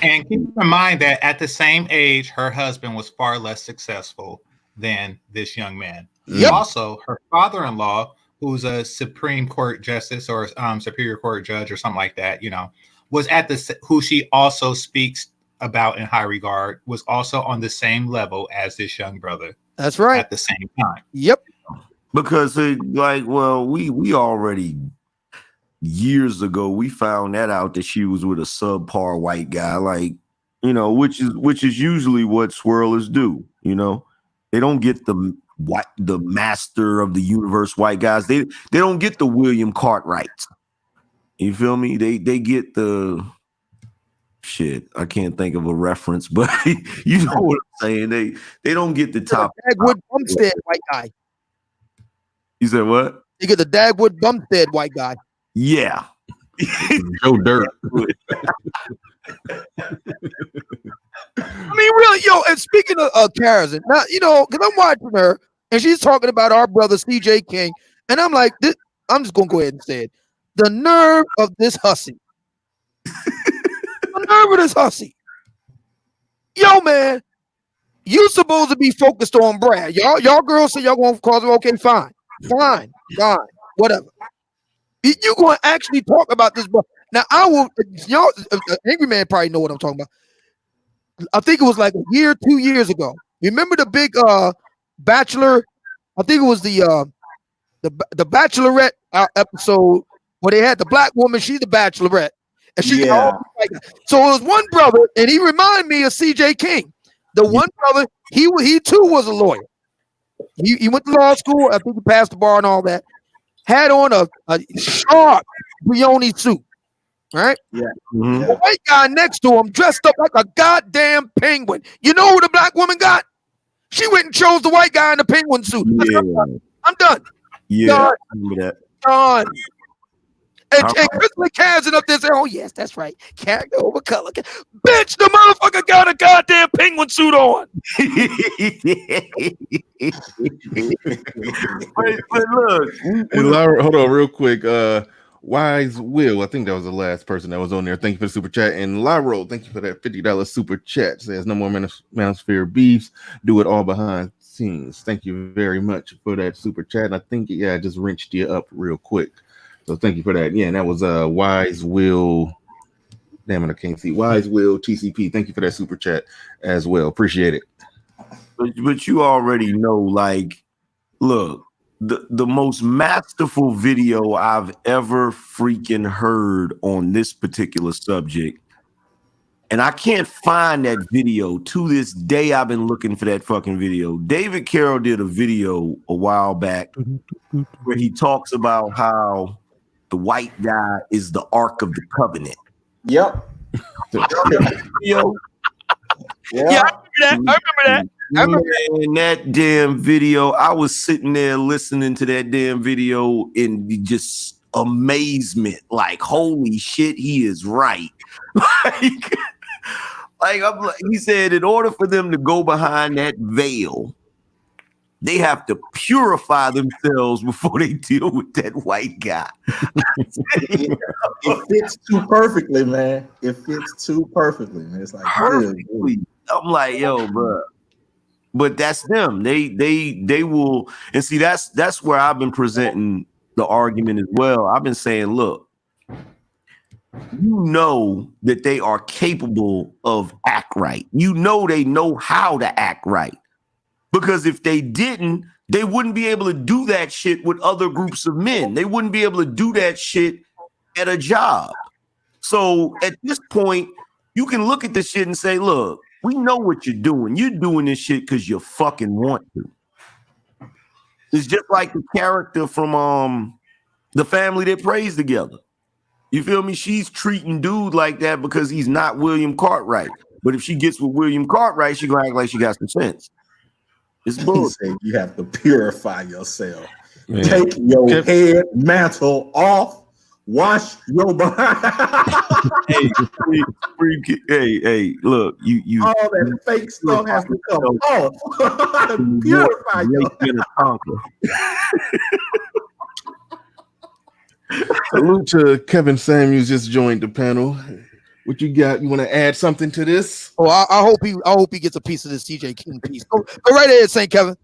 And keep in mind that at the same age, her husband was far less successful than this young man. Yep. Also, her father-in-law, who's a Supreme Court justice or Superior Court judge or something like that, was who she also speaks about in high regard, was also on the same level as this young brother. That's right. At the same time. Yep. Because we already years ago we found that out that she was with a subpar white guy, which is usually what swirlers do. They don't get the master of the universe white guys. They don't get the William Cartwrights. You feel me? They get the shit. I can't think of a reference, but you know what I'm saying. They don't get the top. Dagwood Bumstead white guy. You said what? You get the Dagwood Bumstead white guy. Yeah. Joe Dirt. I mean, really, and speaking of Karazin, now, because I'm watching her and she's talking about our brother CJ King, and I'm like, I'm just gonna go ahead and say it. The nerve of this hussy. The nerve of this hussy. Yo, man, you supposed to be focused on Brad. Y'all girls say y'all gonna cause it. Okay, fine, whatever. You gonna actually talk about this, bro? Now I will. Y'all, Angry Man probably know what I'm talking about. I think it was like a year, 2 years ago. Remember the big Bachelor? I think it was the Bachelorette episode where they had the black woman. She's the Bachelorette, and she so it was one brother, and he reminded me of CJ King. The one brother, he too was a lawyer. He went to law school. I think he passed the bar and all that. Had on a sharp Brioni suit, right? Yeah. The white guy next to him dressed up like a goddamn penguin. You know who the black woman got? She went and chose the white guy in the penguin suit. Yeah. I'm done. Yeah, Done. I remember that. Done. And Chris McCann up there saying, "Oh yes, that's right, character over color." Bitch, the motherfucker got a goddamn penguin suit on. but look, and Laura, hold on real quick. Wise Will, I think that was the last person that was on there. Thank you for the super chat. And Lyro, thank you for that $50 super chat. Says no more manosphere beefs. Do it all behind scenes. Thank you very much for that super chat. And I think I just wrenched you up real quick. So thank you for that. Yeah, and that was Wise Will. Damn it, I can't see. Wise Will TCP. Thank you for that super chat as well. Appreciate it. But you already know, like, look, the most masterful video I've ever freaking heard on this particular subject, and I can't find that video to this day. I've been looking for that fucking video. David Carroll did a video a while back where he talks about how the white guy is the Ark of the Covenant. Yep. Yo. Yeah, I remember that. Man, that damn video, I was sitting there listening to that damn video in just amazement. Like, holy shit, he is right. He said, in order for them to go behind that veil, they have to purify themselves before they deal with that white guy. It fits too perfectly, man. It fits too perfectly, man. It's like perfectly. I'm like, yo, bro. But that's them. They will, and see, that's where I've been presenting the argument as well. I've been saying, look, you know that they are capable of act right. You know they know how to act right. Because if they didn't, they wouldn't be able to do that shit with other groups of men. They wouldn't be able to do that shit at a job. So at this point, you can look at this shit and say, look, we know what you're doing. You're doing this shit because you fucking want to. It's just like the character from The Family That Prays Together. You feel me? She's treating dude like that because he's not William Cartwright. But if she gets with William Cartwright, she gonna act like she got some sense. It's bullshit. You have to purify yourself. Man. Take your head mantle off. Wash your behind. hey, look, you all that fake stuff has to come off. Purify yourself. Salute to Kevin Samuels, just joined the panel. What you got? You want to add something to this? Oh, I hope he gets a piece of this TJ King piece. Go right ahead, St. Kevin.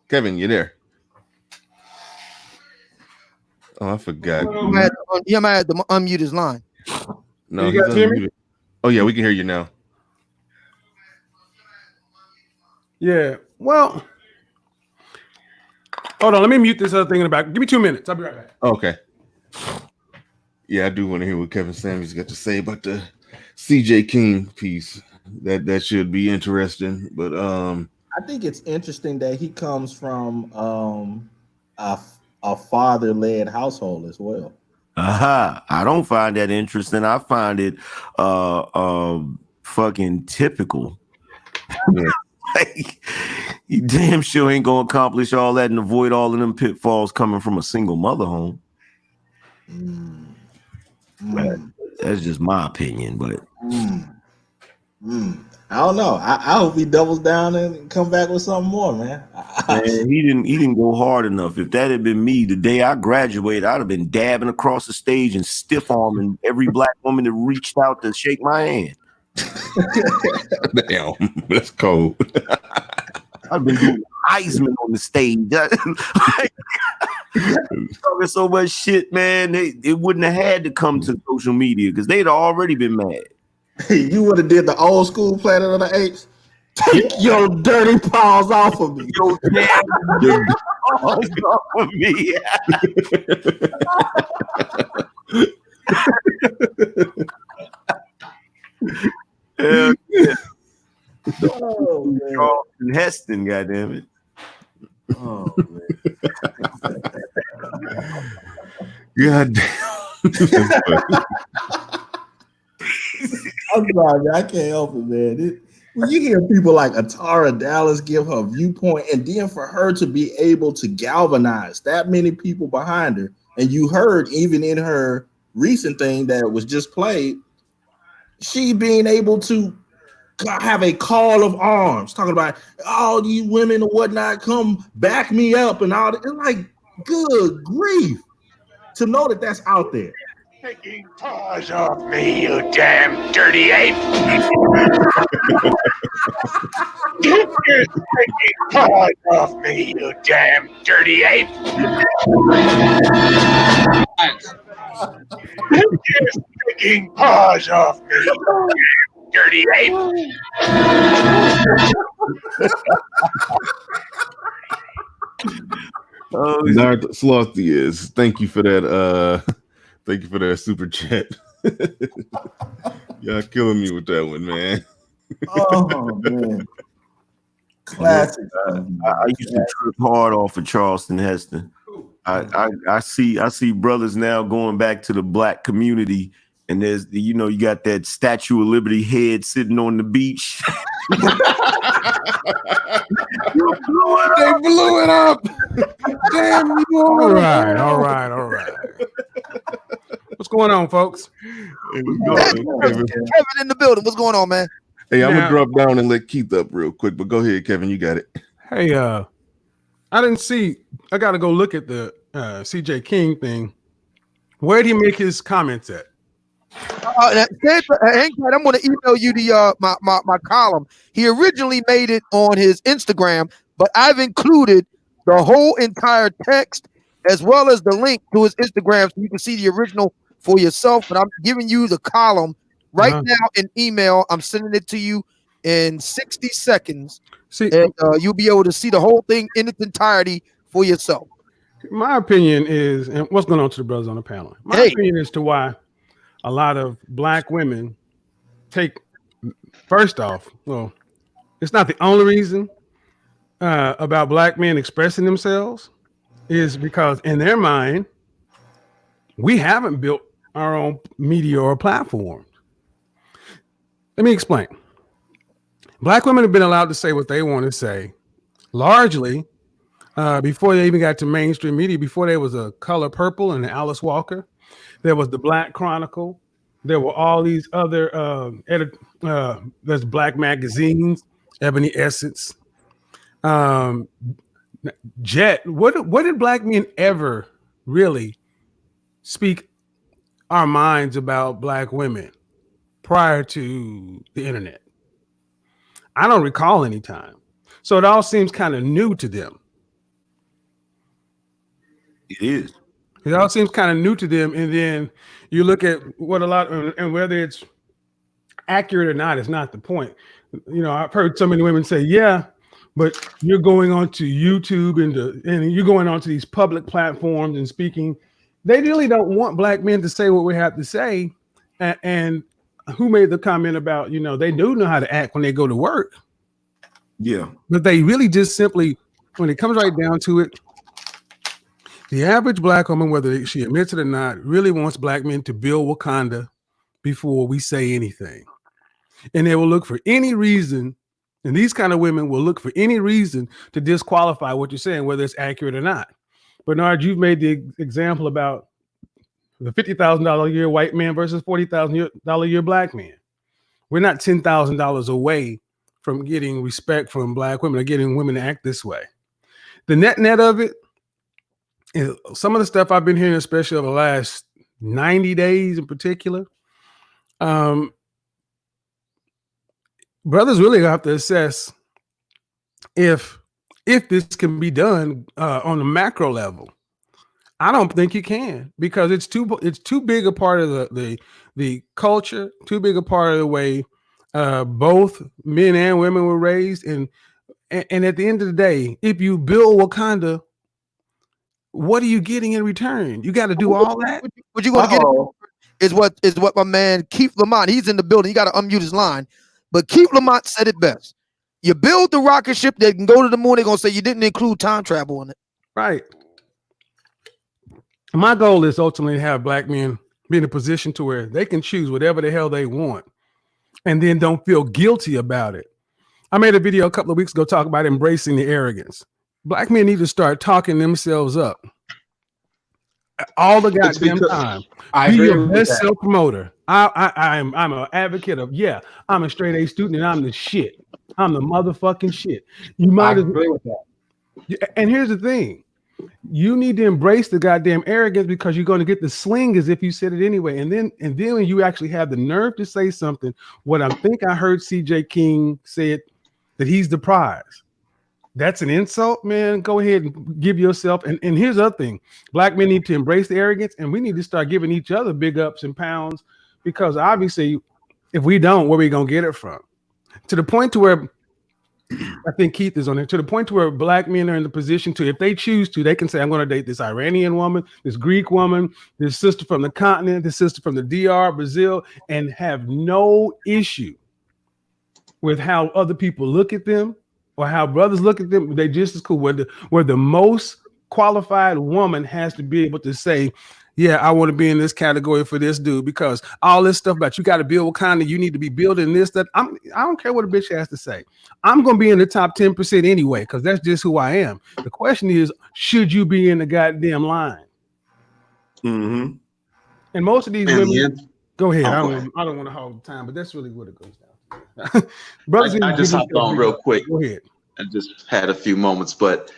Kevin, you there? Oh, I forgot. You might have to unmute his line. No, you guys hear me? Oh yeah, we can hear you now. Yeah. Well, hold on. Let me mute this other thing in the back. Give me 2 minutes. I'll be right back. Okay. Yeah, I do want to hear what Kevin Samuels got to say about the CJ King piece. That should be interesting. But I think it's interesting that he comes from a father-led household as well. I don't find that interesting. I find it fucking typical. Yeah. Like, you damn sure ain't gonna accomplish all that and avoid all of them pitfalls coming from a single mother home. That's just my opinion, but I don't know. I hope he doubles down and come back with something more, man. Man, he didn't go hard enough. If that had been me, the day I graduated, I'd have been dabbing across the stage and stiff arming every black woman that reached out to shake my hand. Damn, that's cold. I've been doing Heisman on the stage. Talking so much shit, man. It wouldn't have had to come to social media because they'd already been mad. You would have did the old school Planet of the Apes. Take your dirty paws off of me. Your damn dirty paws off of me. Hell yeah. Oh, man. Charleston Heston, goddammit. Oh, God damn. I'm sorry, man. I can't help it, man. When you hear people like Atara Dallas give her viewpoint, and then for her to be able to galvanize that many people behind her, and you heard even in her recent thing that was just played, she being able to have a call of arms, talking about all you women and whatnot, come back me up and all that. It's like, good grief, to know that that's out there. Taking paws off me, you damn dirty ape! You're taking paws off me, you damn dirty ape! You're taking paws off me, you damn dirty ape! Nard Slothy is. Thank you for that. Thank you for that super chat. Y'all killing me with that one, man. Oh man, classic. I used to trip hard off of Charleston Heston. I see brothers now going back to the black community, and there's you got that Statue of Liberty head sitting on the beach. They blew it up. Damn you! All right. What's going on, folks? Kevin in the building. What's going on, man? Hey, I'm gonna drop down and let Keith up real quick, but go ahead, Kevin. You got it. Hey, I didn't see. I got to go look at the CJ King thing. Where did he make his comments at? I'm going to email you the my column. He originally made it on his Instagram, but I've included the whole entire text as well as the link to his Instagram, so you can see the original for yourself. But I'm giving you the column right now in email. I'm sending it to you in 60 seconds, and you'll be able to see the whole thing in its entirety for yourself. My opinion is, and what's going on to the brothers on the panel? My opinion as to why a lot of black women take, first off, well, it's not the only reason about black men expressing themselves, is because in their mind, we haven't built our own media or platforms. Let me explain. Black women have been allowed to say what they want to say, largely before they even got to mainstream media. Before there was a Color Purple and Alice Walker, there was the Black Chronicle. There were all these other there's black magazines, Ebony Essence, Jet. What did black men ever really speak our minds about black women prior to the internet? I don't recall any time. So it all seems kind of new to them. It is. It all seems kind of new to them. And then you look at what a lot, and whether it's accurate or not is not the point. I've heard so many women say, yeah, but you're going on to YouTube and you're going on to these public platforms and speaking. They really don't want black men to say what we have to say. And who made the comment about, they do know how to act when they go to work. Yeah. But they really just simply, when it comes right down to it, the average black woman, whether she admits it or not, really wants black men to build Wakanda before we say anything. And they will look for any reason, and these kind of women will look for any reason to disqualify what you're saying, whether it's accurate or not. Bernard, you've made the example about the $50,000 a year white man versus $40,000 a year black man. We're not $10,000 away from getting respect from black women or getting women to act this way. The net of it is some of the stuff I've been hearing, especially over the last 90 days in particular. Brothers really have to assess if this can be done on a macro level. I don't think you can, because it's too big a part of the culture, too big a part of the way both men and women were raised, and at the end of the day, if you build Wakanda, what are you getting in return? You got to do all that. What you're going to get is what my man Keith Lamont, he's in the building. You got to unmute his line, but Keith Lamont said it best. You build the rocket ship that can go to the moon, they're going to say you didn't include time travel in it. Right. My goal is ultimately to have black men be in a position to where they can choose whatever the hell they want and then don't feel guilty about it. I made a video a couple of weeks ago talking about embracing the arrogance. Black men need to start talking themselves up all the goddamn time. Be your best self-promoter. I'm an advocate of, I'm a straight A student and I'm the shit. I'm the motherfucking shit. You might agree with that. And here's the thing. You need to embrace the goddamn arrogance, because you're going to get the sling as if you said it anyway. And then when you actually have the nerve to say something, what I think I heard CJ King say it, that he's the prize. That's an insult, man. Go ahead and give yourself. And here's the other thing. Black men need to embrace the arrogance, and we need to start giving each other big ups and pounds, because obviously if we don't, where are we going to get it from? To the point to where I think Keith is on it, to the point to where black men are in the position to, if they choose to, they can say, I'm going to date this Iranian woman, this Greek woman, this sister from the continent, this sister from the DR, Brazil, and have no issue with how other people look at them or how brothers look at them. They just as cool. Where the most qualified woman has to be able to say, yeah, I want to be in this category for this dude, because all this stuff about you got to build kind of, you need to be building this, that. I don't care what a bitch has to say. I'm going to be in the top 10% anyway, because that's just who I am. The question is, should you be in the goddamn line? Mm-hmm. And most of these women, go ahead. I don't want to hold the time, but that's really what it goes down. Brothers, I just hopped on real quick. Go ahead. I just had a few moments, but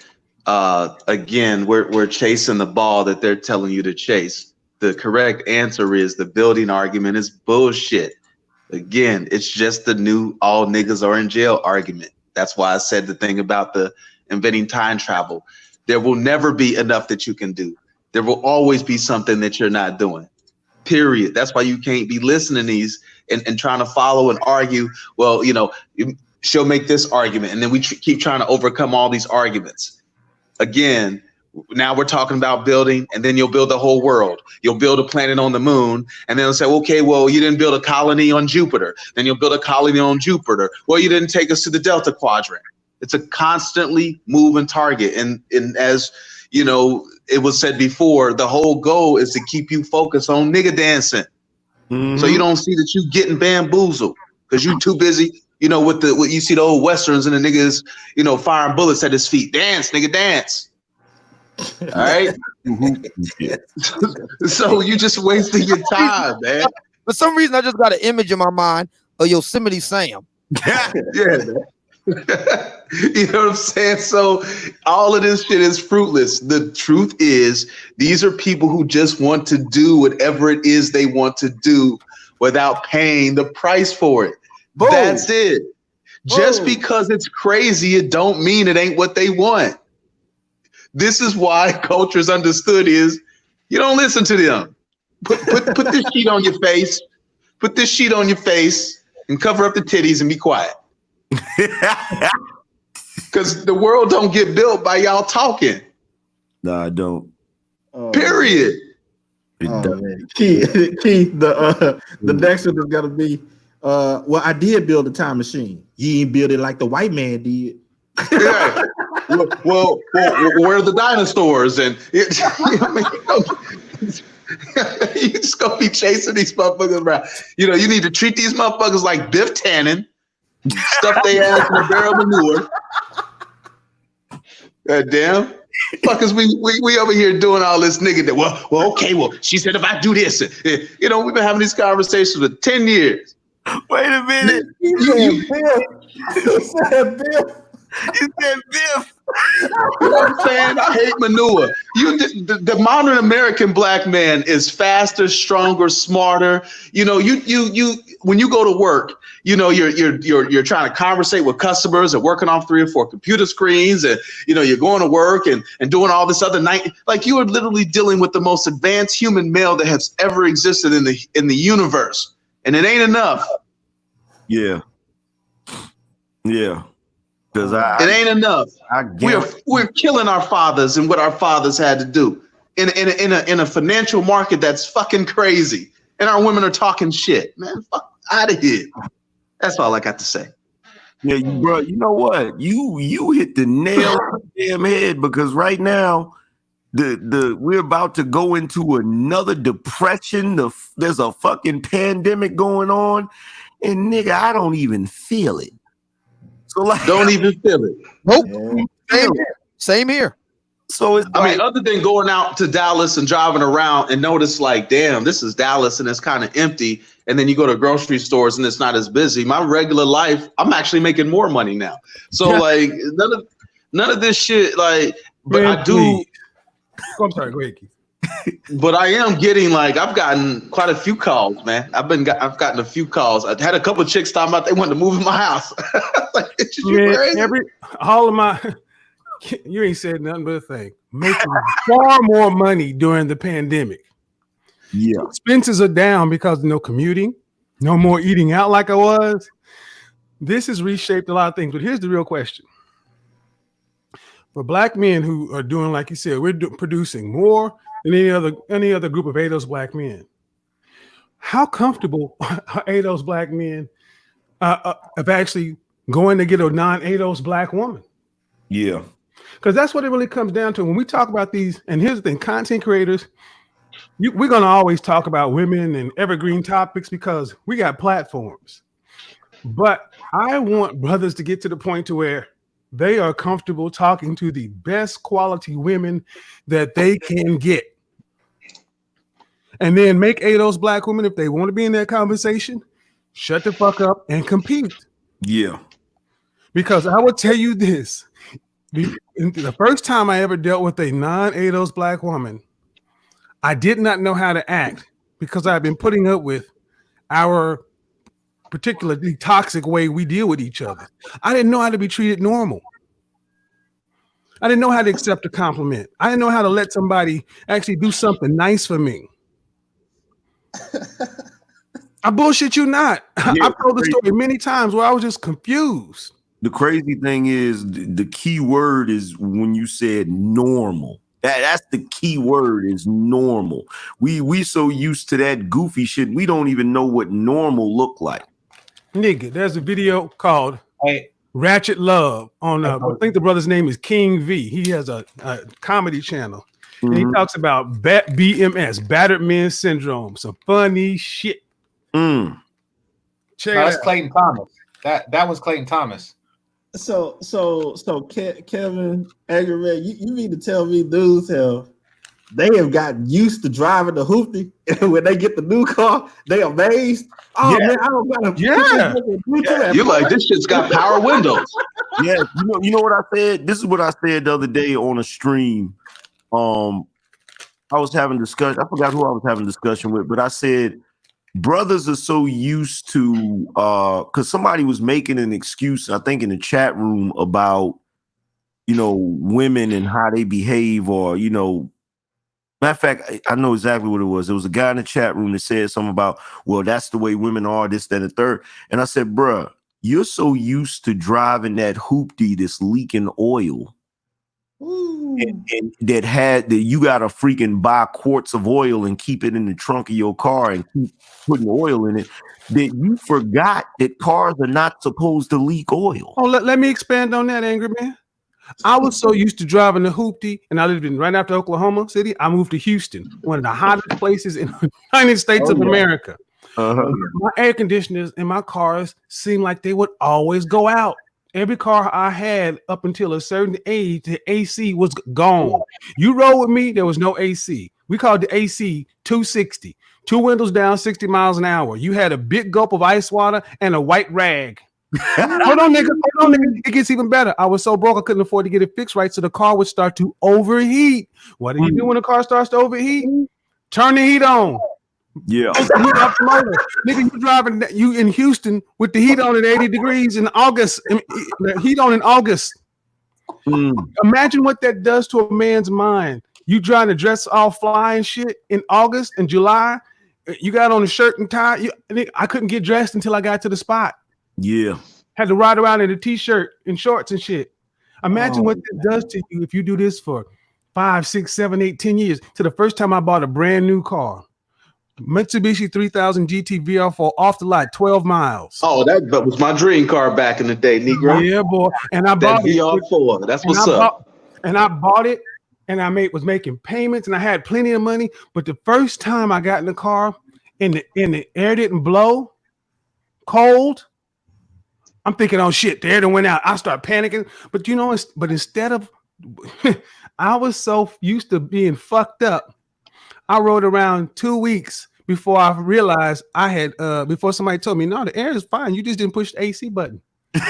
again, we're chasing the ball that they're telling you to chase. The correct answer is the building argument is bullshit. Again, it's just the new all niggas are in jail argument. That's why I said the thing about the inventing time travel. There will never be enough that you can do. There will always be something that you're not doing. Period. That's why you can't be listening to these and trying to follow and argue. Well, she'll make this argument, and then we keep trying to overcome all these arguments. Again, now we're talking about building, and then you'll build the whole world. You'll build a planet on the moon, and then they'll say, okay, well, you didn't build a colony on Jupiter. Then you'll build a colony on Jupiter. Well, you didn't take us to the Delta Quadrant. It's a constantly moving target. And as it was said before, the whole goal is to keep you focused on nigga dancing. Mm-hmm. So you don't see that you getting bamboozled because you too busy, with what you see the old Westerns and the niggas, firing bullets at his feet. Dance, nigga, dance. All right. So you just wasting your time, man. For some reason, I just got an image in my mind of Yosemite Sam. Yeah. You know what I'm saying? So all of this shit is fruitless. The truth is, these are people who just want to do whatever it is they want to do without paying the price for it. Boom. That's it. Boom. Just because it's crazy, it don't mean it ain't what they want. This is why culture's understood is you don't listen to them. Put this sheet on your face. Put this sheet on your face and cover up the titties and be quiet. Because the world don't get built by y'all talking. No, I don't. Period. Keith, the next one is gonna be well, I did build a time machine. You ain't build it like the white man did. Yeah. Well, where are the dinosaurs? And you just gonna be chasing these motherfuckers around. You need to treat these motherfuckers like Biff Tannen, stuff they ass in a barrel of manure. God damn. Fuckers, we over here doing all this nigga that, well, okay, she said if I do this, we've been having these conversations for 10 years. Wait a minute. You said Biff. You said Biff. You said Biff. You know what I'm saying? I hate manure. The modern American black man is faster, stronger, smarter. You know, you when you go to work, you know, you're trying to conversate with customers and working off 3 or 4 computer screens, and you know, you're going to work and doing all this other night. Like, you are literally dealing with the most advanced human male that has ever existed in the universe, and it ain't enough. Yeah. Yeah. Because it ain't enough. We're killing our fathers and what our fathers had to do in a financial market that's fucking crazy, and our women are talking shit. Man, fuck out of here. That's all I got to say. Yeah, bro. You know what? You hit the nail on the damn head, because right now we're about to go into another depression. There's a fucking pandemic going on, and nigga, I don't even feel it. So like, don't even feel it. Nope. Same here. So it's I mean, other than going out to Dallas and driving around and notice, like, damn, this is Dallas and it's kind of empty. And then you go to grocery stores and it's not as busy. My regular life, I'm actually making more money now. So like, none of this shit. Like, but Man, I do. I'm sorry. Go ahead, Keith. But I am getting, like, I've gotten quite a few calls, man. I've gotten a few calls. I had a couple of chicks talking about they wanted to move in my house. Like, all of my, you ain't said nothing but a thing. Making far more money during the pandemic. Yeah, expenses are down because no commuting, no more eating out like I was. This has reshaped a lot of things. But here's the real question: for black men who are doing, like you said, we're producing more than any other group of ADOS black men. How comfortable are ADOS black men of actually going to get a non-ADOS black woman? Yeah. Because that's what it really comes down to when we talk about these. And here's the thing: content creators, we're going to always talk about women and evergreen topics because we got platforms. But I want brothers to get to the point to where they are comfortable talking to the best quality women that they can get. And then make ADOS black women, if they want to be in that conversation, shut the fuck up and compete. Yeah. Because I will tell you this. The first time I ever dealt with a non-ADOS black woman, I did not know how to act because I've been putting up with our particularly toxic way we deal with each other. I didn't know how to be treated normal. I didn't know how to accept a compliment. I didn't know how to let somebody actually do something nice for me. I bullshit you not. Yeah, I've told the story many times where I was just confused. The crazy thing is the key word is when you said normal. That's the key word, is normal. We so used to that goofy shit, we don't even know what normal look like. Nigga, there's a video called Ratchet Love on I think the brother's name is King V. He has a comedy channel. Mm-hmm. And he talks about BMS, battered men syndrome, some funny shit. That's Clayton Thomas. That was Clayton Thomas. So Kevin Aggravated, you mean to tell me dudes they have gotten used to driving the hoopty, and when they get the new car, they amazed. Oh man, I don't gotta. You're like, this shit's got power windows. Yeah, you know what I said? This is what I said the other day on a stream. I was having discussion. I forgot who I was having discussion with, but I said brothers are so used to because somebody was making an excuse, I think, in the chat room about women and how they behave, or matter of fact, I know exactly what it was. There was a guy in the chat room that said something about, well, that's the way women are, this, that, and the third. And I said, bruh, you're so used to driving that hoopty that's leaking oil. And that you gotta freaking buy quarts of oil and keep it in the trunk of your car and keep putting oil in it, that you forgot that cars are not supposed to leak oil. Oh, let me expand on that, Angry Man. I was so used to driving the hoopty, and I lived right after Oklahoma City. I moved to Houston, one of the hottest places in the United States of America. My air conditioners in my cars seemed like they would always go out. Every car I had up until a certain age, the AC was gone. You roll with me, there was no AC. We called the AC 260. 2 windows down, 60 miles an hour. You had a big gulp of ice water and a white rag. Hold on, nigga. It gets even better. I was so broke I couldn't afford to get it fixed right, so the car would start to overheat. What do you do when a car starts to overheat? Turn the heat on. Yeah. Nigga, you driving you in Houston with the heat on at 80 degrees in August. The heat on in August. Imagine what that does to a man's mind. You trying to dress all fly and shit in August and July. You got on a shirt and tie. I couldn't get dressed until I got to the spot. Yeah. Had to ride around in a t-shirt and shorts and shit. Imagine what that does to you if you do this for 5, 6, 7, 8, 10 years. To the first time I bought a brand new car. Mitsubishi 3000 GT VR4 off the lot, 12 miles. Oh, that was my dream car back in the day, Negro. Yeah, boy. And I bought that VR4. That's what's up. And I bought it, and I was making payments, and I had plenty of money. But the first time I got in the car, and the air didn't blow, cold. I'm thinking, oh shit, the air done went out. I start panicking. But you know, instead of, I was so used to being fucked up. I rode around 2 weeks before I realized I had before somebody told me, no, the air is fine. You just didn't push the AC button. So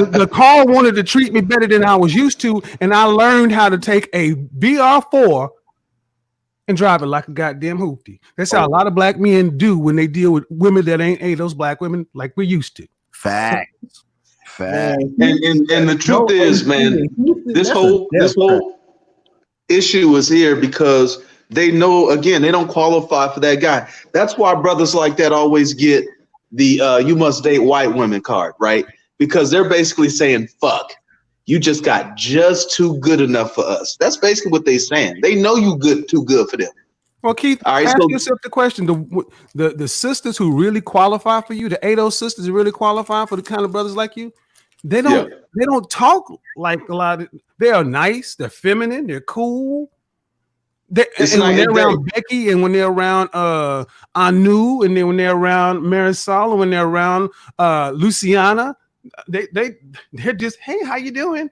the car wanted to treat me better than I was used to, and I learned how to take a VR4 and drive it like a goddamn hoopty. That's how a lot of black men do when they deal with women that ain't those black women like we're used to. Facts. And the truth is, man, this whole issue is here because they know, again, they don't qualify for that guy. That's why brothers like that always get the you must date white women card, right? Because they're basically saying, fuck, you just got just too good enough for us. That's basically what they're saying. They know you too good for them. Well, Keith, ask yourself the question: the sisters who really qualify for you, the ADO sisters who really qualify for the kind of brothers like you, they don't talk like a lot of. They are nice, they're feminine, they're cool. When they're around Becky, and when they're around Anu, and then when they're around Marisol, and when they're around Luciana, they're just, hey, how you doing?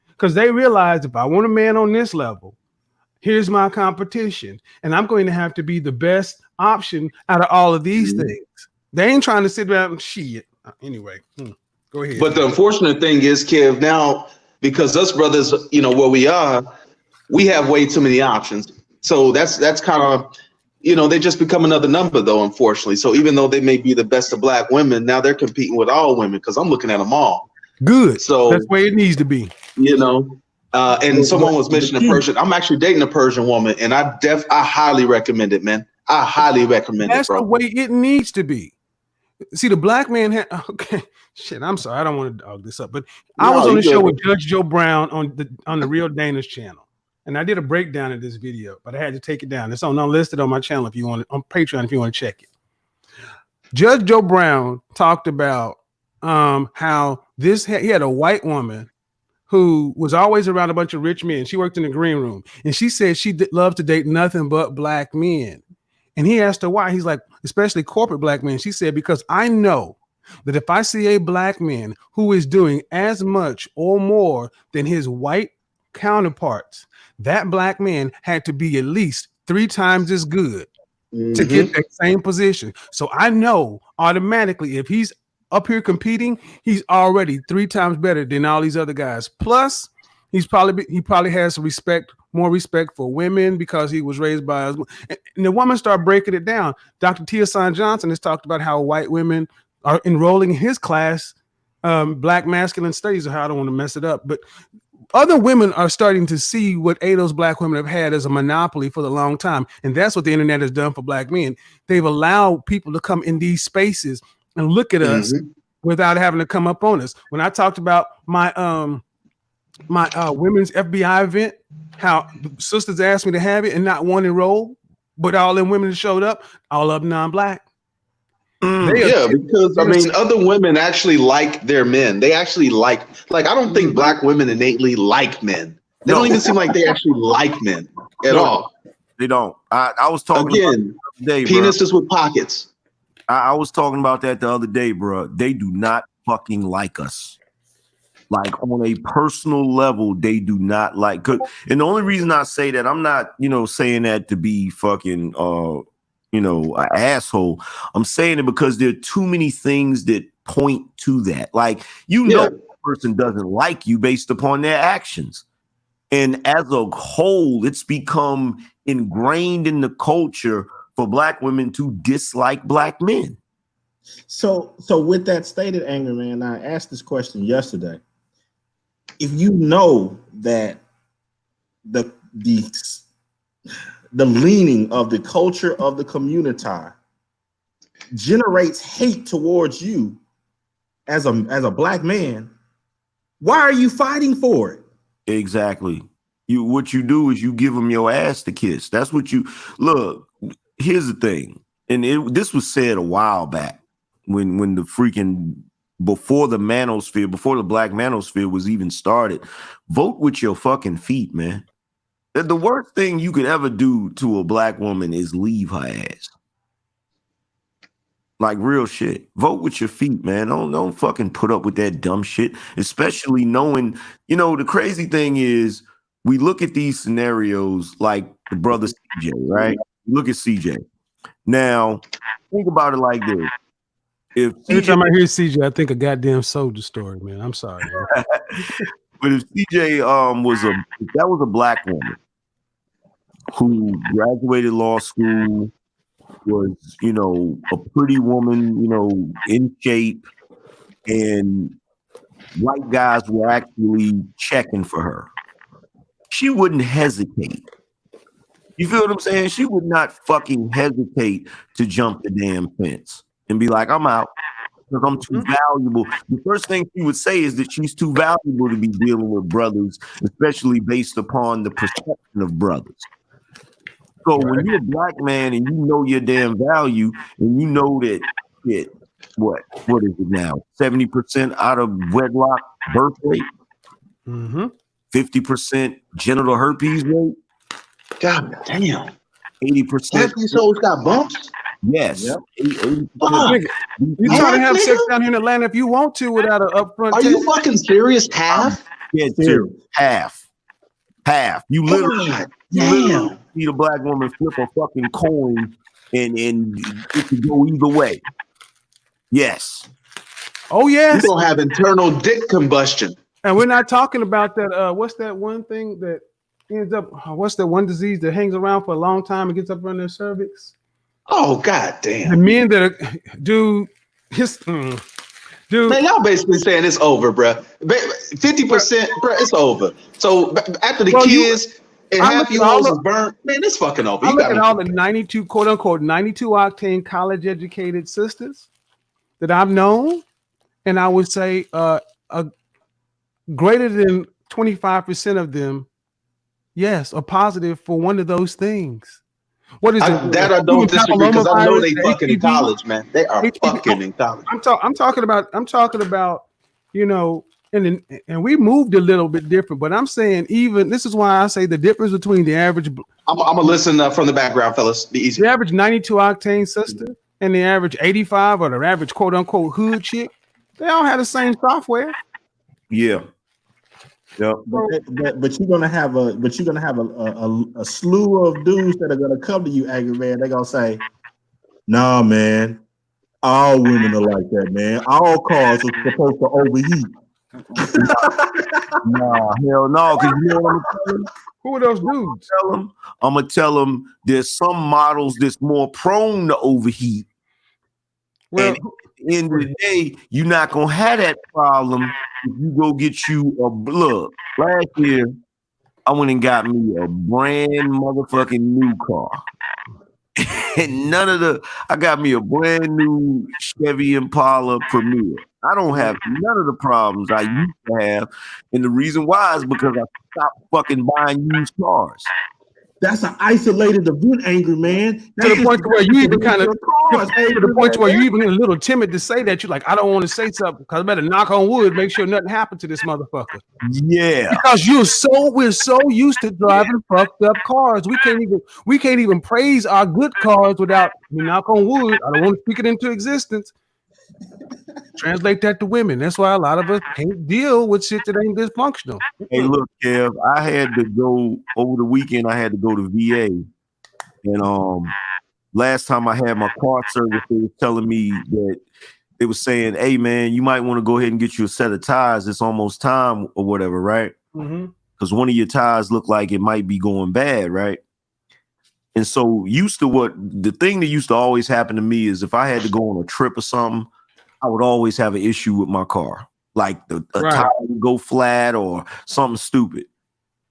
Because they realize if I want a man on this level, here's my competition, and I'm going to have to be the best option out of all of these things. They ain't trying to sit around and shit. Anyway, go ahead. But the unfortunate thing is, Kev, now because us brothers, where we are, we have way too many options. So that's kind of, they just become another number, though, unfortunately. So even though they may be the best of black women, now they're competing with all women because I'm looking at them all. Good. So that's where it needs to be. And someone was mentioning Persian. I'm actually dating a Persian woman, and I highly recommend it, man. I highly recommend it, bro. That's the way it needs to be. See, the black man shit. I'm sorry, I don't want to dog this up, but I was on the show with Judge Joe Brown on the Real Dana's channel, and I did a breakdown of this video, but I had to take it down. It's listed on my channel if you want it, on Patreon if you want to check it. Judge Joe Brown talked about how he had a white woman who was always around a bunch of rich men. She worked in the green room, and she said she loved to date nothing but black men. And he asked her why. He's like, especially corporate black men. She said, because I know that if I see a black man who is doing as much or more than his white counterparts, that black man had to be at least 3 times as good to get that same position. So I know automatically if he's up here competing, he's already 3 times better than all these other guys. Plus, he probably has more respect for women because he was raised by us. And the woman started breaking it down. Dr. Tia San Johnson has talked about how white women are enrolling in his class, Black Masculine Studies, or how I don't want to mess it up. But other women are starting to see what ADO's black women have had as a monopoly for a long time. And that's what the internet has done for black men. They've allowed people to come in these spaces and look at us without having to come up on us. When I talked about my women's FBI event, how sisters asked me to have it and not one enrolled, but all them women that showed up, all of them non-black. Because other women actually like their men. They actually like I don't think black women innately like men. They don't even seem like they actually like men at all. They don't. I was talking again, about the other day, penises with pockets. I was talking about that the other day, bro. They do not fucking like us. Like on a personal level, they do not like. And the only reason I say that, I'm not, saying that to be fucking, an asshole. I'm saying it because there are too many things that point to that. Like, the person doesn't like you based upon their actions. And as a whole, it's become ingrained in the culture for black women to dislike black men. So with that stated, Angry Man, I asked this question yesterday. If you know that the leaning of the culture of the community generates hate towards you as a black man, why are you fighting for it? Exactly. What you do is you give them your ass to kiss. That's what you look. Here's the thing, and this was said a while back when the freaking before the black manosphere was even started. Vote with your fucking feet, man. The worst thing you could ever do to a black woman is leave her ass. Like real shit. Vote with your feet, man. Don't fucking put up with that dumb shit. Especially knowing, the crazy thing is we look at these scenarios like the brother CJ, right? Look at CJ. Now, think about it like this. Every time I hear CJ, I think a goddamn soldier story, man. I'm sorry. But if CJ was a black woman who graduated law school, was, a pretty woman, in shape, and white guys were actually checking for her, she wouldn't hesitate. You feel what I'm saying? She would not fucking hesitate to jump the damn fence and be like, I'm out because I'm too valuable. The first thing she would say is that she's too valuable to be dealing with brothers, especially based upon the perception of brothers. So when you're a black man and you know your damn value and you know that shit, what is it now? 70% out of wedlock birth rate, 50% genital herpes rate. God damn. 80%. Half these hoes got bumps. Yes. Yep. You try to have sex down here in Atlanta if you want to without an upfront. Are you fucking serious? Half? Yeah, half. You literally see the black woman flip a fucking coin and it could go either way. Yes. Oh yes. You don't have internal dick combustion. And we're not talking about that. What's that one thing that ends up? What's that one disease that hangs around for a long time and gets up around their cervix? Oh god damn! The men that dude, man, y'all basically saying it's over, bro. 50%, bro, it's over. So after the kids and half you hoes is burnt, man, it's fucking over. I look at all the 92 quote unquote 92 octane college educated sisters that I've known, and I would say greater than 25% of them, yes, are positive for one of those things. What is it? That I don't disagree because I know they fucking in college, man. They are fucking in college. I'm talking about, and we moved a little bit different, but I'm saying even this is why I say the difference between the average. I'm gonna listen from the background, fellas. Be easy. The average 92 octane sister and the average 85 or the average quote unquote hood chick, they all have the same software. Yeah. Yep. But you're gonna have a slew of dudes that are gonna come to you, angry man. They're gonna say, "Nah, man, all women are like that, man. All cars are supposed to overheat." Nah, hell no. Because you know what I'm gonna tell them? Who are those dudes? I'm gonna tell them there's some models that's more prone to overheat. Well, and at the end of the day, you're not gonna have that problem if you go get you a look. Last year, I went and got me a brand motherfucking new car. And I got me a brand new Chevy Impala Premier. I don't have none of the problems I used to have. And the reason why is because I stopped fucking buying used cars. That's an isolated event, angry man. To the point where you even kind of a little timid to say that. You're like, I don't want to say something because I better knock on wood, make sure nothing happened to this motherfucker. Yeah, because we're so used to driving fucked up cars. We can't even praise our good cars without knock on wood. I don't want to speak it into existence. Translate that to women. That's why a lot of us can't deal with shit that ain't dysfunctional. Hey, look, Kev, I had to go over the weekend. I had to go to VA, and last time I had my car service, they were telling me that they were saying, "Hey, man, you might want to go ahead and get you a set of tires. It's almost time or whatever, right? Because one of your tires look like it might be going bad, right?" And so, the thing that used to always happen to me is if I had to go on a trip or something, I would always have an issue with my car, like a tire would go flat or something stupid.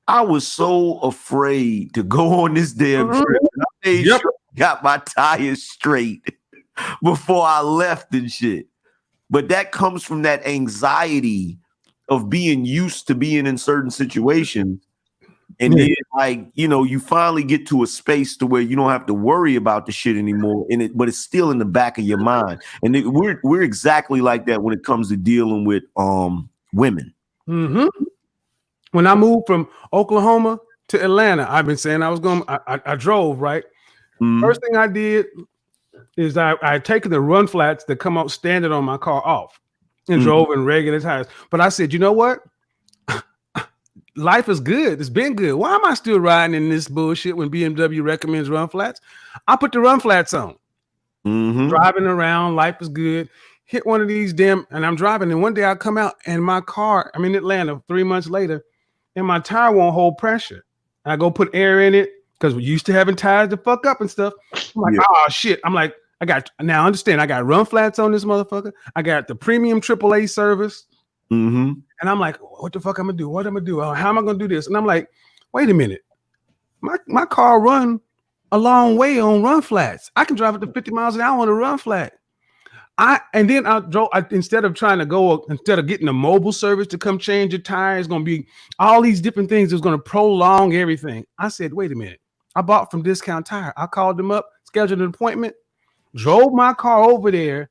I was so afraid to go on this damn trip. I made sure I got my tires straight before I left and shit. But that comes from that anxiety of being used to being in certain situations. And then, like, you know, you finally get to a space to where you don't have to worry about the shit anymore, but it's still in the back of your mind. And we're exactly like that when it comes to dealing with women. When I moved from Oklahoma to Atlanta, I've been saying I drove, right? First thing I did is I had taken the run flats that come out standard on my car off and drove in regular tires. But I said, you know what? Life is good. It's been good. Why am I still riding in this bullshit when BMW recommends run flats? I put the run flats on. Driving around, life is good. Hit one of these and I'm driving, and one day I come out and my car, I'm in Atlanta 3 months later, and my tire won't hold pressure. I go put air in it because we're used to having tires to fuck up and stuff. I'm like, oh shit. I'm like, now understand, I got run flats on this motherfucker. I got the premium AAA service. And I'm like, what the fuck I'm gonna do? What am I gonna do? How am I gonna do this? And I'm like, wait a minute. My car run a long way on run flats. I can drive it to 50 miles an hour on a run flat. Instead of getting a mobile service to come change your tire, it's gonna be all these different things that's gonna prolong everything. I said, wait a minute. I bought from Discount Tire. I called them up, scheduled an appointment, drove my car over there,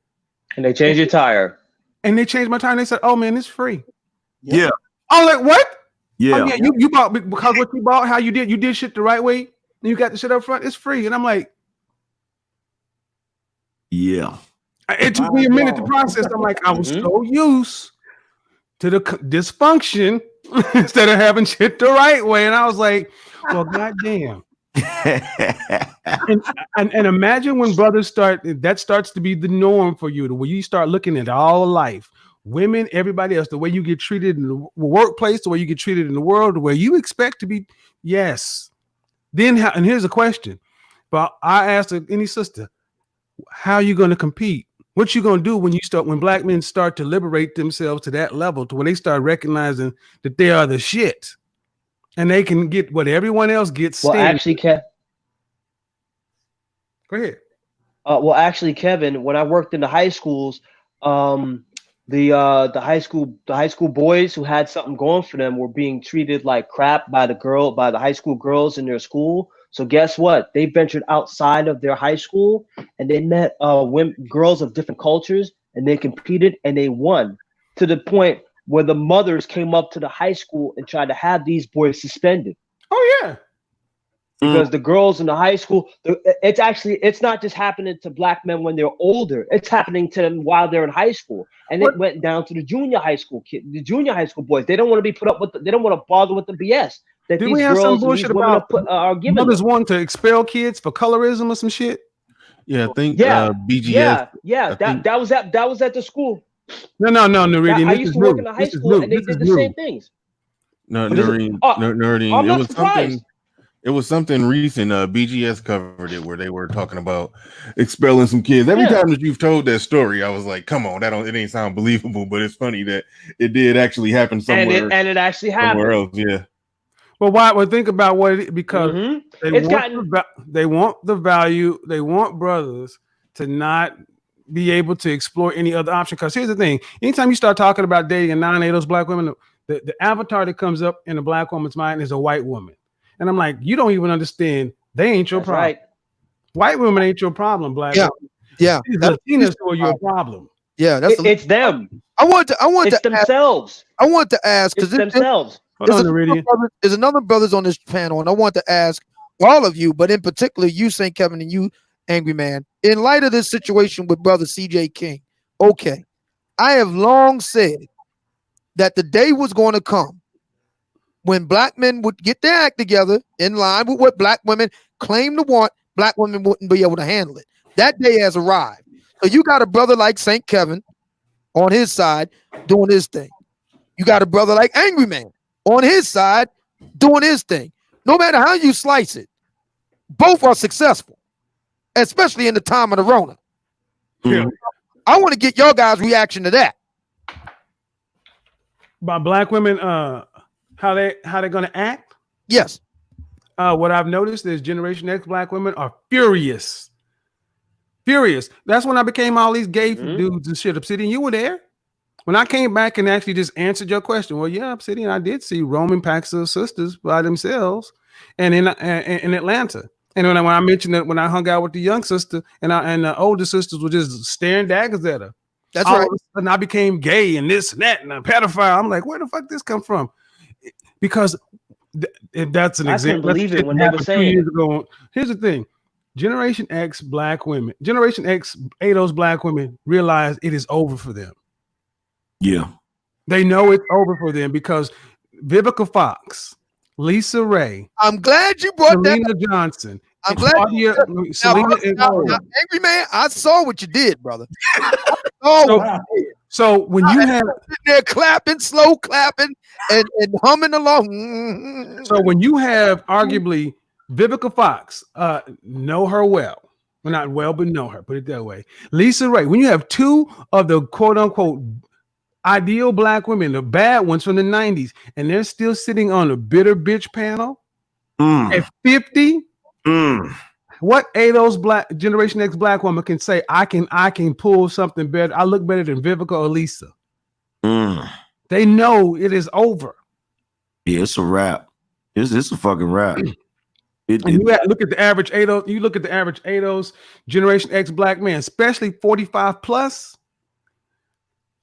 and they changed your tire. And they changed my tire, and they said, "Oh man, it's free." Yeah. I'm like, what? Yeah. Oh, yeah. You bought because what you bought, how you did shit the right way, and you got the shit up front. It's free, and I'm like, yeah. It took me a minute to process. I'm like, I was so used to the dysfunction instead of having shit the right way, and I was like, well, goddamn. and imagine when brothers starts to be the norm for you, the way you start looking at all of life, women, everybody else, the way you get treated in the workplace, the way you get treated in the world, the way you expect to be. Yes. Then and here's a question. But I asked any sister, how are you going to compete? What you going to do when black men start to liberate themselves to that level, to when they start recognizing that they are the shit? And they can get what everyone else gets. Well, actually, go ahead. Well, actually, Kevin, when I worked in the high schools, the high school boys who had something going for them were being treated like crap by the high school girls in their school. So guess what? They ventured outside of their high school and they met girls of different cultures, and they competed and they won, to the point where the mothers came up to the high school and tried to have these boys suspended. Oh yeah. Because the girls in the high school, it's not just happening to black men when they're older. It's happening to them while they're in high school. And it went down to the junior high school boys. They don't want to be put up with they don't want to bother with the BS that Did these we have some girls bullshit and these women about are giving mothers them. wanting to expel kids for colorism or some shit? Yeah, I think BGS. Yeah, that was at the school. No, Neridian. I used to work in the high school and they did the same things. No, Neridian. I'm not surprised. It was something recent. BGS covered it where they were talking about expelling some kids. Every time that you've told that story, I was like, "Come on, it ain't sound believable." But it's funny that it did actually happen somewhere. And it actually happened somewhere else. Yeah. Well, why? Well, think about because they want the value. They want brothers to not be able to explore any other option. Because here's the thing: anytime you start talking about dating and nominate those black women, the avatar that comes up in a black woman's mind is a white woman. And I'm like, you don't even understand. They ain't your problem. Right. White women ain't your problem. Black women. Yeah. Latinas are your problem. Yeah, it's them. I want to themselves. I want to ask because themselves. There's another brothers on this panel, and I want to ask all of you, but in particular you, St. Kevin, and you, Angry Man, in light of this situation with brother CJ King. Okay, I have long said that the day was going to come when black men would get their act together in line with what black women claim to want. Black women wouldn't be able to handle it. That day has arrived. So you got a brother like St. Kevin on his side doing his thing. You got a brother like Angry Man on his side doing his thing. No matter how you slice it, both are successful, especially in the time of the Rona. Yeah. I want to get your guys' reaction to that. By black women, how they gonna act? Yes. What I've noticed is Generation X black women are furious. Furious. That's when I became all these gay dudes and shit. Obsidian, you were there. When I came back and actually just answered your question, well, yeah, Obsidian, I did see Roman packs of sisters by themselves, and in Atlanta. And when I mentioned that when I hung out with the young sister and the older sisters were just staring daggers at her. That's all right. Of a sudden I became gay and this and that and a pedophile. I'm like, where the fuck this come from? Because that's an I example. couldn't believe it when they were saying 2 years ago. Here's the thing. Generation X black women, Generation X ADOS black women realize it is over for them. Yeah. They know it's over for them because Vivica Fox, Lisa Ray. I'm glad you brought Selena that. Johnson. I'm glad. Selena Angry Man, I saw what you did, brother. So when you have they're clapping, slow clapping, and humming along. So when you have arguably Vivica Fox, know her well. Well, not well, but know her, put it that way. Lisa Ray, when you have two of the quote unquote ideal black women, the bad ones from the 90s, and they're still sitting on a bitter bitch panel at 50. What ADOS black Generation X black woman can say, I can pull something better. I look better than Vivica or Lisa. They know it is over. Yeah, it's a wrap. It's a fucking wrap. Look at the average ADOS. You look at the average ADOS Generation X black man, especially 45 plus,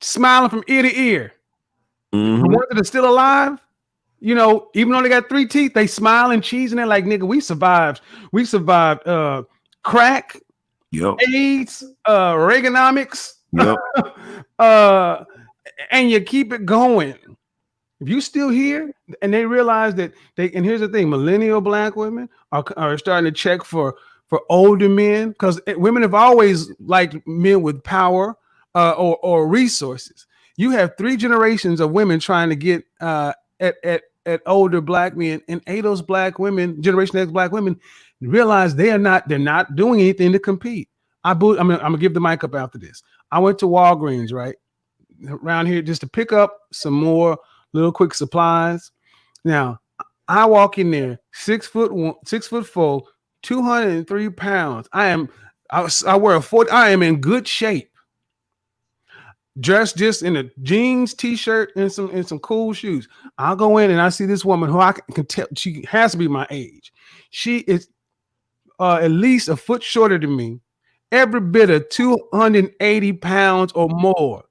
smiling from ear to ear. The ones that are still alive, you know, even though they got 3 teeth, they smile and cheese and they're like, nigga, we survived. We survived crack, AIDS, Reaganomics, and you keep it going. If you still here and they realize that and here's the thing, millennial black women are starting to check for older men because women have always liked men with power or resources. You have 3 generations of women trying to get at older black men, and ADOS black women, Generation X black women, realize they're not doing anything to compete. I'm gonna give the mic up after this. I went to Walgreens right around here just to pick up some more little quick supplies. Now I walk in there 6'4", 203 pounds. I wear a 40. I am in good shape. Dressed just in a jeans, t-shirt, and some cool shoes. I'll go in and I see this woman who I can tell she has to be my age. She is at least a foot shorter than me, every bit of 280 pounds or more.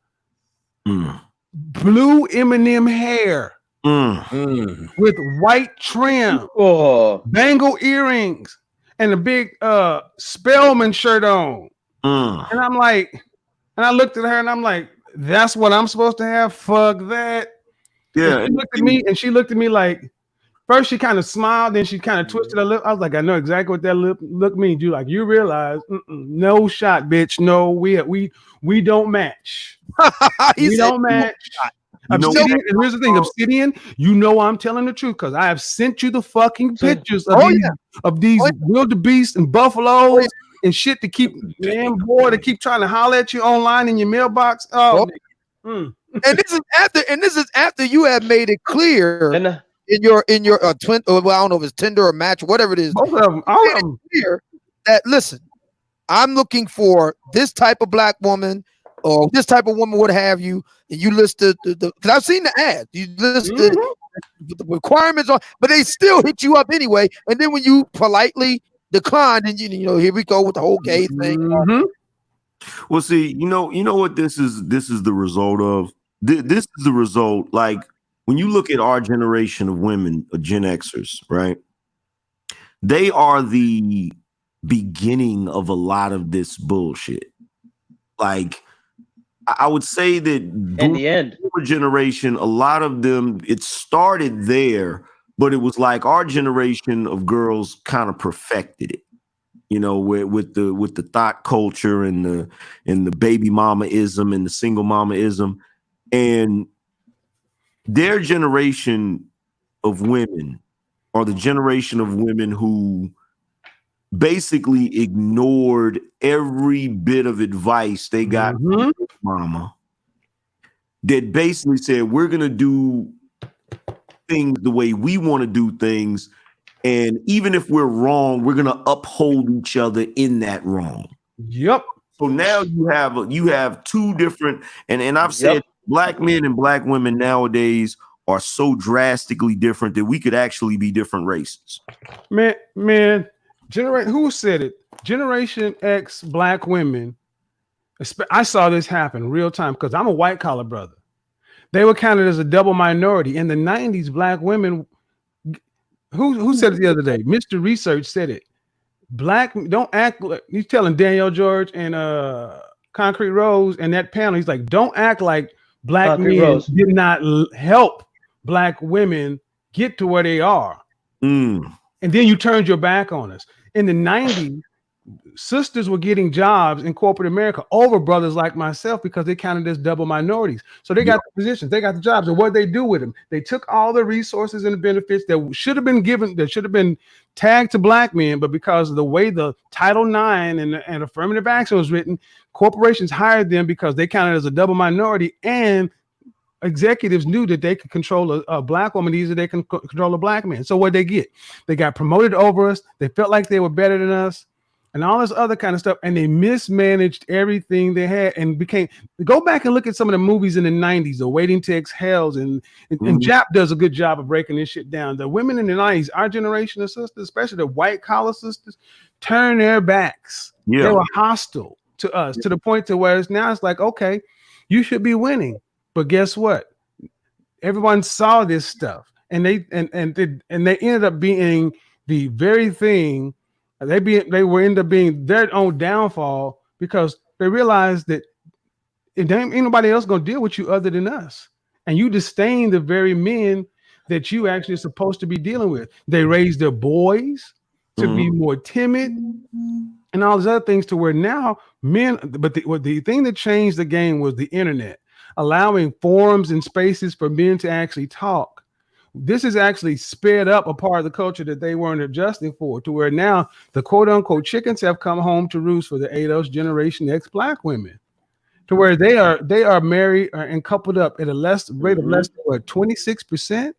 Blue M&M hair with white trim, bangle earrings, and a big Spellman shirt on. And I'm like, and I looked at her and I'm like, that's what I'm supposed to have? Fuck that. Yeah. And she looked at me and she looked at me like, first she kind of smiled, then she kind of twisted her lip. I was like, I know exactly what that look means. You like, you realize, no shot, bitch. No, we don't match. We don't match. Obsidian, and here's the thing, Obsidian, you know I'm telling the truth because I have sent you the fucking pictures of these wildebeest and buffaloes and shit to keep to keep trying to holler at you online in your mailbox. And this is after you have made it clear in your twin. Well, I don't know if it's Tinder or Match, whatever it is. Both of them. All of them. Clear that listen, I'm looking for this type of black woman or this type of woman, what have you. And you list the because I've seen the ad. You list the requirements on, but they still hit you up anyway. And then when you politely decline, and you know, here we go with the whole gay thing. Well, see, you know what this is the result of. This is the result. Like when you look at our generation of women, Gen Xers, right? They are the beginning of a lot of this bullshit. Like I would say that in the end, boomer generation, a lot of them, it started there, but it was like our generation of girls kind of perfected it. You know, with the thought culture and the baby mama-ism and the single mama-ism. And their generation of women are the generation of women who basically ignored every bit of advice they got from mama, that basically said, we're going to do things the way we want to do things. And even if we're wrong, we're going to uphold each other in that wrong. Yep. So now you have two different, and I've said black men and black women nowadays are so drastically different that we could actually be different races. Man, who said it? Generation X black women. I saw this happen real time because I'm a white collar brother. They were counted as a double minority in the 90s. Black women. Who said it the other day? Mr. Research said it. Black don't act like, he's telling Daniel George and Concrete Rose and that panel. He's like, don't act like black Concrete men Rose did not help black women get to where they are. And then you turned your back on us. In the 90s, sisters were getting jobs in corporate America over brothers like myself because they counted as double minorities. So they got the positions, they got the jobs. And what they do with them? They took all the resources and the benefits that should have been given, that should have been tagged to black men, but because of the way the Title IX and affirmative action was written, corporations hired them because they counted as a double minority, and executives knew that they could control a black woman easier than they can control a black man. So what they get? They got promoted over us. They felt like they were better than us, and all this other kind of stuff, and they mismanaged everything they had and go back and look at some of the movies in the 90s, the Waiting to Exhales, and Jap does a good job of breaking this shit down. The women in the 90s, our generation of sisters, especially the white collar sisters, turned their backs. They were hostile to us to the point to where it's like, okay, you should be winning. But guess what? Everyone saw this stuff, and they ended up being the very thing. They end up being their own downfall because they realized that ain't nobody else gonna deal with you other than us, and you disdain the very men that you actually are supposed to be dealing with. They raised their boys to be more timid and all these other things, to where now men. But the thing that changed the game was the internet, allowing forums and spaces for men to actually talk. This is actually sped up a part of the culture that they weren't adjusting for, to where now the quote unquote chickens have come home to roost for the ADOS Generation X black women, to where they are married and coupled up at a rate of less than 26%.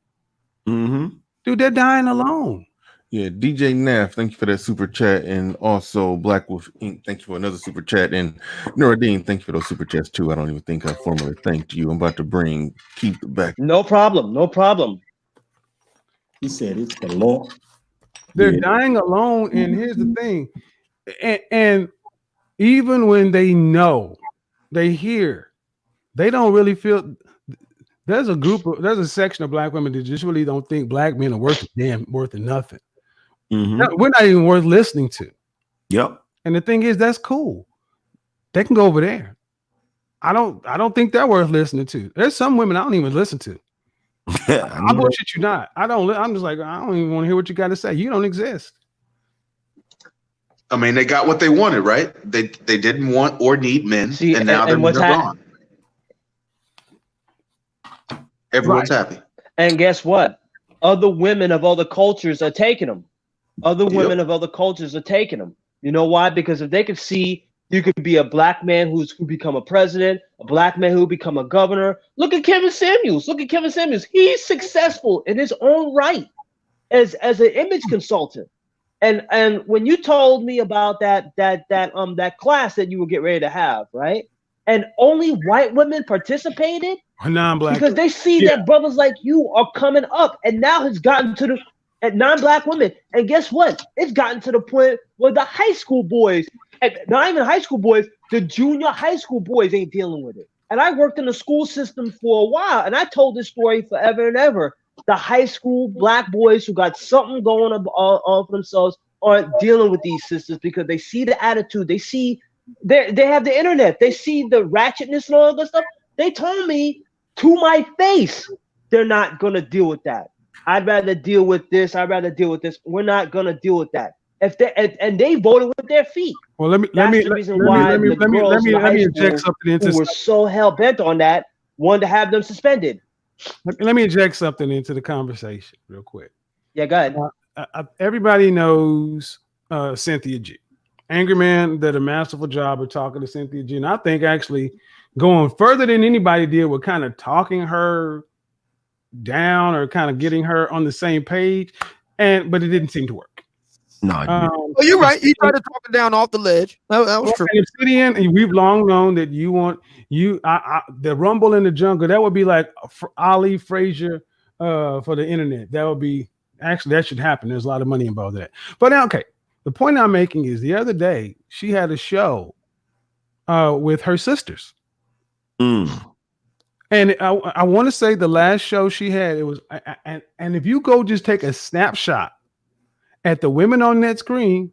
Dude, they're dying alone. Yeah, DJ Nath, thank you for that super chat, and also Black Wolf Inc., thank you for another super chat, and Nuruddin, thank you for those super chats too. I don't even think I formally thanked you. I'm about to bring Keith back. No problem. He said it's the law. They're dying alone, and here's the thing, and even when they know, they hear, they don't really feel. There's a section of black women that just really don't think black men are worth nothing. We're not even worth listening to. Yep. And the thing is, that's cool. They can go over there. I don't think they're worth listening to. There's some women I don't even listen to. I bullshit you not. I'm just like, I don't even want to hear what you got to say. You don't exist. I mean, they got what they wanted, right? They didn't want or need men, and now they're gone. Everyone's happy. And guess what? Other women of other cultures are taking them. Other women of other cultures are taking them. You know why? Because if they could see you could be a black man who become a president, a black man who become a governor. Look at Kevin Samuels. He's successful in his own right as an image consultant. And when you told me about that class that you would get ready to have, right? And only white women participated, non-black, because they see that brothers like you are coming up, and now it's gotten to the non-black women. And guess what? It's gotten to the point where the high school boys, and not even high school boys, the junior high school boys ain't dealing with it. And I worked in the school system for a while, and I told this story forever and ever. The high school black boys who got something going on for themselves aren't dealing with these sisters because they see the attitude, they see They have the internet. They see the ratchetness and all that stuff. They told me to my face they're not gonna deal with that. I'd rather deal with this. I'd rather deal with this. We're not gonna deal with that. If they and they voted with their feet. Well, let me inject something into. Who were so hell bent on that wanted to have them suspended. Let me inject something into the conversation real quick. Yeah, go ahead. Everybody knows Cynthia G. Angry Man did a masterful job of talking to Cynthia G. And I think actually going further than anybody did with kind of talking her down or kind of getting her on the same page. But it didn't seem to work. No, well, you're right. He tried to talk it down off the ledge. That was true. Obsidian, we've long known that you want the Rumble in the Jungle. That would be like Ali Frazier for the internet. That would be actually that should happen. There's a lot of money involved in that. But okay, the point I'm making is the other day she had a show with her sisters. And I want to say the last show she had, it was and if you go just take a snapshot at the women on that screen,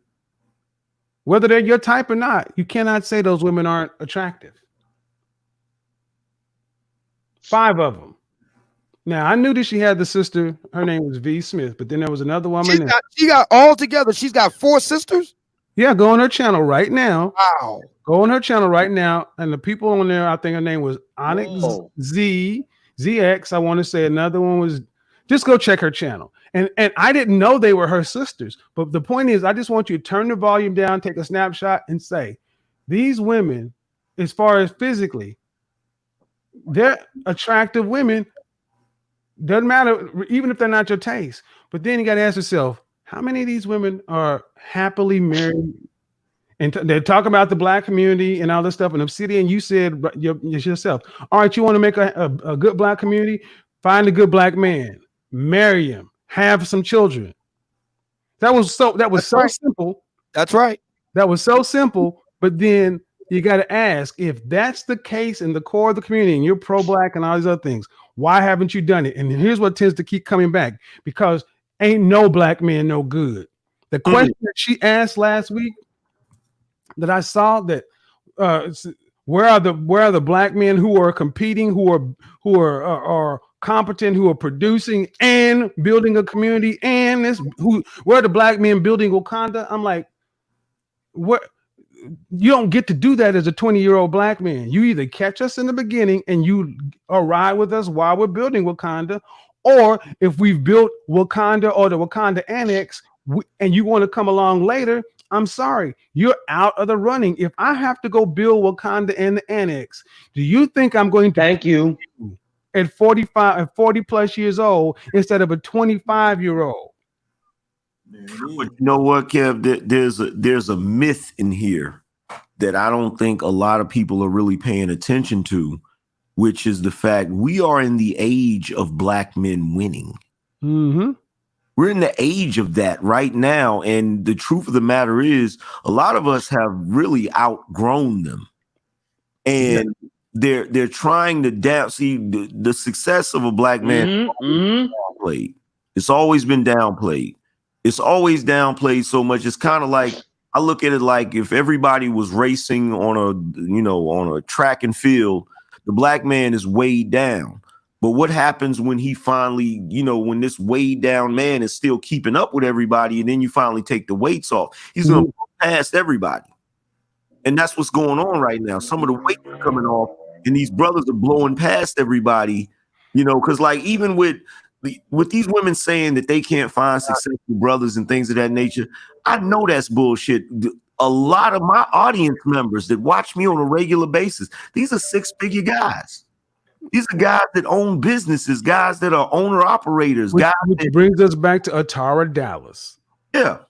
whether they're your type or not, you cannot say those women aren't attractive. 5 of them. Now, I knew that she had the sister. Her name was V. Smith, but then there was another woman. She got all together. She's got 4 sisters? Yeah, go on her channel right now. Wow. Go on her channel right now. And the people on there, I think her name was Onyx ZX. I want to say another one was, just go check her channel. And I didn't know they were her sisters. But the point is, I just want you to turn the volume down, take a snapshot, and say, these women, as far as physically, they're attractive women. Doesn't matter, even if they're not your taste. But then you got to ask yourself, how many of these women are happily married? And they talk about the black community and all this stuff. And Obsidian, you said yourself, all right, you want to make a good black community? Find a good black man, marry him, have some children. That was so simple. That's right. That was so simple. But then you got to ask, if that's the case in the core of the community and you're pro-black and all these other things, why haven't you done it? And here's what tends to keep coming back, because ain't no black man no good. The question that she asked last week that I saw, that where are the black men who are competing, who are competent, who are producing and building a community, and where are the black men building Wakanda? I'm like, what? You don't get to do that as a 20-year-old black man. You either catch us in the beginning and you ride with us while we're building Wakanda, or if we've built Wakanda or the Wakanda Annex and you want to come along later, I'm sorry, you're out of the running. If I have to go build Wakanda and the Annex, do you think I'm going to thank you at 40 plus years old instead of a 25-year-old? But you know what, Kev? There's a myth in here that I don't think a lot of people are really paying attention to, which is the fact we are in the age of black men winning. Mm-hmm. We're in the age of that right now. And the truth of the matter is, a lot of us have really outgrown them. And they're trying to see the success of a black man. Downplayed. It's always been downplayed. It's always downplayed so much. It's kind of like, I look at it like if everybody was racing on a track and field, the black man is weighed down. But what happens when he finally, when this weighed down man is still keeping up with everybody, and then you finally take the weights off? He's going to pass everybody. And that's what's going on right now. Some of the weights are coming off, and these brothers are blowing past everybody, because like even with these women saying that they can't find successful brothers and things of that nature, I know that's bullshit. A lot of my audience members that watch me on a regular basis, these are 6-figure guys. These are guys that own businesses, guys that are owner-operators. Which brings us back to Atara Dallas. Yeah.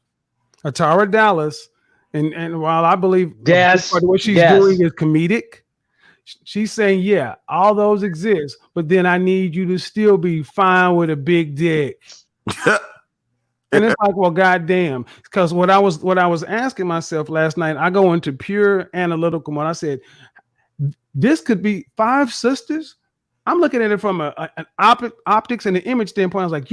Atara Dallas, and while I believe what she's doing is comedic, she's saying, yeah, all those exist, but then I need you to still be fine with a big dick. And it's like, well, goddamn, because what I was asking myself last night, I go into pure analytical mode. I said, this could be 5 sisters. I'm looking at it from an optics and an image standpoint. I was like,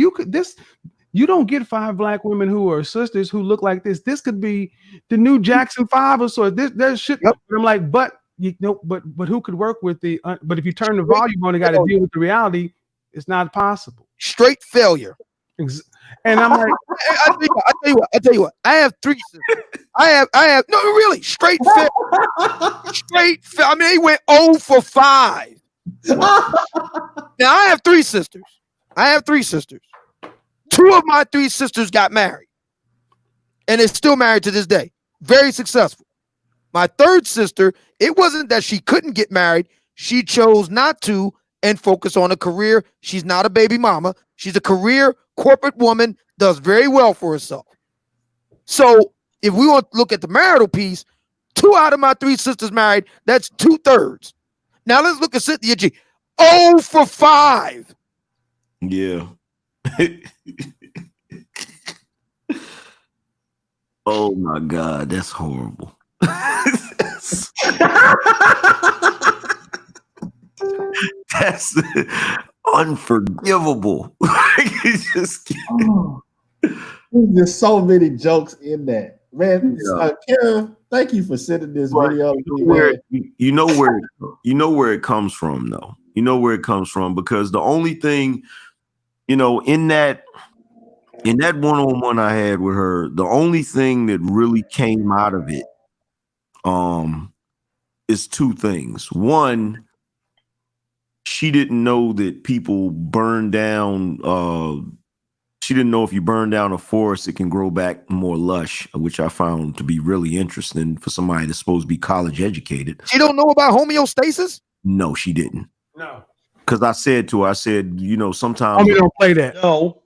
You don't get 5 black women who are sisters who look like this. This could be the new Jackson 5 or so. There's shit. Yep. I'm like, but you know, but who could work with the? But if you turn the volume on, you got to deal with the reality. It's not possible. Straight failure. And I'm like, I tell you what. I have 3 sisters. I have no, really straight failure. I mean, they went 0 for 5. Now I have 3 sisters. 2 of my 3 sisters got married, and is still married to this day. Very successful. My 3rd sister, it wasn't that she couldn't get married. She chose not to and focus on a career. She's not a baby mama. She's a career corporate woman, does very well for herself. So if we want to look at the marital piece, 2 out of my 3 sisters married. That's 2/3. Now let's look at Cynthia G. 0 for 5. Yeah. Oh my God, that's horrible. That's unforgivable. There's just so many jokes in that, man. Kara, thank you for sending this video. You know where it comes from, though. You know where it comes from, because the only thing, you know, in that one-on-one I had with her, the only thing that really came out of it is 2 things. One, she didn't know that people burn down. She didn't know if you burn down a forest, it can grow back more lush, which I found to be really interesting for somebody that's supposed to be college educated. She don't know about homeostasis? No, she didn't. No. Because I said to her, you know, sometimes we don't play that. No.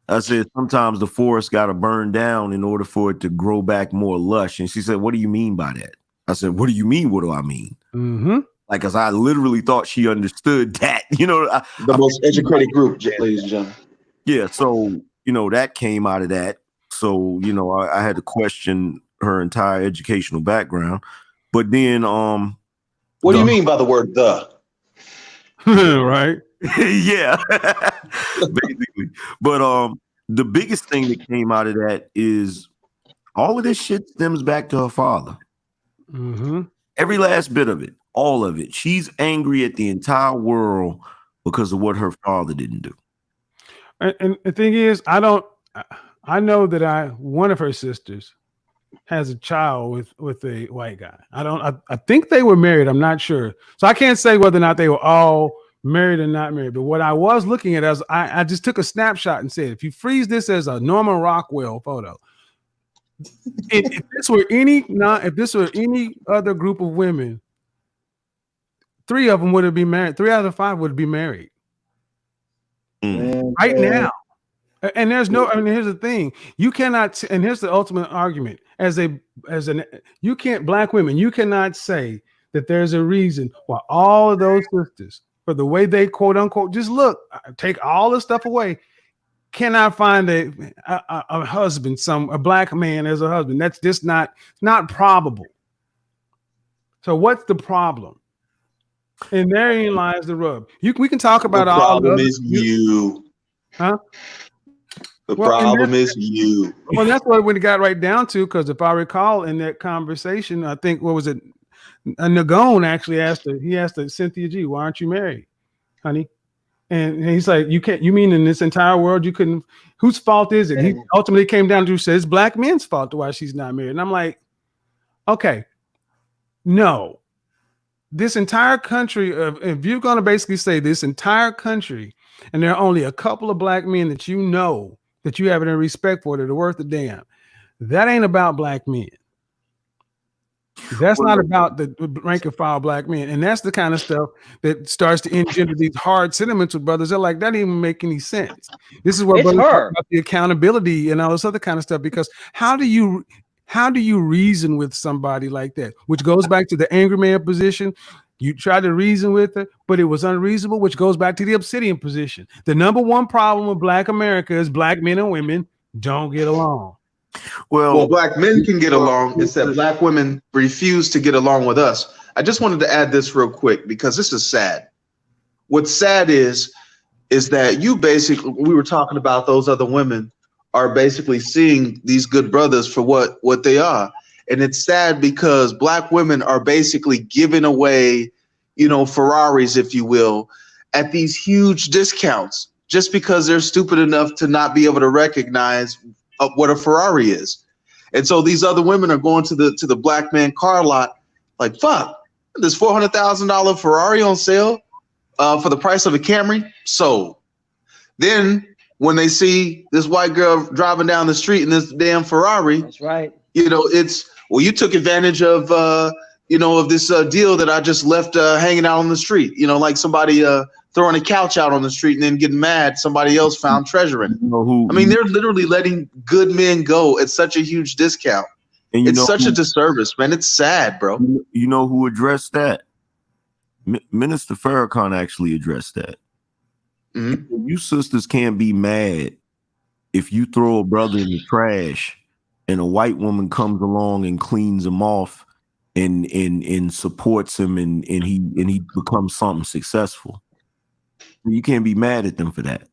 I said, sometimes the forest got to burn down in order for it to grow back more lush. And she said, what do you mean by that? I said, what do you mean? What do I mean? Mm-hmm. Like, because I literally thought she understood that, you know. The most educated group, ladies and gentlemen. Yeah, so, you know, that came out of that. So, you know, I had to question her entire educational background. But then what do you mean by the word "the"? Right. Yeah. Basically. But the biggest thing that came out of that is all of this shit stems back to her father. Mm-hmm. Every last bit of it, all of it. She's angry at the entire world because of what her father didn't do. And the thing is, I know that one of her sisters has a child with a white guy. I think they were married. I'm not sure. So I can't say whether or not they were all married or not married. But what I was looking at, I just took a snapshot and said, if you freeze this as a Norman Rockwell photo, if this were any other group of women, 3 of them would be married. 3 out of 5 would be married right now. And there's no. I mean, here's the thing: you cannot. And here's the ultimate argument: you can't. Black women, you cannot say that there's a reason why all of those sisters, for the way they quote unquote just look, take all the stuff away, cannot find a husband, a black man as a husband. That's just not probable. So what's the problem? And therein lies the rub. We can talk about the all the problem is you. Huh? The problem is you. Well, that's what we got right down to, because if I recall in that conversation, I think, what was it? Nagone actually asked Cynthia G, why aren't you married, honey? And he's like, you mean in this entire world you couldn't, whose fault is it? He ultimately came down to says black men's fault to why she's not married. And I'm like, okay, no. This entire country if you're going to basically say this entire country, and there are only a couple of black men that you know that you have any respect for that are worth a damn, that ain't about black men. That's not about the rank and file black men. And that's the kind of stuff that starts to engender these hard sentiments with brothers. They're like, that didn't even make any sense. This is what brothers talk about, the accountability and all this other kind of stuff, because how do you reason with somebody like that? Which goes back to the angry man position. You tried to reason with her, but it was unreasonable, which goes back to the Obsidian position. The number one problem with Black America is black men and women don't get along. Well, black men can get along. It's that black women refuse to get along with us. I just wanted to add this real quick because this is sad. What's sad is that you basically, we were talking about those other women are basically seeing these good brothers for what they are. And it's sad because black women are basically giving away, Ferraris, if you will, at these huge discounts just because they're stupid enough to not be able to recognize what a Ferrari is. And so these other women are going to the black man car lot like, fuck, there's $400,000 Ferrari on sale for the price of a Camry. So then when they see this white girl driving down the street in this damn Ferrari, that's right. It's, well, you took advantage of, of this deal that I just left hanging out on the street, like somebody throwing a couch out on the street and then getting mad somebody else found treasure in it. I mean, they're literally letting good men go at such a huge discount. And it's such a disservice, man. It's sad, bro. You know who addressed that? Minister Farrakhan actually addressed that. Mm-hmm. You sisters can't be mad if you throw a brother in the trash and a white woman comes along and cleans him off and supports him and he becomes something successful. You can't be mad at them for that.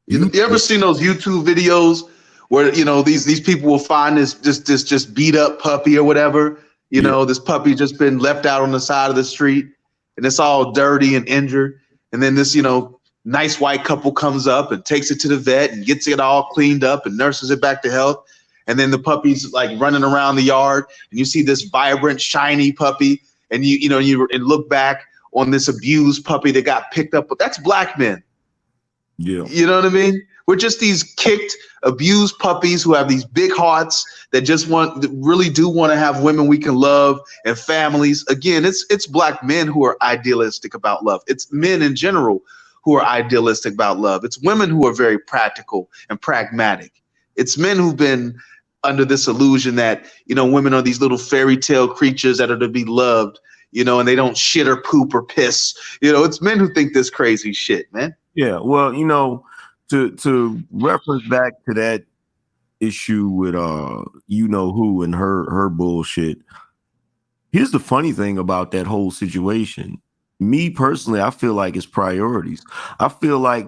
You ever seen those YouTube videos where these people will find this just beat up puppy or whatever? This puppy just been left out on the side of the street and it's all dirty and injured. And then this, nice white couple comes up and takes it to the vet and gets it all cleaned up and nurses it back to health. And then the puppy's like running around the yard and you see this vibrant, shiny puppy and you look back on this abused puppy that got picked up. But that's black men. Yeah. You know what I mean? We're just these kicked, abused puppies who have these big hearts that really do want to have women we can love and families. Again, it's black men who are idealistic about love. It's men in general who are idealistic about love. It's women who are very practical and pragmatic. It's men who've been under this illusion that, women are these little fairy tale creatures that are to be loved, and they don't shit or poop or piss. It's men who think this crazy shit, man. Yeah, well, to reference back to that issue with who and her bullshit. Here's the funny thing about that whole situation. Me personally, I feel like it's priorities. I feel like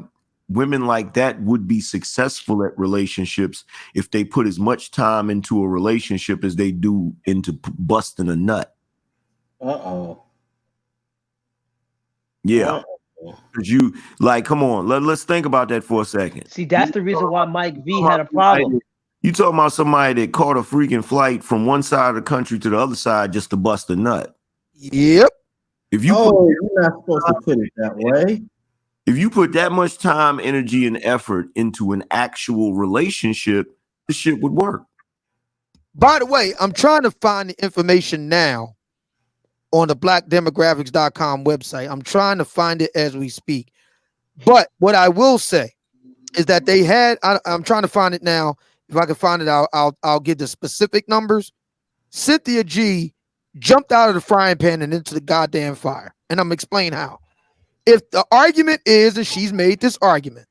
women like that would be successful at relationships if they put as much time into a relationship as they do into busting a nut. Uh-oh. Yeah. You come on, let's think about that for a second. See, that's the reason why Mike V had a problem. You talking about somebody that caught a freaking flight from one side of the country to the other side just to bust a nut. Yep. If you you're not supposed to put it that way. If you put that much time, energy, and effort into an actual relationship, this shit would work. By the way, I'm trying to find the information now on the blackdemographics.com website. I'm trying to find it as we speak. But what I will say is that they had, I'm trying to find it now. If I can find it, I'll get the specific numbers. Cynthia G jumped out of the frying pan and into the goddamn fire. And I'm explaining how. If the argument is, and she's made this argument,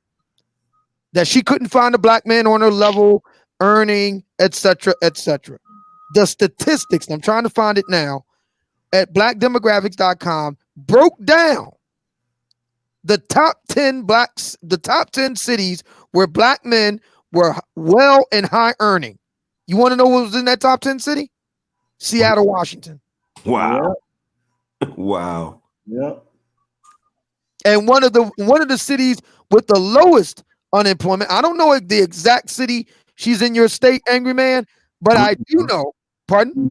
that she couldn't find a black man on her level, earning, etc., etc. The statistics, I'm trying to find it now, at blackdemographics.com broke down the top 10 cities where black men were well and high earning. You want to know what was in that top 10 city? Seattle, Washington. Wow. Wow. Yep. And one of the cities with the lowest unemployment. I don't know if the exact city she's in your state, Angry Man, but I do know. Pardon?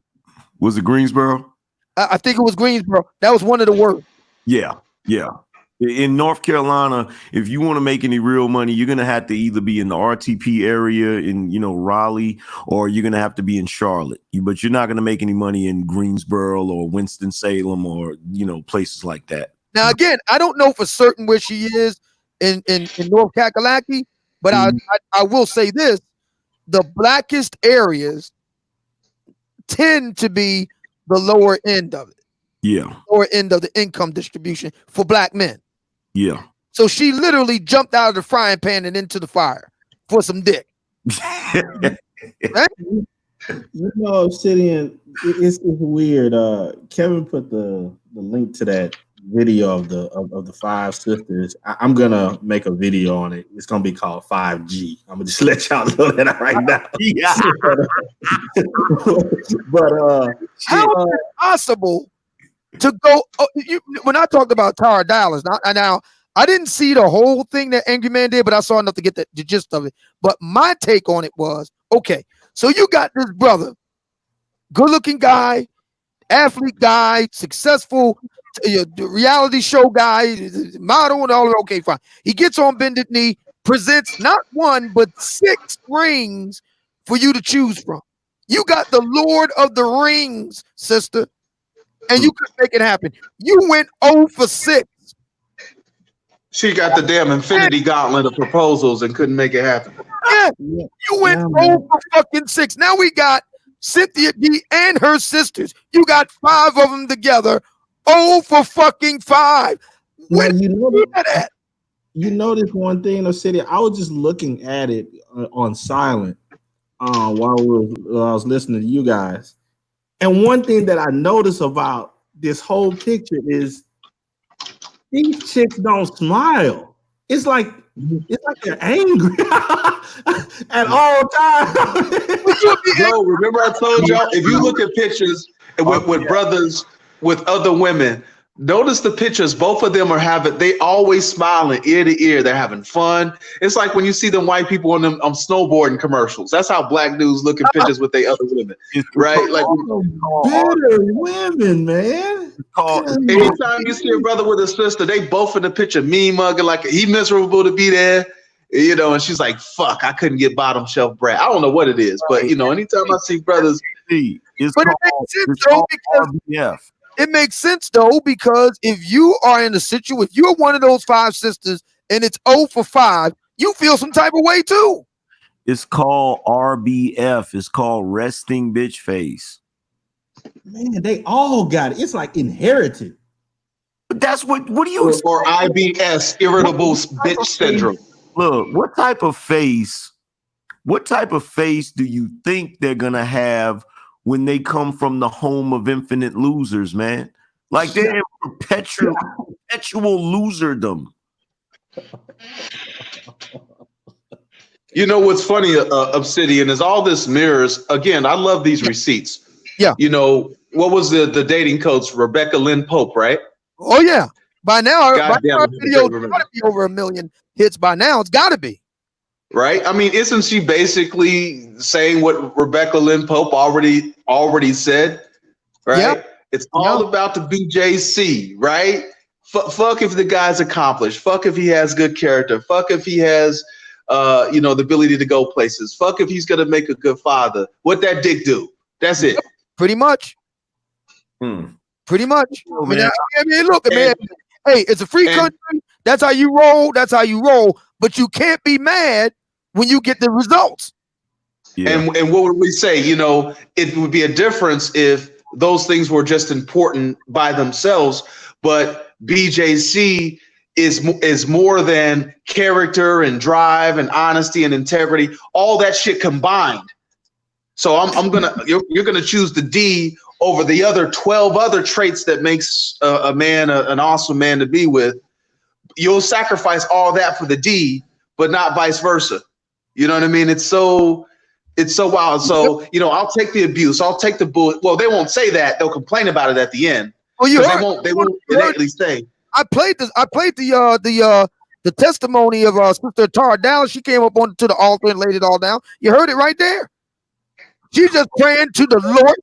Was it Greensboro? I think it was Greensboro. That was one of the worst. Yeah. In North Carolina, if you want to make any real money, you're going to have to either be in the RTP area in, Raleigh, or you're going to have to be in Charlotte. But you're not going to make any money in Greensboro or Winston-Salem or, places like that. Now, again, I don't know for certain where she is in North Kakalaki, but I will say this. The blackest areas tend to be the lower end of it. Yeah. Lower end of the income distribution for black men. Yeah. So she literally jumped out of the frying pan and into the fire for some dick. Right? Obsidian, it's weird. Kevin put the link to that video of the five sisters. I'm gonna make a video on it. It's gonna be called 5G. I'm gonna just let y'all know that right now. Yeah. but how is it possible to go? When I talked about Atara Dallas, now I didn't see the whole thing that Angry Man did, but I saw enough to get the gist of it. But my take on it was, okay, so you got this brother, good-looking guy, athlete guy, successful reality show guy, model and all. Okay, fine. He gets on bended knee, presents not one but 6 rings for you to choose from. You got the Lord of the Rings, sister, and you could make it happen. You went 0 for 6. She got the damn infinity gauntlet of proposals and couldn't make it happen. Yeah, you went 0 for fucking 6. Now we got Cynthia D and her sisters. You got 5 of them together. 0 for fucking 5. Where you notice one thing, City. I was just looking at it on silent while I was listening to you guys, and one thing that I noticed about this whole picture is these chicks don't smile. It's like they're angry at all times. Yo, remember I told y'all, if you look at pictures with brothers with other women, notice the pictures. Both of them they always smiling ear to ear. They're having fun. It's like when you see them white people on them snowboarding commercials. That's how black dudes look at pictures with their other women, right? Like bitter women, man. Anytime you see a brother with a sister, they both in the picture mean mugging, like he miserable to be there, you know. And she's like, "Fuck, I couldn't get bottom shelf bread." I don't know what it is, but you know, anytime I see brothers, it makes sense though, because if you are in a situation, if you're one of those 5 sisters and it's 0 for 5, you feel some type of way too. It's called RBF. It's called resting bitch face. Man, they all got it. It's like inherited. But that's what do you or IBS, irritable bitch syndrome. Look, what type of face do you think they're gonna have when they come from the home of infinite losers, man? Like they're in perpetual loserdom. You know what's funny, Obsidian, is all this mirrors. Again, I love these receipts. Yeah. You know, what was the dating coach? Rebecca Lynn Pope, right? Oh yeah. By now, our Goddamn, video's gotta be over 1 million hits by now. It's gotta be. Right? I mean, isn't she basically saying what Rebecca Lynn Pope already said? Right? Yep. It's all about the BJC, right? Fuck if the guy's accomplished. Fuck if he has good character. Fuck if he has the ability to go places. Fuck if he's gonna make a good father. What that dick do? That's it. Pretty much. Pretty much. I mean, look, man. Hey, it's a free country. That's how you roll. That's how you roll. But you can't be mad when you get the results. Yeah. And what would we say? You know, it would be a difference if those things were just important by themselves. But BJC is more than character and drive and honesty and integrity. All that shit combined. So you're gonna choose the D over the other 12 other traits that makes a man an awesome man to be with. You'll sacrifice all that for the D, but not vice versa. You know what I mean? It's so wild. So, you know, I'll take the abuse. I'll take the bull. Well, they won't say that. They'll complain about it at the end. Oh, they won't innately say. I played the testimony of Sister Atara Dallas. She came up to the altar and laid it all down. You heard it right there. She's just praying to the Lord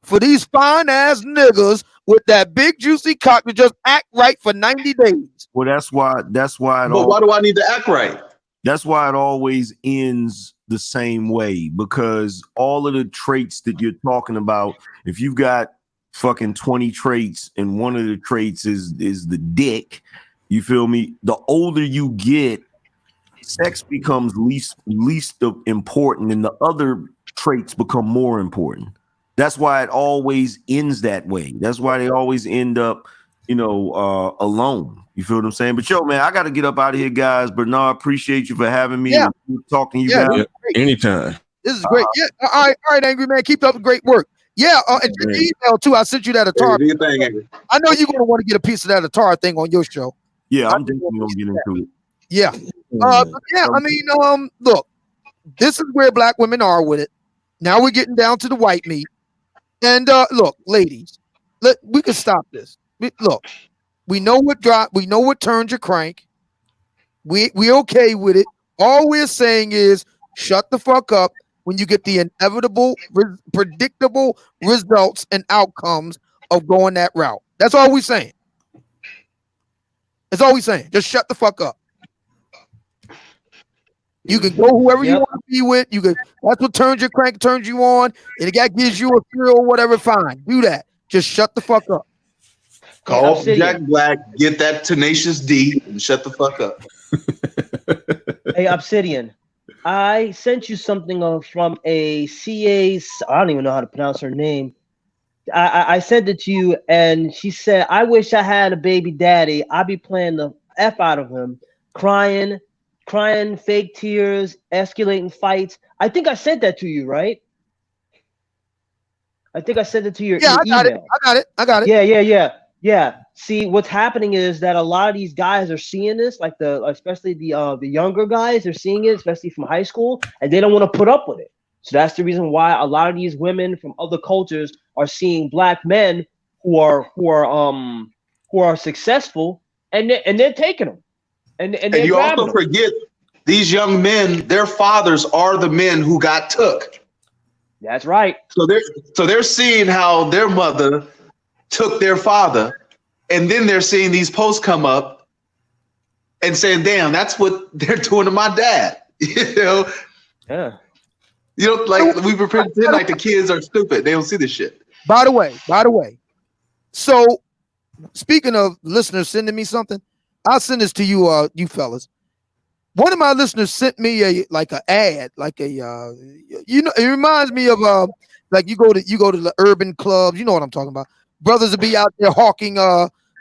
for these fine ass niggas with that big juicy cock to just act right for 90 days. Well, that's why. But why do I need to act right? That's why it always ends the same way, because all of the traits that you're talking about, if you've got fucking 20 traits and one of the traits is the dick, you feel me? The older you get, sex becomes least important and the other traits become more important. That's why it always ends that way. That's why they always end up, alone. You feel what I'm saying? But yo, man, I got to get up out of here, guys. Bernard, appreciate you for having me. Yeah. And talking to you guys. Anytime. This is great. Yeah. All right, Angry Man. Keep up the great work. Yeah, and check the email too. I sent you that Atara. Do your thing, Angry. I know you're gonna want to get a piece of that Atara thing on your show. Yeah, I'm definitely gonna get into it. Yeah. But yeah, I mean, look, this is where black women are with it. Now we're getting down to the white meat. And look, ladies, we can stop this. Look, we know what turns your crank. We okay with it. All we're saying is shut the fuck up when you get the inevitable, predictable results and outcomes of going that route. That's all we're saying. That's all we're saying. Just shut the fuck up. You can go whoever you want to be with. You can. That's what turns your crank, turns you on, and it gives you a thrill or whatever. Fine, do that. Just shut the fuck up. Call Jack Black, get that tenacious D, and shut the fuck up. Hey, Obsidian, I sent you something from a CA. I don't even know how to pronounce her name. I sent it to you, and she said, "I wish I had a baby daddy. I'd be playing the F out of him, crying, fake tears, escalating fights." I think I sent that to you, right? I think I sent it to your email. I got it. Yeah. See, what's happening is that a lot of these guys are seeing this, like especially the younger guys, they're seeing it, especially from high school, and they don't want to put up with it. So that's the reason why a lot of these women from other cultures are seeing black men who are successful, and they're taking them. And you also forget these young men, their fathers are the men who got took. That's right. So they're seeing how their mother took their father, and then they're seeing these posts come up and saying, "Damn, that's what they're doing to my dad." You know? Yeah. You know, like we pretend like the kids are stupid. They don't see this shit. By the way. So speaking of listeners sending me something, I'll send this to you, you fellas. One of my listeners sent me an ad, it reminds me of like you go to the urban clubs, you know what I'm talking about. Brothers will be out there hawking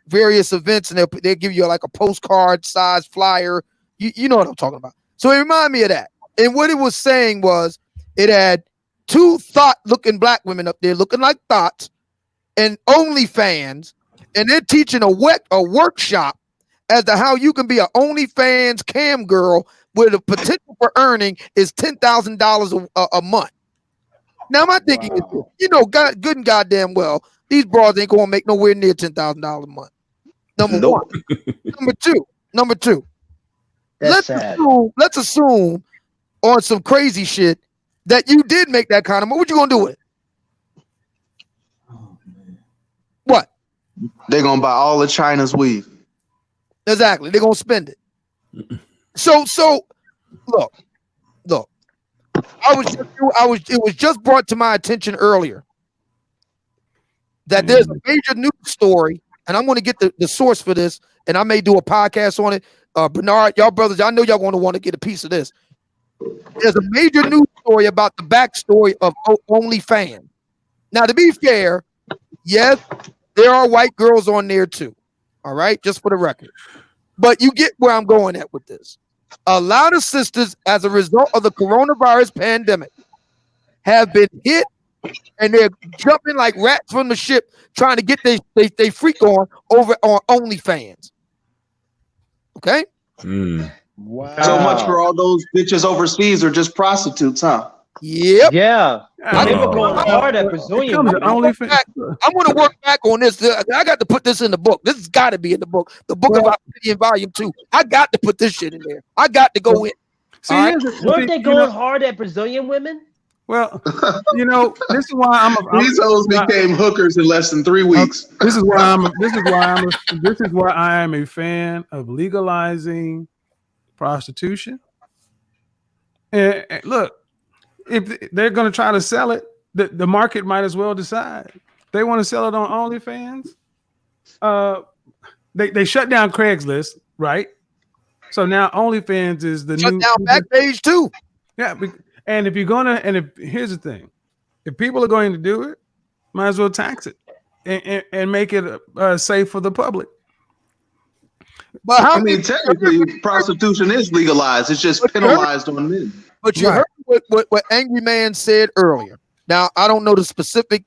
various events, and they'll give you like a postcard size flyer. You know what I'm talking about. So it reminded me of that. And what it was saying was it had two thought-looking black women up there looking like thoughts and OnlyFans, and they're teaching a workshop as to how you can be an OnlyFans cam girl where the potential for earning is $10,000 a month. Now my thinking is, good and goddamn well, these broads ain't gonna make nowhere near $10,000 a month. Number one. Number two. Let's assume on some crazy shit that you did make that kind of money. What you gonna do with it? What? They're gonna buy all of China's weave. Exactly. They're gonna spend it. So look. It was just brought to my attention earlier that there's a major news story, and I'm gonna get the source for this, and I may do a podcast on it. Bernard, y'all brothers, I know y'all gonna want to get a piece of this. There's a major news story about the backstory of OnlyFans. Now, to be fair, yes, there are white girls on there too. All right, just for the record. But you get where I'm going at with this. A lot of sisters, as a result of the coronavirus pandemic, have been hit, and they're jumping like rats from the ship trying to get they freak on over on OnlyFans. Okay? Wow. So much for all those bitches overseas are just prostitutes, huh? Yep. Yeah. They were going hard at Brazilian. I'm going to work back on this. I got to put this in the book. This has got to be in the book. The book of Obsidian Volume 2. I got to put this shit in there. I got to go in. Weren't they going hard at Brazilian women? Well, this is why these hoes became hookers in less than 3 weeks. This is why I am a fan of legalizing prostitution. And look, if they're going to try to sell it, the market might as well decide. They want to sell it on OnlyFans. They shut down Craigslist, right? So now OnlyFans is the shut down Backpage too. Yeah, and if here's the thing, if people are going to do it, might as well tax it and make it safe for the public. But technically, prostitution is legalized. It's just penalized on men. But you heard what Angry Man said earlier. Now, I don't know the specific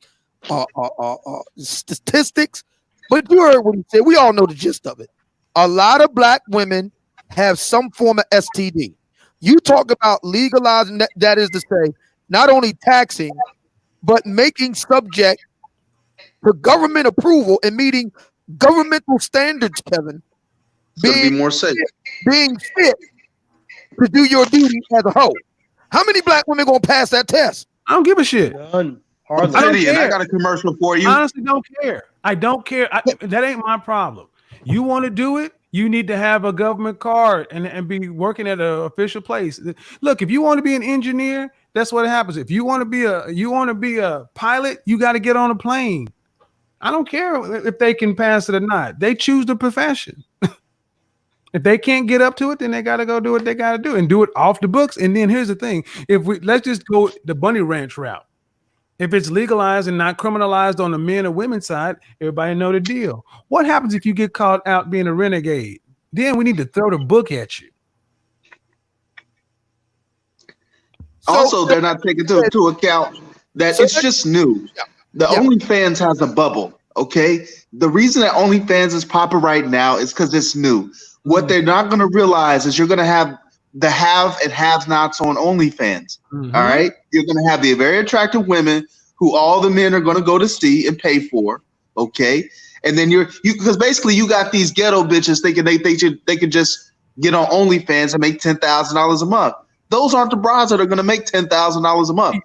statistics, but you heard what he said. We all know the gist of it. A lot of black women have some form of STD. You talk about legalizing that is to say, not only taxing, but making subject to government approval and meeting governmental standards, Kevin. It's going to be more safe. Being fit to do your duty as a hoe. How many black women gonna pass that test? I don't give a shit. None. I don't care. I got a commercial for you. I honestly don't care. I don't care. That ain't my problem. You want to do it? You need to have a government card and be working at an official place. Look, if you want to be an engineer, that's what happens. If you want to be a pilot, you got to get on a plane. I don't care if they can pass it or not. They choose the profession. If they can't get up to it, then they got to go do what they got to do and do it off the books. And then here's the thing: let's just go the bunny ranch route. If it's legalized and not criminalized on the men or women's side, everybody know the deal. What happens if you get caught out being a renegade? Then we need to throw the book at you. Also, they're not taking into account that it's just new. The OnlyFans has a bubble, okay? The reason that OnlyFans is popping right now is because it's new. What they're not going to realize is you're going to have the have and have-nots on OnlyFans, all right? You're going to have the very attractive women who all the men are going to go to see and pay for, okay? And then because basically you got these ghetto bitches thinking they can just get on OnlyFans and make $10,000 a month. Those aren't the brides that are going to make $10,000 a month.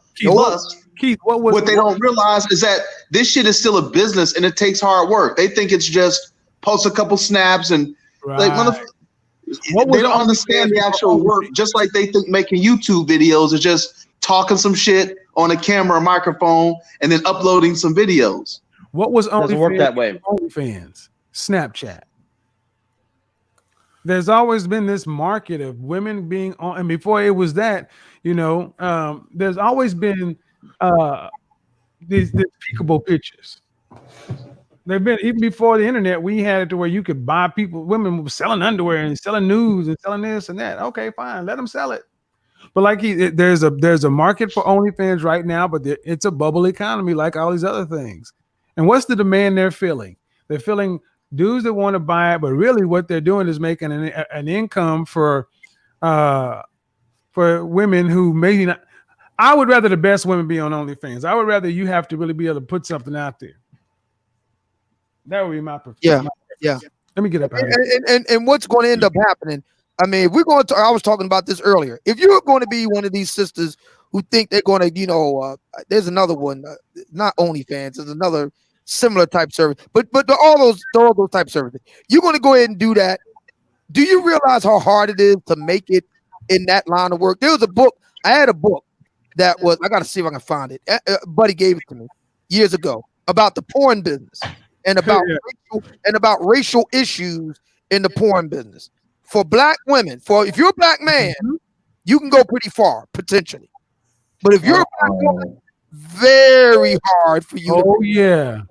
Keith, what they don't realize is that this shit is still a business and it takes hard work. They think it's just post a couple snaps and they don't understand the actual work. Just like they think making YouTube videos is just talking some shit on a camera, or microphone, and then uploading some videos. What was doesn't work that way? OnlyFans, Snapchat. There's always been this market of women being on, and before it was that, there's always been these peekable pictures. They've been even before the internet. We had it to where you could buy women were selling underwear and selling nudes and selling this and that. Okay, fine, let them sell it. But like there's a market for OnlyFans right now, but it's a bubble economy like all these other things. And what's the demand they're filling? They're filling dudes that want to buy it, but really what they're doing is making an income for women who maybe not. I would rather the best women be on OnlyFans. I would rather you have to really be able to put something out there. That would be my preference. Yeah. Let me get up out of here. And what's going to end up happening? I mean, if we're going to, I was talking about this earlier. If you're going to be one of these sisters who think they're going to, there's another one, not OnlyFans, there's another similar type service, but all those type services. You're going to go ahead and do that. Do you realize how hard it is to make it in that line of work? There was a book. I had a book that was, I got to see if I can find it. Buddy gave it to me years ago about the porn business and about racial issues in the porn business. For black women, if you're a black man, you can go pretty far, potentially. But if you're a black woman, very hard for you. Oh, yeah.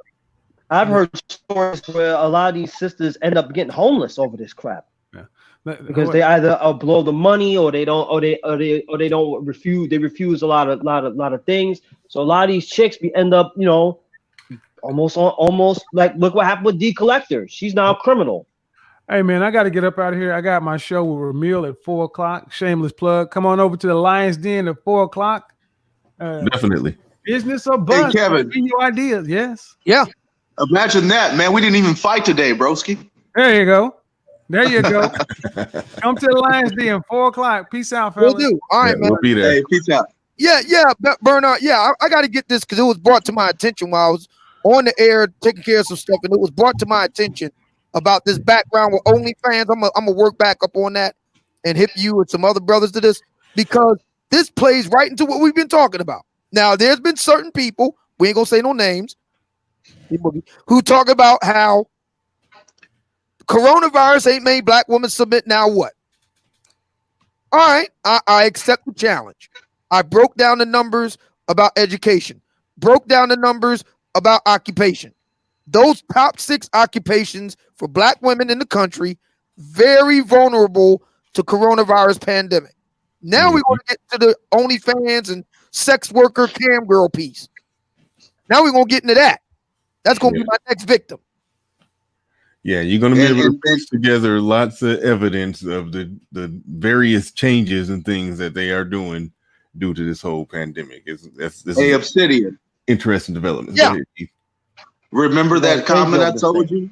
I've heard stories where a lot of these sisters end up getting homeless over this crap. Because they either blow the money or they don't refuse. They refuse a lot of things. So a lot of these chicks end up, almost like look what happened with D Collector. She's now a criminal. Hey man, I got to get up out of here. I got my show with Ramil at 4:00. Shameless plug. Come on over to the Lion's Den at 4:00. Definitely. Business or bust. Hey, Kevin. Give you ideas. Yes. Yeah. Imagine that, man. We didn't even fight today, broski. There you go. There you go. Come to the Lion's Den 4:00. Peace out, fellas. We'll do. All right, man. We'll be there. Hey, peace out. Yeah, Bernard. Yeah, I got to get this because it was brought to my attention while I was on the air taking care of some stuff, and it was brought to my attention about this background with OnlyFans. I'm gonna work back up on that and hit you with some other brothers to this because this plays right into what we've been talking about. Now, there's been certain people, we ain't gonna say no names, who talk about how coronavirus ain't made black women submit. Now what? All right, I accept the challenge. I broke down the numbers about education, broke down the numbers about occupation. Those top 6 occupations for black women in the country, very vulnerable to coronavirus pandemic. Now we want to get to the OnlyFans and sex worker cam girl piece. Now we're gonna get into that. That's gonna be my next victim. Yeah, you're gonna be able to piece together lots of evidence of the various changes and things that they are doing due to this whole pandemic. This Hey, Obsidian. Interesting development. Yeah. Remember that comment I told you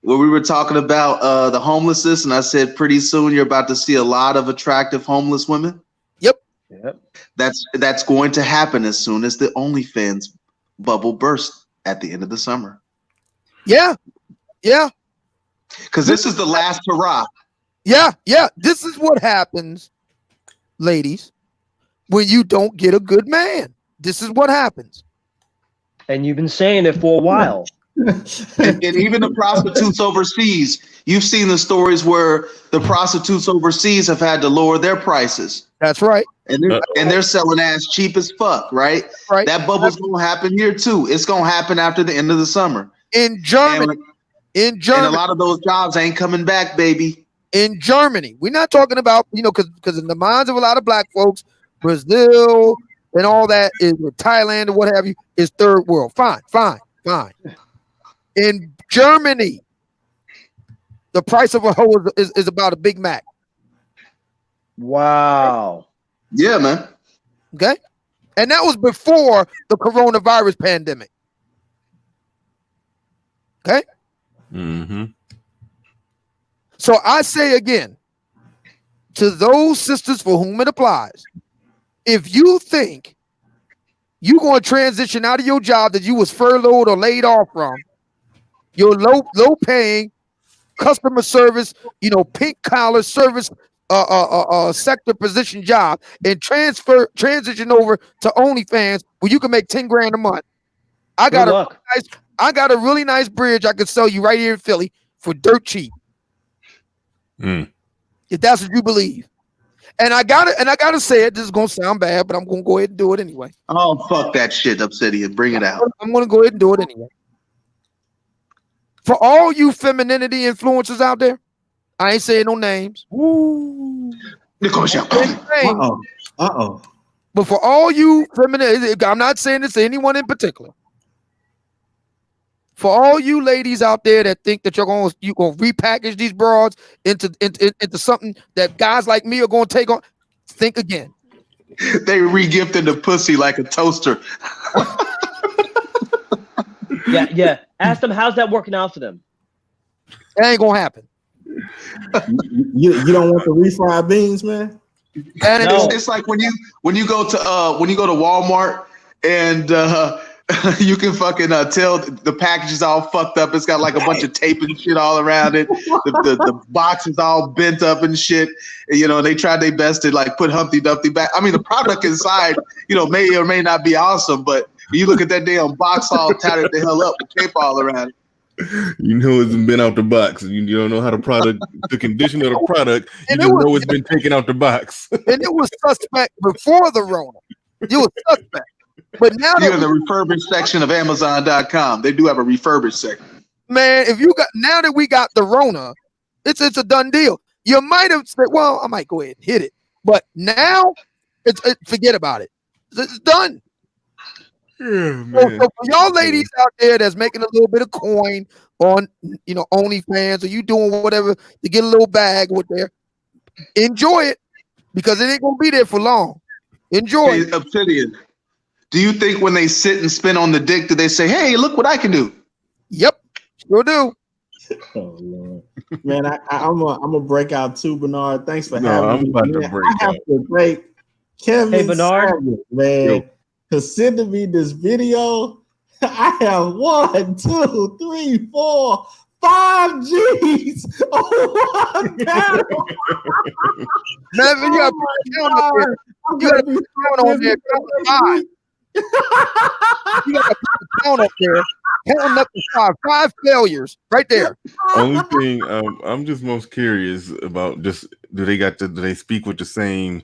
where we were talking about the homelessness, and I said pretty soon you're about to see a lot of attractive homeless women. Yep. That's going to happen as soon as the OnlyFans bubble bursts at the end of the summer. Yeah. Because this is the last hurrah. Yeah. This is what happens, ladies, when you don't get a good man. This is what happens. And you've been saying it for a while. and even the prostitutes overseas, you've seen the stories where the prostitutes overseas have had to lower their prices. That's right. And they're selling ass cheap as fuck, right? Right. That bubble's gonna happen here too. It's gonna happen after the end of the summer. In Germany. And a lot of those jobs ain't coming back, baby. In Germany. We're not talking about, because in the minds of a lot of black folks, Brazil and all that is Thailand or what have you is third world. Fine. In Germany, the price of a hoe is about a Big Mac. Wow. Yeah, man. Okay. And that was before the coronavirus pandemic. Okay. Mm-hmm. So I say again, to those sisters for whom it applies, if you think you're going to transition out of your job that you was furloughed or laid off from, your low paying customer service, pink collar service sector position job, and transition over to OnlyFans where you can make 10 grand a month. I got a really nice bridge I could sell you right here in Philly for dirt cheap. If that's what you believe. And I gotta say it, this is gonna sound bad, but I'm gonna go ahead and do it anyway. Oh, fuck that shit, Obsidian. Bring it out. I'm gonna go ahead and do it anyway. For all you femininity influencers out there, I ain't saying no names. But for all you feminine, I'm not saying this to anyone in particular. For all you ladies out there that think that you're gonna repackage these broads into something that guys like me are gonna take on, think again. They regifted the pussy like a toaster. Yeah. Ask them how's that working out for them. That ain't gonna happen. You don't want the refried beans, man. And it's like when you go to Walmart and you can fucking tell the package is all fucked up. It's got like a bunch of tape and shit all around it. The box is all bent up and shit. They tried their best to like put Humpty Dumpty back. I mean, the product inside, may or may not be awesome, but you look at that damn box all tattered the hell up with tape all around it. It's been out the box. You don't know how the condition of the product. You just know it's been taken out the box. And it was suspect before the Rona. It was suspect. But now you're in the refurbished section of Amazon.com. They do have a refurbished section. Man, now that we got the Rona, it's a done deal. You might have said, well, I might go ahead and hit it. But now forget about it. It's done. Yeah, so for y'all ladies out there that's making a little bit of coin on OnlyFans, or you doing whatever to get a little bag with there, enjoy it because it ain't gonna be there for long. Enjoy it. Obsidian, do you think when they sit and spin on the dick, do they say, hey, look what I can do? Yep, sure do. Oh Lord, man, I'm gonna break out too, Bernard. Thanks for having me. I'm about to break out. I have to thank Kevin, hey, Bernard, Savage, man, for sending me this video. I have 1, 2, 3, 4, 5 G's on one panel. Nevin, you got to put a count up there. You got to put a count on there. You got to put a count up there. Counting up to 5 failures right there. Only thing I'm just most curious about, do they speak with the same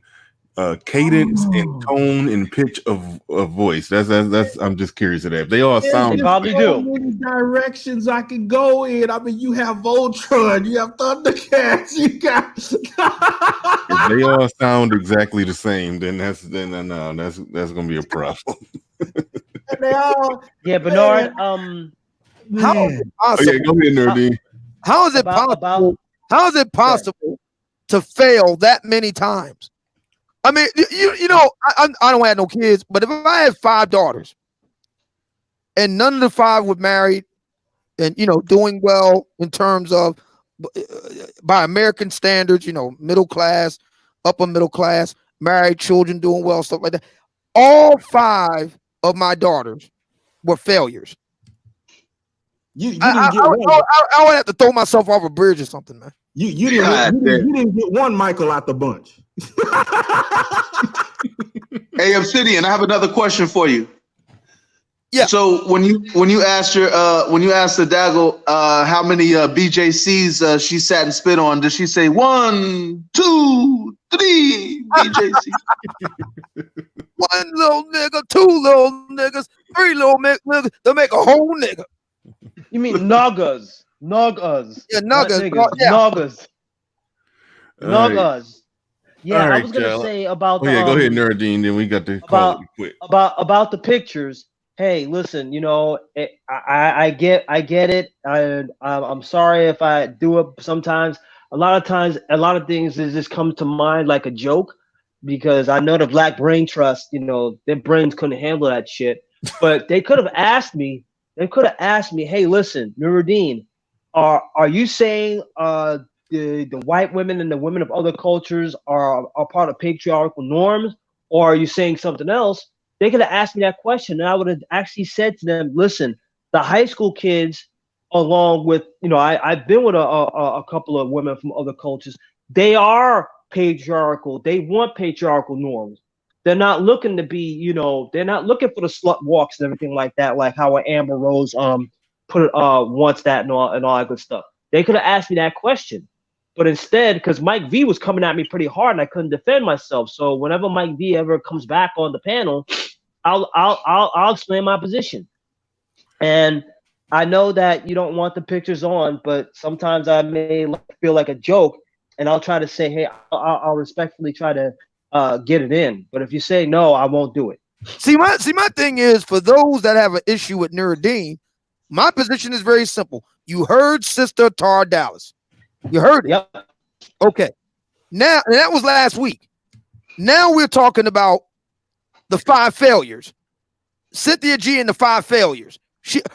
cadence and tone and pitch of voice? That's I'm just curious of that. If they all sound, they probably do. Many directions I can go in. I mean, you have Voltron, you have Thundercats, you got. If they all sound exactly the same, then that's gonna be a problem. They all, Yeah, Bernard. How is man. it Oh, possible? yeah, go ahead, Nerdine. How is it possible? How is it possible to fail that many times? I mean, you know, I don't have no kids, but if I had 5 daughters and none of the 5 were married and, you know, doing well in terms of by American standards, you know, middle class, upper middle class, married, children doing well, stuff like that. All 5 of my daughters were failures. You didn't get one. I would have to throw myself off a bridge or something, man. You didn't get one Michael out the bunch. Hey, Obsidian, I have another question for you. Yeah. So when you asked the Daggle how many BJCs she sat and spit on, did she say 1, 2, 3 BJCs? 1 little nigga, 2 little niggas, 3 little niggas to make a whole nigga. You mean nuggas? Nuggas. Yeah, Not nuggas. niggas. Yeah. Nuggas. All right. Nuggas. Yeah, All right, I was gonna y'all. say about Oh, yeah, go ahead, Nerdine. Then we got to call it quick. about the pictures. Hey, listen, you know, I get it. I'm sorry if I do it sometimes. A lot of times, a lot of things just come to mind like a joke because I know the Black Brain Trust, you know, their brains couldn't handle that shit. But they could have asked me. They could have asked me, hey, listen, Nuruddin, are you saying the white women and the women of other cultures are part of patriarchal norms, or are you saying something else? They could have asked me that question, and I would have actually said to them, listen, the high school kids, along with, you know, I've been with a couple of women from other cultures. They are patriarchal. They want patriarchal norms. They're not looking to be, you know, they're not looking for the slut walks and everything like that, like how Amber Rose put it wants that and all that good stuff. They could have asked me that question. But instead, because Mike V was coming at me pretty hard and I couldn't defend myself. So whenever Mike V ever comes back on the panel, I'll explain my position. And I know that you don't want the pictures on, but sometimes I may feel like a joke, and I'll try to say, hey, I'll respectfully try to get it in. But if you say no, I won't do it. See, my thing is, for those that have an issue with Nuruddin, my position is very simple. You heard Sister Atara Dallas. You heard it. Yep. Okay. Now, and that was last week. Now we're talking about the 5 failures. Cynthia G and the 5 failures.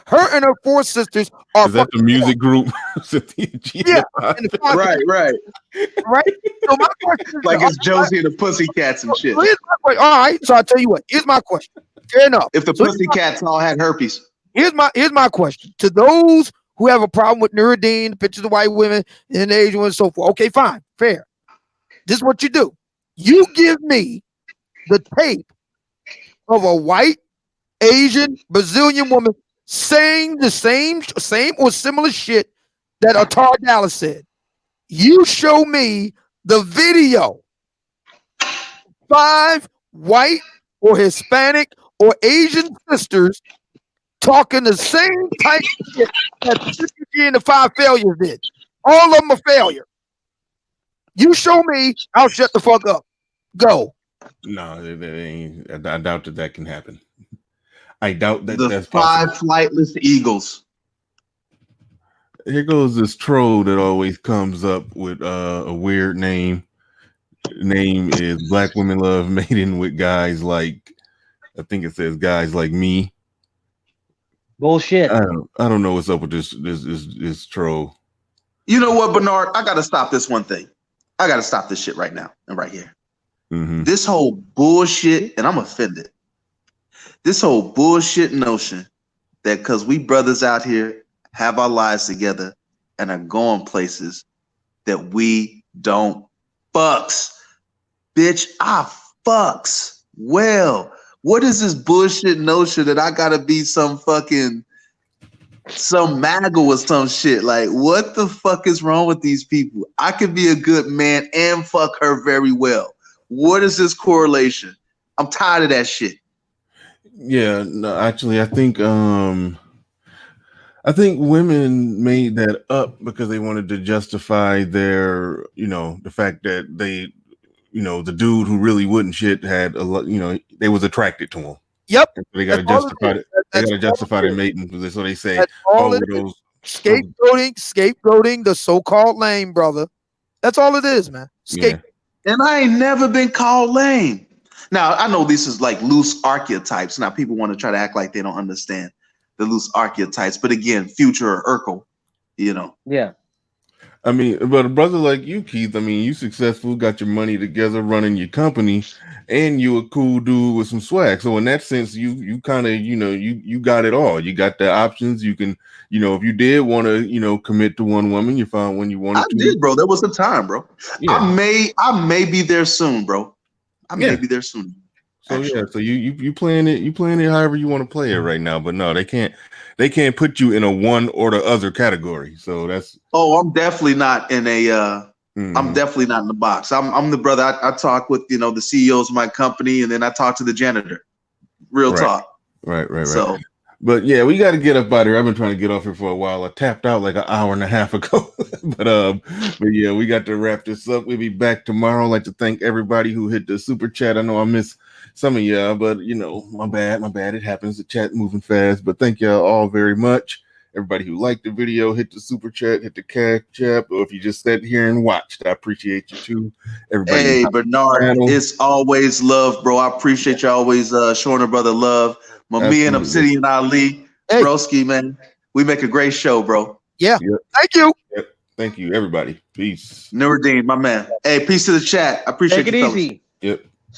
Her and her 4 sisters are. Is that the music group? Cynthia G? Yeah. Right. Right. So my question is, Like it's Josie and the Pussycats and shit. So here's my question. All right. So I'll tell you what. Here's my question. Fair enough. If the Pussycats all had herpes. Here's my question to those who have a problem with Nuruddin, the pictures of white women and Asian women and so forth. Okay, fine, fair. This is what you do. You give me the tape of a white, Asian, Brazilian woman saying the same or similar shit that Atara Dallas said. You show me the video. 5 white or Hispanic or Asian sisters talking the same type of shit that the 50 and the 5 failures did. All of them are failure. You show me, I'll shut the fuck up. Go. No, that ain't. I doubt that can happen. I doubt that The that's 5 possible. flightless eagles. Here goes this troll that always comes up with a weird name. Name is Black Women Love Mating with guys like, I think it says guys like me. Bullshit. I don't know what's up with this troll. You know what, Bernard? I gotta stop this one thing. I gotta stop this shit right now and right here. Mm-hmm. This whole bullshit, and I'm offended. This whole bullshit notion that because we brothers out here have our lives together and are going places that we don't fucks. Bitch, I fucks. Well, what is this bullshit notion that I gotta be some MAGA or some shit? Like, what the fuck is wrong with these people? I could be a good man and fuck her very well. What is this correlation? I'm tired of that shit. Yeah, no, actually, I think women made that up because they wanted to justify their, the fact that they, the dude who really wouldn't shit had a lot, they was attracted to him. Yep. They got to justify it. They got to justify their mating. So they say, all it is. Scapegoating the so-called lame brother. That's all it is, man. And I ain't never been called lame. Now, I know this is like loose archetypes. Now, people want to try to act like they don't understand the loose archetypes. But again, Future or Urkel, you know. Yeah. I mean, but a brother like you, Keith, I mean, you successful, got your money together, running your company, and you a cool dude with some swag. So in that sense, you kind of, you got it all. You got the options. You can, if you did want to, commit to one woman, you found when you wanted to. I did, bro. There was a time, bro. Yeah. I may be there soon, bro. I may be there soon. So actually. So you playing it however you want to play it right now. But no, they can't put you in a one or the other category. So that's. Oh, I'm definitely not in a. I'm definitely not in the box. I'm the brother. I talk with the CEOs of my company, and then I talk to the janitor. Real talk. Right. So. But yeah, we got to get up out here. I've been trying to get off here for a while. I tapped out like an hour and a half ago. but yeah, we got to wrap this up. We'll be back tomorrow. I'd like to thank everybody who hit the super chat. I know I missed some of y'all, but my bad. It happens. The chat moving fast. But thank y'all all very much. Everybody who liked the video, hit the super chat, hit the cash app, or if you just sat here and watched, I appreciate you too. Everybody. Hey, Bernard, it's always love, bro. I appreciate you always showing a brother love. Mumia and Obsidian Ali, broski, man. We make a great show, bro. Yeah. Thank you. Yep. Thank you, everybody. Peace. Nuruddin, my man. Hey, peace to the chat. I appreciate you. Take it easy. Yep.